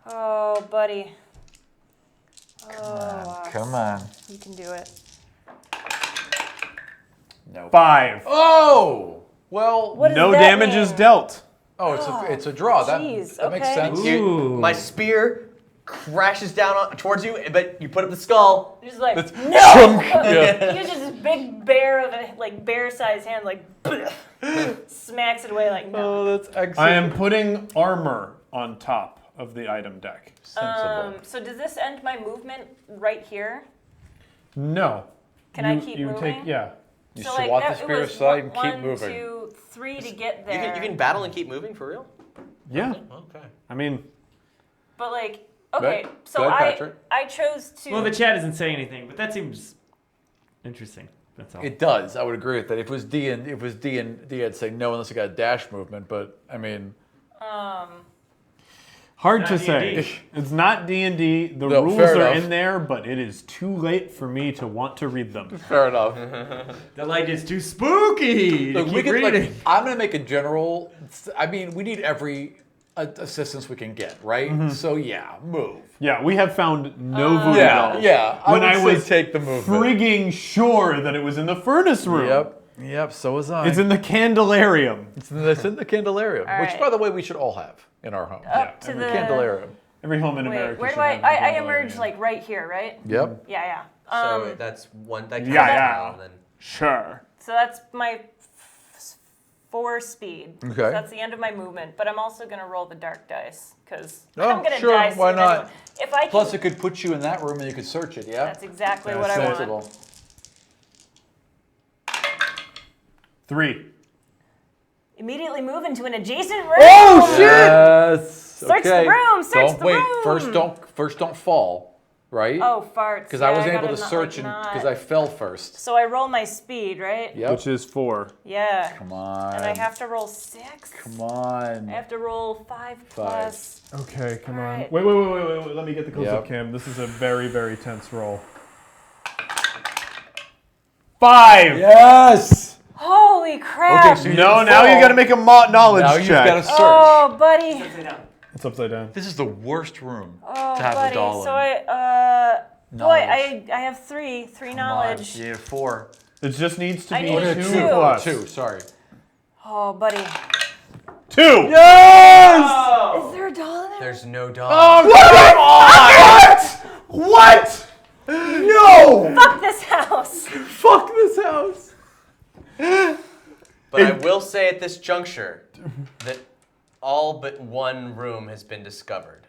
Speaker 2: Oh, buddy. Oh, Ox.
Speaker 4: Come on.
Speaker 2: You can do it.
Speaker 4: Nope.
Speaker 1: 5.
Speaker 4: Oh! Well,
Speaker 2: What does
Speaker 1: No
Speaker 2: that
Speaker 1: damage
Speaker 2: mean?
Speaker 1: is dealt.
Speaker 4: it's a draw.
Speaker 2: Jeez,
Speaker 4: That makes
Speaker 2: okay.
Speaker 4: sense.
Speaker 5: Ooh.
Speaker 3: My spear crashes down towards you, but you put up the skull.
Speaker 2: Just like,
Speaker 4: That's
Speaker 2: no!
Speaker 4: chunk. Yeah.
Speaker 2: He was just this big bear of a bear-sized hand, like smacks it away like no.
Speaker 4: Oh, that's excellent.
Speaker 1: I am putting armor on top of the item deck.
Speaker 4: sensible.
Speaker 2: So does this end my movement right here?
Speaker 1: No.
Speaker 2: Can I keep moving?
Speaker 4: You
Speaker 2: So
Speaker 4: swat
Speaker 2: that-
Speaker 4: the spear
Speaker 2: it was
Speaker 4: aside and keep
Speaker 2: 1,
Speaker 4: moving.
Speaker 2: 2, 3 to get
Speaker 3: You
Speaker 2: there.
Speaker 3: can battle and keep moving for real?
Speaker 1: Yeah.
Speaker 3: Okay.
Speaker 1: I mean,
Speaker 2: But like, okay,
Speaker 4: Right.
Speaker 2: so
Speaker 4: Go ahead, Patrick.
Speaker 2: I chose to.
Speaker 5: Well, the chat isn't saying anything, but that seems interesting. That's all.
Speaker 4: It does. I would agree with that. If it was D, I'd say no unless you got a dash movement. But I mean,
Speaker 1: hard
Speaker 5: Not
Speaker 1: to say.
Speaker 5: D&D.
Speaker 1: It's not D&D. The
Speaker 4: No,
Speaker 1: rules
Speaker 4: fair
Speaker 1: are
Speaker 4: enough.
Speaker 1: in there, but it is too late for me to want to read them.
Speaker 4: fair enough.
Speaker 5: The light is too spooky. to
Speaker 4: Look,
Speaker 5: keep
Speaker 4: we could,
Speaker 5: reading.
Speaker 4: I'm going to make a general. I mean, we need every assistance we can get, right? So yeah, move.
Speaker 1: Yeah, we have found no voodoo
Speaker 4: Yeah,
Speaker 1: dolls.
Speaker 4: yeah.
Speaker 1: When
Speaker 4: I
Speaker 1: I
Speaker 4: would
Speaker 1: was
Speaker 4: say take the movement.
Speaker 1: frigging sure that it was in the furnace room.
Speaker 4: Yep. So was I.
Speaker 1: It's in the Candelarium.
Speaker 4: It's in the Candelarium,
Speaker 2: All
Speaker 4: which,
Speaker 2: right.
Speaker 4: by the way, we should all have in our home.
Speaker 2: Up to
Speaker 4: the
Speaker 2: the
Speaker 4: Candelarium.
Speaker 1: Every home in
Speaker 2: Wait,
Speaker 1: America.
Speaker 2: where do
Speaker 1: should
Speaker 2: I?
Speaker 1: have a
Speaker 2: I emerge
Speaker 1: Candelarium.
Speaker 2: like right here, right?
Speaker 4: Yep.
Speaker 2: Yeah.
Speaker 3: So that's one. That counts
Speaker 1: Yeah,
Speaker 3: now,
Speaker 1: yeah.
Speaker 3: and then
Speaker 1: Sure.
Speaker 2: So that's my 4 speed.
Speaker 4: Okay.
Speaker 2: So that's the end of my movement. But I'm also gonna roll the dark dice because
Speaker 4: Oh,
Speaker 2: I'm gonna
Speaker 4: sure,
Speaker 2: die
Speaker 4: why
Speaker 2: soon
Speaker 4: not?
Speaker 2: anyway. If I can,
Speaker 4: Plus, it could put you in that room and you could search it. Yeah.
Speaker 2: that's exactly what
Speaker 1: That's
Speaker 2: I want.
Speaker 4: sensible.
Speaker 1: 3.
Speaker 2: Immediately move into an adjacent room.
Speaker 4: Oh shit! Yes.
Speaker 2: Search the
Speaker 4: okay.
Speaker 2: room, search
Speaker 4: don't
Speaker 2: the
Speaker 4: wait.
Speaker 2: room.
Speaker 4: First don't fall. Right.
Speaker 2: Oh, farts.
Speaker 4: Because
Speaker 2: Yeah,
Speaker 4: I wasn't
Speaker 2: gotta
Speaker 4: able to
Speaker 2: not,
Speaker 4: search
Speaker 2: like,
Speaker 4: because
Speaker 2: not-
Speaker 4: I fell first.
Speaker 2: So I roll my speed, right?
Speaker 4: Yep.
Speaker 1: Which is 4.
Speaker 2: Yeah.
Speaker 4: Come on.
Speaker 2: And I have to roll 6.
Speaker 4: Come on.
Speaker 2: I have to roll 5 plus.
Speaker 1: Okay, come
Speaker 2: All
Speaker 1: on.
Speaker 2: right.
Speaker 1: Wait. Let me get the close-up
Speaker 4: Yep.
Speaker 1: cam. This is a very, very tense roll. 5!
Speaker 4: Yes.
Speaker 2: Holy crap!
Speaker 4: Okay, so you
Speaker 1: No,
Speaker 4: didn't
Speaker 1: now you
Speaker 4: fall.
Speaker 1: gotta make a knowledge
Speaker 4: Now you've
Speaker 1: check.
Speaker 4: got to search.
Speaker 2: Oh, buddy.
Speaker 1: It's upside down.
Speaker 4: This is the worst room
Speaker 2: Oh,
Speaker 4: to have
Speaker 2: buddy.
Speaker 4: the doll
Speaker 2: So
Speaker 4: in.
Speaker 2: boy,
Speaker 4: Knowledge.
Speaker 2: I have 3
Speaker 4: Come on.
Speaker 2: knowledge.
Speaker 4: You need a 4.
Speaker 1: It just needs to
Speaker 2: I
Speaker 1: be
Speaker 2: need
Speaker 1: 2
Speaker 2: 2.
Speaker 1: plus.
Speaker 4: 2. Sorry.
Speaker 2: Oh, buddy.
Speaker 1: 2!
Speaker 4: Yes.
Speaker 2: Is there a doll in there?
Speaker 3: there's no dog.
Speaker 1: Oh, what? No!
Speaker 2: Fuck this house.
Speaker 1: Fuck this house.
Speaker 3: But I will say at this juncture that all but one room has been discovered.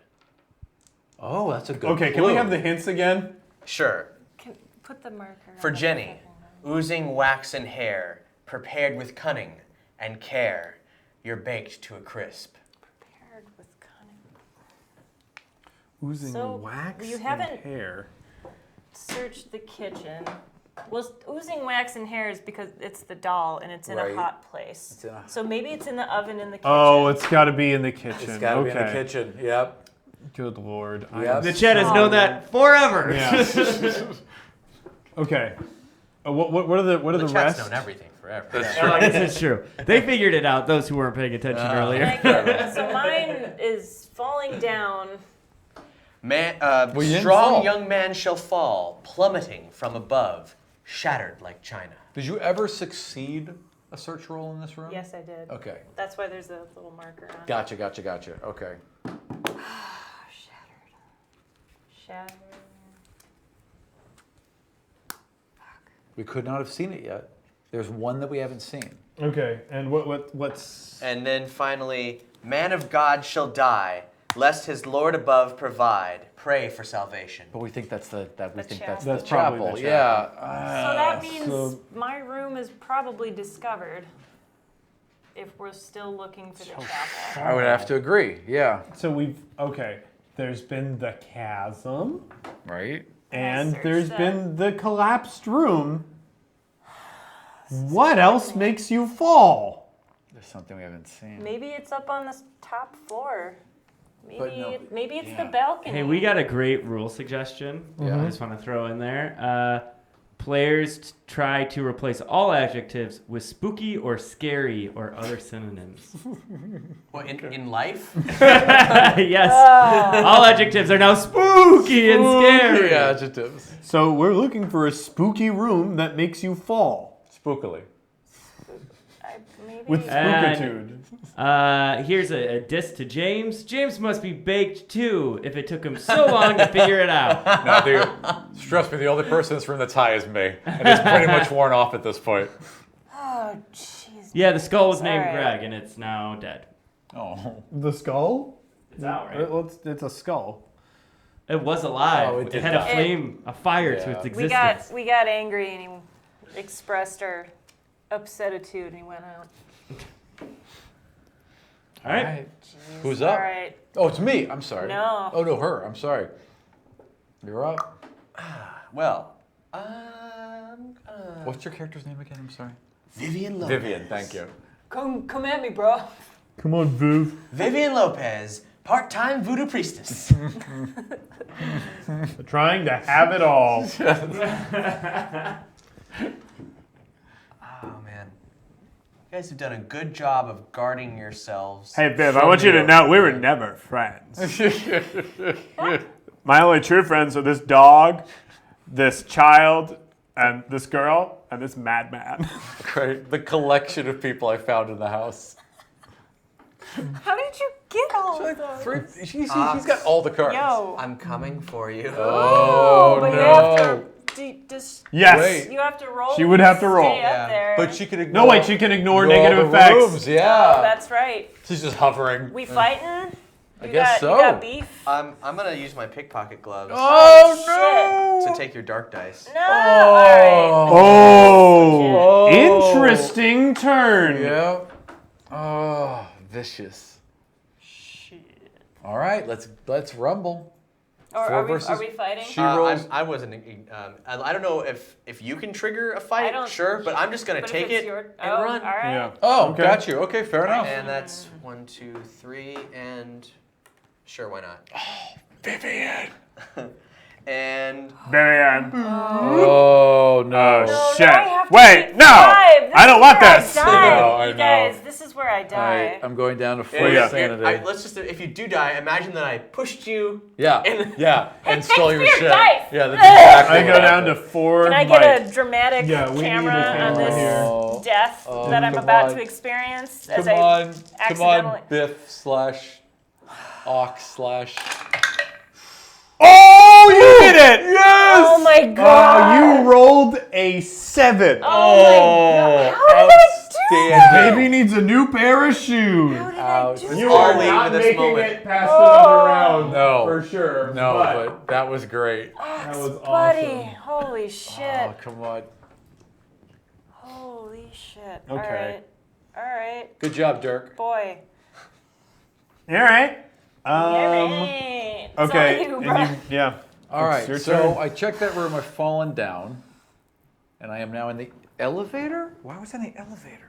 Speaker 4: Oh, that's a good.
Speaker 1: Okay, can we have the hints again?
Speaker 3: Sure.
Speaker 2: Put the marker.
Speaker 3: For
Speaker 2: on it.
Speaker 3: Jenny, oozing waxen hair, prepared with cunning and care, you're baked to a crisp.
Speaker 2: Prepared with cunning.
Speaker 1: Oozing
Speaker 2: So,
Speaker 1: wax
Speaker 2: you
Speaker 1: and
Speaker 2: haven't-
Speaker 1: hair.
Speaker 2: Search the kitchen. Well, oozing wax and hair is because it's the doll and it's in
Speaker 4: Right.
Speaker 2: a hot place.
Speaker 4: It's in a-
Speaker 2: So maybe it's in the oven in the kitchen.
Speaker 1: Oh, it's got to be in the kitchen.
Speaker 4: It's got to
Speaker 1: okay.
Speaker 4: be in the kitchen. Yep.
Speaker 1: Good lord. I
Speaker 4: Yep.
Speaker 1: am
Speaker 5: The chat has
Speaker 2: Oh.
Speaker 5: known that forever.
Speaker 1: Yeah. Okay. What are the
Speaker 3: The chat's
Speaker 1: rest?
Speaker 3: known everything forever.
Speaker 5: Oh, this is true. They figured it out. Those who weren't paying attention earlier.
Speaker 2: Okay, so mine is falling down.
Speaker 3: Man,
Speaker 4: Well, you didn't
Speaker 3: strong
Speaker 4: fall.
Speaker 3: young man shall fall, plummeting from above, shattered like china.
Speaker 4: Did you ever succeed a search roll in this room?
Speaker 2: Yes, I did.
Speaker 4: Okay.
Speaker 2: That's why there's a little marker on it.
Speaker 4: Gotcha. Okay.
Speaker 2: Shattered.
Speaker 4: We could not have seen it yet. There's one that we haven't seen.
Speaker 1: Okay, and what's?
Speaker 3: And then finally, man of God shall die, lest his Lord above provide. Pray for salvation.
Speaker 4: But we think that's the
Speaker 2: chapel.
Speaker 4: the
Speaker 1: That's probably
Speaker 4: chapel.
Speaker 1: the
Speaker 4: Yeah.
Speaker 2: So that means
Speaker 1: so-
Speaker 2: my room is probably discovered. if we're still looking for the chapel.
Speaker 4: I would have to agree. Yeah.
Speaker 1: So there's been the chasm,
Speaker 4: Right.
Speaker 1: and
Speaker 2: search
Speaker 1: there's
Speaker 2: that.
Speaker 1: been the collapsed room. What else makes you fall?
Speaker 4: There's something we haven't seen.
Speaker 2: Maybe it's up on the top floor. Maybe
Speaker 4: no,
Speaker 2: it's
Speaker 4: yeah.
Speaker 2: the balcony.
Speaker 5: Hey, we got a great rule suggestion.
Speaker 4: Yeah.
Speaker 5: I just want to throw in there. Players try to replace all adjectives with spooky or scary or other synonyms.
Speaker 3: Well, in life?
Speaker 5: Yes. All adjectives are now spooky and scary.
Speaker 4: adjectives.
Speaker 1: So we're looking for a spooky room that makes you fall.
Speaker 4: Spookily.
Speaker 2: Maybe.
Speaker 1: With
Speaker 5: And-
Speaker 1: spookitude.
Speaker 5: Here's a diss to James. James must be baked too if it took him so long to figure it out.
Speaker 4: No, trust me, the only person in this room that's high is me. And it's pretty much worn off at this point.
Speaker 2: Oh, jeez.
Speaker 5: Yeah, the skull was named
Speaker 2: All right.
Speaker 5: Greg and it's now dead.
Speaker 4: Oh.
Speaker 1: The skull?
Speaker 5: It's out, right?
Speaker 1: It's a skull.
Speaker 5: It was alive.
Speaker 4: Oh,
Speaker 5: it
Speaker 4: did
Speaker 5: had
Speaker 4: die.
Speaker 5: a flame, a fire to
Speaker 4: Yeah.
Speaker 5: its
Speaker 2: We
Speaker 5: existence.
Speaker 2: got angry and he expressed our upsetitude and he went out.
Speaker 5: All right.
Speaker 4: Who's
Speaker 2: All
Speaker 4: up?
Speaker 2: right.
Speaker 4: Oh, it's me. I'm sorry.
Speaker 2: No.
Speaker 4: Oh, no, her. I'm sorry. You're up.
Speaker 3: Well,
Speaker 4: What's your character's name again? I'm sorry.
Speaker 3: Vivian Lopez.
Speaker 4: Vivian, thank you.
Speaker 2: Come at me, bro.
Speaker 1: Come on, Viv.
Speaker 3: Vivian Lopez, part-time voodoo priestess.
Speaker 1: Trying to have it all.
Speaker 3: Oh, man. You guys have done a good job of guarding yourselves.
Speaker 1: Hey, Viv, I want you to know we were never friends. My only true friends are this dog, this child, and this girl, and this madman.
Speaker 4: Great. The collection of people I found in the house.
Speaker 2: How did you get all of those?
Speaker 4: She's got all the cards.
Speaker 2: Yo.
Speaker 3: I'm coming for you.
Speaker 4: Oh,
Speaker 2: but
Speaker 4: no.
Speaker 2: you have to.
Speaker 1: Yes.
Speaker 4: Wait.
Speaker 2: You have to roll.
Speaker 1: She would have to roll.
Speaker 2: Stay
Speaker 3: Yeah.
Speaker 2: up there.
Speaker 4: But she can ignore.
Speaker 1: No, wait, she can ignore
Speaker 4: all
Speaker 1: negative
Speaker 4: the
Speaker 1: effects.
Speaker 4: rooms, yeah.
Speaker 2: Oh, that's right.
Speaker 4: She's just hovering.
Speaker 2: We fighting? You
Speaker 4: guess
Speaker 2: got, You
Speaker 4: so.
Speaker 2: got beef?
Speaker 3: I'm gonna use my pickpocket gloves
Speaker 4: Oh, no!
Speaker 3: to take your dark dice.
Speaker 2: No. All right.
Speaker 1: Oh,
Speaker 4: Oh.
Speaker 1: interesting turn.
Speaker 4: Yeah. Oh, vicious.
Speaker 2: Shit.
Speaker 4: All right, let's rumble.
Speaker 2: Or
Speaker 4: Four
Speaker 2: are
Speaker 4: versus-
Speaker 2: we fighting?
Speaker 4: She rolls.
Speaker 3: I wasn't. I don't know if you can trigger a fight.
Speaker 2: don't-
Speaker 3: Sure, but I'm just gonna
Speaker 2: But if
Speaker 3: take
Speaker 2: it's
Speaker 3: it
Speaker 2: your,
Speaker 3: and
Speaker 2: oh,
Speaker 3: run.
Speaker 2: All right.
Speaker 1: Yeah.
Speaker 4: Oh,
Speaker 1: Okay.
Speaker 4: got you. Okay, fair enough.
Speaker 3: And that's 1, 2, 3, and sure, why not?
Speaker 4: Vivian.
Speaker 3: And
Speaker 1: Marianne.
Speaker 4: Oh no.
Speaker 2: No,
Speaker 1: Shit.
Speaker 2: now I have to
Speaker 1: Wait,
Speaker 2: keep
Speaker 1: no.
Speaker 2: 5. This
Speaker 1: I don't
Speaker 2: is
Speaker 1: want
Speaker 2: where
Speaker 1: this.
Speaker 2: I die.
Speaker 4: No, I
Speaker 2: You
Speaker 4: know.
Speaker 2: guys, this is where I
Speaker 4: All
Speaker 2: die.
Speaker 4: right, I'm going down to full
Speaker 3: If- if-
Speaker 4: sanity.
Speaker 3: let's just if you do die, imagine that I pushed you.
Speaker 4: yeah, yeah, and stole your
Speaker 2: thanks for
Speaker 4: shit.
Speaker 2: your dice.
Speaker 4: Yeah, that's exactly
Speaker 1: I go
Speaker 4: what
Speaker 1: down to
Speaker 4: happened.
Speaker 1: 4
Speaker 2: Can I
Speaker 1: might.
Speaker 2: get a dramatic
Speaker 1: Yeah, we need a
Speaker 2: camera on
Speaker 1: camera
Speaker 2: this
Speaker 4: here.
Speaker 2: death
Speaker 4: Oh,
Speaker 2: that I'm
Speaker 4: come
Speaker 2: about
Speaker 4: on.
Speaker 2: to experience as
Speaker 4: Come
Speaker 2: I
Speaker 4: on,
Speaker 2: accidentally...
Speaker 4: Biff slash Ox slash.
Speaker 1: Oh, you did it!
Speaker 4: Yes!
Speaker 2: Oh my god!
Speaker 1: You rolled a 7.
Speaker 2: Oh my god! How did I do that?
Speaker 1: Baby needs a new pair of shoes.
Speaker 2: How did
Speaker 4: Ouch.
Speaker 2: I do
Speaker 1: You
Speaker 3: all
Speaker 1: are
Speaker 3: leave
Speaker 1: not
Speaker 3: in this
Speaker 1: making
Speaker 3: moment.
Speaker 1: it past another round.
Speaker 4: No.
Speaker 1: For sure.
Speaker 4: No,
Speaker 1: but
Speaker 4: but that was great.
Speaker 1: that was
Speaker 2: Buddy,
Speaker 1: awesome.
Speaker 2: holy shit.
Speaker 4: Oh, come on.
Speaker 2: Holy shit.
Speaker 1: Okay.
Speaker 2: Alright.
Speaker 4: Good job, Dirk.
Speaker 2: Boy.
Speaker 1: All right.
Speaker 2: Alright. It's
Speaker 1: Okay.
Speaker 2: all you,
Speaker 1: and
Speaker 2: bro.
Speaker 1: yeah.
Speaker 4: All right,
Speaker 1: It's your
Speaker 4: so
Speaker 1: turn.
Speaker 4: I checked that room. I've fallen down, and I am now in the elevator. Why was I in the elevator?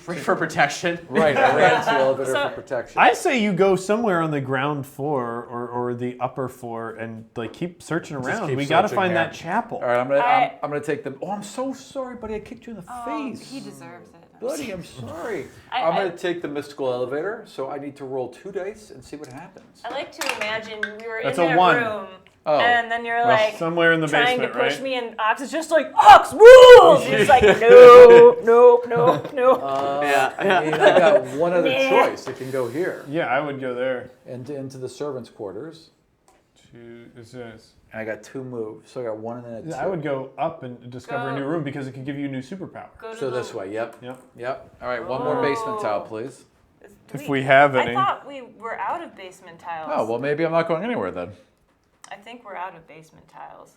Speaker 3: For protection.
Speaker 4: Right, I ran to the elevator
Speaker 2: So-
Speaker 4: for protection.
Speaker 1: I say you go somewhere on the ground floor or the upper floor and like keep searching around.
Speaker 4: keep
Speaker 1: We got to
Speaker 4: searching
Speaker 1: find
Speaker 4: here.
Speaker 1: that chapel.
Speaker 4: All right, I'm
Speaker 2: I-
Speaker 4: gonna take them. Oh, I'm so sorry, buddy. I kicked you in the face.
Speaker 2: He deserves it.
Speaker 4: Buddy, I'm sorry.
Speaker 2: I-
Speaker 4: I'm
Speaker 2: I-
Speaker 4: gonna take the mystical elevator, so I need to roll 2 dice and see what happens.
Speaker 2: I like to imagine we were
Speaker 1: That's
Speaker 2: in
Speaker 1: a
Speaker 2: that
Speaker 1: 1.
Speaker 2: room,
Speaker 4: Oh.
Speaker 2: and then you're
Speaker 1: Well,
Speaker 2: like
Speaker 1: somewhere in the
Speaker 2: trying
Speaker 1: basement,
Speaker 2: to push
Speaker 1: right?
Speaker 2: me, and Ox is just like, Ox rules! He's like, no, no, no, no.
Speaker 4: I mean, I got one other
Speaker 2: Nah.
Speaker 4: choice. It can go here
Speaker 1: Yeah, I would go there.
Speaker 4: and into the servants' quarters.
Speaker 1: Is this?
Speaker 4: And I got 2 moves, so I got 1 and then a 2.
Speaker 1: I would go up and discover a
Speaker 2: Go.
Speaker 1: new room because it could give you a new superpower.
Speaker 2: Go to
Speaker 4: So
Speaker 2: the-
Speaker 4: this way. Yep.
Speaker 1: Yep.
Speaker 4: Yep. All right. One more basement
Speaker 2: Oh.
Speaker 4: tile, please.
Speaker 1: If we have
Speaker 2: I
Speaker 1: any.
Speaker 2: thought we were out of basement tiles.
Speaker 4: Oh well, maybe I'm not going anywhere then.
Speaker 2: I think we're out of basement tiles.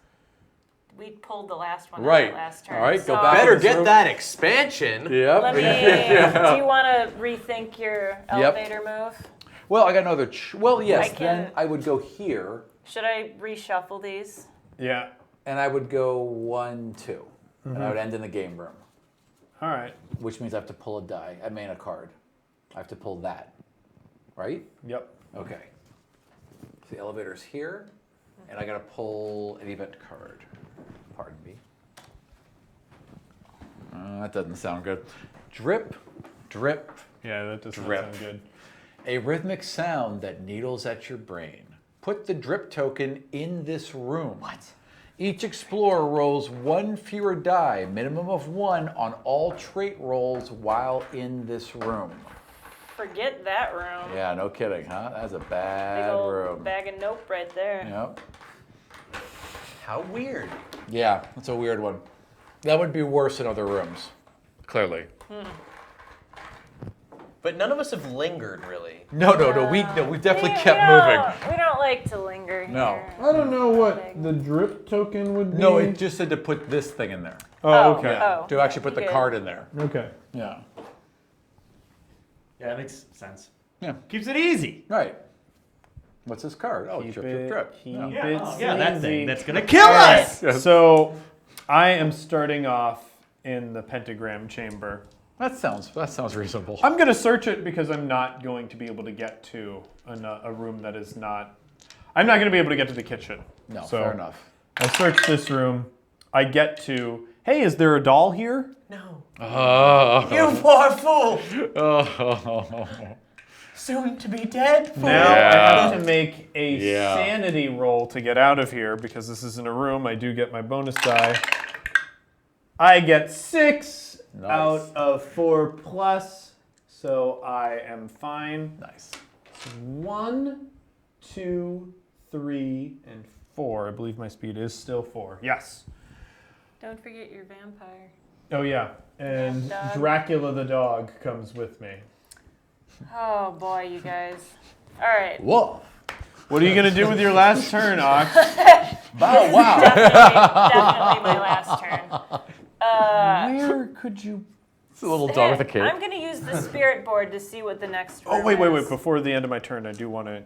Speaker 2: we pulled the last one
Speaker 4: Right.
Speaker 2: out last turn.
Speaker 4: All right, go
Speaker 2: so
Speaker 4: back.
Speaker 7: Better
Speaker 4: This
Speaker 7: get
Speaker 4: room.
Speaker 7: that expansion.
Speaker 4: Yep.
Speaker 2: Let me.
Speaker 4: Yeah.
Speaker 2: Do you want to rethink your elevator move?
Speaker 4: Well, I got another. Well, yes.
Speaker 2: I
Speaker 4: Then
Speaker 2: can-
Speaker 4: I would go here,
Speaker 2: Should I reshuffle these?
Speaker 1: Yeah.
Speaker 4: and I would go 1, 2, and I would end in the game room,
Speaker 1: All right.
Speaker 4: which means I have to pull a die. I mean a card. I have to pull that. Right?
Speaker 1: Yep.
Speaker 4: Okay. So the elevator's here, and I gotta pull an event card. Pardon me. That doesn't sound good. Drip, drip,
Speaker 1: Yeah, that does not
Speaker 4: Drip.
Speaker 1: sound good.
Speaker 4: a rhythmic sound that needles at your brain. Put the drip token in this room. What? Each explorer rolls 1 fewer die, minimum of 1 on all trait rolls while in this room.
Speaker 2: Forget that room.
Speaker 4: Yeah, no kidding, huh? That's a
Speaker 2: Big
Speaker 4: bad
Speaker 2: old
Speaker 4: room.
Speaker 2: bag of nope right there.
Speaker 4: Yep.
Speaker 7: How weird.
Speaker 4: Yeah, that's a weird one. That would be worse in other rooms, clearly.
Speaker 3: But none of us have lingered, really.
Speaker 4: No, we definitely
Speaker 2: We
Speaker 4: kept
Speaker 2: don't-
Speaker 4: moving.
Speaker 2: We don't like to linger
Speaker 4: No.
Speaker 2: here.
Speaker 1: I don't know what the drip token would be.
Speaker 4: No, it just said to put this thing in there.
Speaker 1: Oh, okay.
Speaker 2: Oh,
Speaker 4: To actually put the
Speaker 2: good.
Speaker 4: card in there.
Speaker 1: Okay.
Speaker 4: Yeah.
Speaker 5: Yeah, that makes sense.
Speaker 4: Yeah.
Speaker 5: Keeps it easy.
Speaker 4: Right. What's this card? Oh,
Speaker 1: Keep
Speaker 4: drip,
Speaker 1: it,
Speaker 4: drip, drip.
Speaker 1: keep
Speaker 4: Yeah.
Speaker 1: it
Speaker 5: Yeah, that
Speaker 1: easy.
Speaker 5: thing that's gonna kill
Speaker 1: All right,
Speaker 5: us.
Speaker 1: so I am starting off in the pentagram chamber.
Speaker 4: That sounds reasonable.
Speaker 1: I'm going to search it because I'm not going to be able to get to a room that is not. I'm not going to be able to get to the kitchen.
Speaker 4: No,
Speaker 1: So
Speaker 4: fair enough.
Speaker 1: I search this room. I get to. Hey, is there a doll here?
Speaker 7: No.
Speaker 4: Oh.
Speaker 7: You poor fool.
Speaker 4: Oh.
Speaker 7: Soon to be dead fool.
Speaker 1: Now I
Speaker 4: Yeah.
Speaker 1: have to make a
Speaker 4: Yeah.
Speaker 1: sanity roll to get out of here because this isn't a room. I do get my bonus die. I get 6
Speaker 4: Nice.
Speaker 1: out of 4 plus, so I am fine.
Speaker 4: Nice.
Speaker 1: 1, 2, 3, and 4. I believe my speed is still 4. Yes.
Speaker 2: Don't forget your vampire.
Speaker 1: Oh yeah, and
Speaker 2: Dog.
Speaker 1: Dracula the dog comes with me.
Speaker 2: Oh boy, you guys. All right.
Speaker 4: Whoa.
Speaker 1: What are you gonna do with your last turn, Ox?
Speaker 4: Oh, wow.
Speaker 2: Definitely my last turn.
Speaker 1: Where could you?
Speaker 4: It's a little dog with a cape.
Speaker 2: I'm gonna use the spirit board to see what the next room
Speaker 1: Oh wait.
Speaker 2: is.
Speaker 1: Before the end of my turn, I do want to.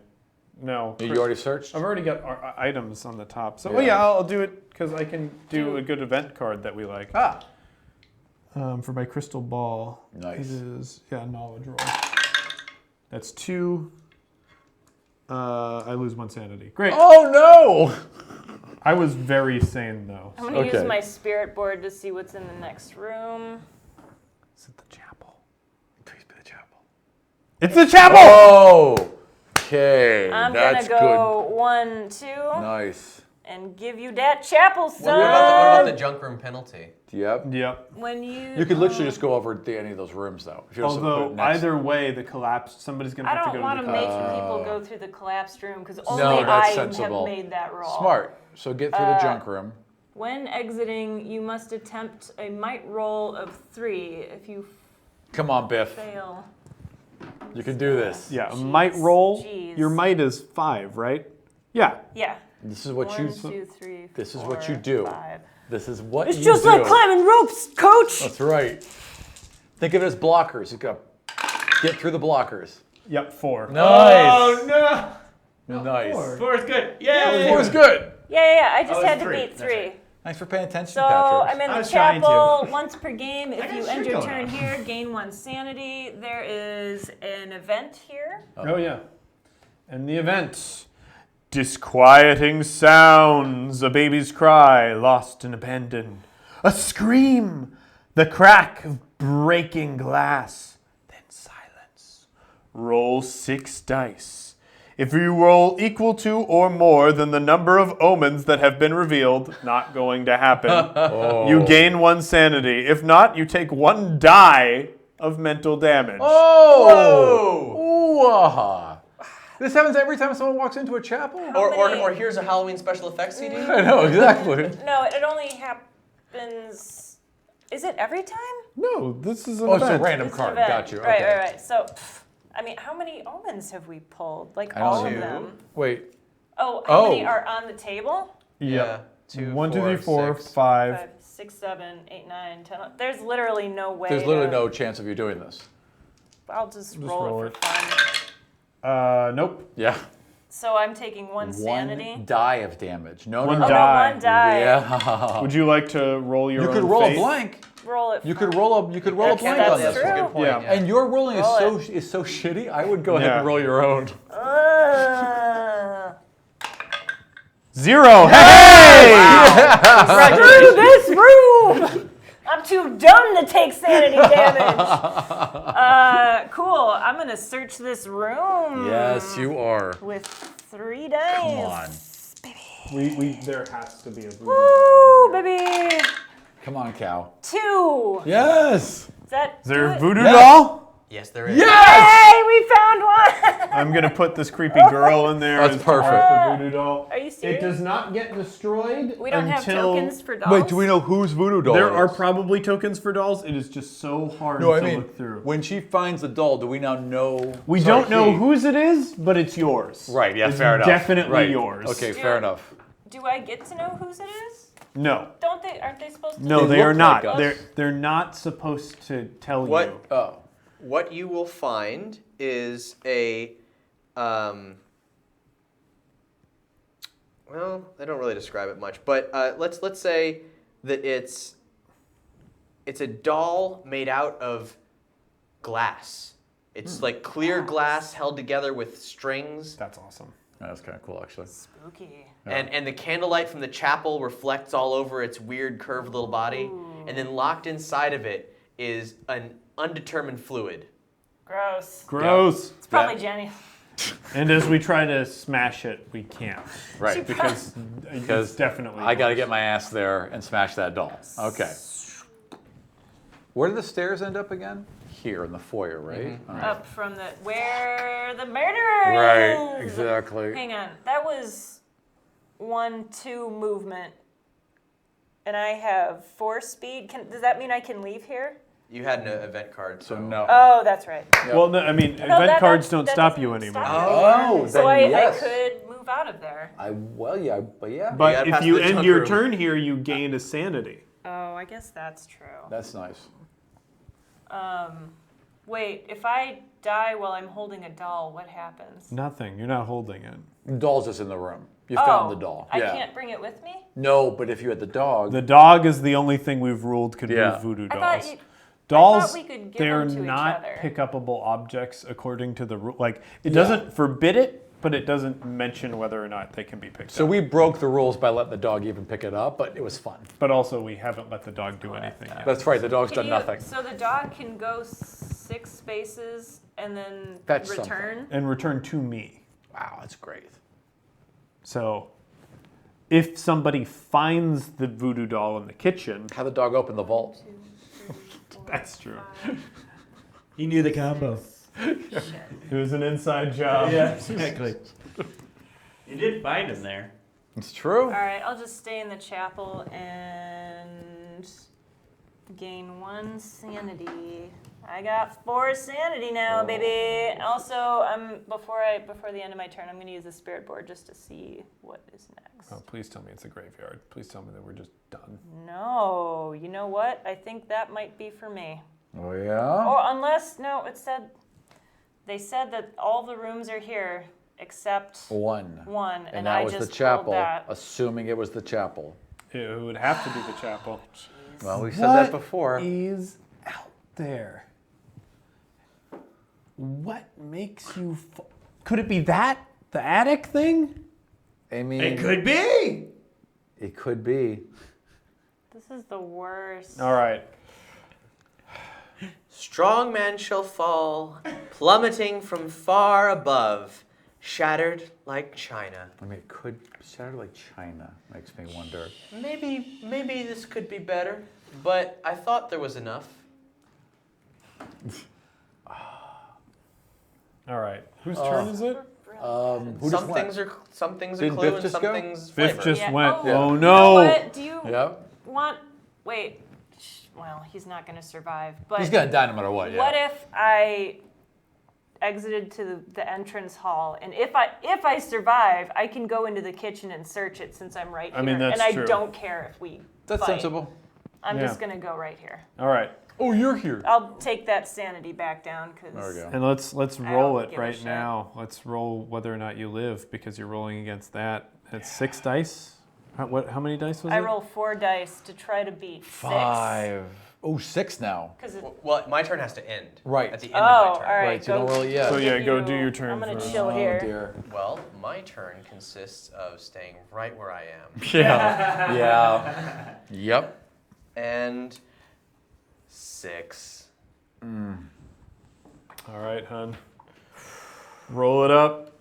Speaker 1: No.
Speaker 4: You already searched?
Speaker 1: I've already got our items on the top. So,
Speaker 4: Yeah.
Speaker 1: oh yeah, I'll do it because I can do a good event card that we like.
Speaker 4: Ah.
Speaker 1: For my crystal ball.
Speaker 4: Nice.
Speaker 1: It is, knowledge roll. That's 2. I lose 1 sanity. Great.
Speaker 4: Oh, no.
Speaker 1: I was very sane though.
Speaker 2: I'm gonna
Speaker 4: Okay.
Speaker 2: use my spirit board to see what's in the next room.
Speaker 1: Is it the chapel?
Speaker 4: Please be the chapel.
Speaker 1: It's the chapel!
Speaker 4: Oh. Okay.
Speaker 2: I'm
Speaker 4: That's
Speaker 2: gonna go 1, 2,
Speaker 4: good. Nice.
Speaker 2: and give you that chapel, son.
Speaker 3: What about the junk room penalty?
Speaker 4: Yep.
Speaker 1: Yep.
Speaker 2: When you
Speaker 4: You could literally just go over to any of those rooms, though. If you just put
Speaker 1: Although
Speaker 4: it next-
Speaker 1: either way, the collapse, somebody's gonna
Speaker 2: I
Speaker 1: have to
Speaker 2: don't
Speaker 1: go
Speaker 2: want
Speaker 1: to
Speaker 2: to
Speaker 1: the
Speaker 2: make
Speaker 1: collapse.
Speaker 2: people go through the collapsed room because
Speaker 4: No,
Speaker 2: only
Speaker 4: that's
Speaker 2: I
Speaker 4: sensible.
Speaker 2: have made that roll.
Speaker 4: Smart. So get through the junk room.
Speaker 2: When exiting, you must attempt a might roll of 3. If you
Speaker 4: Come on, Biff.
Speaker 2: fail,
Speaker 4: You can do this.
Speaker 1: Yeah, a
Speaker 2: Jeez,
Speaker 1: might roll.
Speaker 2: jeez.
Speaker 1: Your might is 5, right? Yeah.
Speaker 2: yeah.
Speaker 4: This is what
Speaker 2: 1,
Speaker 4: you.
Speaker 2: 2, 3,
Speaker 4: This is what
Speaker 2: 4,
Speaker 4: you do.
Speaker 2: 5.
Speaker 4: This is what
Speaker 2: It's
Speaker 4: you
Speaker 2: just
Speaker 4: do.
Speaker 2: like climbing ropes, coach.
Speaker 4: That's right. Think of it as blockers. You got get through the blockers.
Speaker 1: Yep, 4.
Speaker 4: Nice.
Speaker 5: Oh no!
Speaker 4: Nice.
Speaker 5: 4 is good. Yay!
Speaker 4: Four is good.
Speaker 2: Yeah. I just
Speaker 5: Oh, it's
Speaker 2: had to
Speaker 5: 3.
Speaker 2: beat
Speaker 5: That's
Speaker 2: 3.
Speaker 4: Thanks for paying attention,
Speaker 2: So
Speaker 4: Patrick.
Speaker 2: I'm in
Speaker 5: I
Speaker 2: the
Speaker 5: was trying
Speaker 2: chapel once per game. If
Speaker 5: got
Speaker 2: you
Speaker 5: shit
Speaker 2: end your
Speaker 5: going
Speaker 2: turn
Speaker 5: on.
Speaker 2: here, gain 1 sanity. There is an event here.
Speaker 1: Oh yeah. And the event. Disquieting sounds, a baby's cry, lost and abandoned. A scream, the crack of breaking glass. Then silence. Roll 6 dice. If you roll equal to or more than the number of omens that have been revealed, not going to happen, you gain 1 sanity. If not, you take 1 die of mental damage.
Speaker 4: Oh! Ooh-ah. This happens every time someone walks into a chapel?
Speaker 3: Or here's a Halloween special effects CD.
Speaker 4: I know, exactly.
Speaker 2: No, it only happens. Is it every time?
Speaker 1: No, this is an
Speaker 4: Oh, it's a
Speaker 1: event.
Speaker 4: random
Speaker 2: It's an
Speaker 4: card.
Speaker 2: event.
Speaker 4: Got you.
Speaker 2: Right,
Speaker 4: Okay.
Speaker 2: right. So, I mean, how many omens have we pulled? Like
Speaker 4: I don't
Speaker 2: all
Speaker 4: know.
Speaker 2: of them.
Speaker 4: Wait.
Speaker 2: Oh, how many
Speaker 4: Oh.
Speaker 2: are on the table?
Speaker 1: Yeah.
Speaker 3: 2,
Speaker 1: 1, 2, 3, 4,
Speaker 3: 6.
Speaker 1: 5.
Speaker 2: 5, 6, 7, 8, 9, 10. There's literally no way.
Speaker 4: There's literally
Speaker 2: to-
Speaker 4: no chance of you doing this.
Speaker 2: I'll just
Speaker 1: Just
Speaker 2: roll
Speaker 1: roll
Speaker 2: it
Speaker 1: it.
Speaker 2: for fun.
Speaker 1: Nope.
Speaker 4: Yeah.
Speaker 2: So I'm taking one sanity.
Speaker 4: One die of damage. No,
Speaker 1: One
Speaker 4: no, no.
Speaker 1: die.
Speaker 2: No, one die.
Speaker 4: Yeah.
Speaker 1: Would you like to roll your
Speaker 4: You
Speaker 1: own
Speaker 4: could roll
Speaker 1: fate?
Speaker 4: a blank.
Speaker 2: Roll it.
Speaker 4: You
Speaker 2: for
Speaker 4: could roll a blank
Speaker 2: That's
Speaker 4: on this.
Speaker 2: true.
Speaker 3: That's a good point.
Speaker 1: Yeah.
Speaker 4: And your rolling
Speaker 2: Roll
Speaker 4: is so shitty. I would go ahead
Speaker 1: Yeah.
Speaker 4: and roll your own.
Speaker 1: 0. Hey!
Speaker 2: Screw this room! I'm too dumb to take sanity damage. Cool. I'm gonna search this room.
Speaker 4: Yes, you are.
Speaker 2: With 3 dice.
Speaker 4: Come on.
Speaker 1: There has to be a voodoo.
Speaker 2: Woo, baby.
Speaker 4: Come on, cow.
Speaker 2: 2.
Speaker 4: Yes.
Speaker 2: Is that
Speaker 1: Is there
Speaker 2: do
Speaker 1: a
Speaker 2: it?
Speaker 1: voodoo
Speaker 4: Yes.
Speaker 1: doll?
Speaker 3: Yes, there is.
Speaker 2: Hey, we found one.
Speaker 1: I'm gonna put this creepy girl in there.
Speaker 4: That's
Speaker 1: as part of
Speaker 4: perfect.
Speaker 1: The voodoo doll.
Speaker 2: Are you
Speaker 1: It
Speaker 2: serious?
Speaker 1: does not get destroyed.
Speaker 2: We don't have
Speaker 1: until
Speaker 2: tokens for dolls.
Speaker 4: Wait, do we know whose voodoo doll
Speaker 1: There
Speaker 4: it
Speaker 1: are
Speaker 4: is?
Speaker 1: probably tokens for dolls. It is just so hard
Speaker 4: No, I
Speaker 1: to
Speaker 4: mean,
Speaker 1: look through.
Speaker 4: when she finds the doll, do we now know?
Speaker 1: We
Speaker 4: Sorry,
Speaker 1: don't know
Speaker 4: he-
Speaker 1: whose it is, but it's yours.
Speaker 4: Right, yeah,
Speaker 1: It's
Speaker 4: fair enough.
Speaker 1: definitely
Speaker 4: Right.
Speaker 1: yours.
Speaker 4: Okay,
Speaker 2: Do-
Speaker 4: fair enough.
Speaker 2: Do I get to know whose it is?
Speaker 1: No.
Speaker 2: Don't they? Aren't they supposed to?
Speaker 1: No,
Speaker 4: They
Speaker 1: they are
Speaker 4: look
Speaker 1: not.
Speaker 4: like us.
Speaker 1: They're not supposed to tell
Speaker 3: What?
Speaker 1: you.
Speaker 4: Oh.
Speaker 3: What you will find is a, well, I don't really describe it much, but let's say that it's a doll made out of glass. It's like clear glass held together with strings,
Speaker 1: That's awesome.
Speaker 4: That's kind of cool, actually.
Speaker 2: Spooky.
Speaker 3: and the candlelight from the chapel reflects all over its weird curved little body, and then locked inside of it is an undetermined fluid.
Speaker 2: Gross.
Speaker 1: Gross.
Speaker 2: It's probably Jenny.
Speaker 1: And as we try to smash it, we can't.
Speaker 4: Right.
Speaker 1: Because it's definitely.
Speaker 4: I got to get my ass there and smash that doll. Okay. Where do the stairs end up again? Here in the foyer, right? All right.
Speaker 2: Up from where the murderer
Speaker 4: Right,
Speaker 2: is.
Speaker 4: exactly.
Speaker 2: Hang on. That was 1-2 movement. And I have 4 speed. Does that mean I can leave here?
Speaker 3: You had an event card,
Speaker 4: So
Speaker 3: so
Speaker 4: no.
Speaker 2: Oh, that's right.
Speaker 1: Well, no, I mean, event cards don't stop you anymore.
Speaker 4: Oh,
Speaker 2: So
Speaker 4: then
Speaker 2: I
Speaker 4: yes.
Speaker 2: could move out of there.
Speaker 4: But yeah.
Speaker 1: But
Speaker 3: You gotta
Speaker 1: if
Speaker 3: pass
Speaker 1: you
Speaker 3: the
Speaker 1: end
Speaker 3: junk
Speaker 1: your
Speaker 3: room.
Speaker 1: turn here, you gain a sanity.
Speaker 2: Oh, I guess that's true.
Speaker 4: That's nice.
Speaker 2: Wait, if I die while I'm holding a doll, what happens?
Speaker 1: Nothing. You're not holding it.
Speaker 4: The doll's just in the room. You found the doll.
Speaker 2: I
Speaker 4: Yeah.
Speaker 2: can't bring it with me?
Speaker 4: No, but if you had the dog.
Speaker 1: The dog is the only thing we've ruled could
Speaker 4: Yeah.
Speaker 1: move voodoo
Speaker 2: I
Speaker 1: dolls.
Speaker 2: thought you-
Speaker 1: Dolls,
Speaker 2: we could give
Speaker 1: they're
Speaker 2: them to each
Speaker 1: not
Speaker 2: other.
Speaker 1: pick-upable objects according to the rule. Like, it doesn't forbid it, but it doesn't mention whether or not they can be picked
Speaker 4: So
Speaker 1: up.
Speaker 4: we broke the rules by letting the dog even pick it up, but it was fun.
Speaker 1: But also, we haven't let the dog do anything yet.
Speaker 4: That's right, the dog's
Speaker 2: Can
Speaker 4: done
Speaker 2: you-
Speaker 4: nothing.
Speaker 2: So the dog can go 6 spaces and then
Speaker 4: That's
Speaker 2: return?
Speaker 1: And return to me.
Speaker 4: Wow, that's great.
Speaker 1: So, if somebody finds the voodoo doll in the kitchen,
Speaker 4: How the dog open the vault?
Speaker 1: that's true.
Speaker 5: He knew the combo.
Speaker 1: It was an inside job.
Speaker 5: Yeah, exactly. You did find him there.
Speaker 4: It's true.
Speaker 2: All right, I'll just stay in the chapel and gain 1 sanity. I got 4 sanity now, baby. Also, before the end of my turn, I'm going to use the spirit board just to see what is next.
Speaker 1: Oh, please tell me it's a graveyard. Please tell me that we're just done.
Speaker 2: No, you know what? I think that might be for me.
Speaker 4: Oh, yeah?
Speaker 2: Or unless, no, they said that all the rooms are here except
Speaker 4: One.
Speaker 2: one,
Speaker 4: And
Speaker 2: I
Speaker 4: that was
Speaker 2: just
Speaker 4: the chapel,
Speaker 2: pulled that.
Speaker 4: assuming it was the chapel.
Speaker 1: It would have to be the chapel.
Speaker 4: Well, we said that before.
Speaker 1: Is out there? What makes you? Could it be that the attic thing?
Speaker 4: I mean,
Speaker 5: It could be.
Speaker 4: It could be.
Speaker 2: This is the worst.
Speaker 1: All right.
Speaker 3: Strong man shall fall, plummeting from far above, shattered like china.
Speaker 4: I mean, it could sound like China. Makes me wonder.
Speaker 3: Maybe this could be better, but I thought there was enough.
Speaker 1: All right. Whose turn is it?
Speaker 4: Who just
Speaker 3: Some
Speaker 4: went?
Speaker 3: things are
Speaker 4: Didn't
Speaker 3: clue
Speaker 4: Biff
Speaker 3: and
Speaker 4: just
Speaker 3: some
Speaker 4: go?
Speaker 3: things
Speaker 1: Biff
Speaker 3: flavor.
Speaker 1: just
Speaker 2: Yeah.
Speaker 1: went.
Speaker 2: Oh,
Speaker 1: Oh
Speaker 2: You know
Speaker 1: no!
Speaker 2: what? Do you
Speaker 4: Yep.
Speaker 2: want? Wait. Well, he's not going to survive. But
Speaker 4: He's gonna die no matter what. Yeah.
Speaker 2: what if I exited to the entrance hall, and if I survive, I can go into the kitchen and search it since I'm right here.
Speaker 1: I mean, that's
Speaker 2: and
Speaker 1: true.
Speaker 2: I don't care if we
Speaker 4: That's
Speaker 2: fight.
Speaker 4: sensible.
Speaker 2: I'm
Speaker 1: Yeah.
Speaker 2: just gonna go right here.
Speaker 1: All right.
Speaker 4: Oh, you're here.
Speaker 2: I'll take that sanity back down
Speaker 4: There
Speaker 2: because
Speaker 4: we go.
Speaker 1: And let's
Speaker 2: I
Speaker 1: roll
Speaker 2: don't
Speaker 1: it
Speaker 2: give a
Speaker 1: right
Speaker 2: shit.
Speaker 1: now. Let's roll whether or not you live because you're rolling against that. It's 6 dice. How many dice was
Speaker 2: I
Speaker 1: it?
Speaker 2: roll 4 dice to try to beat 6.
Speaker 4: 5. Oh, 6 now.
Speaker 2: Because
Speaker 3: Well, my turn has to end.
Speaker 4: Right.
Speaker 3: At the end
Speaker 2: oh,
Speaker 3: of my
Speaker 2: all
Speaker 3: turn.
Speaker 2: right.
Speaker 4: Right, so you don't roll it yet.
Speaker 1: So yeah,
Speaker 2: give
Speaker 1: go do your turn
Speaker 2: I'm gonna
Speaker 1: first.
Speaker 2: chill here.
Speaker 4: Oh, dear.
Speaker 3: Well, my turn consists of staying right where I am.
Speaker 4: Yeah. Yeah. Yep.
Speaker 3: And 6.
Speaker 1: All right, hun. Roll it up.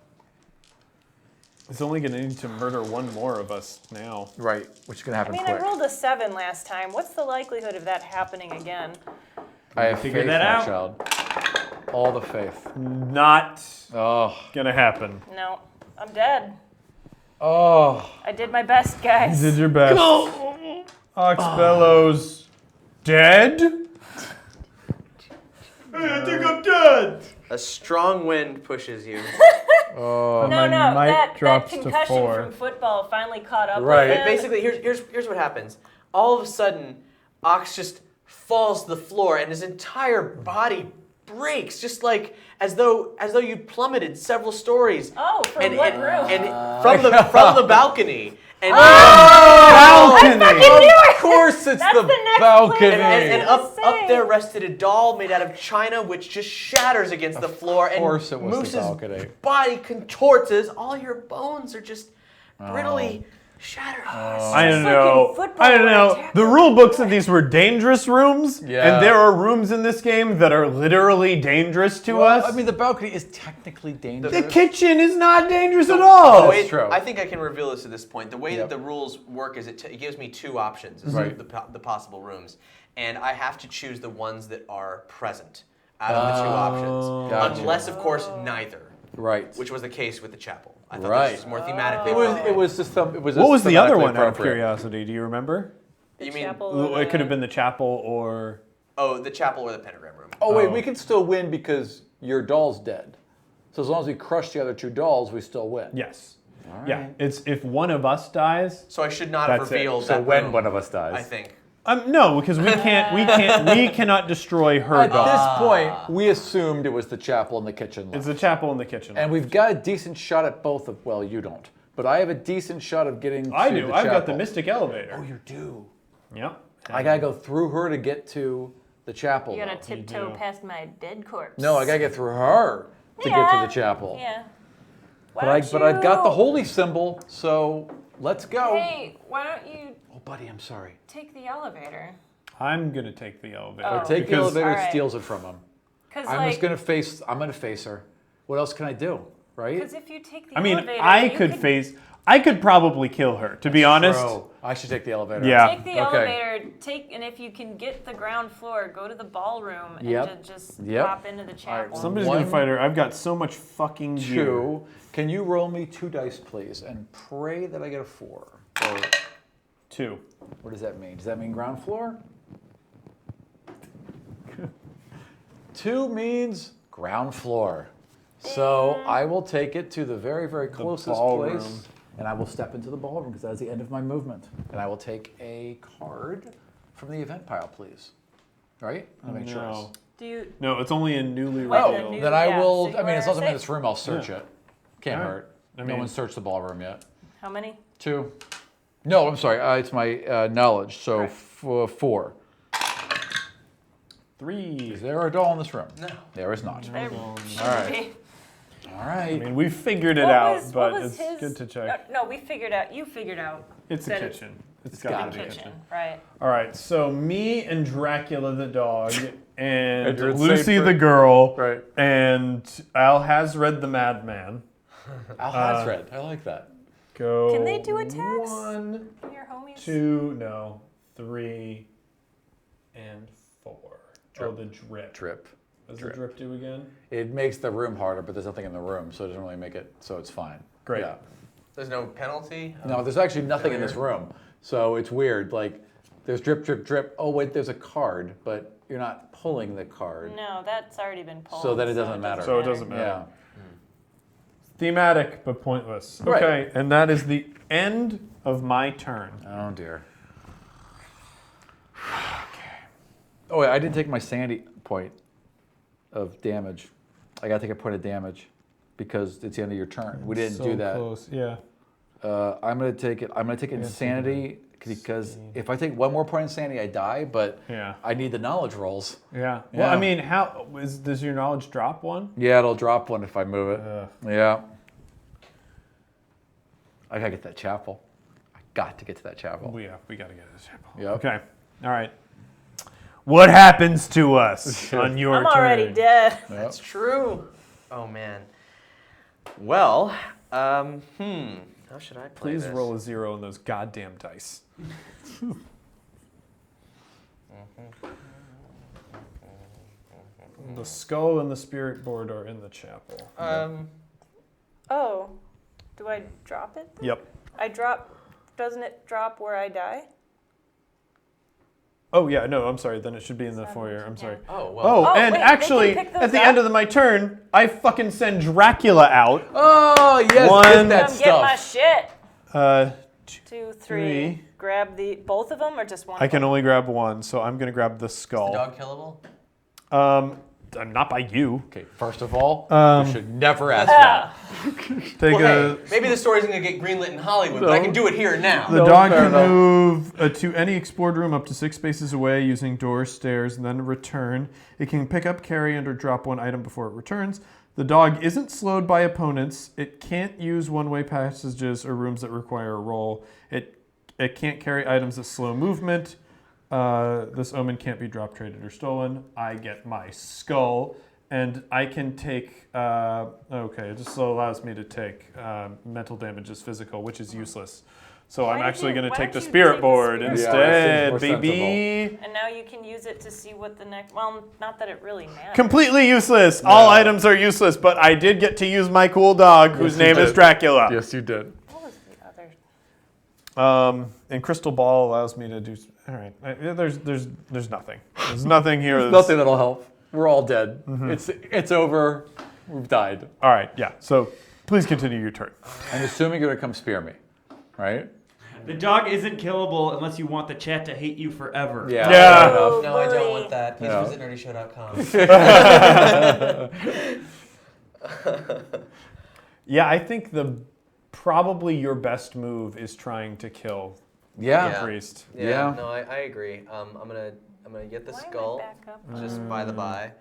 Speaker 1: It's only going to need to murder one more of us now.
Speaker 4: Right, which is going to
Speaker 2: I
Speaker 4: happen
Speaker 2: mean,
Speaker 4: quick.
Speaker 2: I rolled a 7 last time. What's the likelihood of that happening again?
Speaker 4: I have
Speaker 5: Figure
Speaker 4: faith,
Speaker 5: that
Speaker 4: my
Speaker 5: out.
Speaker 4: child. All the faith.
Speaker 1: Not
Speaker 4: Oh.
Speaker 1: going to happen.
Speaker 2: No, I'm dead.
Speaker 4: Oh.
Speaker 2: I did my best, guys.
Speaker 1: You did your best. Oxbellows dead?
Speaker 6: I think I'm dead.
Speaker 3: A strong wind pushes you.
Speaker 4: Oh.
Speaker 2: No,
Speaker 1: my mic
Speaker 2: that
Speaker 1: drops to
Speaker 2: concussion
Speaker 1: 4.
Speaker 2: from football finally caught up
Speaker 4: Right.
Speaker 2: with him.
Speaker 3: Basically, here's what happens. All of a sudden, Ox just falls to the floor, and his entire body breaks, just like as though you plummeted several stories.
Speaker 2: Oh, from what room?
Speaker 3: And from the balcony. And
Speaker 1: Balcony!
Speaker 4: Of course it's
Speaker 2: That's
Speaker 4: the
Speaker 2: the next
Speaker 4: balcony.
Speaker 2: place.
Speaker 3: and up
Speaker 2: Say.
Speaker 3: there rested a doll made out of china, which just shatters against the floor. And
Speaker 4: course it was the
Speaker 3: Moose's
Speaker 4: balcony.
Speaker 3: body contorts as all your bones are just brittly shattered.
Speaker 1: I don't
Speaker 2: Fucking
Speaker 1: know.
Speaker 2: football
Speaker 1: I don't know.
Speaker 2: right
Speaker 1: The rule book said these were dangerous rooms,
Speaker 4: Yeah.
Speaker 1: and there are rooms in this game that are literally dangerous to
Speaker 4: Well,
Speaker 1: us.
Speaker 4: I mean, the balcony is technically dangerous.
Speaker 1: the kitchen is not dangerous at all.
Speaker 3: The way-
Speaker 4: true.
Speaker 3: I think I can reveal this at this point. The way
Speaker 4: Yep.
Speaker 3: that the rules work is it gives me 2 options, as
Speaker 4: Right.
Speaker 3: the possible rooms, and I have to choose the ones that are present out of the 2 options,
Speaker 4: Gotcha.
Speaker 3: unless of course neither,
Speaker 4: Right.
Speaker 3: which was the case with the chapel. I thought
Speaker 4: Right.
Speaker 3: this was more thematically.
Speaker 4: It was.
Speaker 3: appropriate.
Speaker 4: It was just. It was.
Speaker 1: What was the other
Speaker 4: thematically
Speaker 1: one out of
Speaker 4: appropriate.
Speaker 1: curiosity? Do you remember?
Speaker 3: You mean
Speaker 2: Chapel
Speaker 1: It could have been the chapel or.
Speaker 3: the chapel or the pentagram room?
Speaker 4: Oh wait,
Speaker 1: Oh.
Speaker 4: we can still win because your doll's dead. So as long as we crush the other 2 dolls, we still win.
Speaker 1: Yes.
Speaker 4: All
Speaker 1: Yeah.
Speaker 4: right.
Speaker 1: It's if one of us dies.
Speaker 3: So I should not have
Speaker 1: That's it.
Speaker 3: revealed
Speaker 4: So
Speaker 3: that
Speaker 4: when
Speaker 3: room,
Speaker 4: one of us dies.
Speaker 3: I think.
Speaker 1: No, because we cannot destroy her
Speaker 4: At
Speaker 1: doll.
Speaker 4: this point, we assumed it was the chapel and the kitchen.
Speaker 1: It's
Speaker 4: left.
Speaker 1: the chapel and the kitchen.
Speaker 4: And we've got a decent shot at both of. Well, you don't, but I have a decent shot of getting.
Speaker 1: I
Speaker 4: to
Speaker 1: do.
Speaker 4: The
Speaker 1: I've got the
Speaker 4: chapel.
Speaker 1: mystic elevator.
Speaker 4: Oh, you do.
Speaker 1: Yep.
Speaker 4: I gotta go through her to get to the chapel.
Speaker 2: You gotta
Speaker 4: though.
Speaker 2: tiptoe
Speaker 1: do.
Speaker 2: past my dead corpse.
Speaker 4: No, I gotta get through her to get to the chapel.
Speaker 2: Yeah. Why
Speaker 4: But
Speaker 2: don't
Speaker 4: I've got the
Speaker 2: you-
Speaker 4: holy symbol, so let's go.
Speaker 2: Hey, why don't you
Speaker 4: Oh, buddy, I'm sorry.
Speaker 2: take the elevator?
Speaker 1: I'm gonna take the elevator.
Speaker 2: Oh.
Speaker 4: Take the
Speaker 1: because-
Speaker 4: elevator,
Speaker 2: Alright.
Speaker 4: steals it from him.
Speaker 2: Because
Speaker 4: I'm
Speaker 2: like,
Speaker 4: just gonna face. I'm gonna face her. What else can I do? Right?
Speaker 2: because if you take the
Speaker 1: I mean,
Speaker 2: elevator,
Speaker 1: I
Speaker 2: you
Speaker 1: could face. I could probably kill her. To be honest.
Speaker 4: Bro, I should take the elevator.
Speaker 1: Yeah.
Speaker 2: Take the
Speaker 4: Okay.
Speaker 2: elevator, and if you can get the ground floor, go to the ballroom and
Speaker 4: Yep.
Speaker 2: just
Speaker 4: Yep.
Speaker 2: pop into the chapel.
Speaker 1: Somebody's
Speaker 4: One,
Speaker 1: gonna fight her. I've got so much fucking gear.
Speaker 4: 2. Can you roll me 2 dice, please, and pray that I get a 4? Or
Speaker 1: 2.
Speaker 4: what does that mean? Does that mean ground floor? 2 means ground floor. So I will take it to the very, very closest
Speaker 1: ballroom.
Speaker 4: place, and I will step into the ballroom because that's the end of my movement. And I will take a card from the event pile, please. Right? I'll make sure.
Speaker 1: No.
Speaker 2: Do you?
Speaker 1: No, it's only a newly
Speaker 2: Wait,
Speaker 1: revealed.
Speaker 2: a new-
Speaker 4: Then I
Speaker 2: yeah,
Speaker 4: will.
Speaker 2: so you
Speaker 4: I mean, as long as I'm
Speaker 2: wanna
Speaker 4: in this room, I'll search
Speaker 1: Yeah.
Speaker 4: it. Can't
Speaker 1: All right.
Speaker 4: hurt.
Speaker 1: I
Speaker 4: No
Speaker 1: mean-
Speaker 4: one's searched the ballroom yet.
Speaker 2: How many?
Speaker 4: 2. No, I'm sorry. It's my knowledge. So
Speaker 2: Right.
Speaker 4: 4.
Speaker 1: 3.
Speaker 4: Is there a doll in this room?
Speaker 3: No.
Speaker 4: There is not.
Speaker 2: There
Speaker 1: All
Speaker 2: should
Speaker 4: right.
Speaker 2: be.
Speaker 4: All
Speaker 1: I
Speaker 4: right.
Speaker 1: mean, we figured it
Speaker 2: What
Speaker 1: out,
Speaker 2: was-
Speaker 1: but
Speaker 2: what was
Speaker 1: it's
Speaker 2: his-
Speaker 1: good to check.
Speaker 2: No, we figured out. You figured out.
Speaker 1: It's a
Speaker 2: that it-
Speaker 1: kitchen. It's
Speaker 4: gotta
Speaker 1: got to
Speaker 4: be
Speaker 1: be a
Speaker 2: Kitchen,
Speaker 1: kitchen.
Speaker 2: right?
Speaker 1: All right, so me and Dracula the dog and
Speaker 4: And you're
Speaker 1: Lucy
Speaker 4: safe
Speaker 1: the
Speaker 4: for-
Speaker 1: girl
Speaker 4: Right.
Speaker 1: and Alhazred the madman
Speaker 4: Alhazred. I like that.
Speaker 1: go.
Speaker 2: Can they do attacks?
Speaker 1: 1,
Speaker 2: Can your homies?
Speaker 1: 2, no, 3, and 4. Oh,
Speaker 4: Drip.
Speaker 1: the drip.
Speaker 4: Drip.
Speaker 1: What does
Speaker 4: Drip.
Speaker 1: the drip do again?
Speaker 4: It makes the room harder, but there's nothing in the room, so it doesn't really make it so it's fine.
Speaker 1: Great.
Speaker 4: Yeah.
Speaker 3: There's no penalty.
Speaker 4: No, there's actually nothing in this room, so it's weird. Like, there's drip, drip, drip. Oh wait, there's a card, but you're not pulling the card.
Speaker 2: No, that's already been pulled.
Speaker 4: So then it doesn't matter.
Speaker 1: So it doesn't matter.
Speaker 4: Yeah.
Speaker 1: Thematic, but pointless.
Speaker 4: Right.
Speaker 1: Okay, and that is the end of my turn.
Speaker 4: Oh dear. Oh wait, I didn't take my sanity point of damage. I gotta take a point of damage because it's the end of your turn. We didn't
Speaker 1: So
Speaker 4: do that.
Speaker 1: Close. Yeah.
Speaker 4: I'm gonna take it. I'm gonna take insanity because if I take one more point of insanity, I die. But
Speaker 1: Yeah.
Speaker 4: I need the knowledge rolls.
Speaker 1: Yeah. Well,
Speaker 4: Yeah.
Speaker 1: I mean, does your knowledge drop one?
Speaker 4: Yeah, it'll drop one if I move it.
Speaker 1: Ugh.
Speaker 4: Yeah. I gotta get that chapel. I got to get to that chapel.
Speaker 1: Well, yeah, we gotta get this chapel.
Speaker 4: Yep.
Speaker 1: Okay. All right. What happens to us on your
Speaker 2: I'm
Speaker 1: turn?
Speaker 2: already dead.
Speaker 3: That's true. Oh man. Well, how should I play
Speaker 1: Please
Speaker 3: this?
Speaker 1: roll a 0 on those goddamn dice. The skull and the spirit board are in the chapel.
Speaker 2: Oh, do I drop it?
Speaker 1: Yep.
Speaker 2: Doesn't it drop where I die?
Speaker 1: Oh yeah, no, I'm sorry. Then it should be in the foyer. I'm
Speaker 2: Yeah.
Speaker 1: sorry.
Speaker 3: Oh well.
Speaker 1: Oh,
Speaker 2: Oh,
Speaker 1: and
Speaker 2: wait, they
Speaker 1: actually,
Speaker 2: can pick those
Speaker 1: at the
Speaker 2: up?
Speaker 1: end of my turn, I fucking send Dracula out.
Speaker 4: Oh yes,
Speaker 1: One-
Speaker 4: get that
Speaker 2: Come get my
Speaker 4: stuff.
Speaker 2: shit. 2, 3.
Speaker 1: Three.
Speaker 2: Grab both of them or just one?
Speaker 1: I can only grab one, so I'm gonna grab the skull.
Speaker 3: Is the dog killable?
Speaker 1: Not by you.
Speaker 4: Okay, first of all,
Speaker 1: Um,
Speaker 4: you should never ask that.
Speaker 1: Take
Speaker 3: Well, hey, maybe the story's gonna get greenlit in Hollywood, but I can do it here and now.
Speaker 1: The
Speaker 4: No,
Speaker 1: dog
Speaker 4: fair
Speaker 1: can
Speaker 4: enough.
Speaker 1: move to any explored room up to 6 spaces away using doors, stairs, and then return. It can pick up, carry, and or drop one item before it returns. The dog isn't slowed by opponents. It can't use one-way passages or rooms that require a roll. It can't carry items that slow movement. This omen can't be dropped, traded, or stolen. I get my skull, and I can take. Okay, it just allows me to take mental damage as physical, which is useless. So
Speaker 2: Why
Speaker 1: I'm
Speaker 2: did
Speaker 1: actually
Speaker 2: you-
Speaker 1: going to
Speaker 2: why
Speaker 1: take
Speaker 2: don't
Speaker 1: the
Speaker 2: you
Speaker 1: spirit
Speaker 2: take the
Speaker 1: board
Speaker 2: spirit
Speaker 1: instead,
Speaker 4: board? Yeah, that seems more
Speaker 1: baby.
Speaker 2: And now you can use it to see what the next. Well, not that it really matters.
Speaker 1: Completely useless. All items are useless, but I did get to use my cool dog, whose
Speaker 4: you
Speaker 1: name is
Speaker 4: did.
Speaker 1: Dracula.
Speaker 4: Yes, you did.
Speaker 2: What was the other?
Speaker 1: And Crystal Ball allows me to do. All right, there's nothing. There's nothing here.
Speaker 4: There's
Speaker 1: that's-
Speaker 4: nothing that'll help. We're all dead. It's over. We've died.
Speaker 1: All right, yeah. So please continue your turn.
Speaker 4: I'm assuming you're gonna come spear me, right?
Speaker 5: The dog isn't killable unless you want the chat to hate you forever.
Speaker 1: Yeah.
Speaker 4: fair enough.
Speaker 3: No, I don't
Speaker 2: Boy.
Speaker 3: want that. Please
Speaker 4: Yeah.
Speaker 3: visit nerdyshow.com.
Speaker 1: Yeah, I think probably your best move is trying to kill
Speaker 4: Yeah.
Speaker 1: the priest.
Speaker 4: Yeah.
Speaker 3: No, I agree. I'm gonna get the
Speaker 2: Why am I
Speaker 3: skull
Speaker 2: back up?
Speaker 3: just by the by,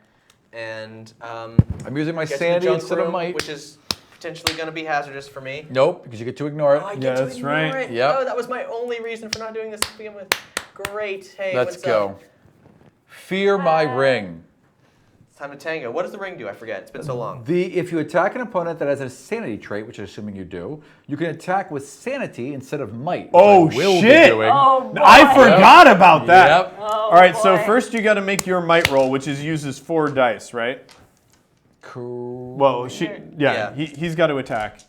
Speaker 3: and
Speaker 4: I'm using my
Speaker 3: get to the
Speaker 4: sanity
Speaker 3: junk
Speaker 4: instead
Speaker 3: room,
Speaker 4: of might.
Speaker 3: which is potentially gonna be hazardous for me.
Speaker 4: Nope, because you get to ignore it.
Speaker 3: Oh, I
Speaker 1: Yeah,
Speaker 3: get to
Speaker 1: that's
Speaker 3: ignore
Speaker 1: right.
Speaker 3: it.
Speaker 4: Yep.
Speaker 3: Oh, that was my only reason for not doing this to begin with. Great. Hey,
Speaker 4: Let's
Speaker 3: what's
Speaker 4: go.
Speaker 3: up?
Speaker 4: Fear my ring.
Speaker 3: It's time to tango. What does the ring do? I forget. It's been so long.
Speaker 4: If you attack an opponent that has a sanity trait, which I'm assuming you do, you can attack with sanity instead of might. Which
Speaker 1: Oh,
Speaker 4: I will
Speaker 1: shit.
Speaker 4: Be doing.
Speaker 2: Oh, boy.
Speaker 1: I forgot about that.
Speaker 4: Yep.
Speaker 2: Oh,
Speaker 1: All right, so
Speaker 2: boy.
Speaker 1: first you got to make your might roll, which uses 4 dice, right?
Speaker 4: Cool.
Speaker 1: Well,
Speaker 3: Yeah.
Speaker 1: he's got to attack.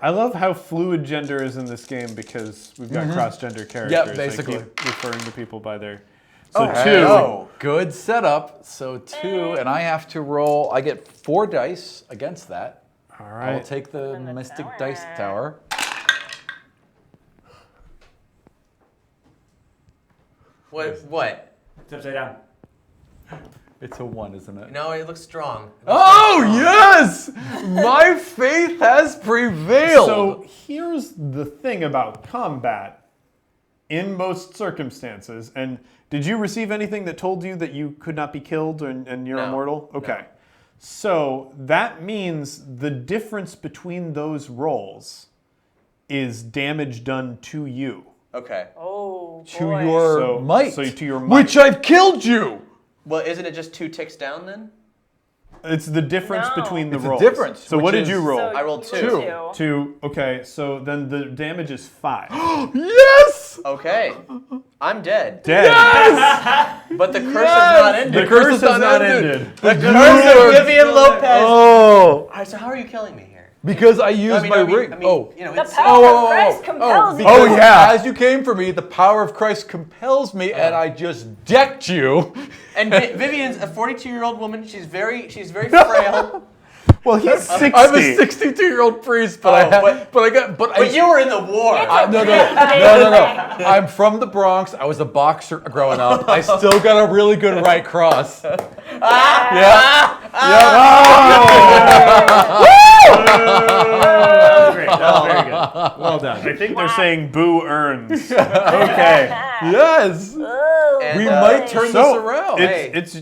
Speaker 1: I love how fluid gender is in this game because we've got cross-gender characters.
Speaker 4: basically.
Speaker 1: I keep referring to people by their. So
Speaker 4: Oh,
Speaker 1: 2.
Speaker 4: oh, good setup. So 2, and I have to roll. I get 4 dice against that.
Speaker 1: All
Speaker 4: I will
Speaker 1: right.
Speaker 4: take the
Speaker 2: And the
Speaker 4: Mystic
Speaker 2: tower.
Speaker 4: Dice Tower.
Speaker 3: What?
Speaker 5: It's upside down.
Speaker 4: It's a 1, isn't it?
Speaker 3: No, it looks strong.
Speaker 4: Oh, yes! My faith has prevailed.
Speaker 1: So here's the thing about combat in most circumstances. And did you receive anything that told you that you could not be killed and you're
Speaker 3: No.
Speaker 1: immortal? Okay.
Speaker 3: No.
Speaker 1: So that means the difference between those rolls is damage done to you.
Speaker 3: Okay.
Speaker 2: Oh,
Speaker 4: to
Speaker 2: boy.
Speaker 4: your
Speaker 1: So-
Speaker 4: might.
Speaker 1: so to your might.
Speaker 4: Which I've killed you.
Speaker 3: Well, isn't it just 2 ticks down then?
Speaker 1: It's the difference
Speaker 2: No.
Speaker 1: between the
Speaker 4: It's the
Speaker 1: rolls.
Speaker 4: difference,
Speaker 1: So what
Speaker 4: which
Speaker 1: did
Speaker 4: is-
Speaker 1: you roll?
Speaker 2: So
Speaker 3: I rolled
Speaker 2: you
Speaker 3: 2.
Speaker 2: rolled
Speaker 1: 2. Okay, so then the damage is 5.
Speaker 4: Yes!
Speaker 3: Okay. I'm dead.
Speaker 1: Dead.
Speaker 3: But the curse has not ended.
Speaker 1: The curse has not ended.
Speaker 3: The curse of Vivian Lopez.
Speaker 4: Oh.
Speaker 3: All right, so how are you killing me here?
Speaker 4: Because I used my ring.
Speaker 3: You know,
Speaker 2: The
Speaker 3: it's,
Speaker 2: power of Christ compels you.
Speaker 1: Oh,
Speaker 4: because
Speaker 1: yeah.
Speaker 4: As you came for me, the power of Christ compels me, and I just decked you.
Speaker 3: and Vivian's a 42-year-old woman. She's very frail.
Speaker 1: Well, he's 60.
Speaker 4: I'm a 62-year-old priest, but
Speaker 3: But you were in the war.
Speaker 4: No. I'm from the Bronx. I was a boxer growing up. I still got a really good right cross. Yeah.
Speaker 5: That was great. That was very good. Well done.
Speaker 1: I think they're saying boo earns. Okay.
Speaker 4: Yes.
Speaker 2: Oh,
Speaker 3: And,
Speaker 4: We might turn
Speaker 1: So,
Speaker 4: this around.
Speaker 1: it's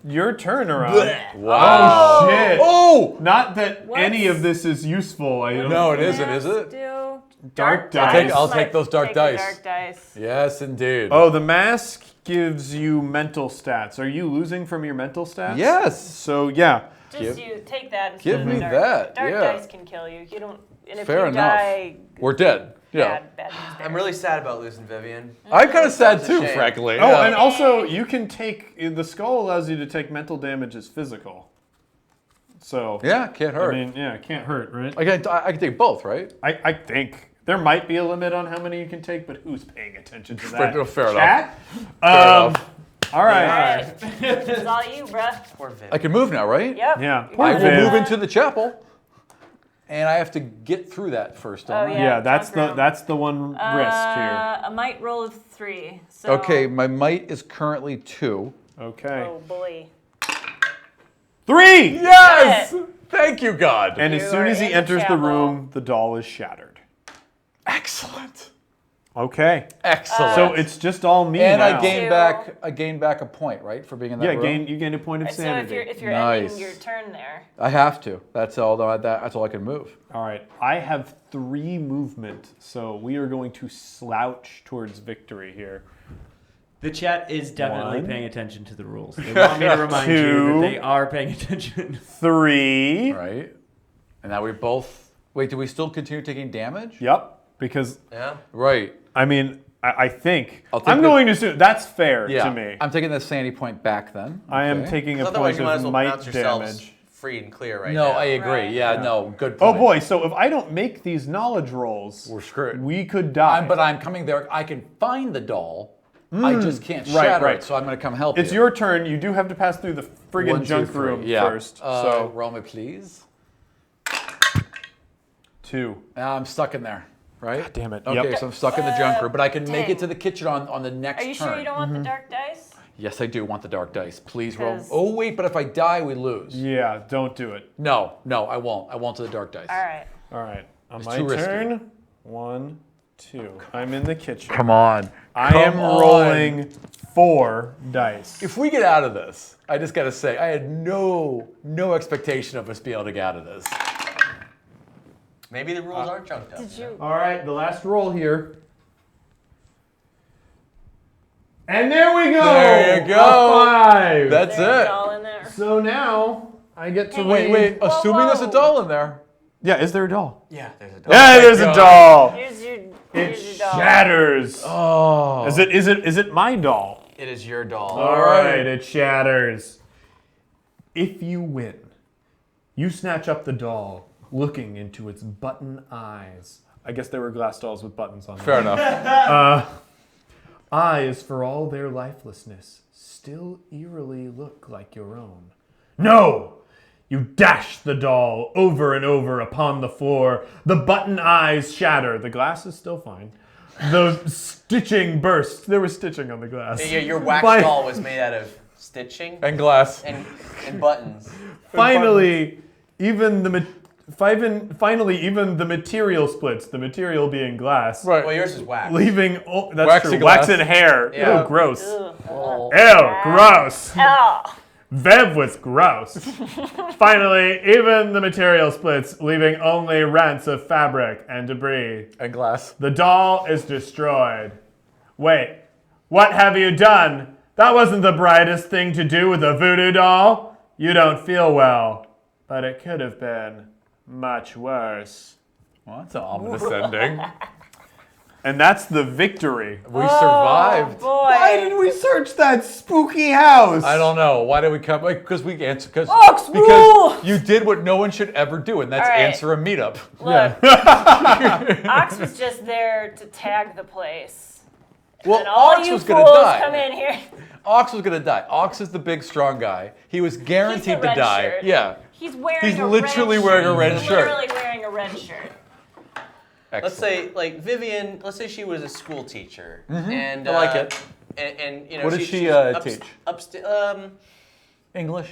Speaker 1: your turn around.
Speaker 4: Wow.
Speaker 1: Oh, shit.
Speaker 4: Oh!
Speaker 1: Not that
Speaker 2: What?
Speaker 1: any of this is useful. I don't
Speaker 4: No, it isn't, is it?
Speaker 2: Do
Speaker 1: Dark dice.
Speaker 4: I'll take those dark
Speaker 2: Take the
Speaker 4: dice.
Speaker 2: Dark dice.
Speaker 4: Yes, indeed.
Speaker 1: Oh, the mask gives you mental stats. Are you losing from your mental stats?
Speaker 4: Yes.
Speaker 1: So, yeah.
Speaker 2: Just you take that.
Speaker 4: give
Speaker 2: instead of
Speaker 4: me
Speaker 2: the dark.
Speaker 4: that,
Speaker 2: Dark
Speaker 4: yeah.
Speaker 2: dice can kill you. You don't. And if
Speaker 4: Fair
Speaker 2: you
Speaker 4: enough.
Speaker 2: die,
Speaker 4: We're dead. Yeah.
Speaker 2: bad news there.
Speaker 3: I'm really sad about losing Vivian.
Speaker 4: I'm kind of sad
Speaker 3: That's a
Speaker 4: too,
Speaker 3: shame.
Speaker 4: frankly.
Speaker 1: Oh,
Speaker 4: Yeah.
Speaker 1: and also, you can take... The skull allows you to take mental damage as physical. So...
Speaker 4: Yeah, can't
Speaker 1: I
Speaker 4: hurt.
Speaker 1: mean, yeah, it can't hurt, right?
Speaker 4: I can take both, right?
Speaker 1: I think. There might be a limit on how many you can take, but who's paying attention to that?
Speaker 4: Fair enough.
Speaker 1: Chat?
Speaker 4: enough.
Speaker 1: All right.
Speaker 2: Alright. It's all you, bruh.
Speaker 3: Poor Vivian.
Speaker 4: I can move now, right?
Speaker 2: Yep.
Speaker 1: Yeah.
Speaker 2: You
Speaker 1: Poor
Speaker 4: I
Speaker 2: got
Speaker 4: will
Speaker 1: Viv.
Speaker 2: it.
Speaker 4: move into the chapel, and I have to get through that first.
Speaker 2: Oh,
Speaker 4: don't I?
Speaker 2: yeah.
Speaker 1: Yeah, that's
Speaker 2: jump room.
Speaker 1: that's the one risk here.
Speaker 2: A might roll of 3. So,
Speaker 4: Okay, my might is currently 2.
Speaker 1: Okay.
Speaker 2: Oh boy.
Speaker 1: 3!
Speaker 4: Yes! Thank you, God.
Speaker 1: And as
Speaker 2: You
Speaker 1: soon
Speaker 2: are
Speaker 1: as he
Speaker 2: in the
Speaker 1: enters the
Speaker 2: chapel.
Speaker 1: room, the doll is shattered.
Speaker 4: Excellent.
Speaker 1: Okay.
Speaker 4: Excellent.
Speaker 1: So it's just all me
Speaker 4: and
Speaker 1: now.
Speaker 4: I gain back a point, right, for being in that
Speaker 1: Yeah,
Speaker 4: room.
Speaker 1: you gain a point of
Speaker 2: So
Speaker 1: sanity.
Speaker 2: if you're
Speaker 4: Nice.
Speaker 2: ending your turn there,
Speaker 4: I have to. That's all. That's all I can move.
Speaker 1: All right. I have 3 movement, so we are going to slouch towards victory here.
Speaker 5: The chat is definitely
Speaker 1: 1.
Speaker 5: paying attention to the rules. They want me to remind you
Speaker 1: 2.
Speaker 5: that they are paying attention.
Speaker 1: 3.
Speaker 4: Right. And now we both. Wait, do we still continue taking damage?
Speaker 1: Yep. Because
Speaker 3: Yeah.
Speaker 4: Right.
Speaker 1: I mean, I think
Speaker 4: I'll take
Speaker 1: I'm
Speaker 4: the-
Speaker 1: going to assume that's fair
Speaker 4: Yeah.
Speaker 1: to me.
Speaker 4: I'm taking the sanity point back then.
Speaker 1: I am
Speaker 4: Okay.
Speaker 1: taking a
Speaker 3: Otherwise,
Speaker 1: point
Speaker 3: you might as
Speaker 1: of
Speaker 3: well
Speaker 1: might
Speaker 3: pronounce yourselves
Speaker 1: damage.
Speaker 3: free and clear right
Speaker 4: No,
Speaker 3: now.
Speaker 4: I agree.
Speaker 2: Right.
Speaker 4: Yeah, no, good
Speaker 1: Oh
Speaker 4: point.
Speaker 1: boy! So if I don't make these knowledge rolls,
Speaker 4: We're screwed.
Speaker 1: we could die.
Speaker 4: But I'm coming there. I can find the doll. I just can't
Speaker 1: right,
Speaker 4: shatter
Speaker 1: right.
Speaker 4: it, so I'm going to come help you.
Speaker 1: It's your turn. You do have to pass through the friggin'
Speaker 4: 1, 2,
Speaker 1: junk
Speaker 4: 3.
Speaker 1: room
Speaker 4: Yeah.
Speaker 1: first. So
Speaker 4: roll me, please.
Speaker 1: 2.
Speaker 4: Now I'm stuck in there, right?
Speaker 1: damn it.
Speaker 4: Okay,
Speaker 1: Yep.
Speaker 4: so I'm stuck in the junk room, but I can make
Speaker 2: dang.
Speaker 4: it to the kitchen on the next
Speaker 2: are you
Speaker 4: turn.
Speaker 2: sure you don't want the dark dice?
Speaker 4: Yes, I do want the dark dice. Please roll.
Speaker 2: 'Cause-
Speaker 4: Oh wait, but if I die, we lose.
Speaker 1: Yeah, don't do it.
Speaker 4: No, I won't. I won't to the dark dice.
Speaker 2: All right.
Speaker 1: All right. On
Speaker 4: It's
Speaker 1: my
Speaker 4: too risky.
Speaker 1: turn. 1, 2. I'm in the kitchen.
Speaker 4: Come on.
Speaker 1: I am
Speaker 4: Come on.
Speaker 1: rolling 4 dice.
Speaker 4: If we get out of this, I just got to say, I had no expectation of us being able to get out of this.
Speaker 3: Maybe the rules aren't junked up.
Speaker 2: Did you?
Speaker 1: All right, the last roll here. And there we go.
Speaker 4: There you go.
Speaker 1: A 5.
Speaker 4: That's
Speaker 2: There's
Speaker 4: it.
Speaker 2: all in there.
Speaker 1: So now I get to
Speaker 2: Hey,
Speaker 1: read.
Speaker 2: Whoa,
Speaker 4: Assuming there's a
Speaker 2: whoa.
Speaker 4: doll in there.
Speaker 1: Yeah, is there a doll?
Speaker 3: Yeah, there's a dog.
Speaker 1: Yeah, there's a doll.
Speaker 2: Here's your.
Speaker 1: It
Speaker 2: Here's your doll.
Speaker 1: shatters.
Speaker 4: Oh.
Speaker 1: Is it my doll?
Speaker 3: It is your doll.
Speaker 1: All right, it shatters. If you win, you snatch up the doll, looking into its button eyes. I guess they were glass dolls with buttons on them.
Speaker 4: Fair enough.
Speaker 1: Eyes, for all their lifelessness, still eerily look like your own. No! You dash the doll over and over upon the floor. The button eyes shatter. The glass is still fine. The stitching bursts. There was stitching on the glass.
Speaker 3: Yeah, your wax
Speaker 1: Fi-
Speaker 3: doll was made out of stitching
Speaker 4: And glass.
Speaker 3: and buttons.
Speaker 1: Finally, even the material splits. The material being glass,
Speaker 4: Right.
Speaker 3: Well, yours is wax.
Speaker 1: leaving that's
Speaker 4: Waxy
Speaker 1: true.
Speaker 4: glass.
Speaker 1: Wax and hair.
Speaker 3: Yeah.
Speaker 1: Ew, gross.
Speaker 2: Ugh.
Speaker 1: Ew, gross.
Speaker 2: Oh.
Speaker 1: Vev was gross. Finally, even the material splits, leaving only rents of fabric and debris.
Speaker 4: And glass.
Speaker 1: The doll is destroyed. Wait, what have you done? That wasn't the brightest thing to do with a voodoo doll. You don't feel well, but it could have been much worse.
Speaker 4: Well, that's an ominous ending.
Speaker 1: And that's the victory.
Speaker 4: We survived.
Speaker 2: Oh, boy.
Speaker 1: Why did we search that spooky house?
Speaker 4: I don't know. Why did we come? Because we answer. Because
Speaker 2: rule!
Speaker 4: you did what no one should ever do, and that's
Speaker 2: All right.
Speaker 4: answer a meetup.
Speaker 2: Look, Ox was just there to tag the place.
Speaker 4: Well,
Speaker 2: And all
Speaker 4: Ox
Speaker 2: you
Speaker 4: was gonna
Speaker 2: fools
Speaker 4: die.
Speaker 2: come in here.
Speaker 4: Ox was gonna die. Ox is the big, strong guy. He was guaranteed to
Speaker 2: red
Speaker 4: die.
Speaker 2: shirt.
Speaker 4: Yeah.
Speaker 2: He's wearing
Speaker 4: He's
Speaker 2: a
Speaker 4: literally
Speaker 2: red
Speaker 4: wearing
Speaker 2: shirt.
Speaker 4: a red
Speaker 2: He's
Speaker 4: shirt.
Speaker 2: literally wearing a red shirt.
Speaker 3: Let's say, like, Vivian, let's say she was a school teacher. And,
Speaker 4: I like it.
Speaker 3: And you know,
Speaker 4: What does she teach? English,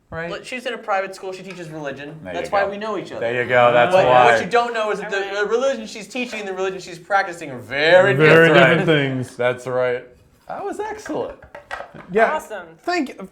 Speaker 4: right?
Speaker 3: She's in a private school. She teaches religion.
Speaker 4: There
Speaker 3: That's
Speaker 4: you
Speaker 3: why
Speaker 4: go.
Speaker 3: we know each other.
Speaker 4: There you go. That's
Speaker 3: But
Speaker 4: why.
Speaker 3: what you don't know is that the
Speaker 2: Alright.
Speaker 3: religion she's teaching and the religion she's practicing are very
Speaker 1: Very
Speaker 3: different.
Speaker 1: different things.
Speaker 4: That's right. That was excellent.
Speaker 1: Yeah.
Speaker 2: Awesome.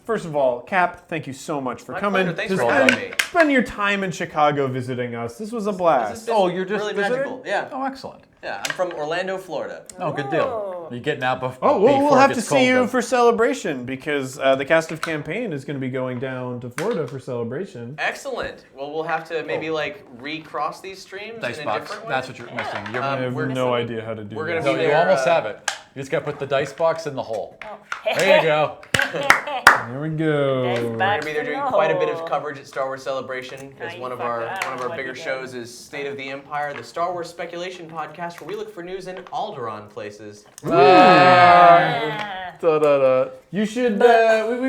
Speaker 1: First of all, Cap, thank you so much for
Speaker 3: My
Speaker 1: coming.
Speaker 3: pleasure. Thanks
Speaker 1: to
Speaker 3: for
Speaker 1: spend,
Speaker 3: having me.
Speaker 1: spend your time in Chicago visiting us. This was a blast.
Speaker 4: Oh, you're just
Speaker 3: really
Speaker 4: visiting?
Speaker 3: magical. Yeah.
Speaker 4: Oh, excellent.
Speaker 3: Yeah, I'm from Orlando, Florida.
Speaker 4: Oh, good deal. You're getting out before.
Speaker 1: Oh, well, we'll
Speaker 4: it
Speaker 1: have to
Speaker 4: gets
Speaker 1: see
Speaker 4: cold,
Speaker 1: you
Speaker 4: then.
Speaker 1: for Celebration because the cast of Campaign is going to be going down to Florida for Celebration.
Speaker 3: Excellent. Well, we'll have to maybe like recross these streams
Speaker 4: Dice
Speaker 3: in a
Speaker 4: box.
Speaker 3: different way.
Speaker 4: That's what you're missing. You're,
Speaker 1: I have
Speaker 3: we're
Speaker 1: no
Speaker 2: missing-
Speaker 1: idea how to do
Speaker 3: we're gonna
Speaker 1: this.
Speaker 3: be
Speaker 4: no, you
Speaker 3: there,
Speaker 4: almost have it. You just got to put the dice box in the hole.
Speaker 2: Oh.
Speaker 4: There you go.
Speaker 1: There we go.
Speaker 2: Dice
Speaker 3: We're
Speaker 2: box.
Speaker 3: gonna be there doing
Speaker 2: No.
Speaker 3: quite a bit of coverage at Star Wars Celebration because
Speaker 2: you
Speaker 3: one of
Speaker 2: fucked
Speaker 3: our
Speaker 2: it. I don't
Speaker 3: one of
Speaker 2: know
Speaker 3: our
Speaker 2: what
Speaker 3: bigger
Speaker 2: you did.
Speaker 3: shows is State of the Empire, the Star Wars speculation podcast where we look for news in Alderaan places.
Speaker 2: Ah.
Speaker 4: Da-da-da.
Speaker 1: You should.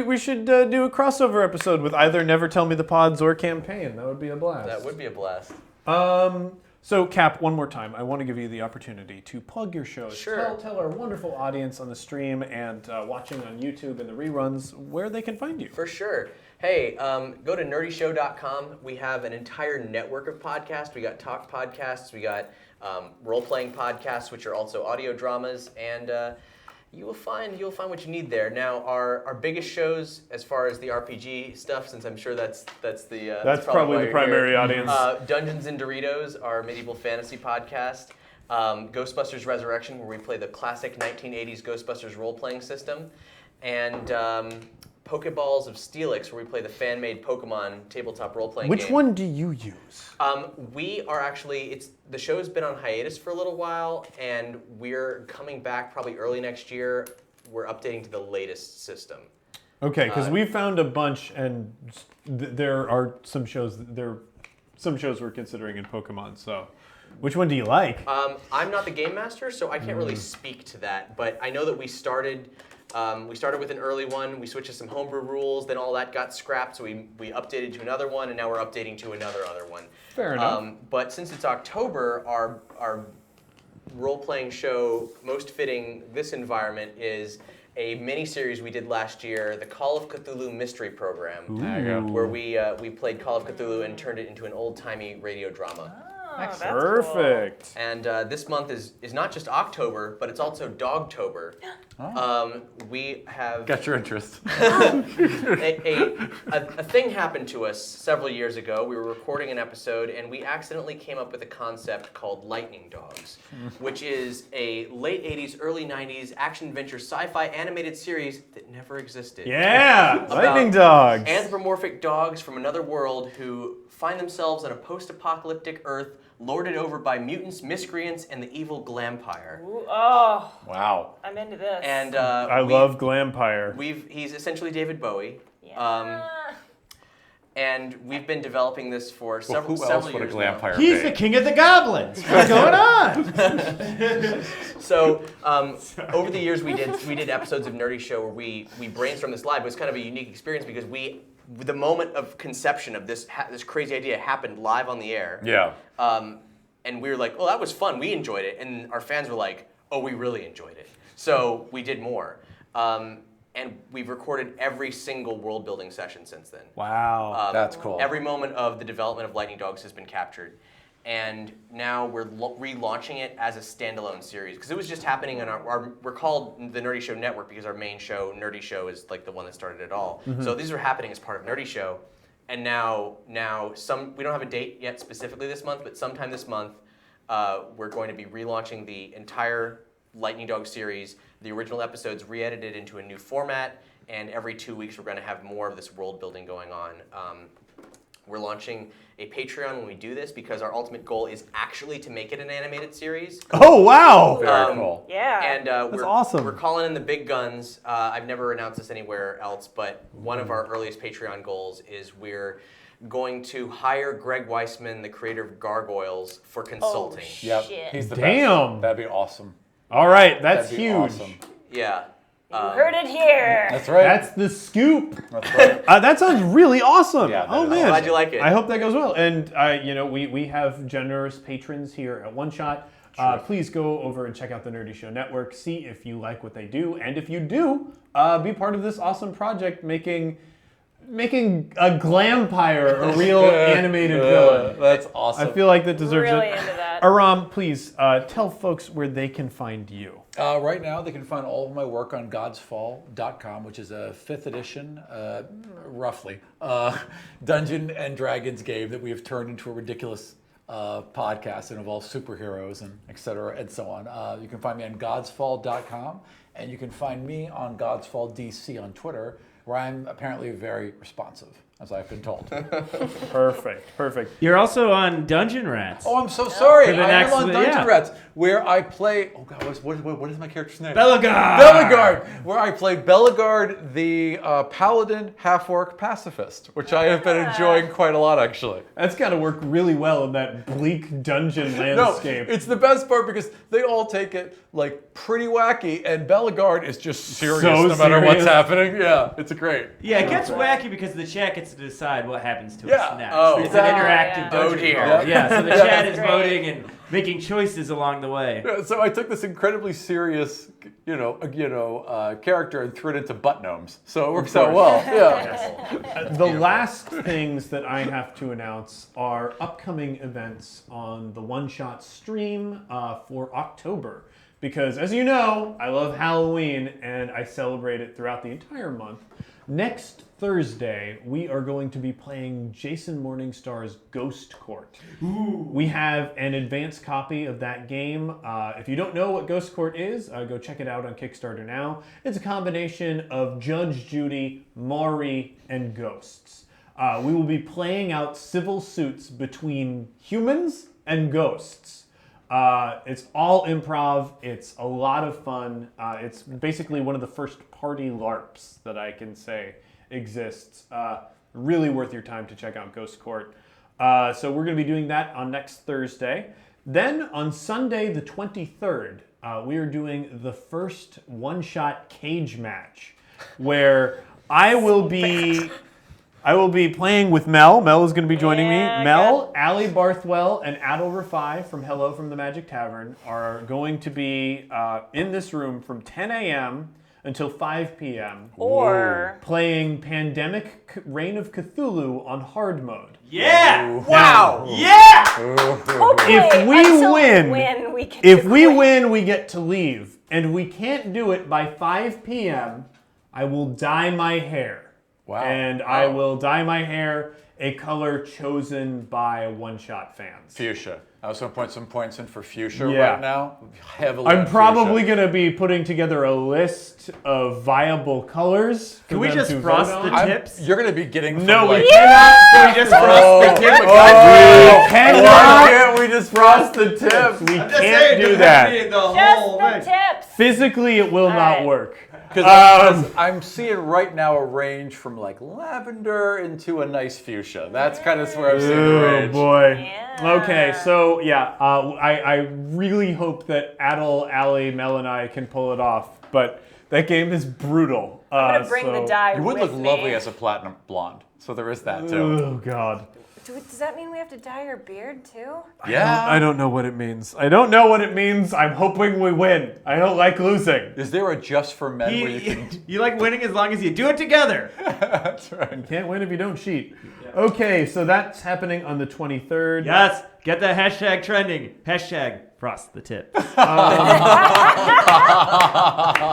Speaker 1: We should do a crossover episode with either Never Tell Me the Pods or Campaign. That would be a blast.
Speaker 3: That would be a blast.
Speaker 1: So, Cap, one more time, I want to give you the opportunity to plug your shows.
Speaker 3: Sure.
Speaker 1: Tell our wonderful audience on the stream and watching on YouTube and the reruns where they can find you.
Speaker 3: For sure. Hey, go to nerdyshow.com. We have an entire network of podcasts. We got talk podcasts. We got role-playing podcasts, which are also audio dramas, and you'll find what you need there. Now, our biggest shows, as far as the RPG stuff, since I'm sure that's
Speaker 1: Probably
Speaker 3: why
Speaker 1: the
Speaker 3: you're
Speaker 1: primary
Speaker 3: here.
Speaker 1: audience.
Speaker 3: Dungeons and Doritos, our medieval fantasy podcast. Ghostbusters Resurrection, where we play the classic 1980s Ghostbusters role-playing system, and Pokeballs of Steelix, where we play the fan-made Pokemon tabletop role-playing game.
Speaker 1: Which one do you use?
Speaker 3: We are actually, the show's been on hiatus for a little while, and we're coming back probably early next year. We're updating to the latest system.
Speaker 1: Okay, because we found a bunch, and there are some shows. We're considering in Pokemon. So, which one do you like?
Speaker 3: I'm not the game master, so I can't really speak to that, but I know that we started with an early one, we switched to some homebrew rules, then all that got scrapped, so we updated to another one, and now we're updating to another one.
Speaker 1: Fair enough.
Speaker 3: But since it's October, our role-playing show most fitting this environment is a mini-series we did last year, the Call of Cthulhu Mystery Program, where we played Call of Cthulhu and turned it into an old-timey radio drama.
Speaker 2: Oh, that's cool.
Speaker 1: Perfect.
Speaker 3: And this month is not just October, but it's also Dogtober. We have
Speaker 4: Got your interest.
Speaker 3: a thing happened to us several years ago. We were recording an episode, and we accidentally came up with a concept called Lightning Dogs, which is a late 80s, early 90s action-adventure sci-fi animated series that never existed.
Speaker 1: Yeah,
Speaker 3: About
Speaker 1: Lightning Dogs.
Speaker 3: Anthropomorphic dogs from another world who find themselves on a post-apocalyptic Earth lorded over by mutants, miscreants, and the evil Glampire.
Speaker 2: Ooh, oh,
Speaker 4: Wow.
Speaker 2: I'm into this.
Speaker 3: And
Speaker 1: I love Glampire.
Speaker 3: he's essentially David Bowie.
Speaker 2: Yeah.
Speaker 3: And we've been developing this for several
Speaker 4: Who else would a
Speaker 3: years now.
Speaker 4: Glampire
Speaker 5: He's
Speaker 4: be?
Speaker 5: the king of the goblins. What's going on?
Speaker 3: So over the years, we did episodes of Nerdy Show where we brainstormed this live. It was kind of a unique experience because the moment of conception of this crazy idea happened live on the air.
Speaker 4: Yeah.
Speaker 3: And we were like, oh, that was fun. We enjoyed it. And our fans were like, oh, we really enjoyed it. So we did more. And we've recorded every single world building session since then.
Speaker 1: Wow.
Speaker 4: That's cool.
Speaker 3: Every moment of the development of Lightning Dogs has been captured. And now we're relaunching it as a standalone series. Because it was just happening on we're called the Nerdy Show Network because our main show, Nerdy Show, is like the one that started it all. So these are happening as part of Nerdy Show. And now we don't have a date yet specifically this month, but sometime this month, we're going to be relaunching the entire Lightning Dog series, the original episodes re-edited into a new format, and every 2 weeks we're going to have more of this world building going on. We're launching a Patreon when we do this because our ultimate goal is actually to make it an animated series.
Speaker 1: Oh, wow.
Speaker 4: Very cool.
Speaker 2: Yeah.
Speaker 3: And we're
Speaker 1: awesome.
Speaker 3: We're calling in the big guns. I've never announced this anywhere else, but one of our earliest Patreon goals is we're going to hire Greg Weisman, the creator of Gargoyles, for consulting.
Speaker 4: Yep.
Speaker 2: Shit.
Speaker 4: He's the
Speaker 1: Damn.
Speaker 4: best. That'd be awesome.
Speaker 1: All right, that's
Speaker 4: That'd be
Speaker 1: huge.
Speaker 4: awesome.
Speaker 3: Yeah.
Speaker 2: You heard it here.
Speaker 4: That's right.
Speaker 1: That's the scoop.
Speaker 4: That's right.
Speaker 1: That sounds really awesome.
Speaker 4: Yeah, that
Speaker 1: oh
Speaker 4: is
Speaker 1: man,
Speaker 3: Glad you like it.
Speaker 1: I hope that goes well. And we have generous patrons here at One Shot. Please go over and check out the Nerdy Show Network. See if you like what they do, and if you do, be part of this awesome project making a Glampire a real animated villain.
Speaker 4: That's awesome.
Speaker 1: I feel like that deserves
Speaker 2: Really
Speaker 1: it.
Speaker 2: into that.
Speaker 1: Aram, please tell folks where they can find you.
Speaker 4: Right now, they can find all of my work on godsfall.com, which is a 5th edition, roughly, Dungeon and Dragons game that we have turned into a ridiculous podcast that involves superheroes and et cetera and so on. You can find me on godsfall.com, and you can find me on godsfalldc on Twitter, where I'm apparently very responsive, as I've been told.
Speaker 1: Perfect.
Speaker 5: You're also on Dungeon Rats.
Speaker 4: Oh, I'm so sorry.
Speaker 5: For the
Speaker 4: I
Speaker 5: next
Speaker 4: am on
Speaker 5: one,
Speaker 4: Dungeon
Speaker 5: yeah.
Speaker 4: Rats, where I play. Oh God, what is my character's name?
Speaker 5: Belagard!
Speaker 4: Where I play Belagard, the paladin half-orc pacifist, which I have been enjoying quite a lot, actually.
Speaker 1: That's got to work really well in that bleak dungeon
Speaker 4: No,
Speaker 1: landscape.
Speaker 4: it's the best part because they all take it like pretty wacky, and Belagard is just serious
Speaker 1: So
Speaker 4: no matter what's
Speaker 1: serious.
Speaker 4: happening. Yeah, it's great.
Speaker 5: Yeah, it gets wacky because the chat gets to decide what happens to
Speaker 4: Yeah.
Speaker 5: us next.
Speaker 3: Oh.
Speaker 5: It's
Speaker 4: Exactly.
Speaker 5: an interactive
Speaker 2: Yeah.
Speaker 5: dungeon
Speaker 3: Oh, dear.
Speaker 5: crawl. Yeah, so the
Speaker 4: Yeah.
Speaker 5: chat is
Speaker 2: Great.
Speaker 5: voting and making choices along the way.
Speaker 4: Yeah, so I took this incredibly serious, character and threw it into butt gnomes. So it works out well. Yeah.
Speaker 1: The last things that I have to announce are upcoming events on the One Shot stream for October. Because, as you know, I love Halloween and I celebrate it throughout the entire month. Next Thursday, we are going to be playing Jason Morningstar's Ghost Court. We have an advanced copy of that game. If you don't know what Ghost Court is, go check it out on Kickstarter now. It's a combination of Judge Judy, Maury, and ghosts. We will be playing out civil suits between humans and ghosts. It's all improv. It's a lot of fun. It's basically one of the first party LARPs that I can say exists. Really worth your time to check out Ghost Court. So we're going to be doing that on next Thursday. Then on Sunday the 23rd, we are doing the first one-shot cage match where I will be playing with Mel. Mel is going to be joining
Speaker 2: Yeah,
Speaker 1: me. Mel, Ali Barthwell, and Adil Rafai from Hello from the Magic Tavern are going to be in this room from 10 a.m. until 5 p.m.
Speaker 2: Or
Speaker 1: playing Pandemic Reign of Cthulhu on hard mode.
Speaker 5: Yeah!
Speaker 3: Wow!
Speaker 5: Yeah!
Speaker 2: okay,
Speaker 1: If we
Speaker 2: until
Speaker 1: win,
Speaker 2: we get
Speaker 1: If
Speaker 2: to
Speaker 1: we
Speaker 2: quit.
Speaker 1: win, we get to leave. And we can't do it by 5 p.m. I will dye my hair.
Speaker 4: Wow.
Speaker 1: And I will dye my hair a color chosen by one-shot fans.
Speaker 4: Fuchsia. I was going to point some points in for fuchsia
Speaker 1: Yeah.
Speaker 4: right now. Heavily
Speaker 1: I'm
Speaker 4: on
Speaker 1: probably
Speaker 4: fuchsia.
Speaker 1: going to be putting together a list of viable colors.
Speaker 5: Can we just frost the tips?
Speaker 4: You're going to be getting
Speaker 1: No,
Speaker 4: from,
Speaker 1: we
Speaker 4: like,
Speaker 1: cannot.
Speaker 5: Can we just frost the tips?
Speaker 1: We
Speaker 4: Why
Speaker 1: cannot.
Speaker 4: can't we just frost the tips?
Speaker 1: We can't do that.
Speaker 2: Just the tips.
Speaker 1: Physically, it will not
Speaker 2: right.
Speaker 1: work.
Speaker 4: Because I'm seeing right now a range from like lavender into a nice fuchsia. That's kind of where I'm seeing the
Speaker 1: Oh
Speaker 4: range.
Speaker 1: boy.
Speaker 2: Yeah.
Speaker 1: Okay, so yeah, I really hope that Adil, Ali, Mel, and I can pull it off, but that game is brutal.
Speaker 2: I'm gonna bring the dye
Speaker 4: You would
Speaker 2: with
Speaker 4: look
Speaker 2: me.
Speaker 4: lovely as a platinum blonde, so there is that too.
Speaker 1: Oh god.
Speaker 2: Does that mean we have to dye our beard too?
Speaker 4: Yeah.
Speaker 1: I don't know what it means. I don't know what it means. I'm hoping we win. I don't like losing.
Speaker 4: Is there a just for men where you can?
Speaker 5: You like winning as long as you do it together.
Speaker 4: That's right.
Speaker 1: Can't win if you don't cheat. Okay, so that's happening on the 23rd.
Speaker 5: Yes, get the hashtag trending. Hashtag frost the tip.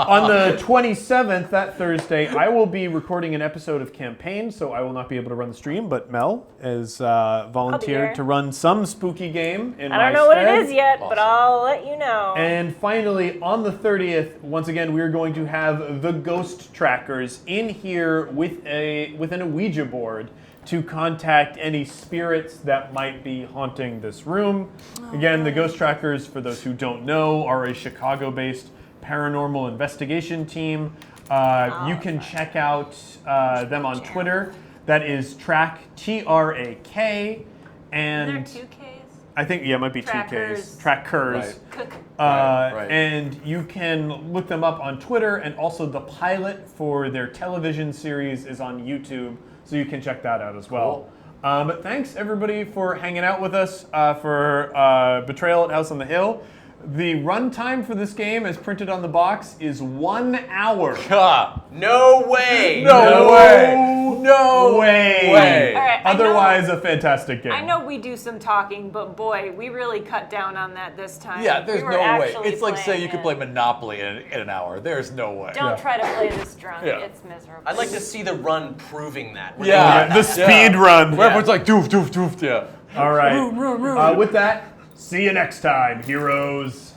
Speaker 1: On the 27th, that Thursday, I will be recording an episode of Campaign, so I will not be able to run the stream, but Mel has
Speaker 2: there.
Speaker 1: volunteered to run some spooky game in
Speaker 2: I
Speaker 1: my
Speaker 2: don't know what
Speaker 1: stead.
Speaker 2: it is yet, but I'll let you know.
Speaker 1: And finally, on the 30th, once again, we are going to have the Ghost Trackers in here with an Ouija board, to contact any spirits that might be haunting this room. Again, the Ghost Trackers, for those who don't know, are a Chicago-based paranormal investigation team. You can check out them on Twitter. That is Track, T-R-A-K, and
Speaker 2: Are there 2 Ks?
Speaker 1: I think, it might be
Speaker 2: Trackers.
Speaker 1: 2 Ks. Trackers.
Speaker 4: Right.
Speaker 2: Cook.
Speaker 4: Right.
Speaker 1: And you can look them up on Twitter, and also the pilot for their television series is on YouTube, so you can check that out as well. But thanks everybody for hanging out with us for Betrayal at House on the Hill. The runtime for this game, as printed on the box, is 1 hour.
Speaker 3: No way!
Speaker 4: No way!
Speaker 1: No way!
Speaker 2: All right,
Speaker 1: Otherwise, a fantastic game.
Speaker 2: I know we do some talking, but boy, we really cut down on that this time.
Speaker 4: Yeah, there's
Speaker 2: We were
Speaker 4: no way.
Speaker 2: actually
Speaker 4: It's like saying
Speaker 2: playing
Speaker 4: you could
Speaker 2: it.
Speaker 4: play Monopoly in an hour. There's no way.
Speaker 2: Don't try to play this drunk.
Speaker 4: Yeah.
Speaker 2: It's miserable.
Speaker 3: I'd like to see the run proving that. Where
Speaker 4: Yeah.
Speaker 1: The speed run.
Speaker 4: Where everyone's like, doof, doof, doof, yeah.
Speaker 1: All right. With that, see you next time, heroes.